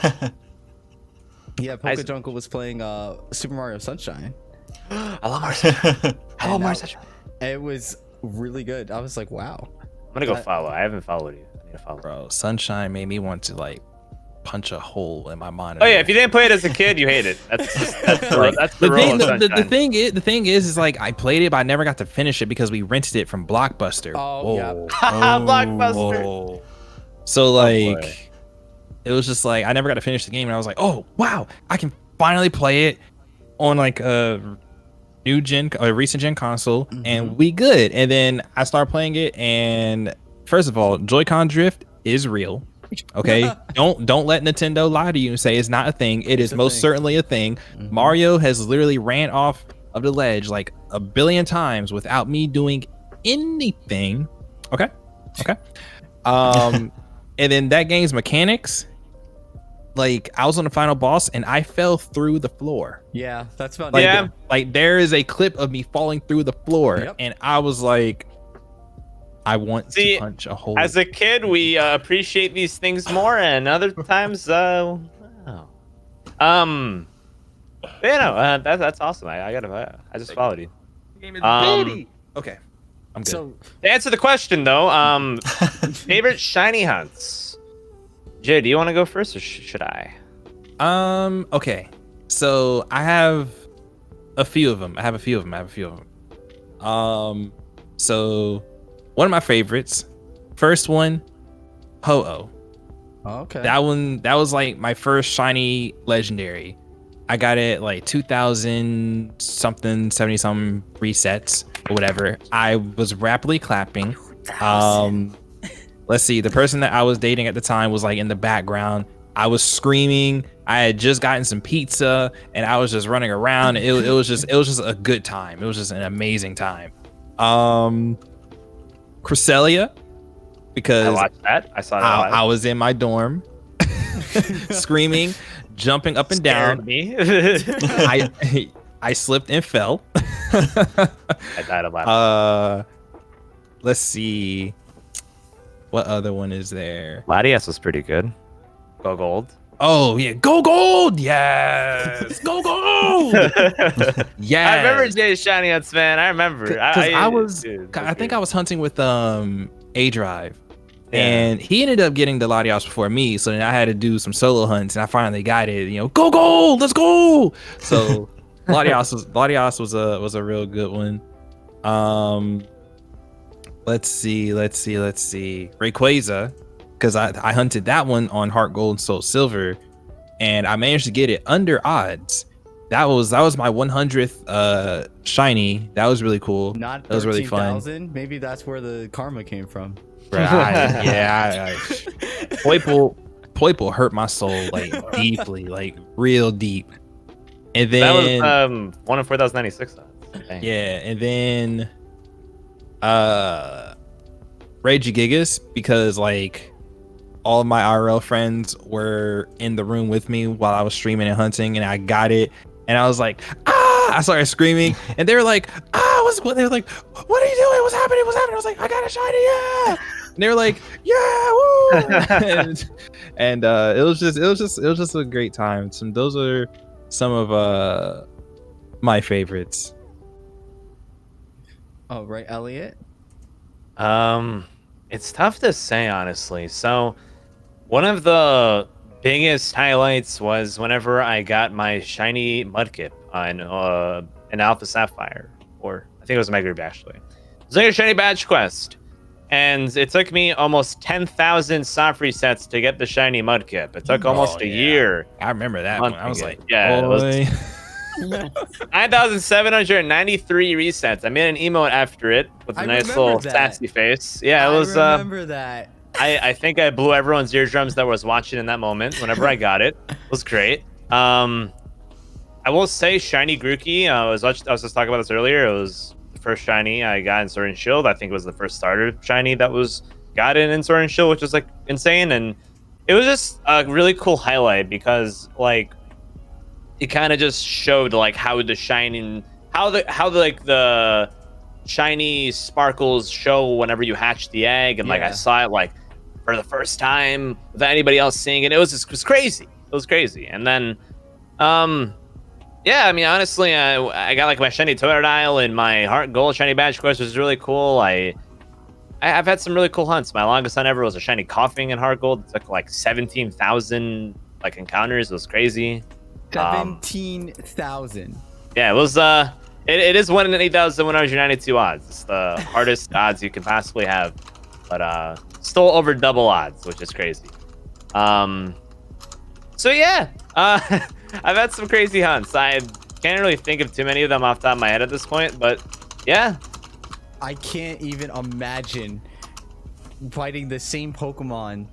Yeah, PokeJungle was playing Super Mario Sunshine. I love Mario. I love Mario Sunshine. It was really good. I was like, wow. I'm gonna go follow. I haven't followed you. I need to follow. Bro, Sunshine made me want to like punch a hole in my monitor. Oh yeah, if you didn't play it as a kid, you hate it. That's the rule of Sunshine. The thing is like I played it, but I never got to finish it because we rented it from Blockbuster. Oh yeah. Blockbuster. Whoa. So like. It was just like I never got to finish the game, and I was like, "Oh wow, I can finally play it on like a recent gen console, and we good." And then I started playing it, and first of all, Joy-Con drift is real. Okay, don't let Nintendo lie to you and say it's not a thing. It is most certainly a thing. Mario has literally ran off of the ledge like a billion times without me doing anything. Okay. And then that game's mechanics. Like I was on the final boss and I fell through the floor. Yeah, that's about like, like there is a clip of me falling through the floor, and I was like, I want to punch a hole. As a kid, we appreciate these things more, and other times, that's awesome. I just followed you. Okay, I'm good. So to answer the question though, favorite shiny hunts. Jay, do you want to go first, or should I? Okay. So I have a few of them. So one of my favorites, first one, Ho-Oh. Oh, okay. That was like my first shiny legendary. I got it like 2000 something, 70 something resets or whatever. I was rapidly clapping. Let's see, the person that I was dating at the time was like in the background. I was screaming. I had just gotten some pizza and I was just running around. It was just a good time. It was just an amazing time. Cresselia, because I watched that. I saw that. I was in my dorm screaming, jumping up and down. Me. I slipped and fell. I died a lot. Let's see. What other one is there? Latias was pretty good. Go Gold. Oh yeah, Go Gold! Yes, Go Gold! Yeah, I remember Jay's shiny hunts, man. I remember. I think I was hunting with A Drive, and he ended up getting the Latias before me. So then I had to do some solo hunts, and I finally got it. You know, Go Gold, let's go! So Latias was a real good one. let's see. Rayquaza, because I hunted that one on Heart Gold and Soul Silver, and I managed to get it under odds. That was my 100th shiny. That was really cool. Not that was really fun. 13,000. Maybe that's where the karma came from. Poiple hurt my soul like deeply, like real deep. And then that was 1 in 4,096. Yeah, and then Regigigas, because like all of my IRL friends were in the room with me while I was streaming and hunting, and I got it, and I was like, I started screaming, and they were like, they were like, what are you doing? What's happening? I was like, I got a shiny, yeah. And they were like, yeah, woo. and it was just a great time. Those are some of my favorites. Oh, right, Elliot? It's tough to say, honestly. So, one of the biggest highlights was whenever I got my shiny Mudkip on an Alpha Sapphire, or I think it was a Mega Ruby, actually. It was like a shiny badge quest, and it took me almost 10,000 soft resets to get the shiny Mudkip. It took almost a year. I remember that one. I was like, yeah, it was 9,793 resets. I made an emote after it with a nice little sassy face. Yeah, it was. I remember that. I think I blew everyone's eardrums that was watching in that moment. Whenever I got it, it was great. I will say, shiny Grookey. I was just talking about this earlier. It was the first shiny I got in Sword and Shield. I think it was the first starter shiny that was gotten in Sword and Shield, which was like insane, and it was just a really cool highlight because like. It kind of just showed like how the shiny sparkles show whenever you hatch the egg, and like I saw it like for the first time without anybody else seeing it. It was crazy. It was crazy. And then, yeah, I mean, honestly, I got like my shiny Totodile and my Heart Gold shiny badge quest, which was really cool. I've had some really cool hunts. My longest hunt ever was a shiny Coughing in Heart Gold. It took like 17,000 like encounters. It was crazy. 17,000. Yeah, it was. It is 1 in 8,000 192 odds. It's the hardest odds you can possibly have, but still over double odds, which is crazy. So yeah, I've had some crazy hunts. I can't really think of too many of them off the top of my head at this point, but yeah. I can't even imagine fighting the same Pokemon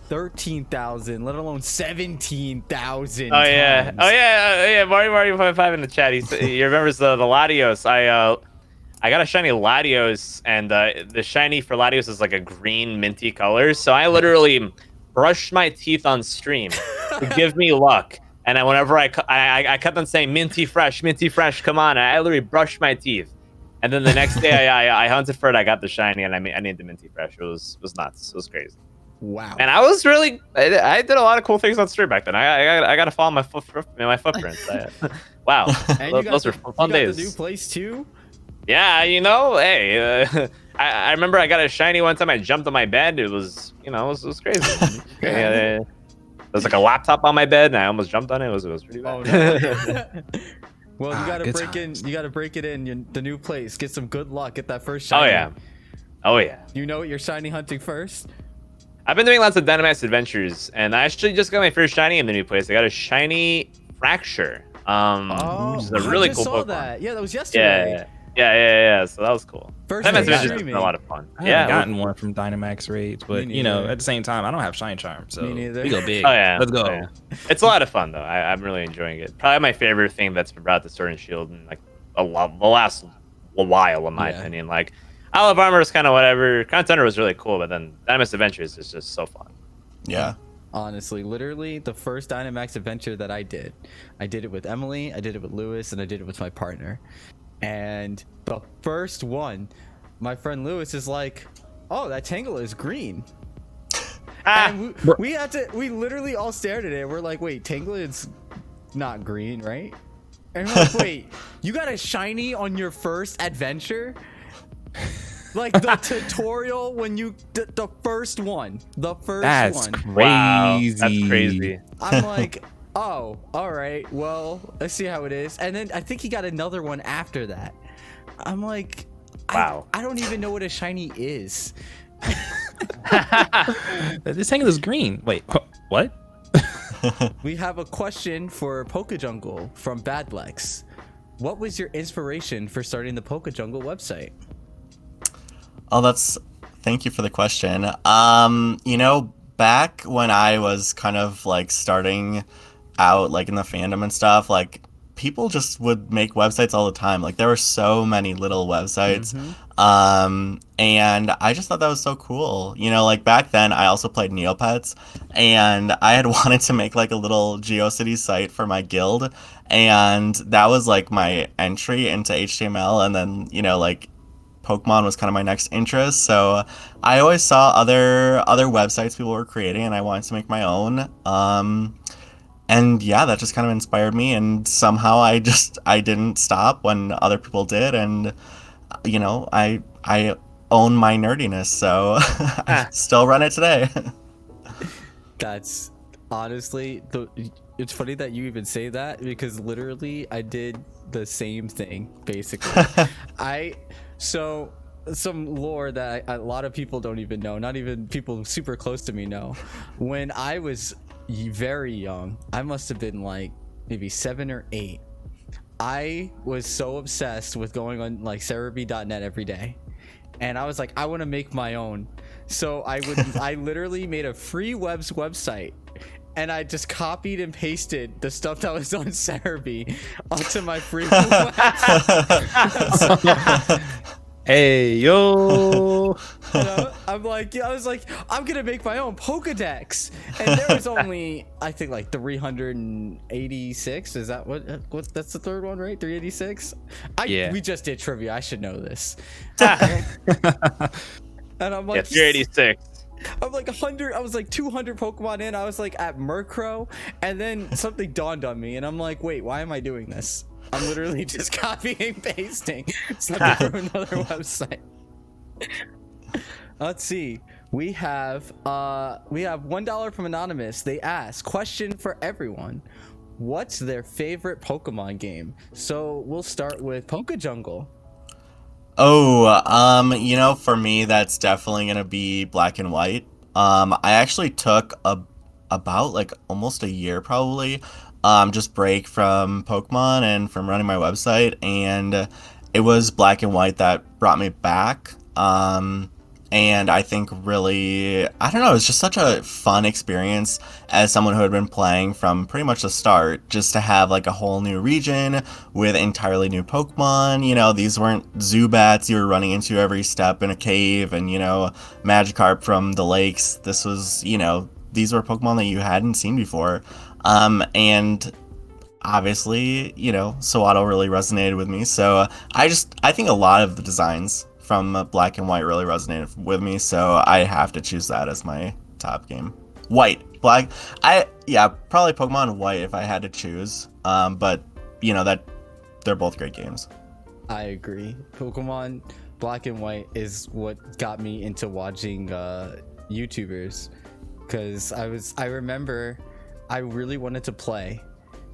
13,000, let alone 17,000 Oh yeah, times. oh yeah. Mario 55 in the chat. He remembers the Latios. I got a shiny Latios, and the shiny for Latios is like a green minty color. So I literally brushed my teeth on stream to give me luck. And then whenever I kept on saying minty fresh, come on. And I literally brushed my teeth. And then the next day I hunted for it. I got the shiny, and I named it minty fresh. It was nuts. It was crazy. Wow. And I was really, I did a lot of cool things on stream back then. I got to follow my footprints. Wow. And those were fun days. The new place too? Yeah, you know, hey, I remember I got a shiny one time. I jumped on my bed. It was, you know, it was crazy. There was like a laptop on my bed, and I almost jumped on it. It was pretty bad. Oh, no. Well, you gotta break times. You gotta break it in the new place. Get some good luck. Get that first shiny. Oh yeah. You know what you're shiny hunting first? I've been doing lots of Dynamax adventures, and I actually just got my first shiny in the new place. I got a shiny Fracture. Which is a really cool Pokemon. That. Yeah, that was yesterday. Yeah. So that was cool. First Dynamax adventures has been a lot of fun. I haven't gotten one from Dynamax raids, but you know, at the same time, I don't have Shine Charm, so we go big. Oh yeah, let's go. Oh, yeah. It's a lot of fun though. I'm really enjoying it. Probably my favorite thing that's been brought to Sword and Shield in like the last while, in my opinion. Like, Isle of Armor is kind of whatever. Contender was really cool, but then Dynamax Adventures is just so fun. Yeah. Honestly, literally, the first Dynamax adventure that I did it with Emily, I did it with Lewis, and I did it with my partner. And the first one, my friend Lewis is like, "Oh, that Tangela is green." And we literally all stared at it. We're like, "Wait, Tangela is not green, right?" And we're like, "Wait, you got a shiny on your first adventure?" Like the tutorial when you the first one. That's crazy. Wow, that's crazy. I'm like, oh, all right. Well, let's see how it is. And then I think he got another one after that. I'm like, Wow. I don't even know what a shiny is. This thing is green. Wait, what? We have a question for Poke Jungle from Badlex. What was your inspiration for starting the Poke Jungle website? Oh, thank you for the question. You know, back when I was kind of like starting out like in the fandom and stuff, like people just would make websites all the time. Like there were so many little websites. And I just thought that was so cool. You know, like back then I also played Neopets, and I had wanted to make like a little GeoCities site for my guild, and that was like my entry into HTML. And then, you know, like Pokemon was kind of my next interest, so I always saw other websites people were creating, and I wanted to make my own. And yeah, that just kind of inspired me, and somehow I didn't stop when other people did, and you know, I own my nerdiness, so I still run it today. That's honestly, it's funny that you even say that, because literally I did the same thing basically. So some lore that a lot of people don't even know, not even people super close to me know. When I was very young, I must have been like maybe 7 or 8. I was so obsessed with going on like Cerebi.net every day, and I was like, I want to make my own. So I literally made a free website, and I just copied and pasted the stuff that was on Cerebi onto my free website. Hey yo. I was like, I'm gonna make my own Pokedex, and there was only, I think, like 386. Is that what that's the third one, right? 386. Yeah. We just did trivia. I should know this. And I'm like, 386. I'm like 100. I was like 200 Pokemon in. I was like at Murkrow, and then something dawned on me, and I'm like, wait, why am I doing this? I'm literally just copying and pasting something from another website. Let's see. We have $1 from Anonymous. They ask, question for everyone: what's their favorite Pokemon game? So we'll start with Poke Jungle. Oh, you know, for me, that's definitely gonna be Black and White. I actually took about like almost a year probably, just break from Pokemon and from running my website, and it was Black and White that brought me back. And I think really, I don't know, it's just such a fun experience as someone who had been playing from pretty much the start, just to have like a whole new region with entirely new Pokemon. You know, these weren't Zubats you were running into every step in a cave, and, you know, Magikarp from the lakes. This was, you know, these were Pokemon that you hadn't seen before. And obviously, you know, Sawado really resonated with me. So I think a lot of the designs from Black and White really resonated with me, so I have to choose that as my top game. White, Black, probably Pokemon White if I had to choose. But you know that they're both great games. I agree. Pokemon Black and White is what got me into watching YouTubers, because I remember I really wanted to play,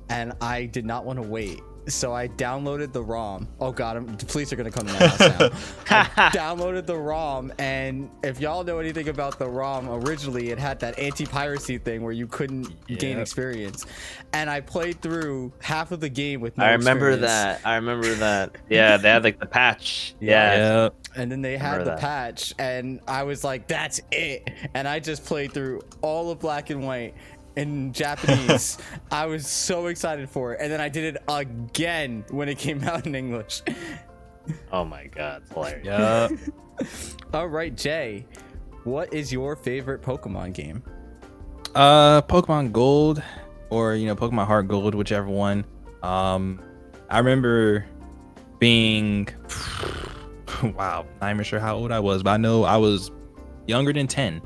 and I did not want to wait. So I downloaded the ROM. Oh god, the police are gonna come to my house now. I downloaded the ROM, and if y'all know anything about the ROM, originally it had that anti-piracy thing where you couldn't gain experience. And I played through half of the game with no I remember experience. that. Yeah, they had like the patch. Yeah. And then they had the patch, and I was like, that's it. And I just played through all of Black and White in Japanese. I was so excited for it, and then I did it again when it came out in English. Oh my god, it's hilarious. Yeah. All right, Jay, what is your favorite Pokemon game? Pokemon Gold, or you know, Pokemon Heart Gold, whichever one. I remember being wow, not even sure how old I was, but I know I was younger than 10.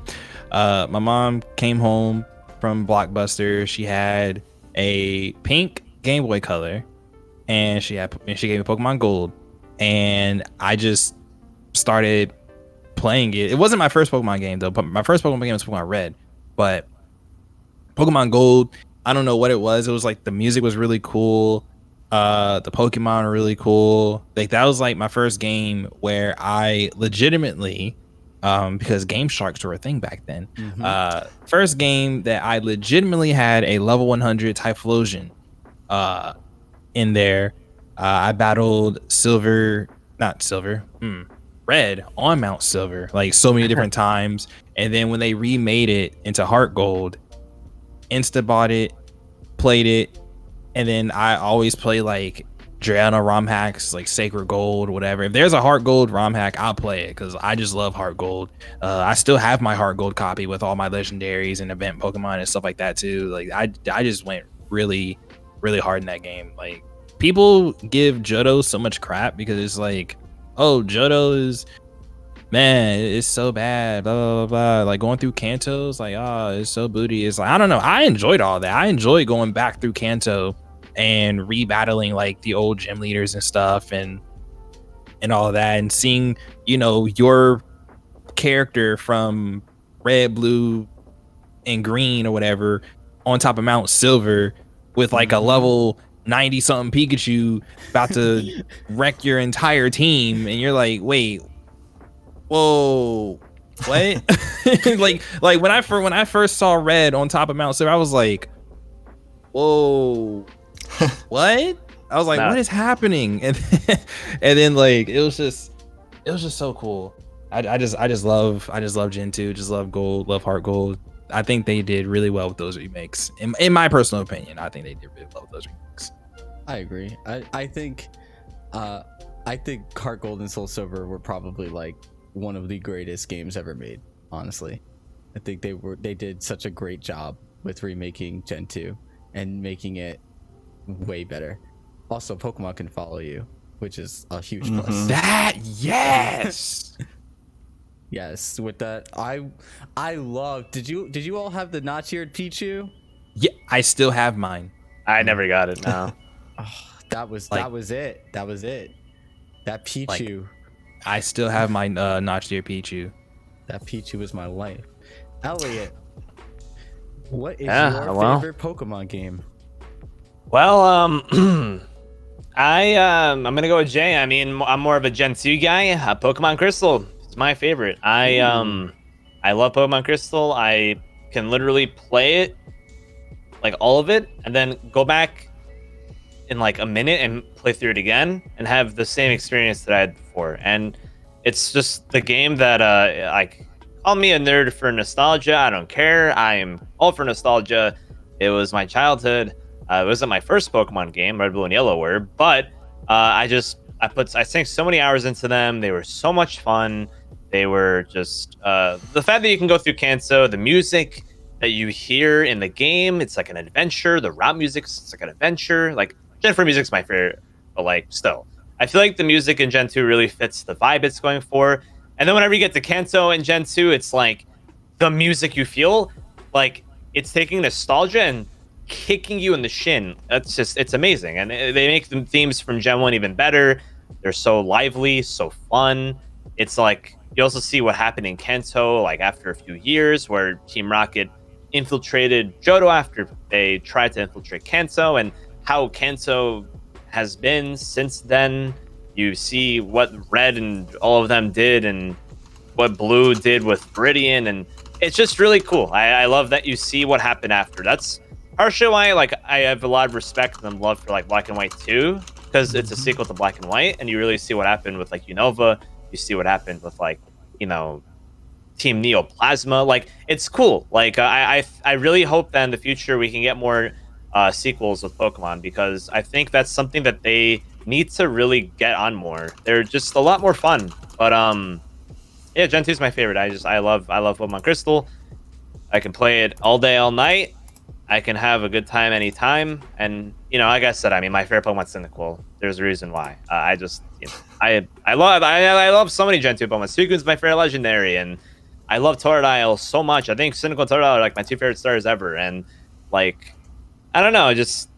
My mom came home from Blockbuster. She had a pink Game Boy Color, and she gave me Pokemon Gold, and I just started playing it. It wasn't my first Pokemon game though, but my first Pokemon game was Pokemon Red. But Pokemon Gold, I don't know what it was. It was like the music was really cool. The Pokemon are really cool. Like that was like my first game where I legitimately, because Game Sharks were a thing back then. First game that I legitimately had a level 100 Typhlosion in there. I battled Red on Mount Silver like so many different times. And then when they remade it into Heart Gold, insta bought it, played it, and then I always play like Drayana ROM hacks, like Sacred Gold, whatever. If there's a Heart Gold ROM hack, I'll play it because I just love Heart Gold. I still have my Heart Gold copy with all my legendaries and event Pokemon and stuff like that too. Like I just went really, really hard in that game. Like people give Johto so much crap because it's like, oh, Johto is, man, it's so bad, blah, blah, blah, blah. Like going through Kantos, like, oh, it's so booty. It's like, I don't know. I enjoyed all that. I enjoyed going back through Kanto and rebattling like the old gym leaders and stuff and all of that, and seeing, you know, your character from Red, Blue, and Green or whatever on top of Mount Silver with like a level 90 something Pikachu about to wreck your entire team, and you're like, wait, whoa, what? like when I first saw Red on top of Mount Silver, I was like, whoa, what? I was like, what is happening? And then like it was just so cool. I just love Gen 2, just love Gold, love Heart Gold. I think they did really well with those remakes. In my personal opinion, I think they did really well with those remakes. I agree. I think Heart Gold and Soul Silver were probably like one of the greatest games ever made, honestly. I think they did such a great job with remaking Gen 2 and making it way better. Also, Pokemon can follow you, which is a huge plus. That, yes. Yes, with that, I love. Did you all have the notch-eared Pichu? Yeah, I still have mine. I never got it. No. That was it. That Pichu. Like, I still have my notch-eared Pichu. That Pichu was my life. Elliot, what is Yeah, your well. favorite Pokemon game? Well, I'm gonna go with Jay. I mean, I'm more of a Gen 2 guy. Pokemon Crystal is my favorite. I love Pokemon Crystal. I can literally play it, like all of it, and then go back in like a minute and play through it again and have the same experience that I had before. And it's just the game that like, call me a nerd for nostalgia. I don't care. I am all for nostalgia. It was my childhood. It wasn't my first Pokemon game, Red, Blue, and Yellow were, but I sank so many hours into them. They were so much fun. They were just the fact that you can go through Kanto, the music that you hear in the game, it's like an adventure. The route music's like an adventure. Like Gen 4 music's my favorite, but like still, I feel like the music in Gen 2 really fits the vibe it's going for. And then whenever you get to Kanto in Gen 2, it's like the music you feel like it's taking nostalgia and kicking you in the shin. It's amazing. And they make the themes from Gen 1 even better. They're so lively, so fun. It's like you also see what happened in Kanto like after a few years where Team Rocket infiltrated Johto after they tried to infiltrate Kanto, and how Kanto has been since then. You see what Red and all of them did and what Blue did with Viridian, and it's just really cool. I love that you see what happened after. That's partially why like I have a lot of respect and love for like Black and White 2, because it's a sequel to Black and White, and you really see what happened with like Unova. You see what happened with like, you know, Team Neoplasma. Like it's cool. Like I really hope that in the future we can get more sequels with Pokemon, because I think that's something that they need to really get on more. They're just a lot more fun. But yeah, Gen 2 is my favorite. I love Pokemon Crystal. I can play it all day, all night. I can have a good time anytime. And you know, like I said, I mean, my favorite Pokemon's Cyndaquil. There's a reason why. I just, you know, I love so many Gen 2 Pokemon. Suicune's my favorite legendary, and I love Totodile so much. I think Cyndaquil and Totodile are like my two favorite starters ever. And like, I don't know, just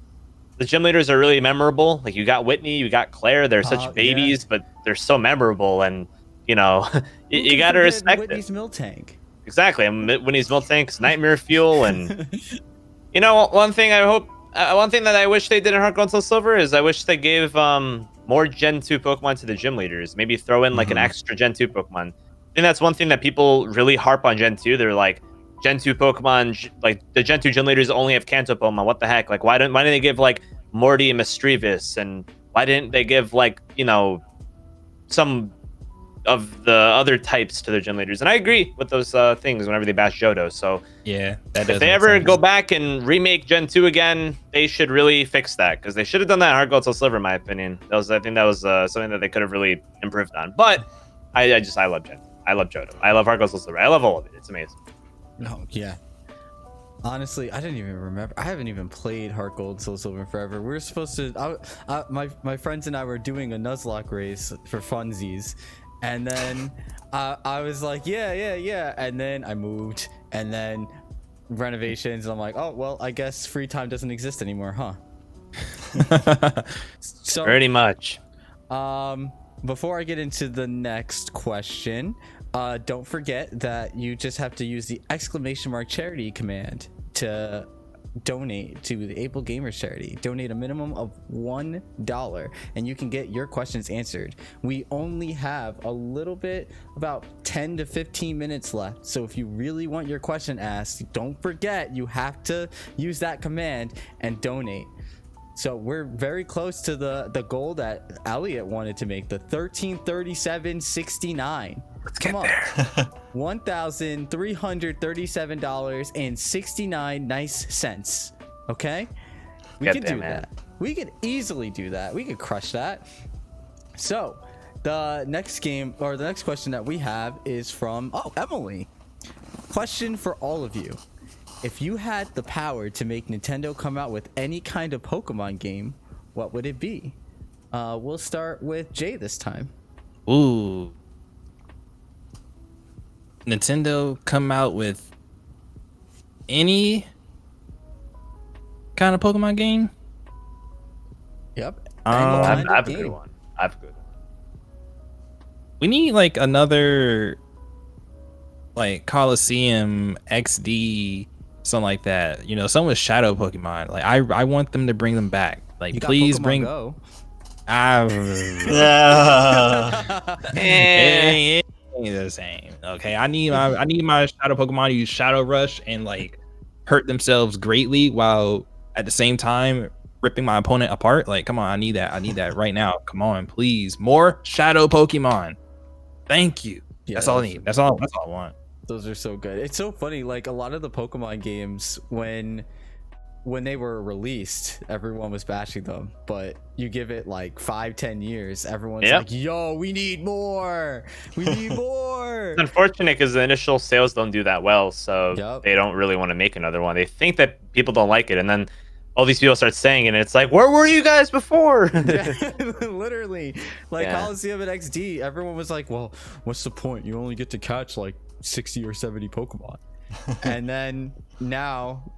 the gym leaders are really memorable. Like you got Whitney, you got Claire. They're such babies, yeah, but they're so memorable. And you know, you gotta respect Whitney's it. Miltank. Exactly. Whitney's Miltank's Nightmare Fuel, and you know, one thing I hope one thing that I wish they did in Heart Gold Soul Silver is I wish they gave more Gen 2 Pokemon to the gym leaders. Maybe throw in like an extra Gen 2 Pokemon. I think that's one thing that people really harp on Gen 2. They're like, Gen 2 Pokemon, like the Gen 2 gym leaders only have Kanto Pokemon. What the heck? Like, why didn't they give like Morty and Mischievous? And why didn't they give like, you know, some of the other types to their gym leaders? And I agree with those things whenever they bash Johto. So yeah, if they ever go back and remake Gen 2 again, they should really fix that, because they should have done that in Heart Gold Soul Silver, in my opinion. I think that was something that they could have really improved on. But I love Gen 2. I love Johto. I love Heart Gold Soul Silver. I love all of it. It's amazing. No, yeah. Honestly, I didn't even remember. I haven't even played Heart Gold Soul Silver in forever. We were supposed to. My friends and I were doing a Nuzlocke race for funsies, and then I was like, yeah, and then I moved, and then renovations, and I'm like, oh well, I guess free time doesn't exist anymore, huh? So pretty much. Before I get into the next question, don't forget that you just have to use the ! charity command to donate to the Able Gamers charity. Donate a minimum of $1 and you can get your questions answered. We only have a little bit, about 10 to 15 minutes left. So if you really want your question asked, don't forget you have to use that command and donate. So we're very close to the goal that Elliot wanted to make, the 1337.69. Let's get there. $1,337.69 nice cents. Okay? We could do that. We could easily do that. We could crush that. So the next game, or the next question that we have is from Emily. Question for all of you. If you had the power to make Nintendo come out with any kind of Pokemon game, what would it be? We'll start with Jay this time. Ooh. Nintendo come out with any kind of Pokemon game? Yep. I have a good one. We need like another like Coliseum XD, something like that. You know, some with Shadow Pokemon. Like I want them to bring them back. Like please bring. Go. It ain't the same. Okay, I need my Shadow Pokemon to use Shadow Rush and like hurt themselves greatly while at the same time ripping my opponent apart. Like, come on, I need that right now. Come on, please, more Shadow Pokemon. Thank you. Yeah, that's all I need. That's all I want. Those are so good. It's so funny. Like a lot of the Pokemon games, when they were released, everyone was bashing them, but you give it like 5-10 years, everyone's like, yo, we need more. It's unfortunate because the initial sales don't do that well, so they don't really want to make another one. They think that people don't like it, and then all these people start saying it, and it's like, where were you guys before? Literally, like Coliseum and XD, everyone was like, well, what's the point? You only get to catch like 60 or 70 Pokemon. And then now,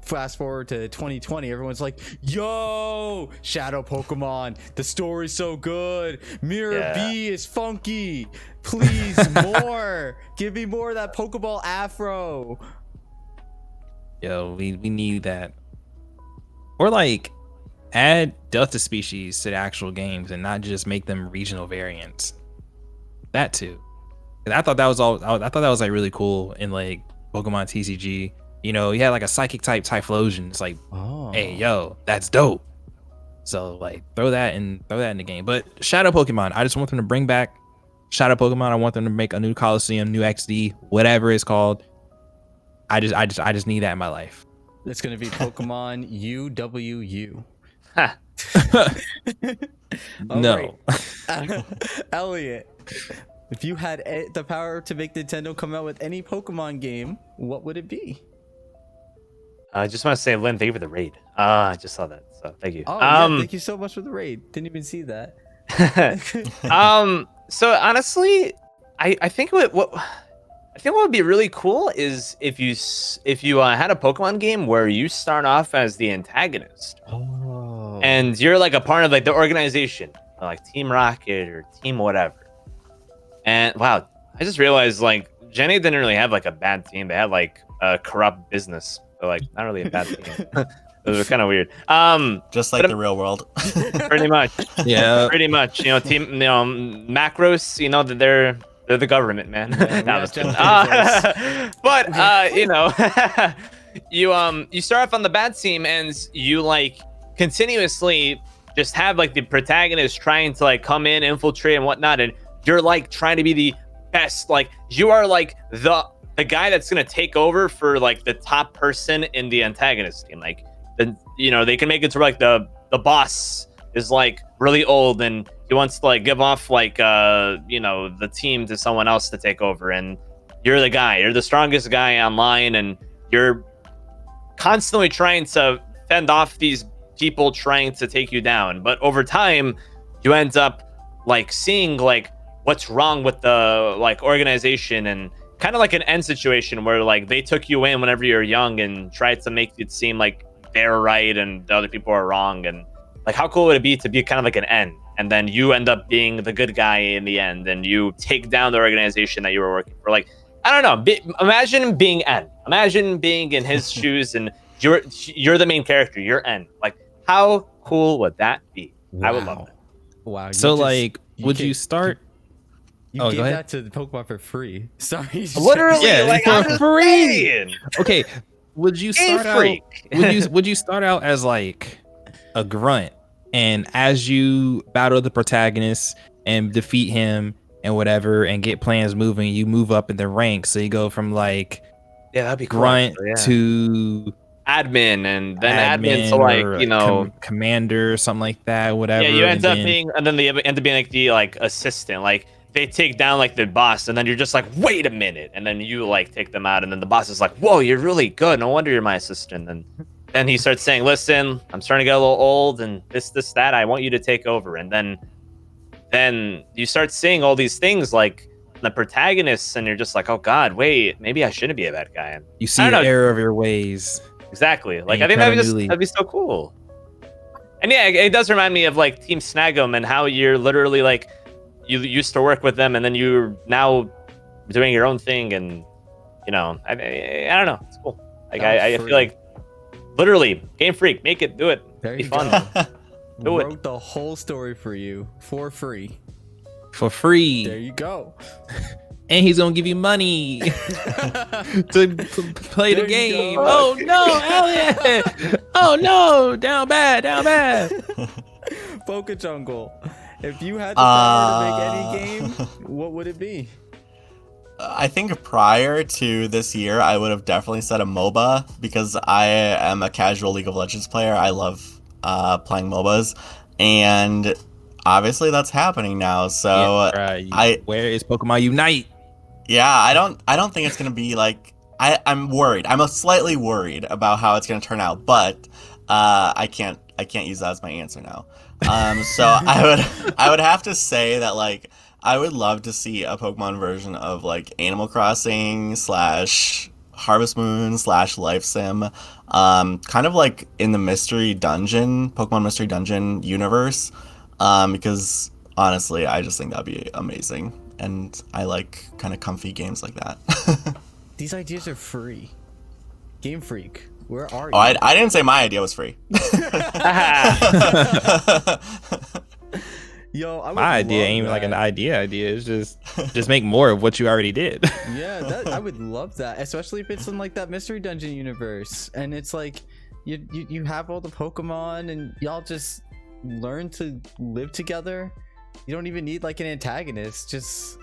fast forward to 2020, everyone's like, yo, Shadow Pokemon, the story's so good, Mirror B is funky, please more, give me more of that Pokeball Afro. Yo, we need that. Or like add Delta species to the actual games and not just make them regional variants. That too. I thought that was like really cool in like Pokemon TCG. You know, you had like a psychic type Typhlosion. It's like, hey, yo, that's dope. So like throw that in the game. But Shadow Pokemon, I just want them to bring back Shadow Pokemon. I want them to make a new Coliseum, new XD, whatever it's called. I just need that in my life. It's gonna be Pokemon UWU. No. Elliot, if you had the power to make Nintendo come out with any Pokemon game, what would it be? I just want to say, Lynn, thank you for the raid. I just saw that, so thank you. Oh, thank you so much for the raid. Didn't even see that. So honestly, I think what would be really cool is if you had a Pokemon game where you start off as the antagonist, and you're like a part of like the organization, like Team Rocket or Team whatever. And wow, I just realized like Jenny didn't really have like a bad team. They had like a corrupt business, but like not really a bad team. Those are kind of weird. Just like the real world. Pretty much. Yeah. Pretty much. You know, macros. You know that they're the government, man. But you know, you start off on the bad team and you like continuously just have like the protagonist trying to like come in, infiltrate and whatnot, and you're like trying to be the best. Like you are like the guy that's gonna take over for like the top person in the antagonist team. Like you know, they can make it to like the boss is like really old and he wants to like give off like you know, the team to someone else to take over, and you're the guy, you're the strongest guy online, and you're constantly trying to fend off these people trying to take you down. But over time you end up like seeing like what's wrong with the like organization, and kind of like an end situation where like they took you in whenever you're young and tried to make it seem like they're right and the other people are wrong. And like how cool would it be to be kind of like an end, and then you end up being the good guy in the end and you take down the organization that you were working for. Like I don't know, imagine being N, imagine being in his shoes and you're the main character, you're N. Like how cool would that be? Wow. I would love it. Wow. So like would you start You Oh, gave go ahead. that to the Pokemon for free. Sorry. Literally, Yeah, like for I'm free. saying. Okay, would you Game start out? freak. Would you start out as like a grunt, and as you battle the protagonist and defeat him and whatever, and get plans moving, you move up in the ranks. So you go from like that'd be cool, grunt yeah. to admin, and then admin to like or you know commander or something like that. Whatever. Yeah, you end and up then- being, and then they end up being like the like assistant. Like they take down like the boss, and then you're just like, wait a minute, and then you like take them out, and then the boss is like, whoa, you're really good. No wonder you're my assistant. And then he starts saying, listen, I'm starting to get a little old, and this, that. I want you to take over. And then you start seeing all these things like the protagonists, and you're just like, oh God, wait, maybe I shouldn't be a bad guy. And You see I the don't know. error of your ways. Exactly. Like And I think kinda that'd be so cool. And yeah, it does remind me of like Team Snag'em and how you're literally like you used to work with them and then you're now doing your own thing, and you know, I don't know, it's cool. Like I feel like literally Game Freak, make it, do it. There Be you fun. go. Do it. Wrote the whole story for you for free. For free. There you go. And he's gonna give you money to play the There you game. go. Oh no, Elliot! Oh no, down bad. Poke Jungle. If you had the power to make any game, what would it be? I think prior to this year, I would have definitely said a MOBA, because I am a casual League of Legends player. I love playing MOBAs, and obviously that's happening now. So where is Pokemon Unite? Yeah, I don't think it's gonna be like I'm worried. I'm slightly worried about how it's gonna turn out, but I can't use that as my answer now. So I would have to say that like I would love to see a Pokemon version of like Animal Crossing / Harvest Moon / Life Sim, kind of like in the Pokemon Mystery Dungeon universe, because honestly, I just think that'd be amazing, and I like kind of comfy games like that. These ideas are free. Game Freak, where are you? Oh, I didn't say my idea was free. Yo, I would My idea love ain't even like that. an idea. It's just make more of what you already did. Yeah, I would love that, especially if it's in like that Mystery Dungeon universe, and it's like you have all the Pokemon, and y'all just learn to live together. You don't even need like an antagonist. Just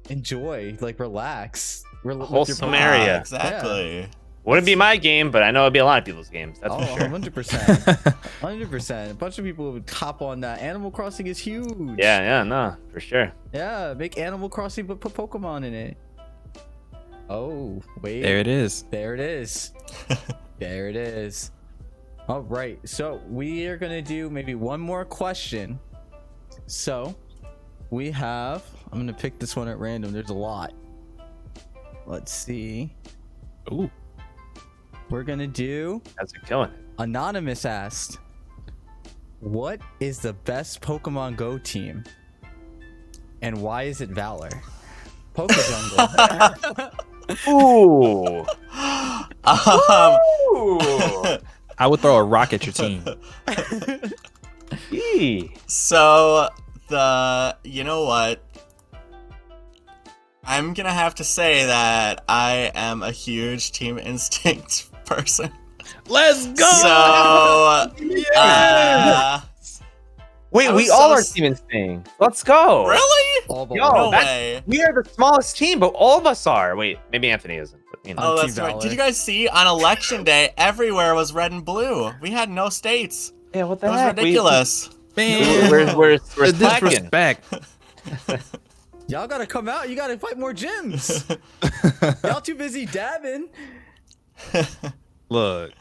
enjoy, like relax. Wholesome area. Exactly. Yeah. Wouldn't be my game, but I know it'd be a lot of people's games. That's for sure. 100%. 100%. A bunch of people would hop on that. Animal Crossing is huge. Yeah, no, for sure. Yeah, make Animal Crossing, but put Pokemon in it. Oh, wait. There it is. There it is. There it is. All right. So we are going to do maybe one more question. So we have, I'm going to pick this one at random. There's a lot. Let's see. Ooh. We're going to do. That's a killing. Anonymous asked, what is the best Pokemon Go team? And why is it Valor? Jungle. Ooh. Um, Ooh. I would throw a rock at your team. So you know what? I'm gonna have to say that I am a huge Team Instinct person. Let's go. So wait, we all are Team Instinct. Let's go. Really? Yo, No way. we are the smallest team, but all of us are. Wait, maybe Anthony isn't. But, you know. Oh, that's right. Did you guys see on election day, everywhere was red and blue? We had no states. Yeah, what the It was heck? ridiculous. Man, we're the disrespect. Y'all gotta come out. You gotta fight more gyms. Y'all too busy dabbing. Look,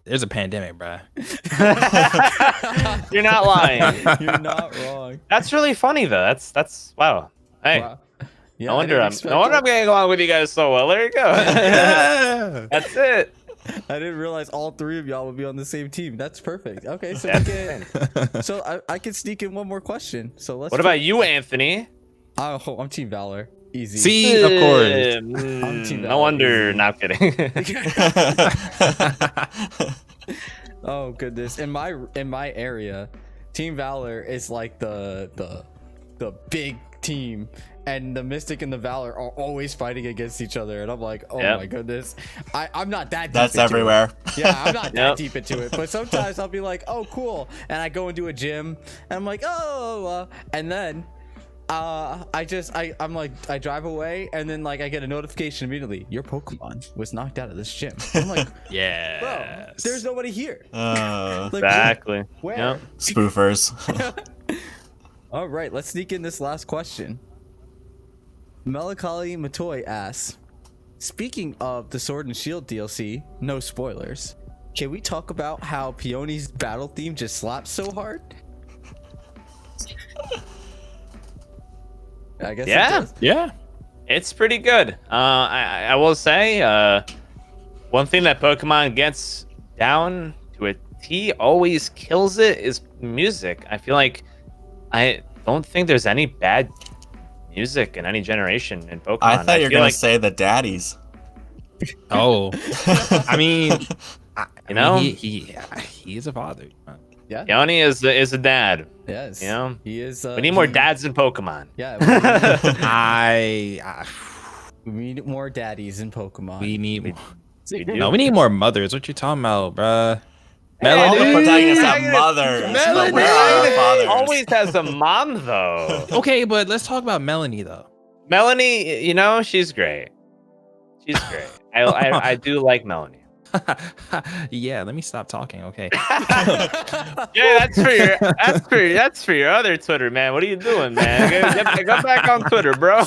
there's a pandemic, bruh. You're not lying. You're not wrong. That's really funny though. That's wow. Hey. Wow. Yeah, no wonder I'm getting along with you guys so well. There you go. That's it. I didn't realize all three of y'all would be on the same team. That's perfect. Okay, so I can sneak in one more question. So let's. What about you, Anthony? Oh, I'm Team Valor. Easy. See, of course. I'm Team Valor. No wonder. Easy. Not kidding. Oh goodness! In my area, Team Valor is like the big team, and the Mystic and the Valor are always fighting against each other, and I'm like, oh my goodness, I'm not that deep. That's into everywhere. It. Yeah, I'm not that deep into it, but sometimes I'll be like, oh cool, and I go into a gym, and I'm like, and then I drive away, and then like I get a notification immediately. Your Pokemon was knocked out of this gym. I'm like, yeah, bro, there's nobody here. Like, exactly. Where? Yep. Spoofers. All right, let's sneak in this last question. Melancholy Matoy asks, speaking of the Sword and Shield DLC, no spoilers, can we talk about how Peony's battle theme just slaps so hard? I guess yeah, it's pretty good. I will say, one thing that Pokemon gets down to a T, always kills it, is music. I feel like I don't think there's any bad music in any generation in Pokemon. I thought you were gonna say the daddies. Oh, I mean, you know, he is a father. Yeah, Peony is a dad. Yes, you know, he is. We need more dads in Pokemon. Yeah, we need more daddies in Pokemon. We need more mothers. What you talking about, bruh? Melanie, we're talking about mothers. Melanie Where are our fathers? always has a mom though. Okay, but let's talk about Melanie though. Melanie, you know, she's great. She's great. I do like Melanie. Yeah, let me stop talking, okay? Yeah, that's for your other Twitter, man. What are you doing, man? Get back on Twitter, bro.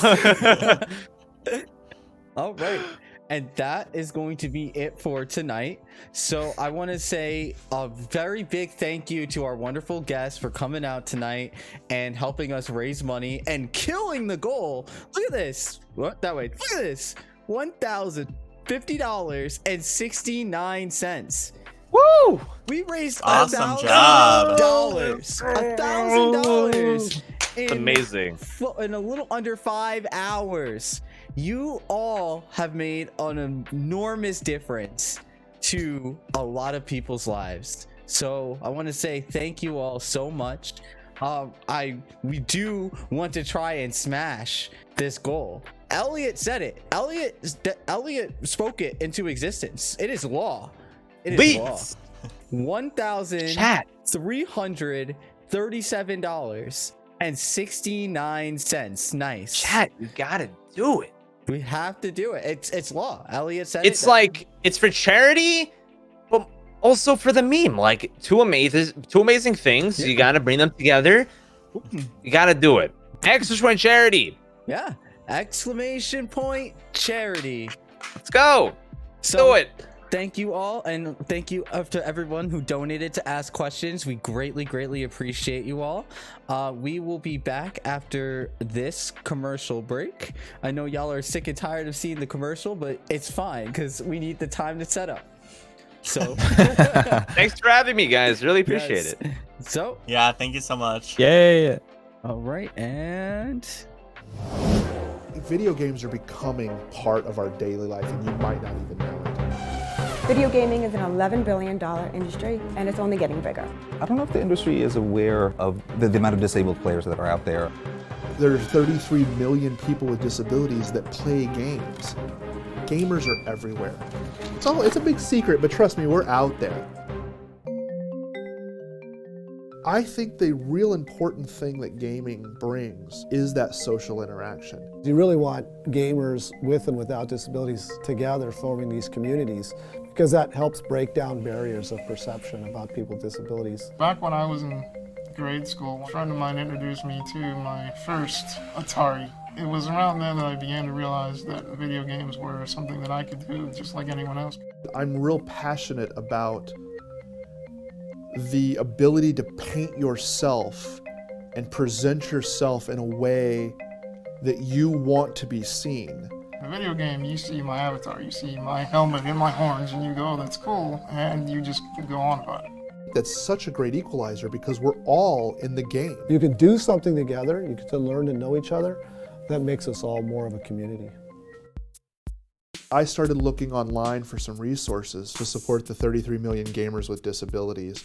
All right. And that is going to be it for tonight. So I want to say a very big thank you to our wonderful guests for coming out tonight and helping us raise money and killing the goal. Look at this. What? That way. Look at this. $1,050.69. Woo! We raised awesome job. $1,000. Amazing. In a little under 5 hours. You all have made an enormous difference to a lot of people's lives. So I want to say thank you all so much. We do want to try and smash this goal. Elliot said it. Elliot spoke it into existence. It is law. It is law. $1,337.69. Nice. Chat, you gotta do it. We have to do it. It's law. Elliot said it's like it's for charity, but also for the meme. Like two amazing things. You gotta bring them together. You gotta do it. Exclamation charity. Yeah. Exclamation point charity. Let's go. Do it. Thank you all, and thank you to everyone who donated to ask questions. We greatly appreciate you all. We will be back after this commercial break. I know y'all are sick and tired of seeing the commercial, but it's fine because we need the time to set up. So thanks for having me, guys. Really appreciate it. So yeah, thank you so much. Yeah. All right, and video games are becoming part of our daily life, and you might not even know it. Video gaming is an $11 billion industry, and it's only getting bigger. I don't know if the industry is aware of the amount of disabled players that are out there. There's 33 million people with disabilities that play games. Gamers are everywhere. It's a big secret, but trust me, we're out there. I think the real important thing that gaming brings is that social interaction. You really want gamers with and without disabilities together forming these communities because that helps break down barriers of perception about people with disabilities. Back when I was in grade school, a friend of mine introduced me to my first Atari. It was around then that I began to realize that video games were something that I could do just like anyone else. I'm real passionate about the ability to paint yourself and present yourself in a way that you want to be seen. In a video game, you see my avatar, you see my helmet and my horns, and you go, that's cool, and you just go on about it. That's such a great equalizer because we're all in the game. You can do something together, you get to learn to know each other, that makes us all more of a community. I started looking online for some resources to support the 33 million gamers with disabilities.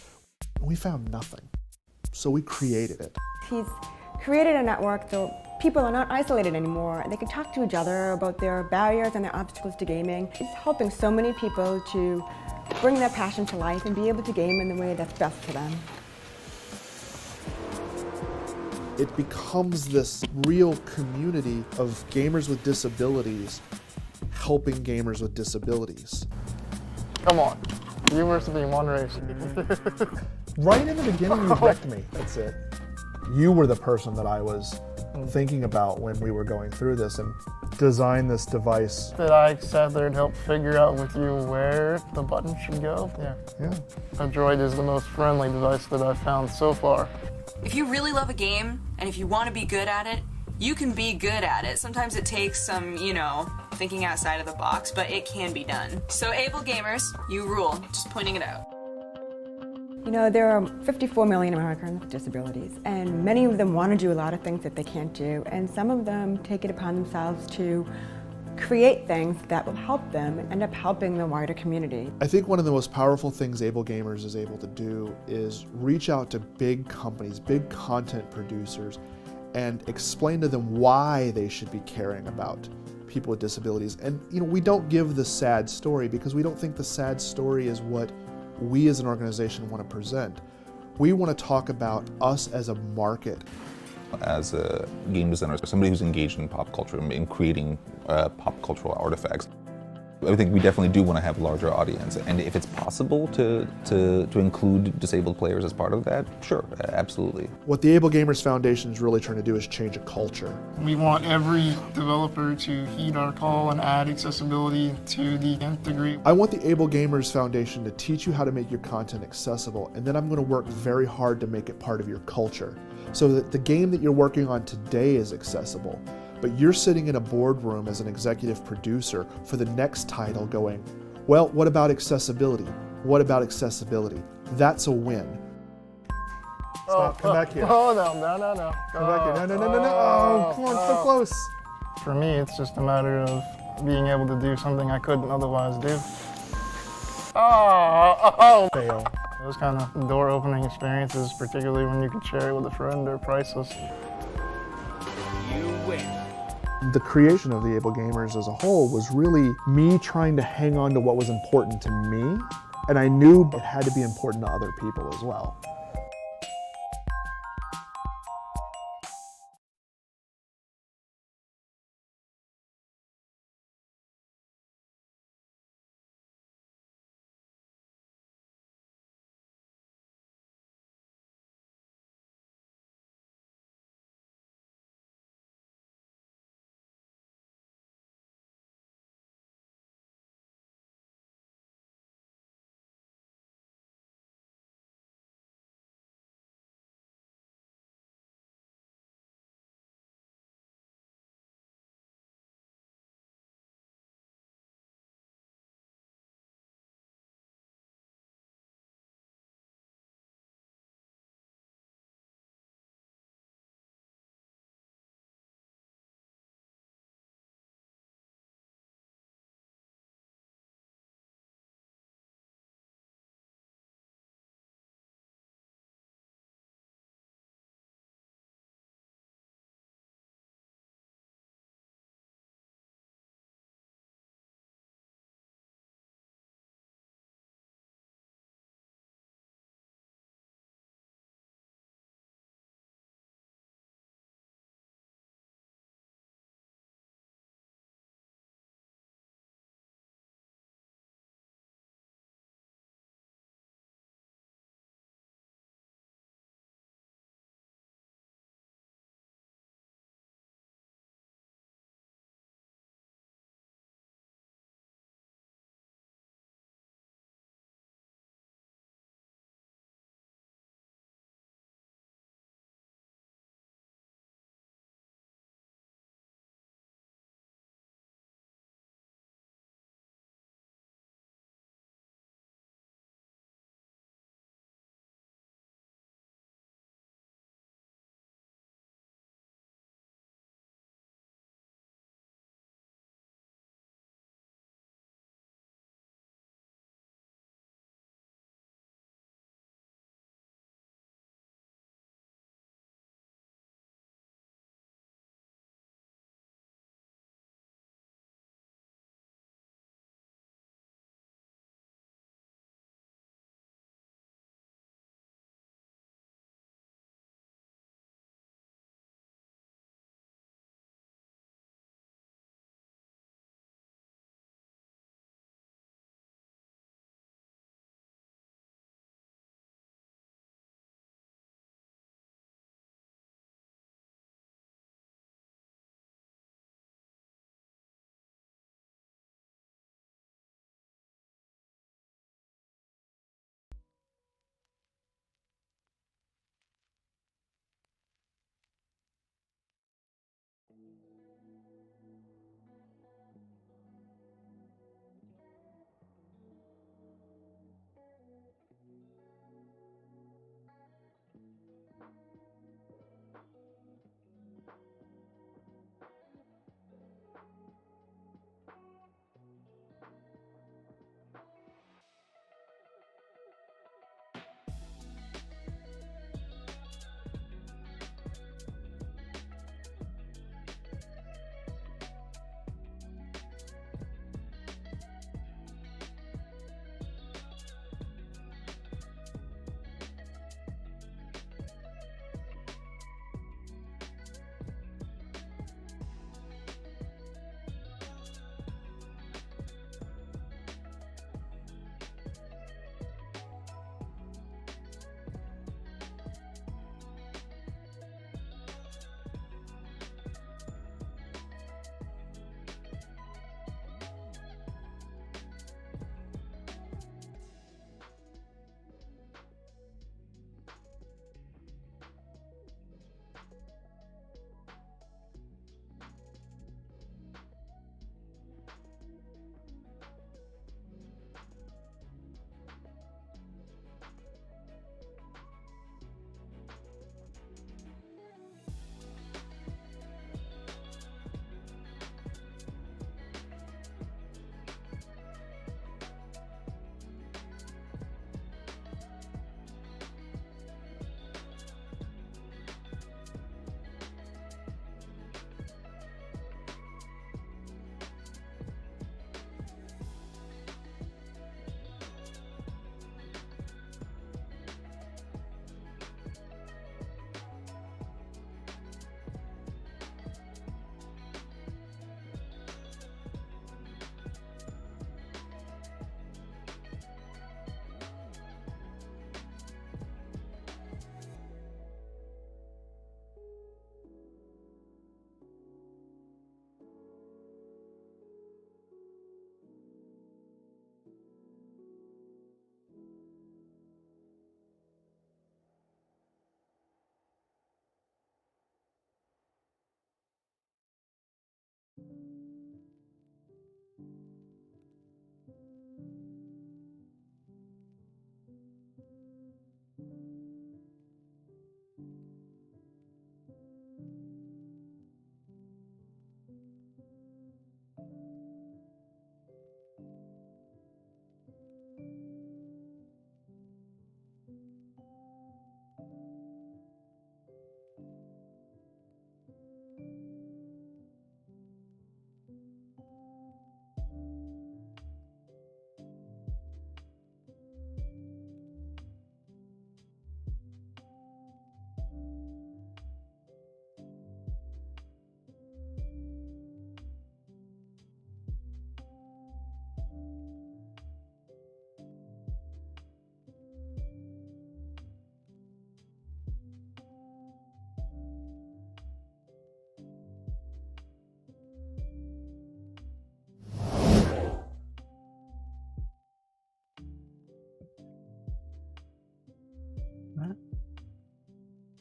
We found nothing, so we created it. He's created a network so people are not isolated anymore. They can talk to each other about their barriers and their obstacles to gaming. It's helping so many people to bring their passion to life and be able to game in the way that's best for them. It becomes this real community of gamers with disabilities helping gamers with disabilities. Come on, you were to be in one race. Right in the beginning, you wrecked me. That's it. You were the person that I was thinking about when we were going through this and designed this device. That I sat there and helped figure out with you where the button should go. Yeah. A droid is the most friendly device that I've found so far. If you really love a game, and if you want to be good at it, you can be good at it. Sometimes it takes some, thinking outside of the box, but it can be done. So able gamers, you rule. Just pointing it out. You know, there are 54 million Americans with disabilities, and many of them want to do a lot of things that they can't do, and some of them take it upon themselves to create things that will help them and end up helping the wider community. I think one of the most powerful things Able Gamers is able to do is reach out to big companies, big content producers, and explain to them why they should be caring about people with disabilities. And we don't give the sad story because we don't think the sad story is what we as an organization want to present. We want to talk about us as a market. As a game designer, somebody who's engaged in pop culture and creating pop cultural artifacts, I think we definitely do want to have a larger audience. And if it's possible to include disabled players as part of that, sure, absolutely. What the Able Gamers Foundation is really trying to do is change a culture. We want every developer to heed our call and add accessibility to the nth degree. I want the Able Gamers Foundation to teach you how to make your content accessible, and then I'm going to work very hard to make it part of your culture, so that the game that you're working on today is accessible. But you're sitting in a boardroom as an executive producer for the next title going, well, what about accessibility? What about accessibility? That's a win. Stop, come back here. Oh, no. Come back here. No. Oh, come on, so close. For me, it's just a matter of being able to do something I couldn't otherwise do. Oh. Fail. Those kind of door-opening experiences, particularly when you can share it with a friend, are priceless. You win. The creation of the Able Gamers as a whole was really me trying to hang on to what was important to me, and I knew it had to be important to other people as well.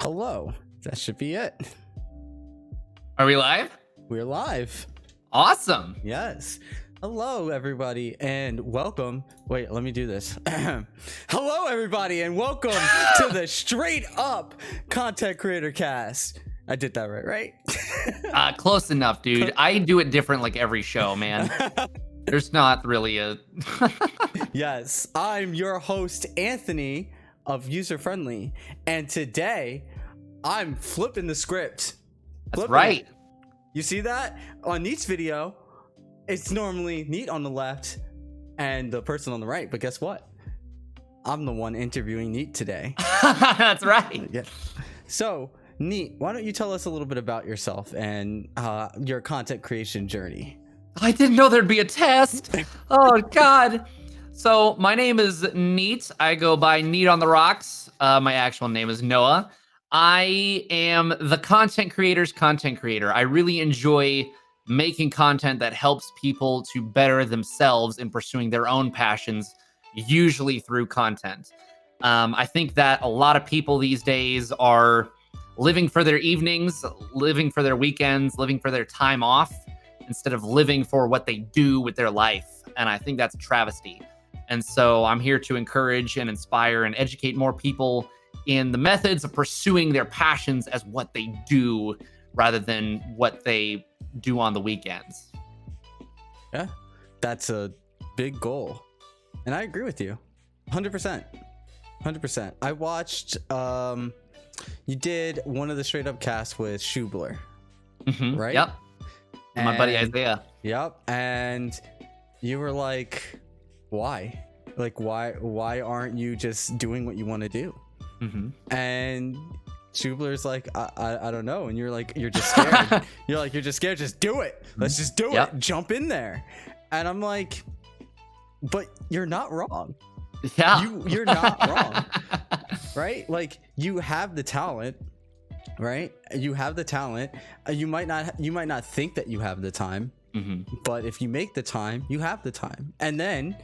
Hello. That should be it. Are we live? We're live. Awesome. Yes. Hello, everybody, and welcome. Wait, let me do this. Hello, everybody, and welcome to the Straight Up Content Creator Cast. I did that right? Close enough, dude. I do it different like every show, man. There's not really a... Yes, I'm your host, Anthony of UzerFriendly, and today I'm flipping the script. That's right. You see that? On Neat's video, it's normally Neat on the left and the person on the right, but guess what? I'm the one interviewing Neat today. That's right. Yeah. So, Neat, why don't you tell us a little bit about yourself and your content creation journey? I didn't know there'd be a test. Oh, God. So my name is Neat. I go by Neat on the Rocks. My actual name is Noah. I am the content creator's content creator. I really enjoy making content that helps people to better themselves in pursuing their own passions, usually through content. I think that a lot of people these days are living for their evenings, living for their weekends, living for their time off, instead of living for what they do with their life. And I think that's a travesty. And so I'm here to encourage and inspire and educate more people in the methods of pursuing their passions as what they do rather than what they do on the weekends. Yeah, that's a big goal. And I agree with you. 100%. 100%. I watched, you did one of the Straight Up casts with Schubler, right? Yep. And my buddy Isaiah. Yep. And you were like, why? Like, why aren't you just doing what you want to do? And Schubler's like, I don't know. And you're like, you're just scared. You're just scared. Just do it. Let's just do it. Jump in there. And I'm like, but you're not wrong. Yeah. You're not wrong. Right? Like, you have the talent, right? You have the talent. You might not think that you have the time, but if you make the time, you have the time. And then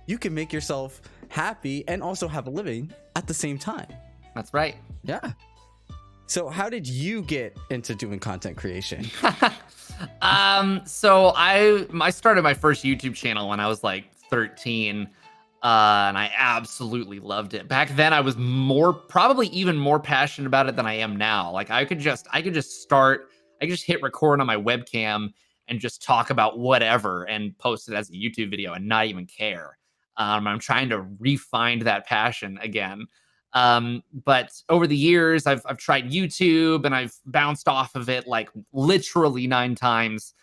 you can make yourself happy and also have a living at the same time. That's right. Yeah. So how did you get into doing content creation? So I started my first YouTube channel when I was like 13. And I absolutely loved it. Back then I was probably even more passionate about it than I am now. Like I could just hit record on my webcam and just talk about whatever and post it as a YouTube video and not even care. I'm trying to re-find that passion again. But over the years, I've tried YouTube and I've bounced off of it like literally 9 times.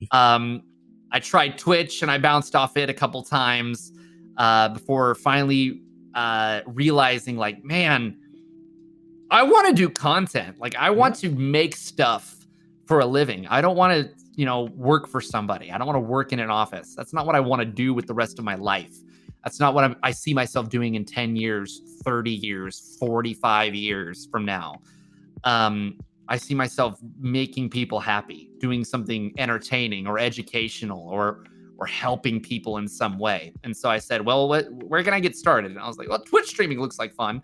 I tried Twitch and I bounced off it a couple times before finally realizing like, man, I want to do content. Like I want to make stuff for a living. I don't want to, work for somebody. I don't want to work in an office. That's not what I want to do with the rest of my life. That's not what I see myself doing in 10 years, 30 years, 45 years from now. I see myself making people happy, doing something entertaining or educational or helping people in some way. And so I said, well, where can I get started? And I was like, well, Twitch streaming looks like fun.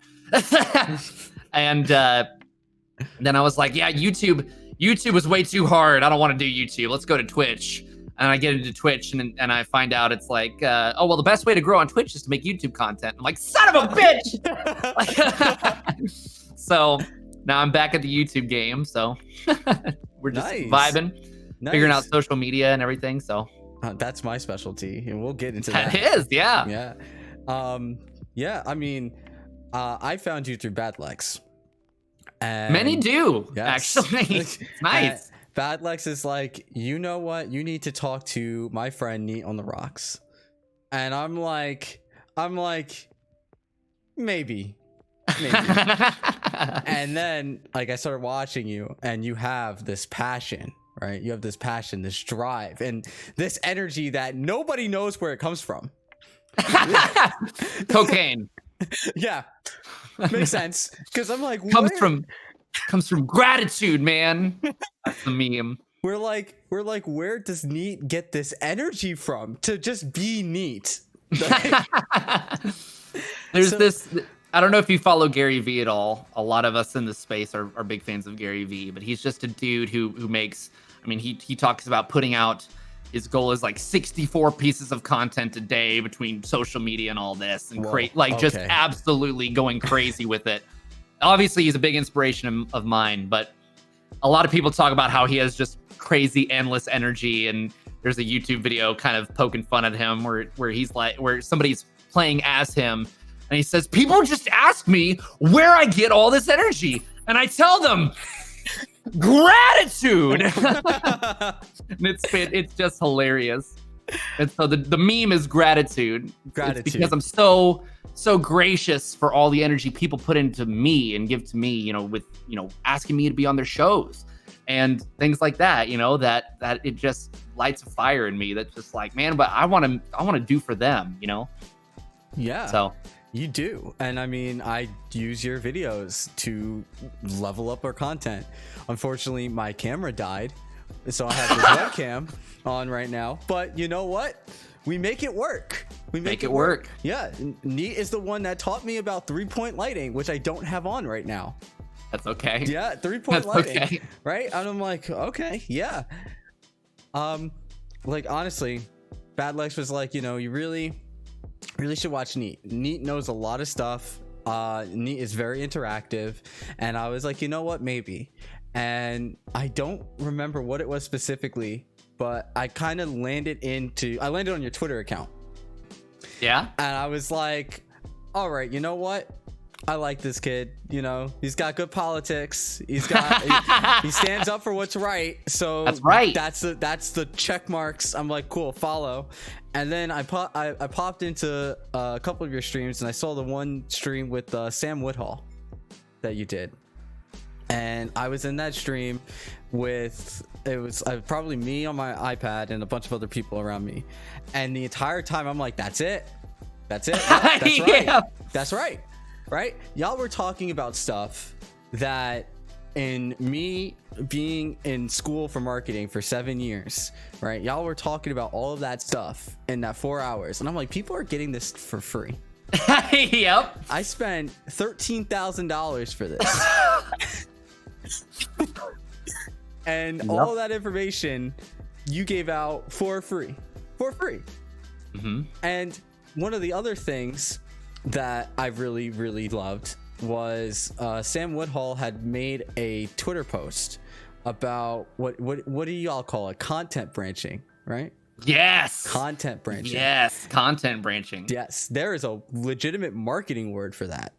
And then I was like, yeah, YouTube was way too hard. I don't want to do YouTube. Let's go to Twitch. And I get into Twitch and I find out it's like, oh, well, the best way to grow on Twitch is to make YouTube content. I'm like, son of a bitch. So now I'm back at the YouTube game. So we're just vibing, figuring out social media and everything. So that's my specialty. And we'll get into that. That is, yeah. Yeah. Yeah. I mean, I found you through Bad Lex. And many do, actually. It's nice. Bad Lex is like, you know what? You need to talk to my friend Neat on the Rocks. And I'm like, maybe. And then like I started watching you and you have this passion, right? You have this passion, this drive, and this energy that nobody knows where it comes from. Cocaine. Yeah. Makes sense. Because I'm like, comes from gratitude, man. That's the meme. We're like, where does Neat get this energy from to just be Neat? There's I don't know if you follow Gary Vee at all. A lot of us in this space are big fans of Gary Vee, but he's just a dude who makes, I mean, he talks about putting out, his goal is like 64 pieces of content a day between social media and all this, and just absolutely going crazy with it. Obviously, he's a big inspiration of mine, but a lot of people talk about how he has just crazy, endless energy. And there's a YouTube video kind of poking fun at him where he's like, where somebody's playing as him, and he says, "People just ask me where I get all this energy, and I tell them gratitude." And it's just hilarious. And so the meme is gratitude. It's because I'm so gracious for all the energy people put into me and give to me, you know, with, you know, asking me to be on their shows and things like that, you know, that it just lights a fire in me that's just like, man, but I want to do for them, you know? Yeah. So you do. And I mean, I use your videos to level up our content. Unfortunately, my camera died, so I have this webcam on right now, but you know what? We make it work. We make it work. Yeah. Neat is the one that taught me about 3-point lighting, which I don't have on right now. That's okay. Yeah, 3-point lighting. Okay. Right? And I'm like, okay, yeah. Like honestly, Bad Lex was like, you know, you really should watch Neat. Neat knows a lot of stuff. Neat is very interactive. And I was like, you know what? Maybe. And I don't remember what it was specifically, but I kind of landed on your Twitter account. Yeah. And I was like, all right, you know what? I like this kid. You know, he's got good politics. He stands up for what's right. So that's right. That's the check marks. I'm like, cool, follow. And then I popped into a couple of your streams, and I saw the one stream with Sam Woodhull that you did. And I was in that stream with, it was probably me on my iPad and a bunch of other people around me. And the entire time I'm like, that's it. That's right. Yeah. That's right. Right? Y'all were talking about stuff that, in me being in school for marketing for 7 years, right? Y'all were talking about all of that stuff in that 4 hours. And I'm like, people are getting this for free. Yep. I spent $13,000 for this. And all that information you gave out for free. Mm-hmm. And one of the other things that I really, really loved was Sam Woodhull had made a Twitter post about what do y'all call it? Content branching, right? Yes. Content branching. Yes. Content branching. Yes. There is a legitimate marketing word for that.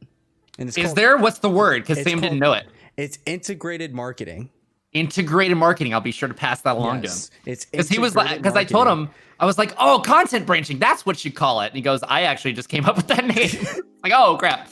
And is there? What's the word? Because Sam didn't know it. It's integrated marketing. Integrated marketing. I'll be sure to pass that along to him. It's because he was like, because I told him, I was like, oh, content branching. That's what you call it. And he goes, I actually just came up with that name. Like, oh crap.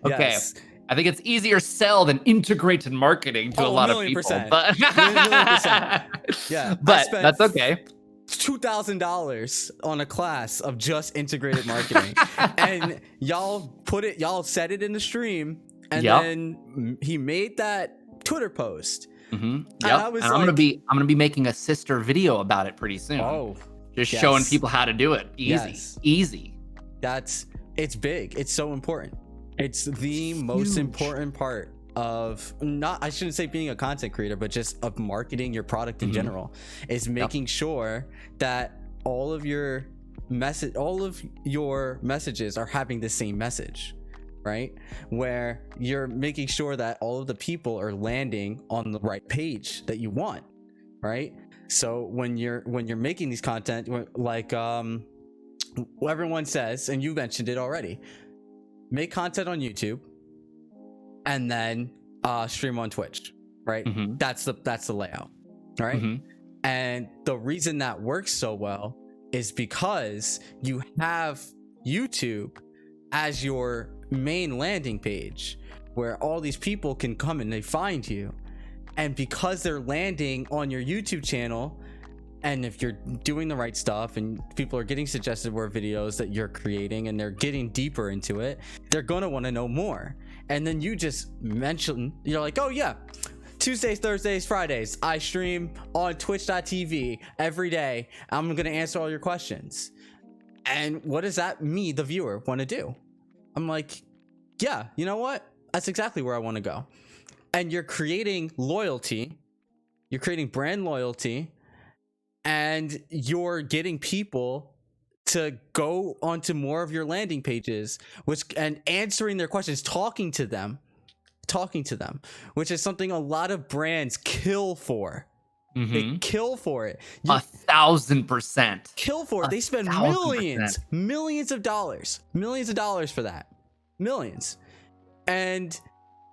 Okay. Yes. I think it's easier sell than integrated marketing to a lot of people. But yeah, but that's okay. $2,000 on a class of just integrated marketing, and y'all said it in the stream, and then he made that Twitter post. Mm-hmm. Yep. And I'm gonna be making a sister video about it pretty soon. Oh, just showing people how to do it. Easy. It's big. It's so important. It's the most important part of, not, I shouldn't say being a content creator, but just of marketing your product in general, is making sure that all of your messages are having the same message, right? Where you're making sure that all of the people are landing on the right page that you want, right? So when you're making these content, like everyone says, and you mentioned it already, make content on YouTube and then stream on Twitch, right? Mm-hmm. That's the layout, right? Mm-hmm. And the reason that works so well is because you have YouTube as your main landing page where all these people can come and they find you. And because they're landing on your YouTube channel, and if you're doing the right stuff and people are getting suggested more videos that you're creating and they're getting deeper into it, they're going to want to know more. And then you just mention, you're like, oh yeah, Tuesdays, Thursdays, Fridays, I stream on twitch.tv every day. I'm going to answer all your questions. And what does that me, the viewer, want to do? I'm like, yeah, you know what? That's exactly where I want to go. And you're creating loyalty, you're creating brand loyalty, and you're getting people to go onto more of your landing pages, and answering their questions, talking to them, which is something a lot of brands kill for. They kill for it. 1,000%. Kill for it. They spend 1,000%. millions of dollars for that. Millions. And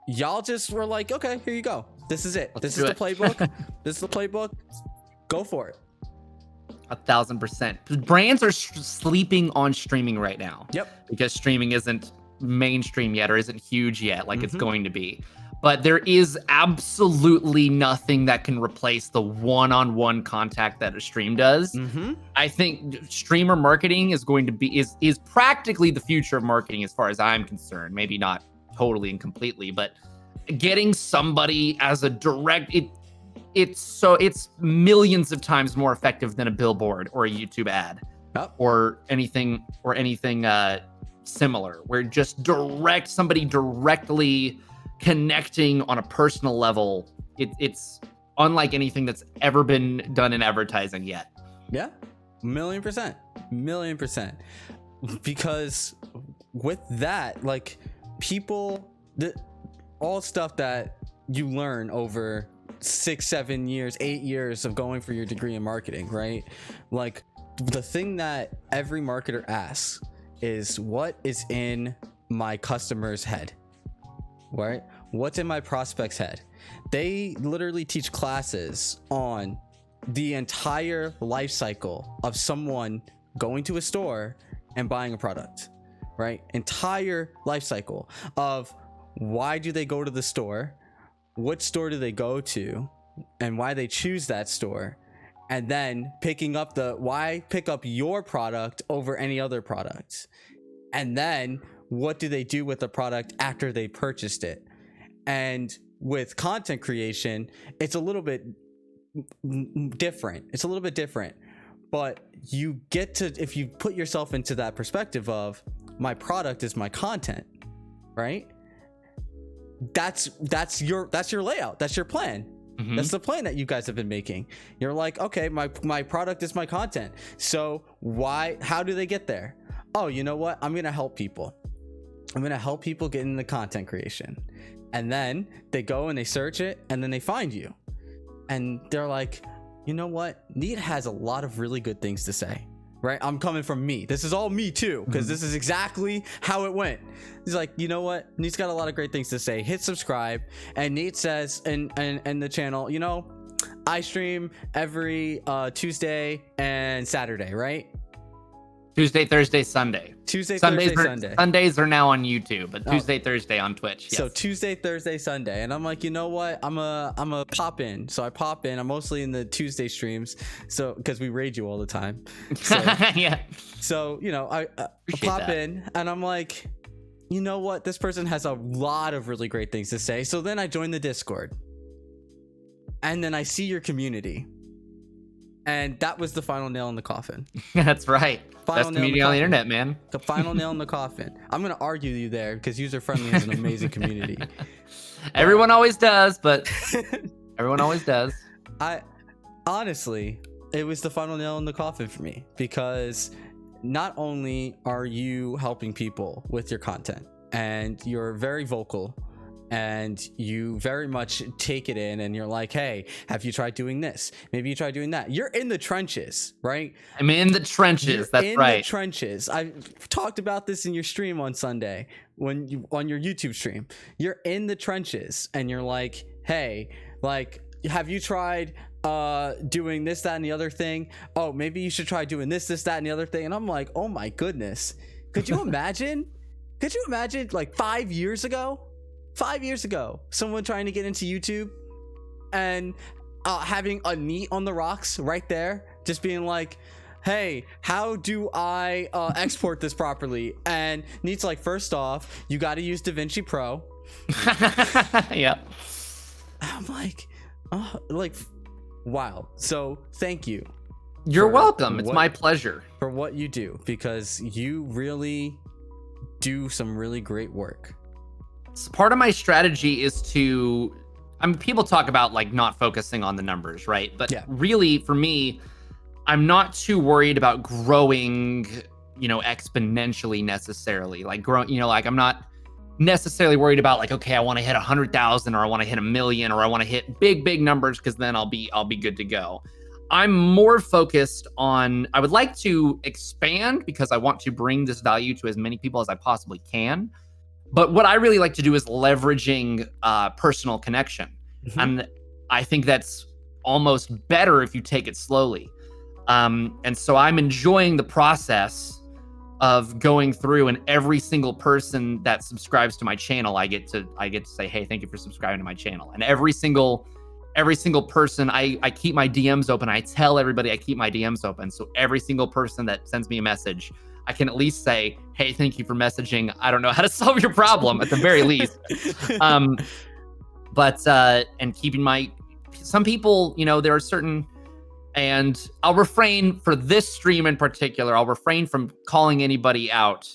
y'all just were like, okay, here you go. This is it. This is the playbook. This is the playbook. Go for it. 1,000%. Brands are sleeping on streaming right now. Yep. Because streaming isn't mainstream yet, or isn't huge yet like it's going to be. But there is absolutely nothing that can replace the one-on-one contact that a stream does. I think streamer marketing is going to be is practically the future of marketing as far as I'm concerned. Maybe not totally and completely, but getting somebody as a direct it's millions of times more effective than a billboard or a YouTube ad or anything similar. Where just somebody directly connecting on a personal level, it's unlike anything that's ever been done in advertising yet. Yeah, 1,000,000%. Because with that, like, all stuff that you learn over 6, 7 years, 8 years of going for your degree in marketing, right? Like, the thing that every marketer asks is, what is in my customer's head? Right? What's in my prospect's head? They literally teach classes on the entire life cycle of someone going to a store and buying a product, right? Entire life cycle of why do they go to the store? What store do they go to? And why they choose that store? And then why pick up your product over any other product? And then what do they do with the product after they purchased it? And with content creation, it's a little bit different. But you get to, if you put yourself into that perspective of, my product is my content, right? That's your layout. That's your plan. That's the plan that you guys have been making. You're like, okay, my product is my content. So how do they get there? Oh, you know what? I'm going to help people. I'm going to help people get into content creation. And then they go and they search it, and then they find you. And they're like, you know what? Neat has a lot of really good things to say, right? I'm coming from me. This is all me too, because this is exactly how it went. He's like, you know what? Neat's got a lot of great things to say. Hit subscribe. And Neat says, and the channel, you know, I stream every Tuesday and Saturday, right? Tuesday, Thursday, Sunday. Sunday. Sundays are now on YouTube, but Tuesday, Thursday on Twitch. Yes. So Tuesday, Thursday, Sunday. And I'm like, you know what? I'm a pop in. So I pop in. I'm mostly in the Tuesday streams. So, because we raid you all the time. So, yeah. So, you know, I pop in and I'm like, you know what? This person has a lot of really great things to say. So then I join the Discord. And then I see your community. And that was the final nail in the coffin. That's right. Best community on the internet, man. The final nail in the coffin. I'm going to argue you there because UzerFriendly has an amazing community. Everyone always does, but everyone always does. Honestly, it was the final nail in the coffin for me, because not only are you helping people with your content, and you're very vocal, and you very much take it in, and you're like, hey, have you tried doing this? Maybe you try doing that. You're in the trenches, right? I'm in the trenches. That's right. In the trenches. I talked about this in your stream on Sunday, on your YouTube stream. You're in the trenches, and you're like, hey, like, have you tried doing this, that, and the other thing? Oh, maybe you should try doing this, that, and the other thing. And I'm like, oh my goodness. Could you imagine? Like 5 years ago, someone trying to get into YouTube and having a Neat on the rocks right there, just being like, hey, how do I export this properly? And Neat's like, first off, you got to use DaVinci Pro. Yeah. I'm like, oh, like, wow. So thank you. You're welcome. It's my pleasure. For what you do, because you really do some really great work. part of my strategy is to, I mean, people talk about like not focusing on the numbers, right? But really for me, I'm not too worried about growing, you know, exponentially necessarily. Like growing, you know, like I'm not necessarily worried about like, okay, I want to hit 100,000 or I want to hit 1 million or I want to hit big numbers because then I'll be good to go. I'm more focused on, I would like to expand because I want to bring this value to as many people as I possibly can. But what I really like to do is leveraging personal connection. And I think that's almost better if you take it slowly. And so I'm enjoying the process of going through, and every single person that subscribes to my channel, I get to say, hey, thank you for subscribing to my channel. And every single person, I keep my DMs open. I tell everybody I keep my DMs open. So every single person that sends me a message, I can at least say, hey, thank you for messaging. I don't know how to solve your problem at the very least. And keeping some people, you know, there are certain, and I'll refrain for this stream in particular, I'll refrain from calling anybody out.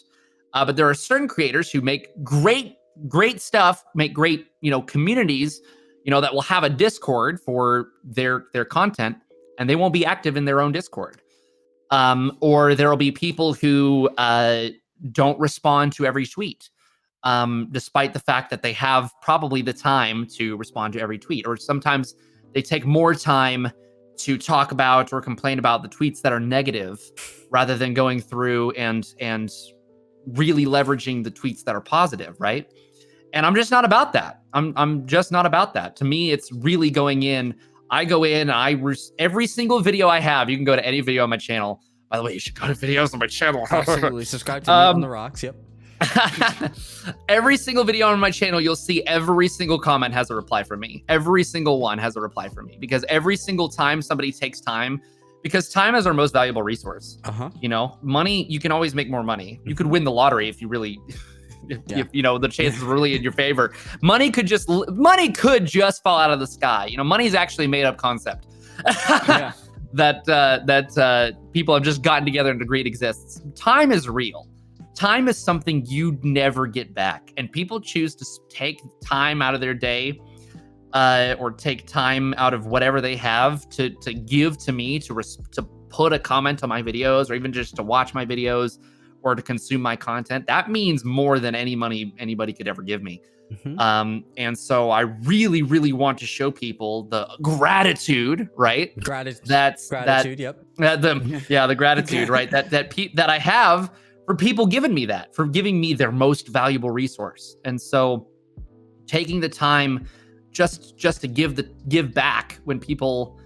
But there are certain creators who make great stuff, make great, you know, communities, you know, that will have a Discord for their content, and they won't be active in their own Discord. Or there will be people who don't respond to every tweet, despite the fact that they have probably the time to respond to every tweet. Or sometimes they take more time to talk about or complain about the tweets that are negative rather than going through and really leveraging the tweets that are positive, right? And I'm just not about that. I'm just not about that. To me, it's really going in. I go in, every single video I have, you can go to any video on my channel. By the way, you should go to videos on my channel. Absolutely. Subscribe to me on the rocks. Yep. Every single video on my channel, you'll see every single comment has a reply from me. Every single one has a reply from me, because every single time somebody takes time, because time is our most valuable resource. You know, money, you can always make more money. You could win the lottery if you really, if you know, the chances are really in your favor. Money could just fall out of the sky. You know, money is actually a made up concept. that people have just gotten together and agreed exists. Time is real. Time is something you never get back, and people choose to take time out of their day, or take time out of whatever they have to give to me, to put a comment on my videos, or even just to watch my videos or to consume my content. That means more than any money anybody could ever give me. And so I really, really want to show people the gratitude, right? Gratitude. Yep. The gratitude, right? That I have for people giving me that, for giving me their most valuable resource. And so taking the time just to give back when people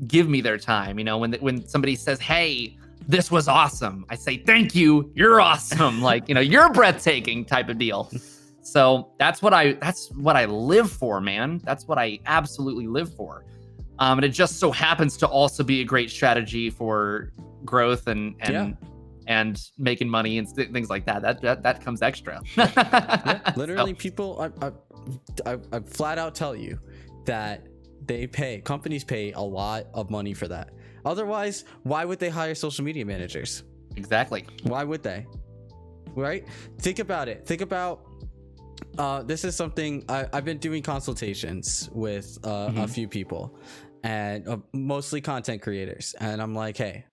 give me their time, you know, when somebody says, hey, this was awesome, I say, thank you, you're awesome. Like, you know, you're breathtaking type of deal. So that's what I live for, man. That's what I absolutely live for. And it just so happens to also be a great strategy for growth and making money and things like that. That comes extra. Literally, people, I flat out tell you that companies pay a lot of money for that. Otherwise, why would they hire social media managers? Exactly. Why would they? Right? Think about it. Think about, this is something I've been doing consultations with a few people, and mostly content creators. And I'm like, hey,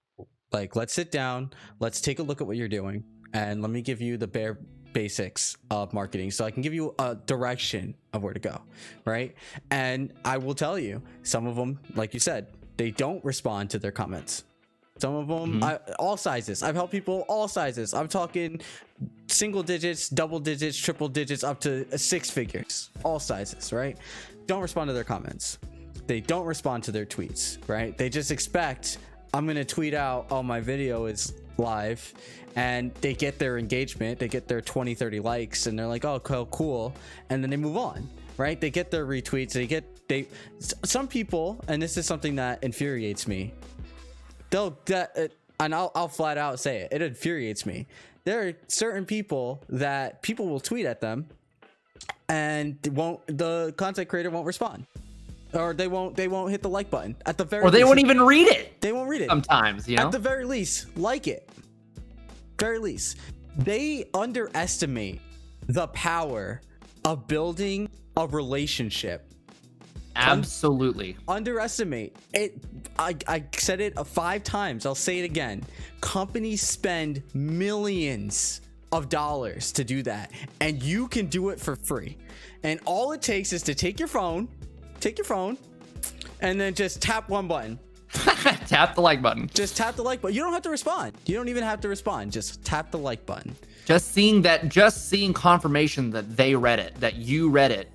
like, let's sit down, let's take a look at what you're doing, and let me give you the bare basics of marketing so I can give you a direction of where to go, right? And I will tell you, some of them, like you said, they don't respond to their comments. Some of them, all sizes. I've helped people all sizes. I'm talking single digits, double digits, triple digits, up to 6 figures, all sizes, right? Don't respond to their comments. They don't respond to their tweets, right? They just expect, I'm going to tweet out, oh, my video is live, and they get their engagement, they get their 20, 30 likes, and they're like, oh, cool. And then they move on, right? They get their retweets, some people, and this is something that infuriates me, and I'll flat out say it infuriates me. There are certain people that people will tweet at them, and the content creator won't respond, or they won't hit the like button at the very least. Or they won't even read it. They won't read it sometimes, you know. At the very least, like it. Very least, they underestimate the power of building a relationship. Absolutely. Underestimate it. I said it 5 times. I'll say it again. Companies spend millions of dollars to do that, and you can do it for free. And all it takes is to take your phone, and then just tap one button. Tap the like button. Just tap the like button. You don't have to respond. You don't even have to respond. Just tap the like button. Just seeing confirmation that they read it, that you read it,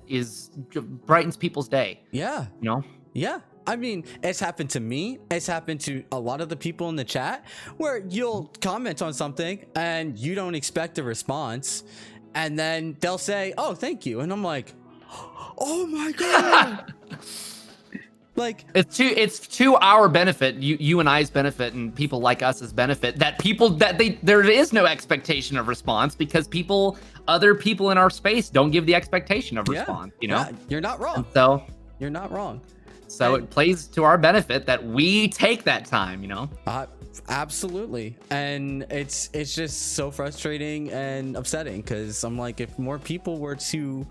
brightens people's day. Yeah. You know? Yeah. I mean, it's happened to me. It's happened to a lot of the people in the chat where you'll comment on something and you don't expect a response. And then they'll say, "Oh, thank you." And I'm like, "Oh my God." Like, it's to our benefit, you and I's benefit, and people like us's benefit, there is no expectation of response because other people in our space don't give the expectation of response. You know, yeah, you're not wrong. And so you're not wrong. So it plays to our benefit that we take that time. You know. Absolutely. And it's just so frustrating and upsetting because I'm like, if more people were to,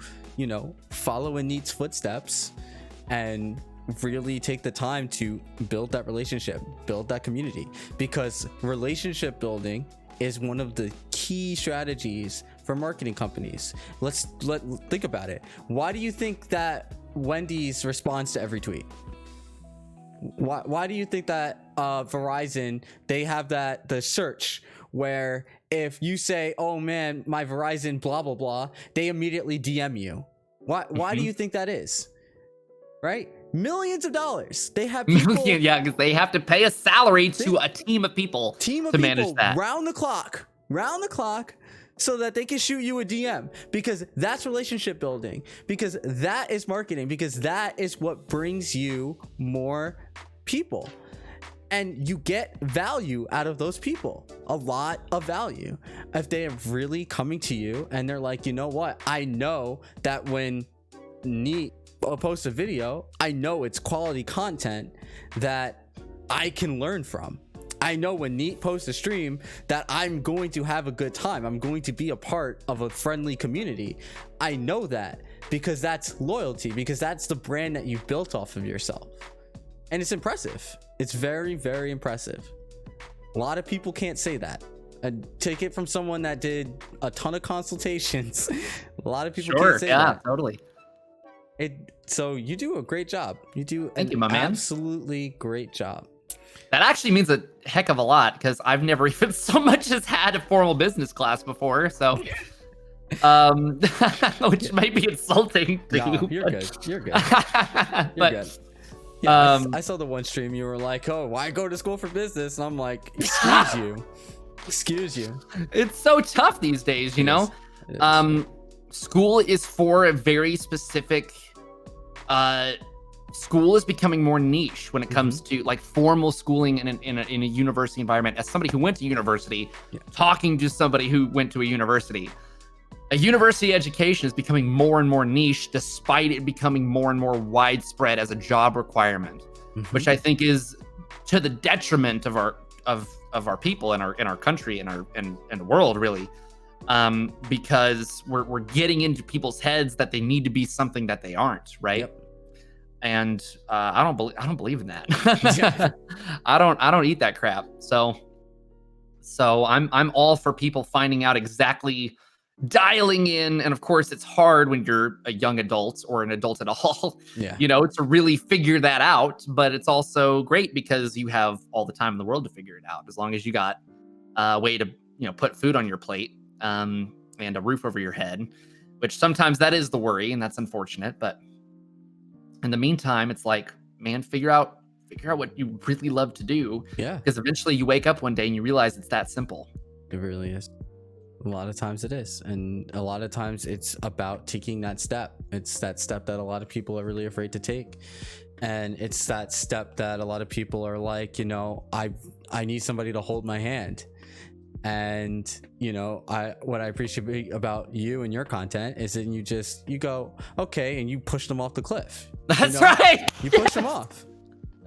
follow in Neat's footsteps and really take the time to build that relationship, build that community, because relationship building is one of the key strategies for marketing companies. Let's think about it. Why do you think that Wendy's responds to every tweet? Why do you think that Verizon, they have the search where if you say, "Oh man, my Verizon blah blah blah," they immediately DM you? Why do you think that is? Right? Millions of dollars. They have people, yeah, because they have to pay a salary to a team of people to manage that round the clock, so that they can shoot you a DM, because that's relationship building, because that is marketing, because that is what brings you more people, and you get value out of those people, a lot of value. If they are really coming to you and they're like, "You know what? I know that when Neat post a video, I know it's quality content that I can learn from. I know when Neat posts a stream that I'm going to have a good time. I'm going to be a part of a friendly community. I know that because that's loyalty, because that's the brand that you built off of yourself." And it's impressive. It's very, very impressive. A lot of people can't say that. And take it from someone that did a ton of consultations. A lot of people can't say that. Totally. So you do a great job. You do Thank you, my man. Absolutely great job. That actually means a heck of a lot because I've never even so much as had a formal business class before. So, which might be insulting to you. You're good. You're good. You're good. Yeah, I saw the one stream you were like, "Oh, why go to school for business?" And I'm like, excuse you. It's so tough these days, you know. School is for a very specific. School is becoming more niche when it comes to like formal schooling in a university environment. As somebody who went to university, talking to somebody who went to a university education is becoming more and more niche, despite it becoming more and more widespread as a job requirement, which I think is to the detriment of our people in our country and the world, really. Because we're getting into people's heads that they need to be something that they aren't, right? Yep. And I don't believe in that. I don't eat that crap. So I'm all for people finding out exactly, dialing in, and of course it's hard when you're a young adult or an adult at all. Yeah. To really figure that out. But it's also great because you have all the time in the world to figure it out, as long as you got a way to put food on your plate. And a roof over your head, which sometimes that is the worry, and that's unfortunate. But in the meantime, it's like, man, figure out what you really love to do. Yeah. Because eventually you wake up one day and you realize it's that simple. It really is. A lot of times it is. And a lot of times it's about taking that step. It's that step that a lot of people are really afraid to take. And it's that step that a lot of people are like, I need somebody to hold my hand. And what I appreciate about you and your content is that you go, okay, and you push them off the cliff. That's right. You push them off.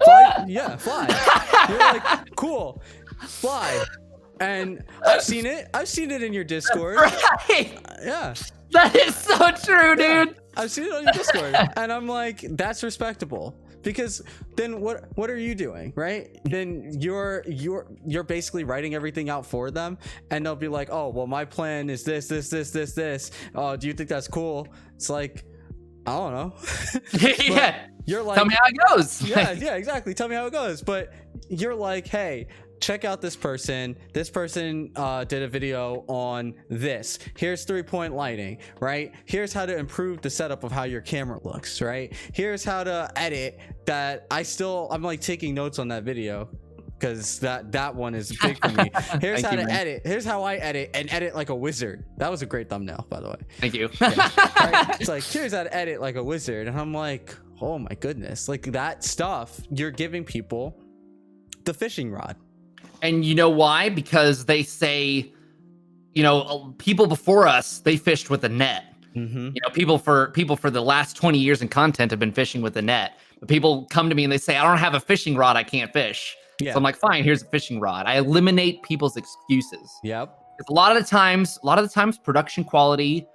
Fly. You're like, cool, fly. And I've seen it in your Discord. Right. Yeah. That is so true, dude. I've seen it on your Discord, and I'm like, that's respectable. Because then what are you doing, right? Then you're basically writing everything out for them, and they'll be like, oh, well, my plan is this. Oh, do you think that's cool? It's like, I don't know. Yeah. You're like, tell me how it goes. Yeah, exactly. Tell me how it goes. But you're like, hey, check out this person. This person did a video on this. Here's 3-point lighting, right? Here's how to improve the setup of how your camera looks, right? Here's how to edit that. I'm like taking notes on that video because that one is big for me. Here's how to edit. Here's how I edit and edit like a wizard. That was a great thumbnail, by the way. Thank you. Yeah, right? It's like, here's how to edit like a wizard. And I'm like, oh my goodness. Like that stuff, you're giving people the fishing rod. And you know why? Because they say, people before us, they fished with a net. People for the last 20 years in content have been fishing with a net. But people come to me and they say, I don't have a fishing rod, I can't fish. Yeah. So I'm like, fine, here's a fishing rod. I eliminate people's excuses. Yep. A lot of the times, production quality,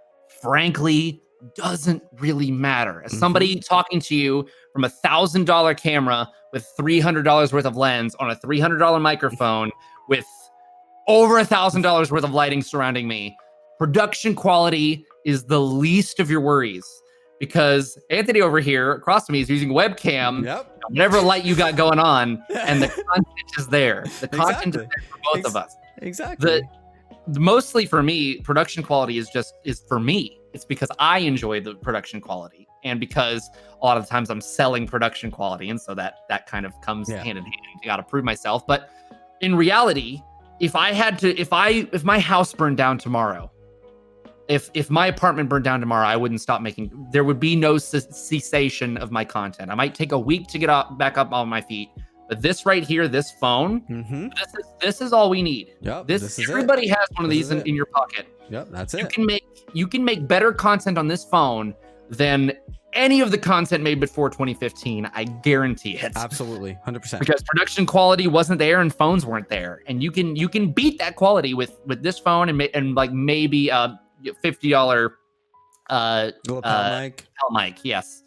frankly, doesn't really matter. As somebody talking to you from $1,000 camera with $300 worth of lens on a $300 microphone with over $1,000 worth of lighting surrounding me, production quality is the least of your worries. Because Anthony over here across from me is using webcam, whatever light you got going on, and the content is there. The content is there for both of us. Exactly. Mostly for me, production quality is for me. It's because I enjoy the production quality, and because a lot of the times I'm selling production quality, and so that kind of comes hand in hand. I got to prove myself. But in reality, if my house burned down tomorrow, if my apartment burned down tomorrow, I wouldn't stop making. There would be no cessation of my content. I might take a week to get back up on my feet. But this right here, this phone, this is all we need. Yep, this everybody has one of these in your pocket. Yep, that's it. You can make better content on this phone than any of the content made before 2015. I guarantee it. Absolutely, 100%. Because production quality wasn't there and phones weren't there, and you can beat that quality with this phone and like maybe a $50 mic. Mic, yes.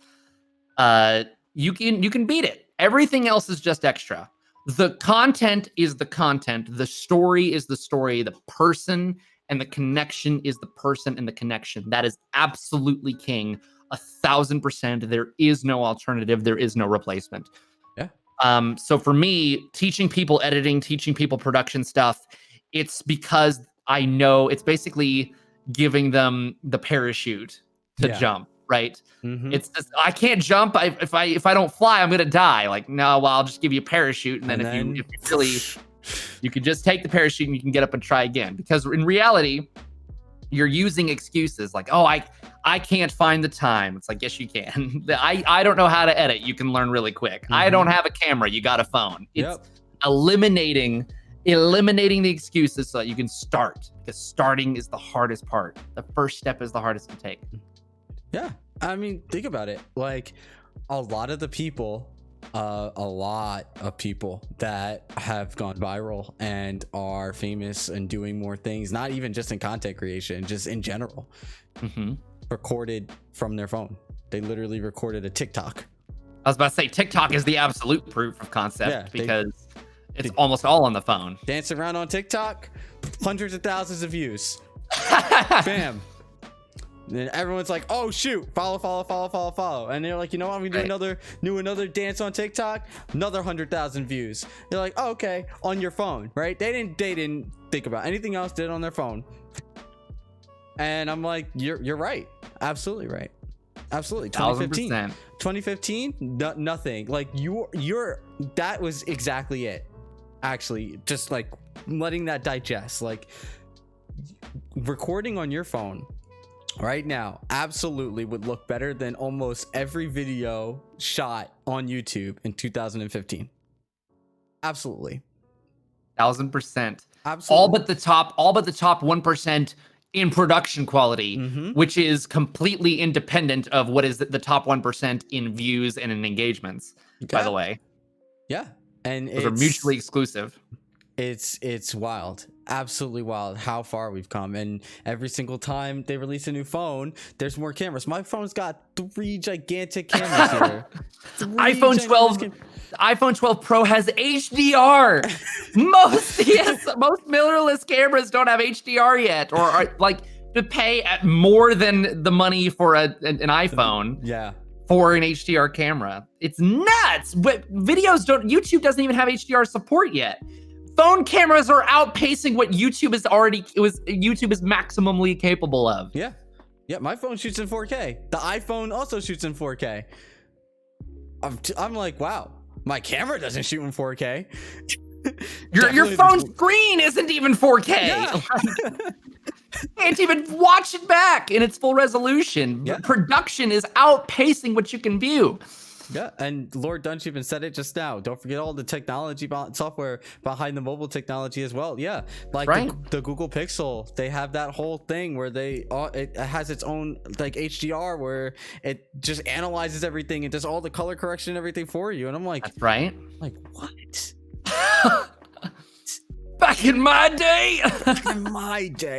You can beat it. Everything else is just extra. The content is the content. The story is the story. The person and the connection is the person and the connection. That is absolutely king. 1,000%. There is no alternative. There is no replacement. Yeah. So for me, teaching people editing, teaching people production stuff, it's because I know it's basically giving them the parachute to jump. Right. It's just, I can't jump. If I don't fly, I'm gonna die. Like, no, well, I'll just give you a parachute, and then if you really, you can just take the parachute and you can get up and try again. Because in reality, you're using excuses like, oh, I can't find the time. It's like, yes, you can. I don't know how to edit. You can learn really quick. I don't have a camera. You got a phone. It's eliminating the excuses so that you can start. Because starting is the hardest part. The first step is the hardest to take. Yeah, I mean, think about it. Like a lot of people that have gone viral and are famous and doing more things, not even just in content creation, just in general, recorded from their phone. They literally recorded a TikTok. I was about to say TikTok is the absolute proof of concept because it's almost all on the phone. Dance around on TikTok, hundreds of thousands of views. Bam. And everyone's like, oh shoot, follow. And they're like, you know what? I'm gonna do another dance on TikTok, another 100,000 views. They're like, oh, okay, on your phone, right? They didn't think about anything else, did it on their phone. And I'm like, you're right. Absolutely right. Absolutely. 2015, nothing. Like that was exactly it. Actually, just like letting that digest, like recording on your phone right now absolutely would look better than almost every video shot on YouTube in 2015. Absolutely. 1,000%. Absolutely. All but the top 1% in production quality, which is completely independent of what is the top 1% in views and in engagements, by the way. Yeah. And those are mutually exclusive. It's wild. absolutely wild how far we've come. And every single time they release a new phone, there's more cameras. My phone's got 3 gigantic cameras here. iPhone 12 Pro has HDR. Most mirrorless cameras don't have HDR yet, or are like to pay at more than the money for an iPhone. Yeah. For an HDR camera. It's nuts. But YouTube doesn't even have HDR support yet. Phone cameras are outpacing what YouTube is maximally capable of. Yeah. Yeah, my phone shoots in 4K. The iPhone also shoots in 4K. I'm like, wow, my camera doesn't shoot in 4K. Your phone screen isn't even 4K. Yeah. Can't even watch it back in its full resolution. Yeah. Production is outpacing what you can view. Yeah, and Lord Dunch even said it just now. Don't forget all the technology software behind the mobile technology as well. Yeah, like the Google Pixel, they have that whole thing where it has its own like HDR where it just analyzes everything and does all the color correction and everything for you. And I'm like, that's right. Like, what? Back in my day.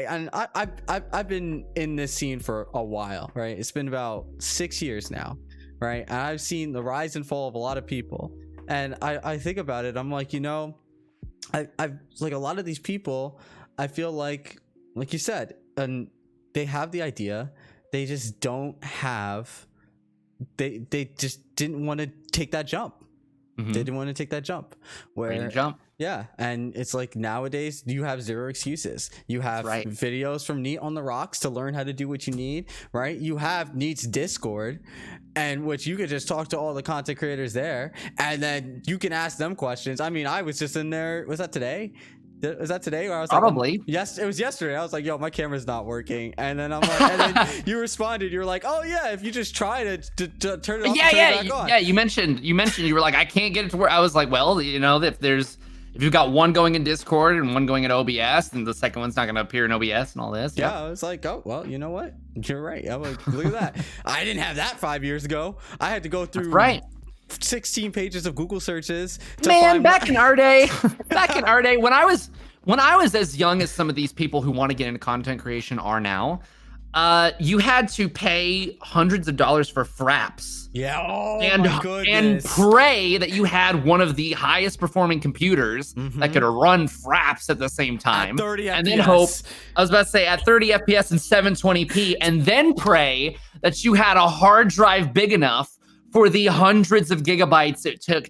And I've been in this scene for a while, right? It's been about 6 years now, right? And I've seen the rise and fall of a lot of people. And I think about it, I'm like, I've like a lot of these people, I feel like you said, and they have the idea, they just don't have, they just didn't want to take that jump. They didn't want to take that jump. Yeah, and it's like nowadays you have zero excuses. You have videos from Neat on the Rocks to learn how to do what you need, right? You have Neat's Discord, and which you could just talk to all the content creators there, and then you can ask them questions. I mean, I was just in there. Was that today? Was that today? Where I was probably. Like, yes, it was yesterday. I was like, "Yo, my camera's not working," and then I'm like, and then you responded. You were like, "Oh yeah, if you just try to turn it off, turn it back on." Yeah. You mentioned you were like, "I can't get it to work." I was like, "Well, if you've got one going in Discord and one going in OBS, then the second one's not going to appear in OBS and all this." Yeah, I was like, "Oh well, you know what? You're right." I'm like, "Look at that! I didn't have that 5 years ago. I had to go through 16 pages of Google searches." Back in our day, when I was as young as some of these people who want to get into content creation are now, you had to pay hundreds of dollars for fraps. Yeah, my goodness. And pray that you had one of the highest performing computers that could run fraps at the same time. At 30 FPS. And then hope, I was about to say, at 30 FPS and 720p, and then pray that you had a hard drive big enough for the hundreds of gigabytes it took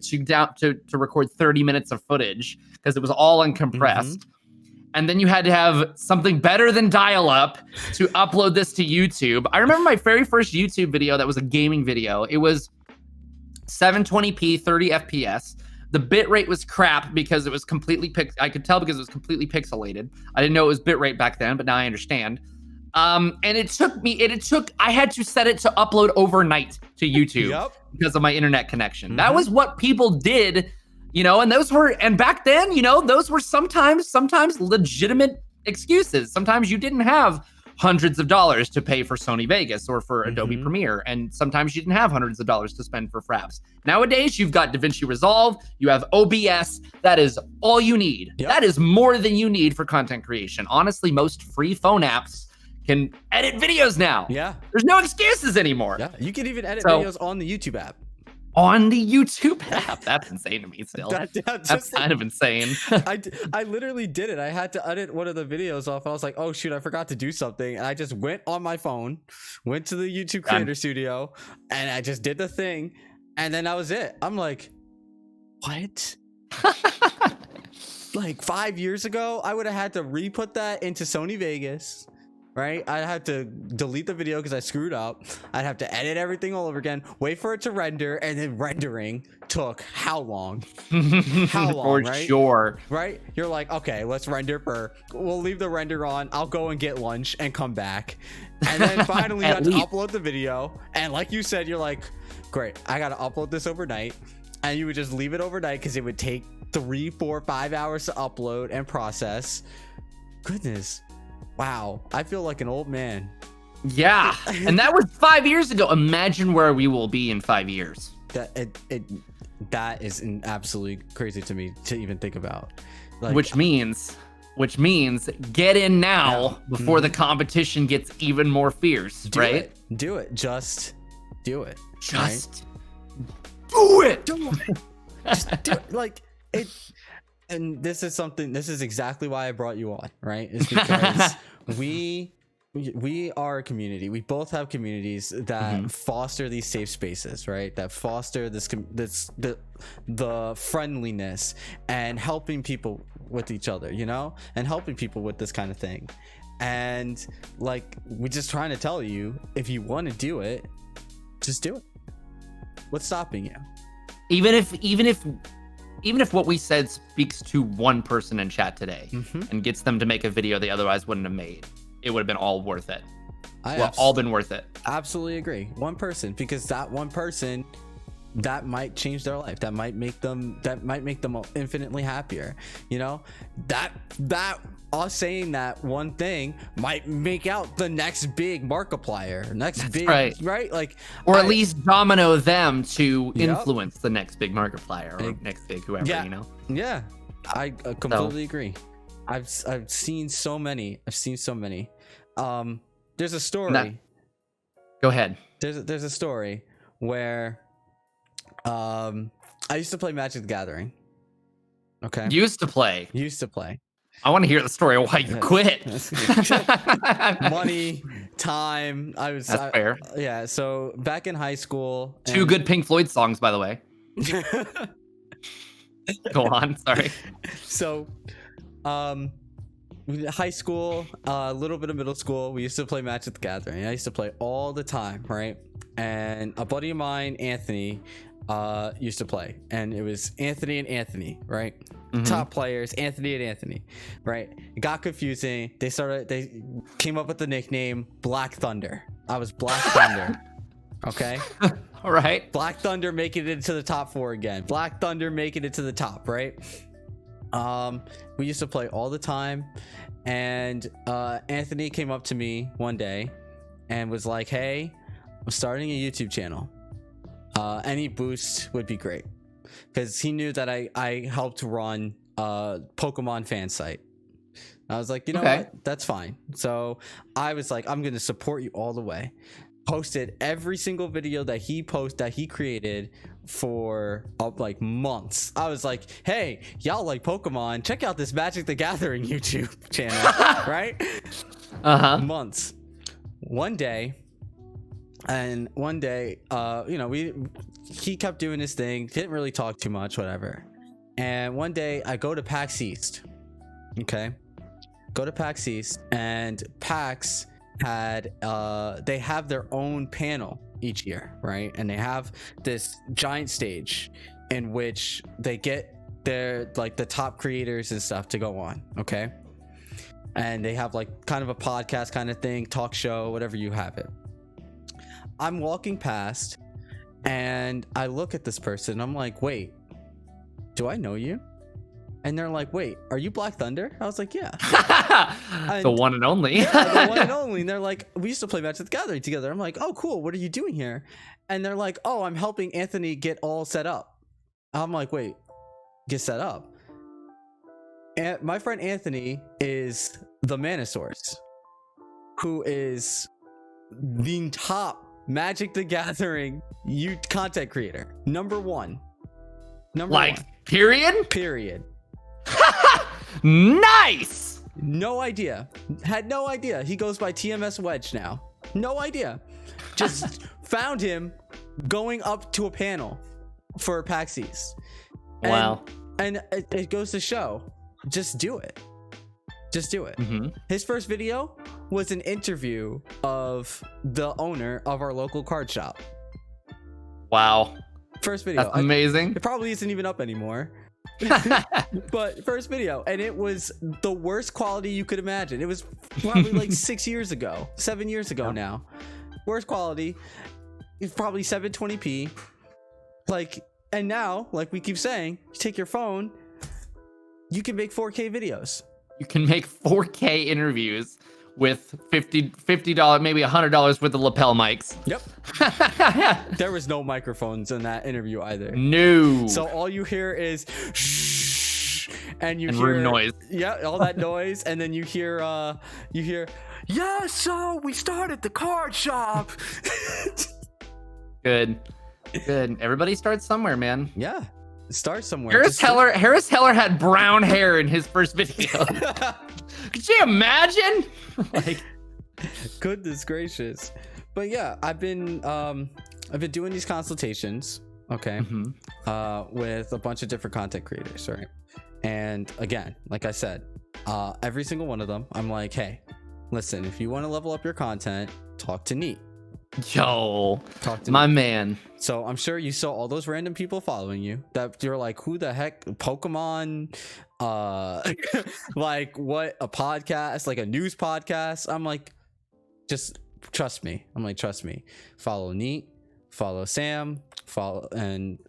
to record 30 minutes of footage, because it was all uncompressed. And then you had to have something better than dial-up to upload this to YouTube. I remember my very first YouTube video that was a gaming video. It was 720p, 30 FPS. The bitrate was crap because it was completely I could tell because it was completely pixelated. I didn't know it was bitrate back then, but now I understand. And I had to set it to upload overnight to YouTube because of my internet connection. That was what people did. And back then, those were sometimes legitimate excuses. Sometimes you didn't have hundreds of dollars to pay for Sony Vegas or for Adobe Premiere. And sometimes you didn't have hundreds of dollars to spend for fraps. Nowadays, you've got DaVinci Resolve, you have OBS. That is all you need. That is more than you need for content creation. Honestly, most free phone apps can edit videos now. Yeah. There's no excuses anymore. Yeah, you can even edit videos on the YouTube app. On the YouTube app. That's insane to me still. That's kind of insane. I literally did it. I had to edit one of the videos off. I was like, oh shoot, I forgot to do something. And I just went on my phone, went to the YouTube Creator Studio, and I just did the thing. And then that was it. I'm like, what? Like 5 years ago, I would have had to re-put that into Sony Vegas. Right? I'd have to delete the video because I screwed up. I'd have to edit everything all over again, wait for it to render, and then rendering took how long? How long, For sure. Right? You're like, okay, let's render we'll leave the render on. I'll go and get lunch and come back. And then finally you have to upload the video. And like you said, you're like, great, I got to upload this overnight. And you would just leave it overnight because it would take 3, 4, 5 hours to upload and process. Goodness. Wow, I feel like an old man. Yeah, and that was 5 years ago. Imagine where we will be in 5 years. That is absolutely crazy to me to even think about. Which means which means get in now before the competition gets even more fierce, right? Do it. Just do it. Just do it. Just do it. Like it. And this is exactly why I brought you on, right? Is because we are a community. We both have communities that foster these safe spaces, right? That foster the friendliness and helping people with each other, you know, and helping people with this kind of thing. And like, we're just trying to tell you, if you want to do it, just do it. What's stopping you? Even if what we said speaks to one person in chat today and gets them to make a video they otherwise wouldn't have made, it would have been all worth it. All been worth it. Absolutely agree. One person, because that one person, that might change their life. That might make them infinitely happier. You know, that us saying that one thing might make out the next big Markiplier, right? Like, or at least domino them to influence the next big Markiplier or next big whoever, you know? Yeah, I completely agree. I've seen so many. There's a story. Go ahead. There's a story where I used to play Magic the Gathering. Okay. Used to play. I want to hear the story of why you quit. Money, time. That's fair. Yeah. So back in high school. Two good Pink Floyd songs, by the way. Go on. Sorry. So, high school, a little bit of middle school, we used to play Magic the Gathering. I used to play all the time, right? And a buddy of mine, Anthony, used to play, and it was Anthony and Anthony, right? Top players, Anthony and Anthony, right? It got confusing. They came up with the nickname Black Thunder. I was Black Thunder. Okay. All right. Black Thunder making it into the top 4 again. Black Thunder making it to the top, right? We used to play all the time, and Anthony came up to me one day and was like, "Hey, I'm starting a YouTube channel. Any boost would be great," because he knew that I helped run a Pokemon fan site. I was like, you know what? That's fine. So I was like, I'm gonna support you all the way. Posted every single video that he created for like months. I was like, hey, y'all like Pokemon, check out this Magic the Gathering YouTube channel. Right? Months. One day, you know, he kept doing his thing, didn't really talk too much, whatever. And one day I go to PAX East. Okay. Go to PAX East, and PAX had they have their own panel each year, right? And they have this giant stage in which they get their like the top creators and stuff to go on, okay? And they have like kind of a podcast kind of thing, talk show, whatever you have it. I'm walking past and I look at this person. I'm like, wait, do I know you? And they're like, wait, are you Black Thunder? I was like, yeah. The one and only. Yeah, the one and only. And they're like, we used to play Magic the Gathering together. I'm like, oh, cool. What are you doing here? And they're like, oh, I'm helping Anthony get all set up. I'm like, wait, get set up? And my friend Anthony is the Manosaurus, who is the top Magic the Gathering content creator. Number one. Period. Nice. No idea. Had no idea. He goes by TMS Wedge now. No idea. Just found him going up to a panel for PAX East. Wow. And it goes to show, just do it. Just do it. His first video was an interview of the owner of our local card shop. Wow. First video. That's amazing. It probably isn't even up anymore. But first video, and it was the worst quality you could imagine. It was probably like 7 years ago now. Worst quality. It's probably 720p. Like, and now, like we keep saying, you take your phone, you can make 4K videos. You can make 4K interviews with $50, maybe $100 worth of lapel mics. Yep. There was no microphones in that interview either. No. So all you hear is shh, and you And hear room noise. Yeah, all that noise, and then you hear yeah, so we started the card shop. Good. Everybody starts somewhere, man. Yeah, start somewhere. Harris Heller had brown hair in his first video. Could you imagine? Like, goodness gracious. But yeah, I've been doing these consultations, okay, with a bunch of different content creators, right? And again, like I said, every single one of them, I'm like, hey, listen, if you want to level up your content, talk to Neat. Yo, talk to my Neat. man. So I'm sure you saw all those random people following you that you're like, who the heck? Pokemon? Like what? A podcast? Like a news podcast? I'm like, just trust me. I'm like, trust me. Follow Neat, follow Sam, follow and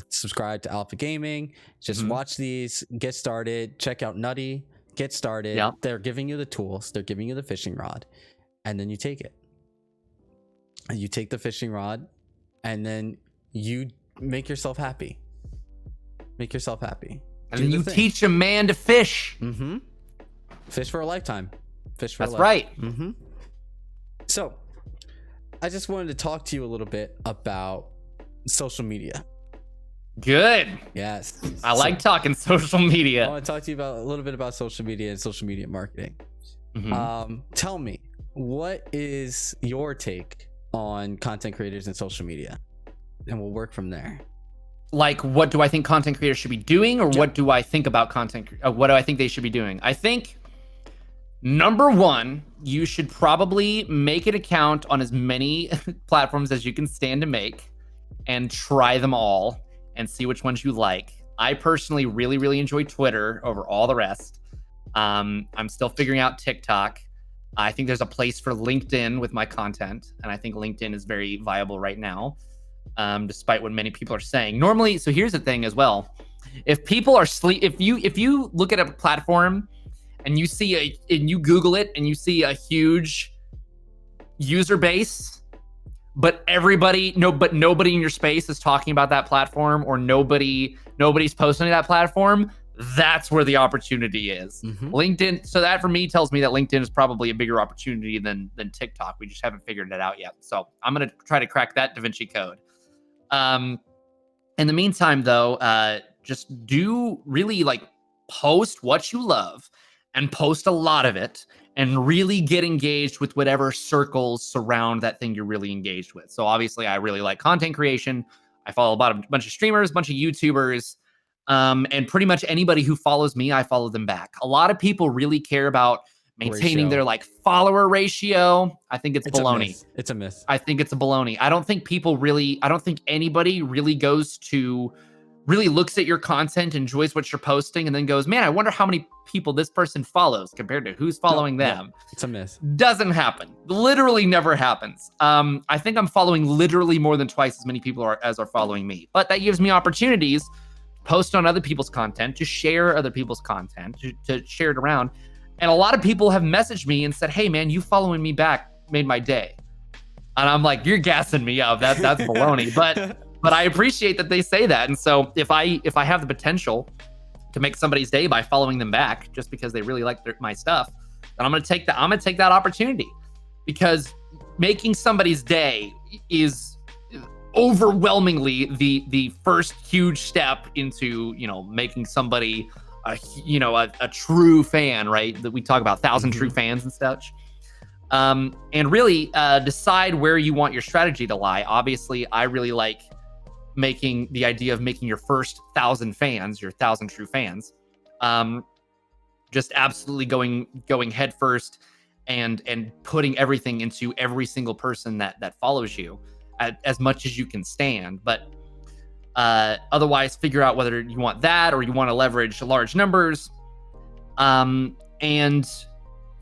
subscribe to Alpha Gaming. Just watch these, get started, check out Nutty, get started. Yeah. They're giving you the tools, they're giving you the fishing rod, and then you take it. And you take the fishing rod, and then you make yourself happy. Make yourself happy. And then you teach a man to fish. Fish for a lifetime. Fish for That's a life. right. So, I just wanted to talk to you a little bit about social media. Good. Yes. I like talking social media. I want to talk to you about a little bit about social media and social media marketing. Tell me, what is your take on content creators and social media? And we'll work from there. Like, what do I think content creators should be doing, or what do I think about content? What do I think they should be doing? I think number one, you should probably make an account on as many platforms as you can stand to make, and try them all and see which ones you like. I personally really, really enjoy Twitter over all the rest. I'm still figuring out TikTok. I think there's a place for LinkedIn with my content, and I think LinkedIn is very viable right now, despite what many people are saying. Normally, so here's the thing as well: if people are if you look at a platform and you see and you Google it and you see a huge user base, but nobody in your space is talking about that platform, or nobody's posting to that platform, that's where the opportunity is. LinkedIn. So that for me tells me that LinkedIn is probably a bigger opportunity than TikTok. We just haven't figured it out yet. So I'm going to try to crack that Da Vinci Code. In the meantime though, just do really post what you love and post a lot of it, and really get engaged with whatever circles surround that thing you're really engaged with. So obviously I really like content creation. I follow a bunch of streamers, a bunch of YouTubers, and pretty much anybody who follows me, I follow them back. A lot of people really care about maintaining their follower ratio. I think it's baloney. It's a myth. I think it's a baloney. I don't think anybody really really looks at your content, enjoys what you're posting, and then goes, man, I wonder how many people this person follows compared to who's following them. Yeah, it's a myth. Doesn't happen. Literally never happens. I think I'm following literally more than twice as many people as are following me. But that gives me opportunities to post on other people's content, to share other people's content, to share it around. And a lot of people have messaged me and said, hey man, you following me back made my day. And I'm like, you're gassing me up. That's baloney. But I appreciate that they say that. And so if I have the potential to make somebody's day by following them back just because they really like my stuff, then I'm gonna take that opportunity, because making somebody's day is overwhelmingly the first huge step into making somebody a true fan, right? That we talk about 1,000 true fans and such. And really decide where you want your strategy to lie. Obviously, I really like making your first 1,000 fans, your 1,000 true fans, just absolutely going head first and putting everything into every single person that follows you as much as you can stand. But otherwise, figure out whether you want that or you want to leverage large numbers. And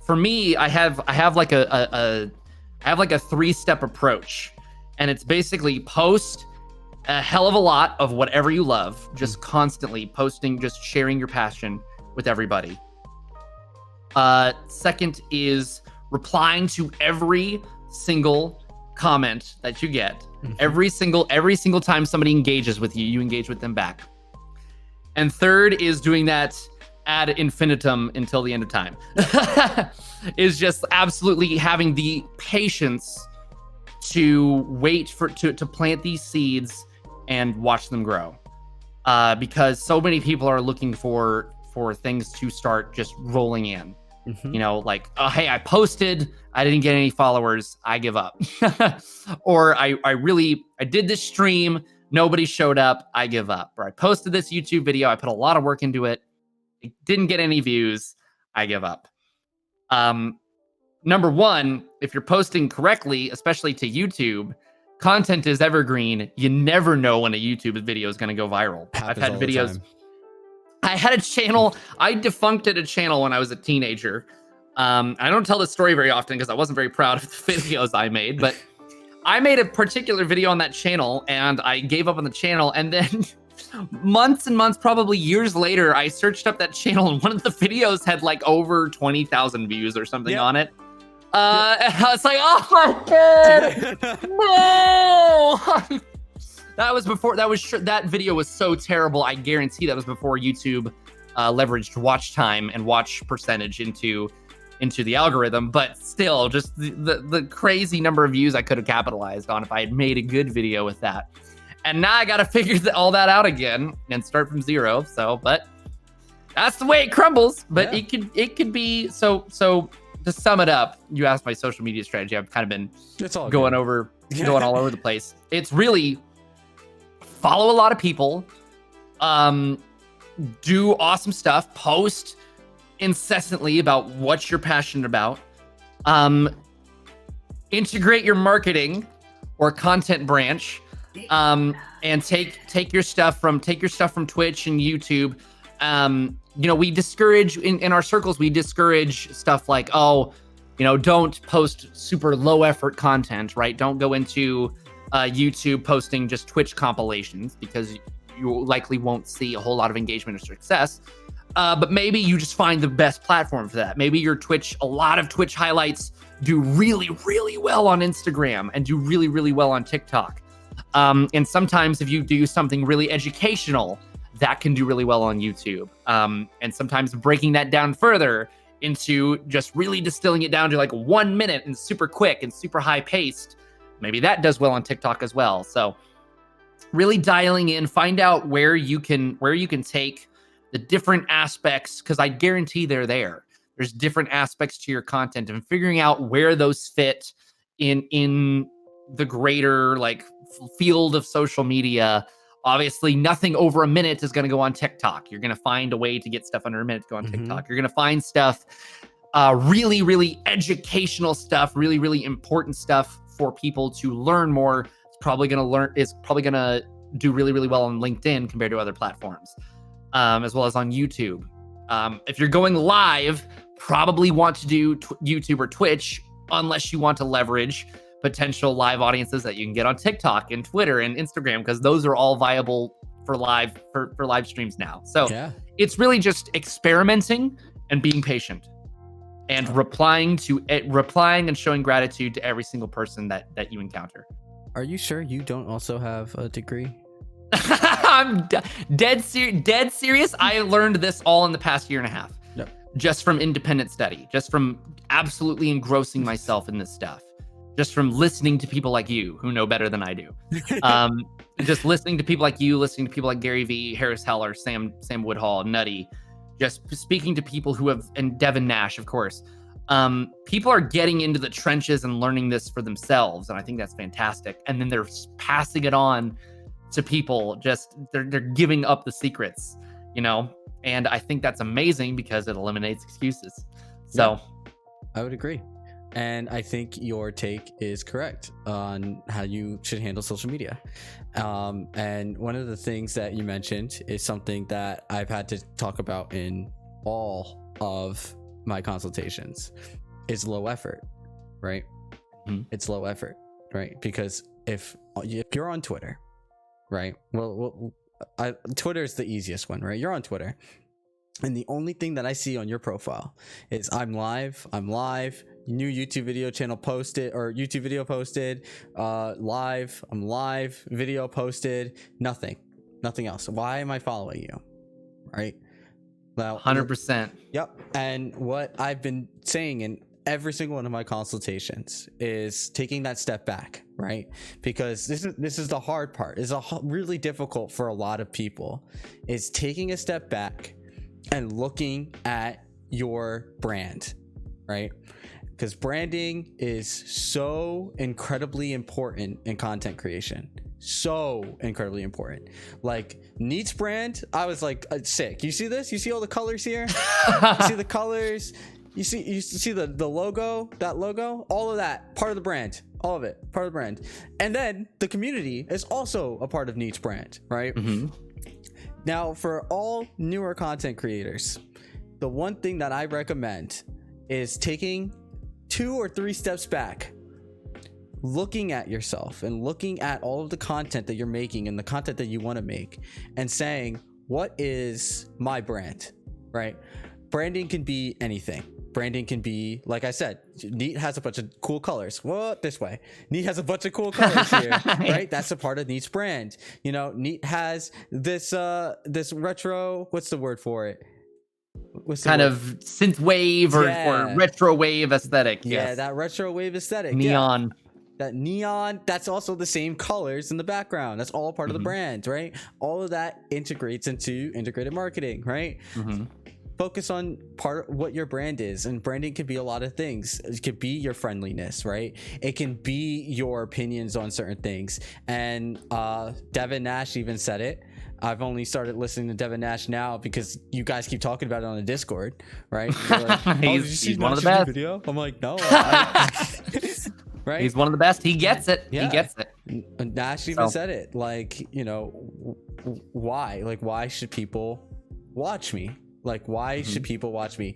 for me, I have like a 3-step approach, and it's basically post a hell of a lot of whatever you love, just constantly posting, just sharing your passion with everybody. Second is replying to every single comment that you get. Every single time somebody engages with you, you engage with them back. And third is doing that ad infinitum until the end of time. Is just absolutely having the patience to wait to plant these seeds and watch them grow. Because so many people are looking for things to start just rolling in. You know, like, oh, hey, I posted, I didn't get any followers, I give up. Or I did this stream, nobody showed up, I give up. Or I posted this YouTube video, I put a lot of work into it, it didn't get any views, I give up. Number one, if you're posting correctly, especially to YouTube, content is evergreen. You never know when a YouTube video is going to go viral. I've had videos. I had a channel. I defuncted a channel when I was a teenager. I don't tell this story very often because I wasn't very proud of the videos I made, but I made a particular video on that channel and I gave up on the channel. And then months and months, probably years later, I searched up that channel and one of the videos had like over 20,000 views or something on it. And I was like, oh my God, no! That video was so terrible. I guarantee that was before YouTube leveraged watch time and watch percentage into the algorithm. But still, just the crazy number of views I could have capitalized on if I had made a good video with that. And now I got to figure all that out again and start from zero. So, but that's the way it crumbles. But it could be so. To sum it up, you asked my social media strategy. I've kind of been going all over the place. It's really follow a lot of people, do awesome stuff, post incessantly about what you're passionate about, integrate your marketing or content branch, and take your stuff from Twitch and YouTube. You know, we discourage in our circles, we discourage stuff like, oh, you know, don't post super low effort content, right? Don't go into YouTube posting just Twitch compilations because you likely won't see a whole lot of engagement or success. But maybe you just find the best platform for that. Maybe a lot of Twitch highlights do really, really well on Instagram and do really, really well on TikTok. And sometimes if you do something really educational, that can do really well on YouTube. And sometimes breaking that down further into just really distilling it down to like 1 minute and super quick and super high paced, maybe that does well on TikTok as well. So really dialing in, find out where you can take the different aspects, because I guarantee they're there. There's different aspects to your content and figuring out where those fit in the greater like field of social media. Obviously, nothing over a minute is going to go on TikTok. You're going to find a way to get stuff under a minute to go on TikTok. You're going to find stuff, really, really educational stuff, really, really important stuff for people to learn more. It's probably going to do really, really well on LinkedIn compared to other platforms, as well as on YouTube. If you're going live, probably want to do YouTube or Twitch, unless you want to leverage potential live audiences that you can get on TikTok and Twitter and Instagram, because those are all viable for live streams now. So it's really just experimenting and being patient and replying and showing gratitude to every single person that you encounter. Are you sure you don't also have a degree? I'm dead serious. I learned this all in the past year and a half. Yep. Just from independent study, just from absolutely engrossing myself in this stuff. Just from listening to people like you who know better than I do. Just listening to people like you, listening to people like Gary Vee, Harris Heller, Sam Woodhall, Nutty, just speaking to people who have, and Devin Nash, of course. People are getting into the trenches and learning this for themselves. And I think that's fantastic. And then they're passing it on to people. Just they're giving up the secrets, you know? And I think that's amazing because it eliminates excuses. So I would agree. And I think your take is correct on how you should handle social media. And one of the things that you mentioned is something that I've had to talk about in all of my consultations is low effort, right? It's low effort, right? Because if you're on Twitter, right? Twitter is the easiest one, right? You're on Twitter. And the only thing that I see on your profile is I'm live, new YouTube video channel posted, or YouTube video posted, live, I'm live, video posted, nothing else. Why am I following you? right? Now, 100%. Yep. And what I've been saying in every single one of my consultations is taking that step back, right? Because this is the hard part. It's really difficult for a lot of people, is taking a step back and looking at your brand, right? Because branding is so incredibly important in content creation. So incredibly important. Like Neat's brand, I was like sick. You see this? You see all the colors here? You see the colors? You see the logo, that logo, all of that part of the brand, all of it part of the brand. And then the community is also a part of Neat's brand, right? Now, for all newer content creators, the one thing that I recommend is taking 2 or 3 steps back, looking at yourself and looking at all of the content that you're making and the content that you want to make and saying, what is my brand, right? Branding can be anything. Branding can be, like I said, Neat has a bunch of cool colors. Well, this way. Neat has a bunch of cool colors here, right? That's a part of Neat's brand. You know, Neat has this retro, what's the word for it? Kind of synth wave or retro wave aesthetic. Yeah, Yes. that retro wave aesthetic. Neon. That neon, that's also the same colors in the background. That's all part of the brand, right? All of that integrates into integrated marketing, right? Focus on part of what your brand is, and branding can be a lot of things. It could be your friendliness, right? It can be your opinions on certain things. And Devin Nash even said it. I've only started listening to Devin Nash now because you guys keep talking about it on the Discord, right? Like, oh, did you see he's one of the Nash's best. video? I'm like, no. Right? He's one of the best. He gets it. Yeah. He gets it. Nash even said it. Like, you know, why? Like, why should people watch me? Like, why should people watch me?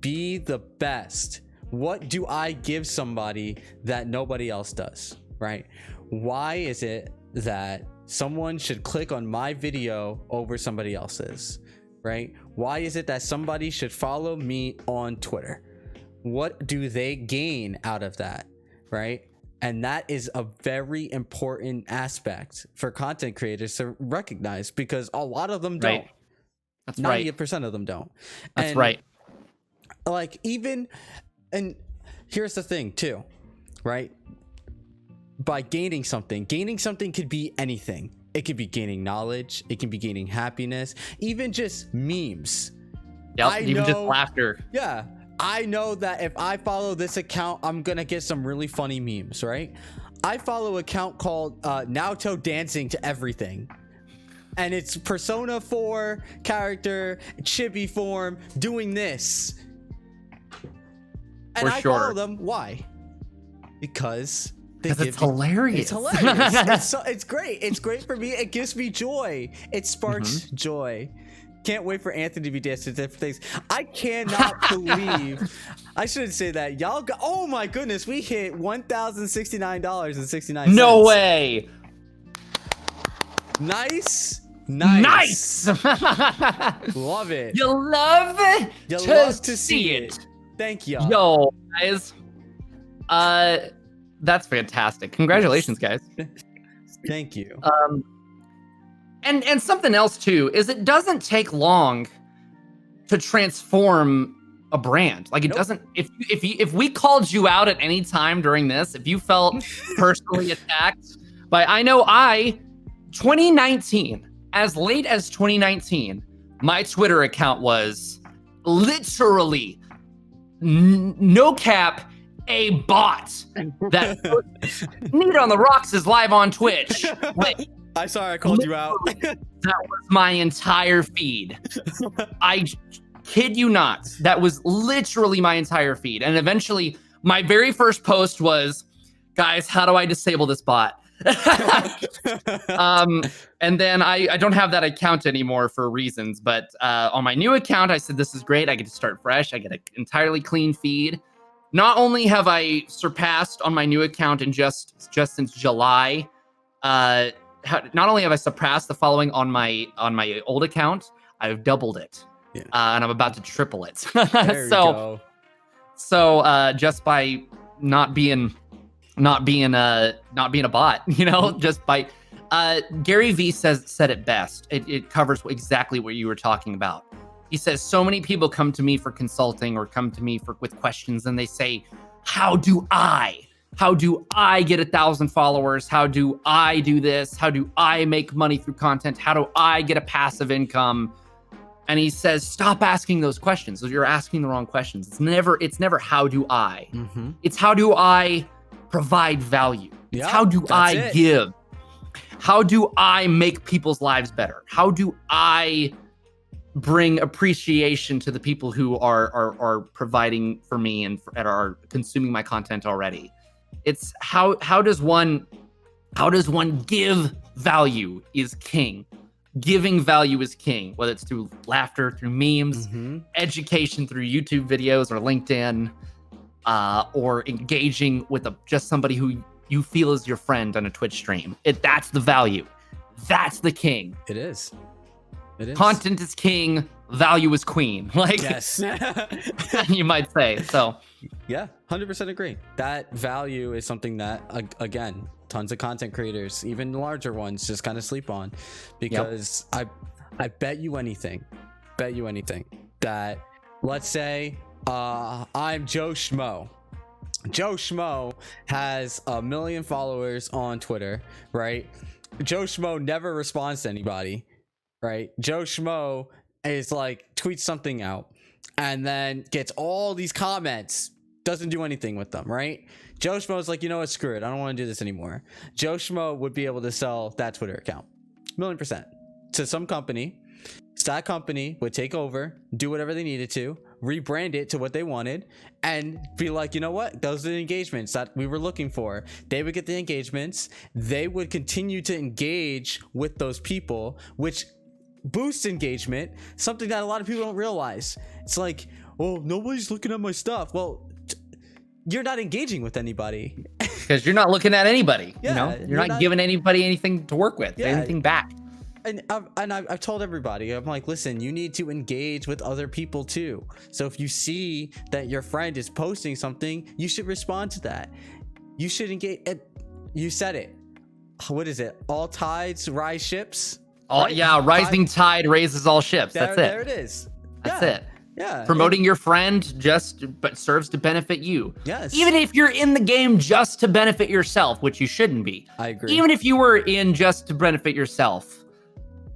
Be the best. What do I give somebody that nobody else does, right? Why is it that someone should click on my video over somebody else's, right? Why is it that somebody should follow me on Twitter? What do they gain out of that, right? And that is a very important aspect for content creators to recognize, because a lot of them don't. That's right. 90% of them don't. That's right. Like, even, and here's the thing too, right? By gaining something could be anything. It could be gaining knowledge. It can be gaining happiness, even just memes. Yep, even just laughter. Yeah. I know that if I follow this account, I'm going to get some really funny memes, right? I follow an account called Naoto Dancing to Everything. And it's Persona 4 character, chibi form, doing this. And I follow them. Why? Because it's hilarious. It's hilarious. It's great. It's great for me. It gives me joy. It sparks joy. Can't wait for Anthony to be dancing to different things. I cannot believe. I shouldn't say that. Y'all got, oh my goodness, we hit $1,069.69. No way. Nice. Love it. You love it. You love to see it. Thank you. Yo, guys. That's fantastic. Congratulations, guys. Thank you. And something else too is it doesn't take long to transform a brand. Like it doesn't. If we called you out at any time during this, if you felt personally attacked by, 2019, as late as 2019, my Twitter account was literally no cap a bot that Neat on the Rocks is live on Twitch. Wait, I'm sorry I called you out. That was my entire feed. I kid you not. That was literally my entire feed. And eventually, my very first post was, guys, how do I disable this bot? And then I don't have that account anymore for reasons. But on my new account, I said, this is great. I get to start fresh. I get an entirely clean feed. Not only have I surpassed on my new account in just since July, not only have I surpassed the following on my old account, I've doubled it, and I'm about to triple it. So just by not being a bot, just by Gary Vee said it best. It covers exactly what you were talking about. He says, so many people come to me for consulting or come to me with questions, and they say, how do I get 1,000 followers? How do I do this? How do I make money through content? How do I get a passive income? And he says, stop asking those questions. You're asking the wrong questions. It's never how do I? It's how do I provide value? It's how do I give? How do I make people's lives better? How do I bring appreciation to the people who are providing for me and are consuming my content already? It's how does one give value is king. Giving value is king, whether it's through laughter, through memes, education through YouTube videos or LinkedIn, or engaging with just somebody who you feel is your friend on a Twitch stream. That's the value. That's the king. It is. Content is king, value is queen. Like, yes. You might say. So yeah, 100% agree. That value is something that, again, tons of content creators, even the larger ones, just kind of sleep on, because I bet you anything that, let's say I'm Joe Schmo. Joe Schmo has 1 million followers on Twitter, right? Joe Schmo never responds to anybody, right? Joe Schmo is like, tweets something out and then gets all these comments, doesn't do anything with them, right? Joe Schmo's like, you know what, screw it, I don't want to do this anymore. Joe Schmo would be able to sell that Twitter account 1,000,000% to some company. So that company would take over, do whatever they needed to, rebrand it to what they wanted, and be like, you know what, those are the engagements that we were looking for. They would get the engagements, they would continue to engage with those people, which boosts engagement, something that a lot of people don't realize. It's like, oh, nobody's looking at my stuff. Well, you're not engaging with anybody because you're not looking at anybody. Yeah, you're not giving anybody anything to work with, anything back. And I've told everybody, I'm like, listen, you need to engage with other people too. So if you see that your friend is posting something, you should respond to that. You should engage. You said it. What is it? All tides rise ships. Rising tide raises all ships. That's it. There it is. That's it. Yeah. Promoting your friend but serves to benefit you. Yes. Even if you're in the game just to benefit yourself, which you shouldn't be. I agree. Even if you were in just to benefit yourself,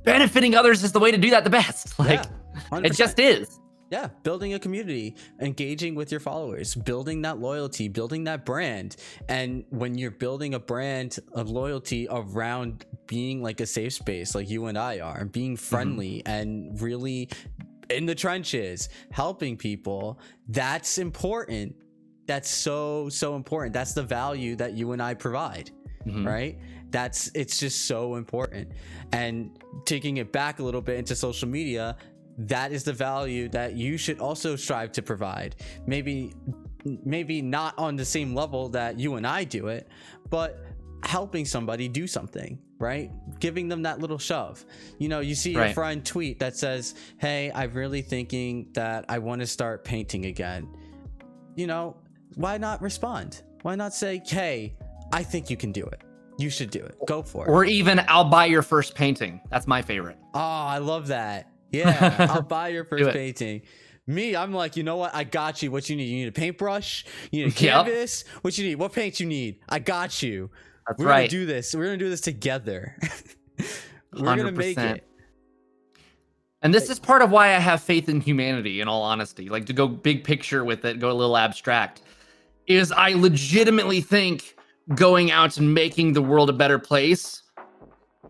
benefiting others is the way to do that the best. Like, it just is. Yeah, building a community, engaging with your followers, building that loyalty, building that brand. And when you're building a brand of loyalty around being like a safe space, like you and I are, being friendly and really in the trenches, helping people, that's important. That's so important. That's the value that you and I provide, right? It's just so important. And taking it back a little bit into social media, that is the value that you should also strive to provide. Maybe not on the same level that you and I do it, but helping somebody do something, right? Giving them that little shove. You see your friend tweet that says, hey, I'm really thinking that I want to start painting again. Why not respond? Why not say, hey, I think you can do it. You should do it. Go for it. Or even, I'll buy your first painting. That's my favorite. Oh, I love that. Yeah, I'll buy your first painting. Me, I'm like, you know what? I got you. What you need? You need a paintbrush? You need a canvas? What you need? What paint you need? I got you. That's We're gonna do this. We're gonna do this together. We're gonna make it. And this is part of why I have faith in humanity, in all honesty. Like, to go big picture with it, go a little abstract, is I legitimately think going out and making the world a better place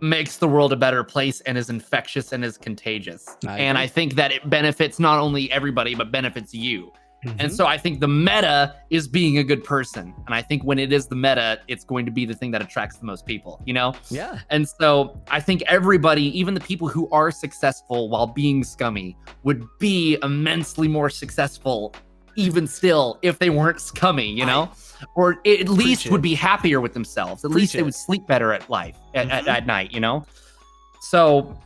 makes the world a better place and is infectious and is contagious. And I think that it benefits not only everybody, but benefits you. And so I think the meta is being a good person. And I think when it is the meta, it's going to be the thing that attracts the most people, Yeah. And so I think everybody, even the people who are successful while being scummy, would be immensely more successful even still if they weren't scummy, or at least would be happier with themselves. At least they would sleep better at night, So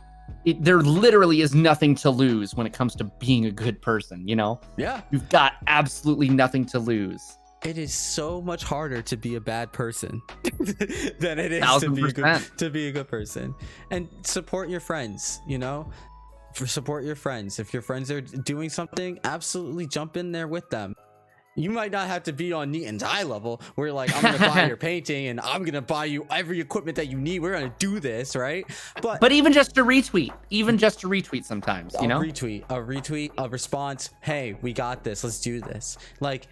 there literally is nothing to lose when it comes to being a good person, Yeah. You've got absolutely nothing to lose. it is so much harder to be a bad person than it is to be a good person. And support your friends, you know? Support your friends. If your friends are doing something, absolutely jump in there with them. You might not have to be on Neaton's eye level where you're like, I'm gonna buy your painting and I'm gonna buy you every equipment that you need. We're gonna do this, right? But even just a retweet, sometimes, you know, a retweet, a response. Hey, we got this. Let's do this. Like,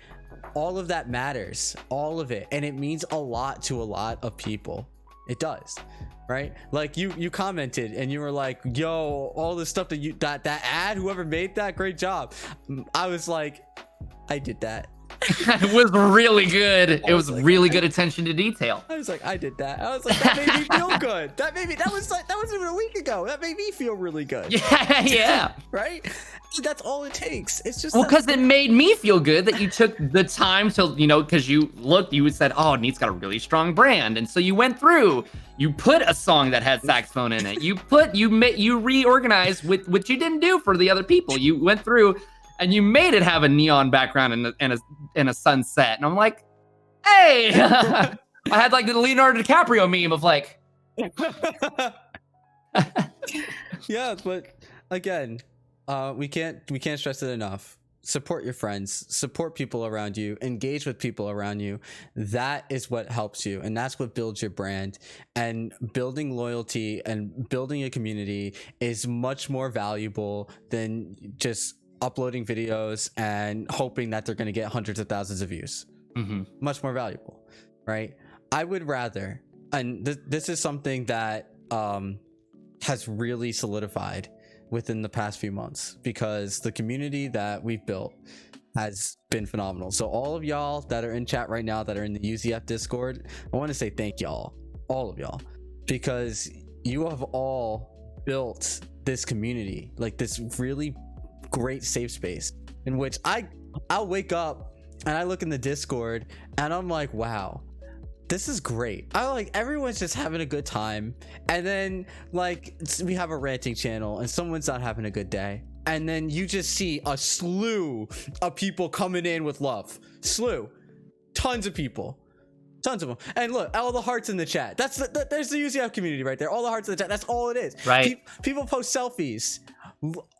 all of that matters, all of it, and it means a lot to a lot of people. It does, right? Like you commented and you were like, "Yo, all this stuff that ad, whoever made that, great job." I was like, I did that. It was really good. It was really good attention to detail. I was like, I did that. I was like, that made me feel good. That was even a week ago. That made me feel really good. Yeah. Right? That's all it takes. It's just because it made me feel good that you took the time to, you know, because you said, oh, Neat's got a really strong brand, and so you went through. You put a song that had saxophone in it. You reorganized with what you didn't do for the other people. You went through. And you made it have a neon background and a sunset. And I'm like, hey! I had like the Leonardo DiCaprio meme of like... Yeah, but again, we can't stress it enough. Support your friends, support people around you, engage with people around you. That is what helps you, and that's what builds your brand. And building loyalty and building a community is much more valuable than just uploading videos and hoping that they're going to get hundreds of thousands of views. Much more valuable, right? I would rather, and this is something that has really solidified within the past few months, because the community that we've built has been phenomenal. So all of y'all that are in chat right now, that are in the UZF Discord, I want to say thank y'all, all of y'all, because you have all built this community, like this really great safe space in which I'll wake up and I look in the Discord and I'm like, wow, this is great. I like everyone's just having a good time, and then like we have a ranting channel and someone's not having a good day, and then you just see a slew of people coming in with love. Tons of people, tons of them. And look, all the hearts in the chat. There's the UCF community right there. All the hearts in the chat. That's all it is. Right. People post selfies.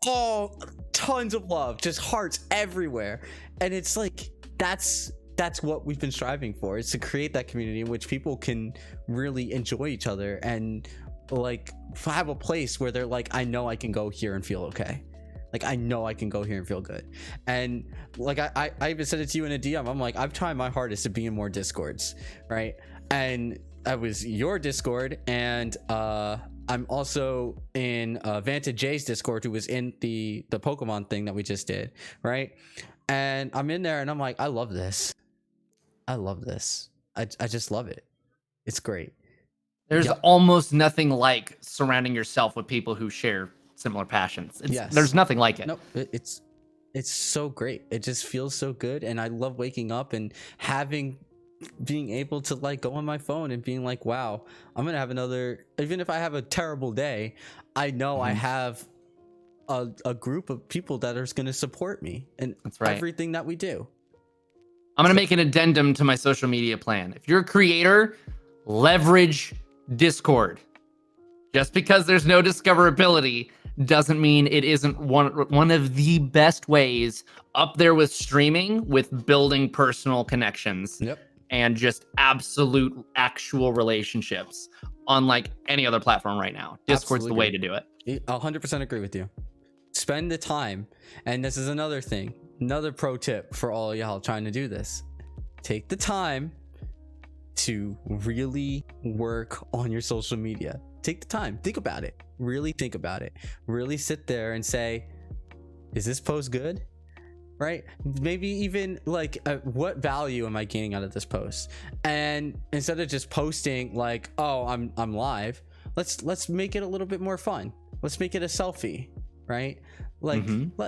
Oh, tons of love, just hearts everywhere. And it's like that's what we've been striving for, is to create that community in which people can really enjoy each other and like have a place where they're like, I know I can go here and feel okay. Like, I know I can go here and feel good. And like I even said it to you in a DM. I'm like, I've tried my hardest to be in more Discords, right? And I was your Discord, and I'm also in Vantage J's Discord, who was in the Pokemon thing that we just did, right? And I'm in there and I'm like, I love this. I just love it. It's great. There's almost nothing like surrounding yourself with people who share similar passions. There's nothing like it. No, it's so great. It just feels so good. And I love waking up and being able to like go on my phone and being like, wow, I'm gonna have another, even if I have a terrible day, I know I have a group of people that are gonna support me and everything that we do. I'm gonna make an addendum to my social media plan. If you're a creator, leverage Discord. Just because there's no discoverability doesn't mean it isn't one of the best ways, up there with streaming, with building personal connections. And just absolute actual relationships, unlike any other platform right now. Discord's the way to do it. 100% agree with you. Spend the time. And this is another thing, another pro tip for all y'all trying to do this. Take the time to really work on your social media. Take the time. Think about it. Really think about it. Really sit there and say, is this post good? Right? Maybe even like, what value am I gaining out of this post? And instead of just posting like, oh, I'm live, let's make it a little bit more fun. Let's make it a selfie, right? Like,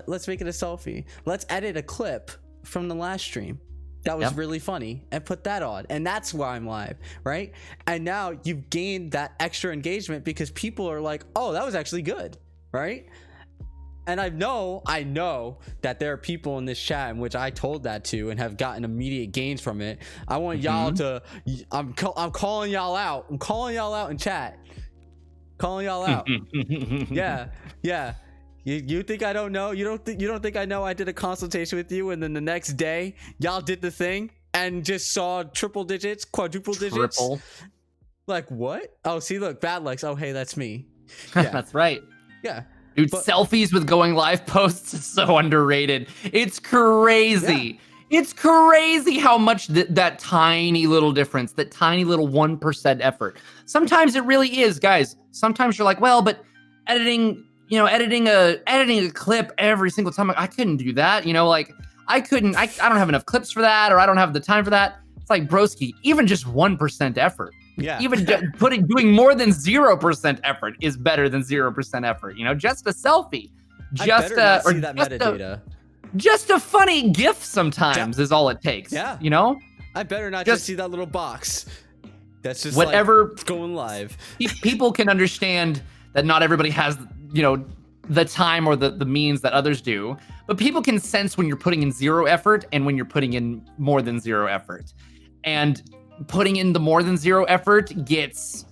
let's make it a selfie. Let's edit a clip from the last stream that was really funny and put that on, and that's why I'm live, right? And now you've gained that extra engagement because people are like, oh, that was actually good, right? And I know that there are people in this chat in which I told that to and have gotten immediate gains from it. I want y'all to, I'm calling y'all out. I'm calling y'all out in chat. Calling y'all out. Yeah. You think I don't know? You don't think I know I did a consultation with you and then the next day y'all did the thing and just saw triple digits, quadruple digits? Like what? Oh, see, look, Bad Lex. Oh, hey, that's me. Yeah. That's right. Yeah. Dude, selfies with going live posts is so underrated. It's crazy. Yeah. It's crazy how much that tiny little difference, that tiny little 1% effort. Sometimes it really is, guys. Sometimes you're like, well, but editing a clip every single time, I couldn't do that. Like I don't have enough clips for that, or I don't have the time for that. It's like, broski, even just 1% effort. Yeah. Even doing more than 0% effort is better than 0% effort. Just a selfie, just just a funny GIF sometimes is all it takes. Yeah. I better not just see that little box. That's just whatever like going live. People can understand that not everybody has the time or the means that others do, but people can sense when you're putting in 0 effort and when you're putting in more than 0 effort. And putting in the more than 0 effort is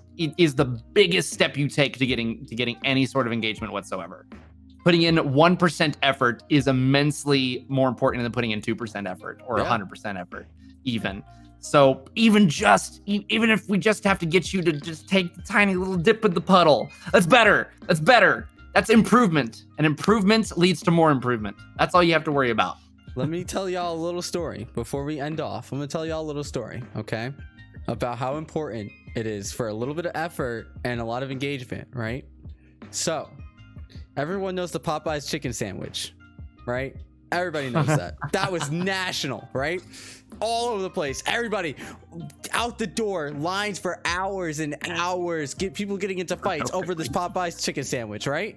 the biggest step you take to getting any sort of engagement whatsoever. Putting in 1% effort is immensely more important than putting in 2% effort or 100% effort even. So even if we just have to get you to just take the tiny little dip in the puddle, that's better. That's improvement, and improvement leads to more improvement. That's all you have to worry about. Let me tell y'all a little story before we end off. I'm gonna tell y'all a little story, okay? About how important it is for a little bit of effort and a lot of engagement, right? So, everyone knows the Popeyes chicken sandwich, right? Everybody knows that. That was national, right? All over the place. Everybody out the door, lines for hours and hours, people getting into fights over this Popeyes chicken sandwich, right?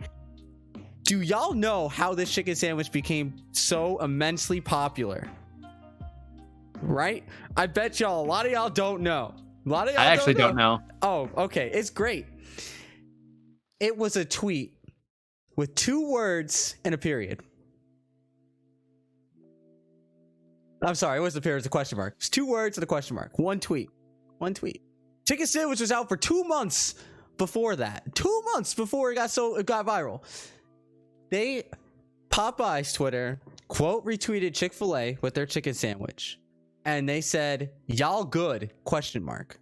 Do y'all know how this chicken sandwich became so immensely popular? Right? I bet y'all, a lot of y'all don't know. I actually don't know. Oh, okay. It's great. It was a tweet with 2 words and a period. I'm sorry, it wasn't a period, it was a question mark. It's 2 words and a question mark. One tweet. Chicken sandwich was out for 2 months before that. 2 months before it got viral. Popeye's Twitter quote retweeted Chick-fil-A with their chicken sandwich. And they said, y'all good, question mark.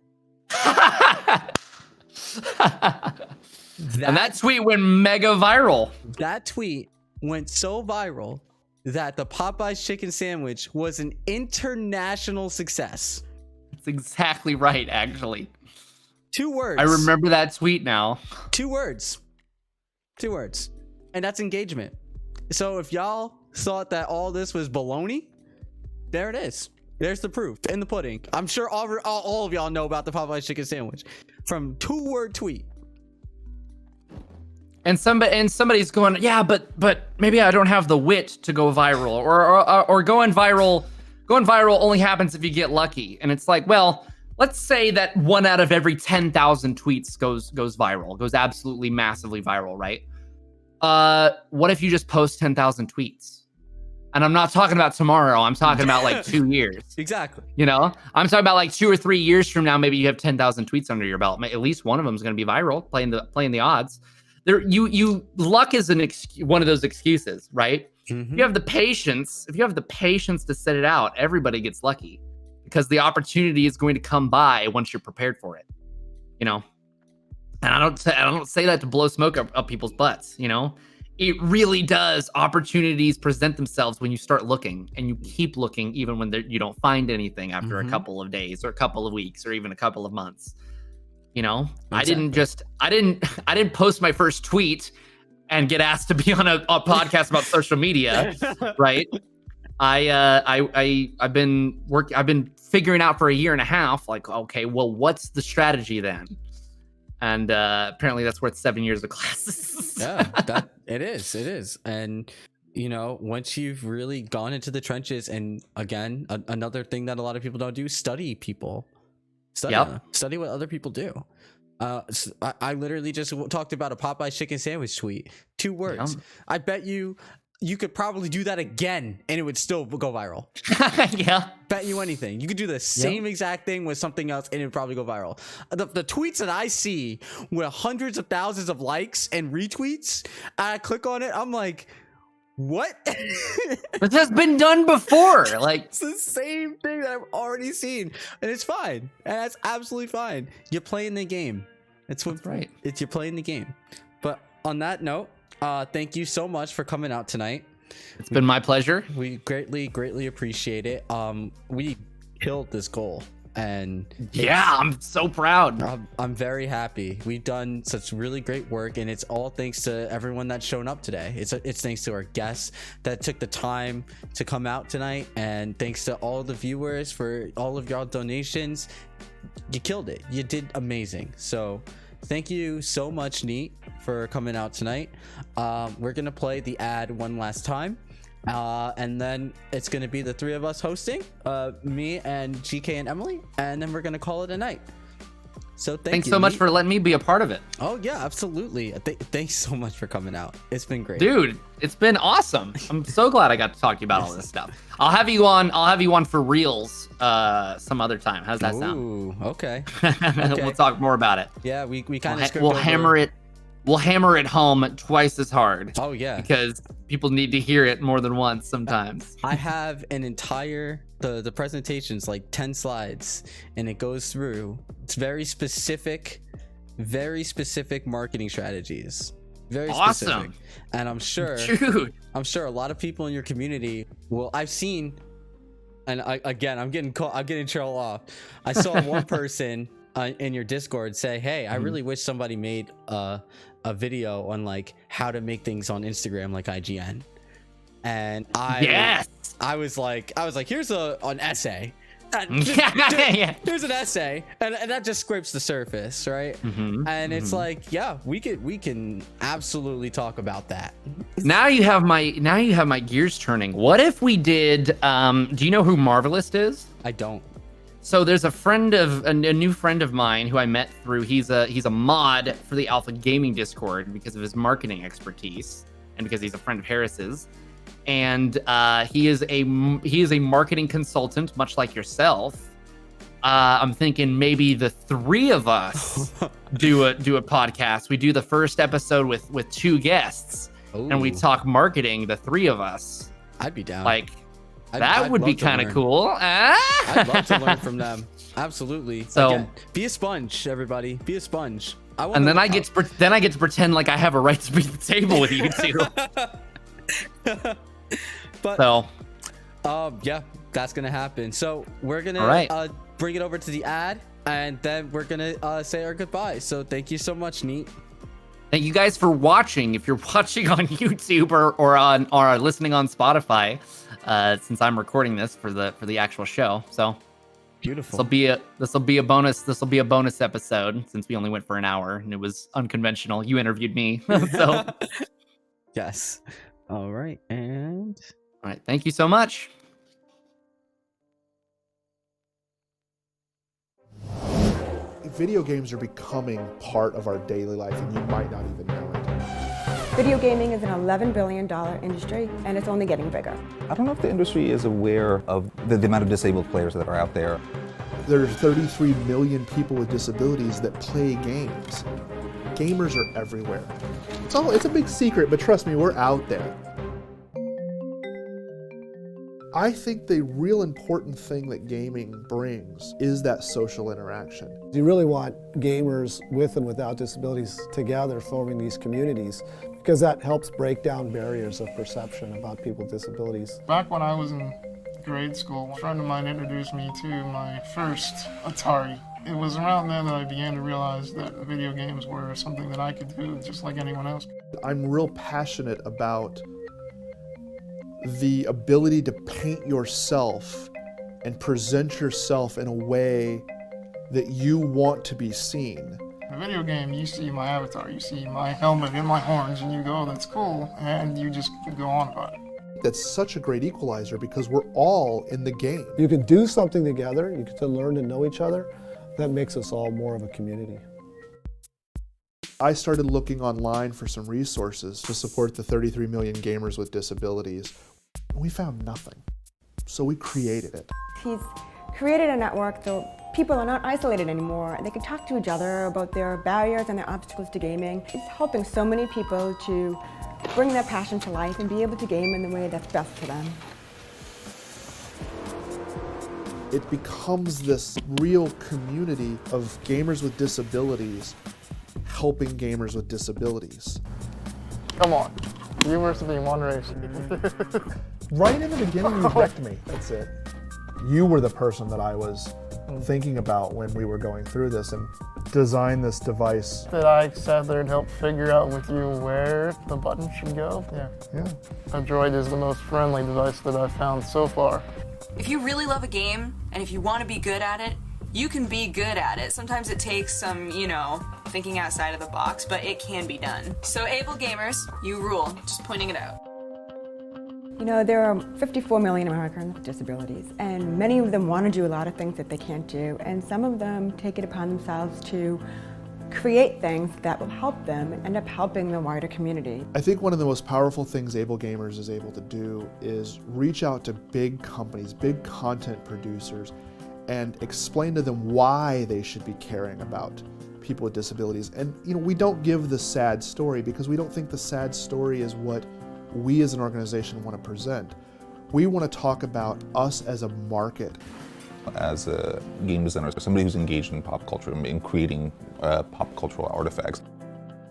And that tweet went mega viral. That tweet went so viral that the Popeyes chicken sandwich was an international success. That's exactly right, actually. 2 words. I remember that tweet now. 2 words. And that's engagement. So if y'all thought that all this was baloney, there it is. There's the proof in the pudding. I'm sure all of y'all know about the Popeyes chicken sandwich from 2-word tweet. And somebody's going, yeah, but maybe I don't have the wit to go viral, or going viral only happens if you get lucky. And it's like, well, let's say that 1 out of every 10,000 tweets goes viral, goes absolutely massively viral, right? What if you just post 10,000 tweets? And I'm not talking about tomorrow. I'm talking about like 2 years. Exactly. I'm talking about like 2 or 3 years from now. Maybe you have 10,000 tweets under your belt. At least one of them is going to be viral. Playing the odds. Luck is one of those excuses, right? Mm-hmm. If you have the patience to set it out, everybody gets lucky because the opportunity is going to come by once you're prepared for it. And I don't say that to blow smoke up people's butts. It really does. Opportunities present themselves when you start looking, and you keep looking even when you don't find anything after a couple of days or a couple of weeks or even a couple of months. Exactly. I didn't post my first tweet and get asked to be on a podcast about social media, right? I've been figuring out for a year and a half, like, okay, well, what's the strategy then? And apparently that's worth 7 years of classes. Yeah, it is. And once you've really gone into the trenches, and again, another thing that a lot of people don't do, study people. Study what other people do. I literally just talked about a Popeye chicken sandwich tweet. 2 words. Yum. I bet you could probably do that again and it would still go viral. Yeah. Bet you anything. You could do the same exact thing with something else and it would probably go viral. The tweets that I see with hundreds of thousands of likes and retweets, I click on it, I'm like, what? This has been done before. Like, it's the same thing that I've already seen, and it's fine. And that's absolutely fine. You're playing the game. It's what's right. You're playing the game. But on that note, thank you so much for coming out tonight. It's been my pleasure. We greatly appreciate it. We killed this goal. And yeah, I'm so proud. I'm very happy. We've done such really great work, and it's all thanks to everyone that's shown up today. It's thanks to our guests that took the time to come out tonight, and thanks to all the viewers for all of y'all donations. You killed it. You did amazing. So thank you so much, Neat, for coming out tonight. We're gonna play the ad one last time. And then it's going to be the 3 of us hosting, me and GK and Emily, and then we're going to call it a night. So thanks so much for letting me be a part of it. Oh yeah, absolutely. Thanks so much for coming out. It's been great. Dude, it's been awesome. I'm so glad I got to talk to you about all this stuff. I'll have you on for reals some other time. How's that sound? Ooh, okay. We'll talk more about it. Yeah, we kind of we'll hammer it. We'll hammer it home twice as hard. Oh yeah, because people need to hear it more than once sometimes. I have an entire the presentation's like 10 slides, and it goes through. It's very specific marketing strategies. Very awesome. Specific. And I'm sure, dude, a lot of people in your community I've seen, and I'm getting trailed off. I saw one person in your Discord say, "Hey, I really wish somebody made a video on like how to make things on Instagram like IGN." And I was like, here's an essay. Here's an essay, and that just scrapes the surface, right? And it's like, yeah, we can absolutely talk about that. Now you have my gears turning. What if we did? Do you know who Marvelist is? I don't. So there's a new friend of mine who I met through. He's a mod for the Alpha Gaming Discord because of his marketing expertise and because he's a friend of Harris's. And he is a marketing consultant, much like yourself. I'm thinking maybe the 3 of us do a podcast. We do the first episode with 2 guests, and we talk marketing. The 3 of us. I'd be down. Like. That would be kind of cool. I'd love to learn from them. Absolutely. So again, be a sponge, everybody. Be a sponge. And then I get to pretend like I have a right to be at the table with you too. But yeah, that's gonna happen. So we're gonna bring it over to the ad, and then we're gonna say our goodbyes. So thank you so much, Neat. Thank you guys for watching. If you're watching on YouTube or listening on Spotify, since I'm recording this for the actual show, so beautiful. This will be a bonus episode since we only went for an hour and it was unconventional. You interviewed me, so yes. All right, thank you so much. Video games are becoming part of our daily life, and you might not even know it. Video gaming is an $11 billion industry, and it's only getting bigger. I don't know if the industry is aware of the amount of disabled players that are out there. There are 33 million people with disabilities that play games. Gamers are everywhere. It's a big secret, but trust me, we're out there. I think the real important thing that gaming brings is that social interaction. You really want gamers with and without disabilities together forming these communities because that helps break down barriers of perception about people with disabilities. Back when I was in grade school, a friend of mine introduced me to my first Atari. It was around then that I began to realize that video games were something that I could do just like anyone else. I'm real passionate about the ability to paint yourself and present yourself in a way that you want to be seen. In a video game, you see my avatar, you see my helmet and my horns, and you go, that's cool, and you just go on about it. That's such a great equalizer because we're all in the game. You can do something together, you get to learn to know each other. That makes us all more of a community. I started looking online for some resources to support the 33 million gamers with disabilities. We found nothing, so we created it. He's created a network so people are not isolated anymore. They can talk to each other about their barriers and their obstacles to gaming. It's helping so many people to bring their passion to life and be able to game in the way that's best for them. It becomes this real community of gamers with disabilities helping gamers with disabilities. Come on, you were to be in one race. Right in the beginning, you wrecked me. That's it. You were the person that I was thinking about when we were going through this and designed this device. That I sat there and helped figure out with you where the button should go. Yeah. A droid is the most friendly device that I've found so far. If you really love a game, and if you want to be good at it, you can be good at it. Sometimes it takes some, thinking outside of the box, but it can be done. So able gamers, you rule. Just pointing it out. You know, there are 54 million Americans with disabilities, and many of them want to do a lot of things that they can't do, and some of them take it upon themselves to create things that will help them and end up helping the wider community. I think one of the most powerful things Able Gamers is able to do is reach out to big companies, big content producers, and explain to them why they should be caring about people with disabilities. And we don't give the sad story because we don't think the sad story is what we as an organization want to present. We want to talk about us as a market. As a game designer, somebody who's engaged in pop culture and in creating pop cultural artifacts,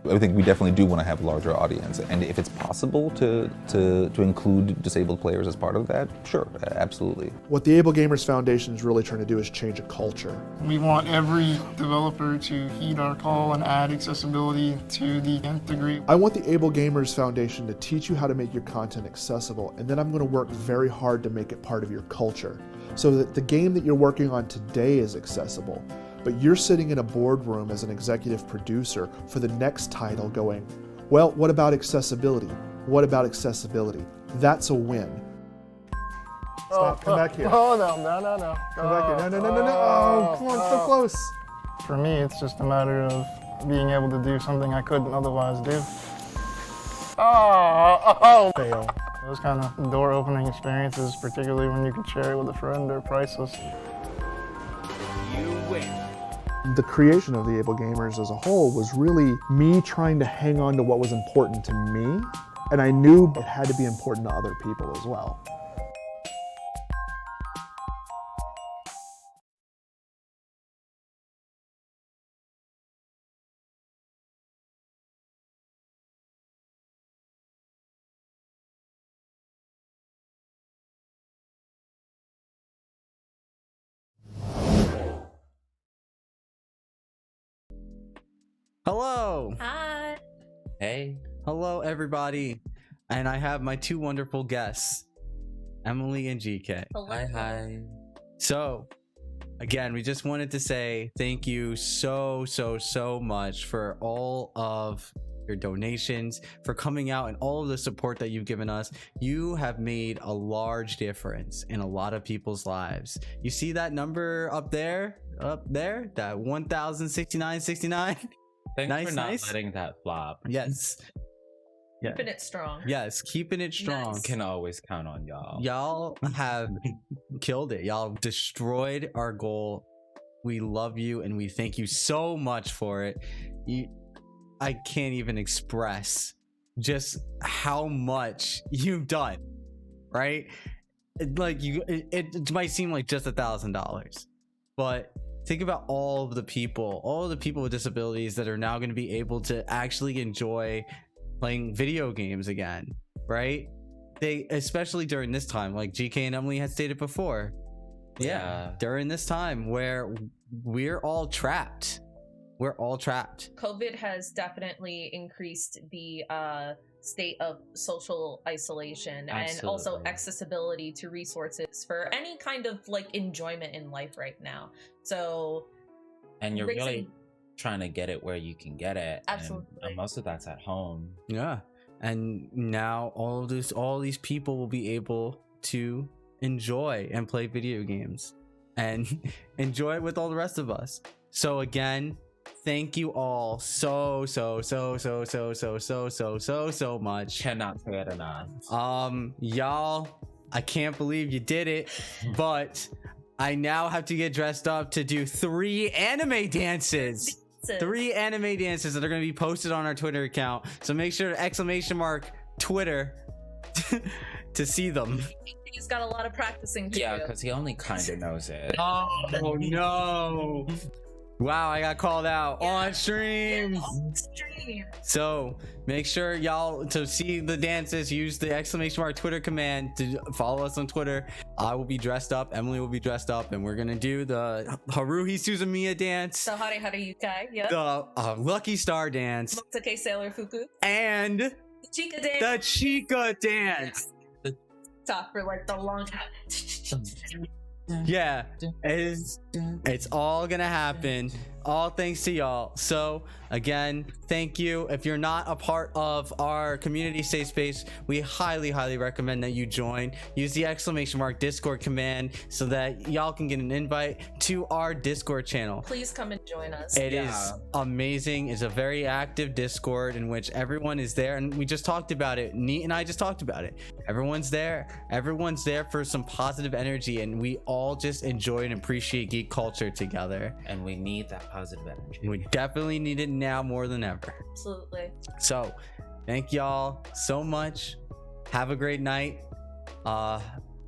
I think we definitely do want to have a larger audience. And if it's possible to include disabled players as part of that, sure, absolutely. What the Able Gamers Foundation is really trying to do is change a culture. We want every developer to heed our call and add accessibility to the nth degree. I want the Able Gamers Foundation to teach you how to make your content accessible, and then I'm going to work very hard to make it part of your culture, so that the game that you're working on today is accessible. But you're sitting in a boardroom as an executive producer for the next title going, well, what about accessibility? What about accessibility? That's a win. Stop, come back here. Oh, no. Come back here. No. Oh, come on, so close. For me, it's just a matter of being able to do something I couldn't otherwise do. Oh. Fail. Those kind of door-opening experiences, particularly when you can share it with a friend, are priceless. You win. The creation of the Able Gamers as a whole was really me trying to hang on to what was important to me, and I knew it had to be important to other people as well. Hello. Hi. Hey. Hello, everybody. And I have my two wonderful guests, Emily and GK. Hi. So, again, we just wanted to say thank you so much for all of your donations, for coming out, and all of the support that you've given us. You have made a large difference in a lot of people's lives. You see that number up there, that 1,069.69. Thanks for not letting that flop. Yes. Yeah. Keeping it strong. Yes, keeping it strong. Nice. Can always count on y'all. Y'all have killed it. Y'all destroyed our goal. We love you and we thank you so much for it. I can't even express just how much you've done, right? It might seem like just $1,000, but think about all of the people with disabilities that are now going to be able to actually enjoy playing video games again, right? They, especially during this time, like GK and Emily had stated before. Yeah, during this time where we're all trapped. COVID has definitely increased the state of social isolation. Absolutely. And also accessibility to resources for any kind of enjoyment in life right now. So, and you're really trying to get it where you can get it. Absolutely. And most of that's at home. Yeah. And now all these people will be able to enjoy and play video games and enjoy it with all the rest of us. So again, thank you all so much. Cannot say it enough. Y'all, I can't believe you did it, but I now have to get dressed up to do 3 anime dances. 3 anime dances that are going to be posted on our Twitter account. So make sure to ! Twitter to see them. He's got a lot of practicing to do. Yeah, because he only kind of knows it. Oh no. Wow, I got called out on stream. So make sure y'all to see the dances, use the ! Twitter command to follow us on Twitter. I will be dressed up, Emily will be dressed up, and we're gonna do the Haruhi Suzumiya dance, The Hare Hare Yukai, yep. the Lucky Star dance, Motake Sailor Fuku, and the Chica dance. the Chica dance. Talk for like the long Yeah, it's all gonna happen, all thanks to y'all. So again, thank you. If you're not a part of our community safe space, we highly recommend that you join. Use the !Discord command so that y'all can get an invite to our Discord channel. Please come and join us. It is amazing. It's a very active Discord in which everyone is there, and we just talked about it. Neat and I just talked about it. Everyone's there for some positive energy, and we all just enjoy and appreciate geek culture together, and we need that positive energy. We definitely need it now more than ever. Absolutely. So thank y'all so much. Have a great night.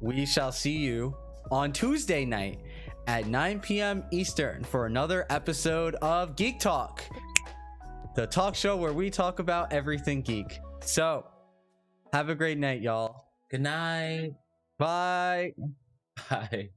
We shall see you on Tuesday night at 9 p.m. Eastern for another episode of Geek Talk, the talk show where we talk about everything geek. So have a great night, y'all. Good night. Bye. Bye.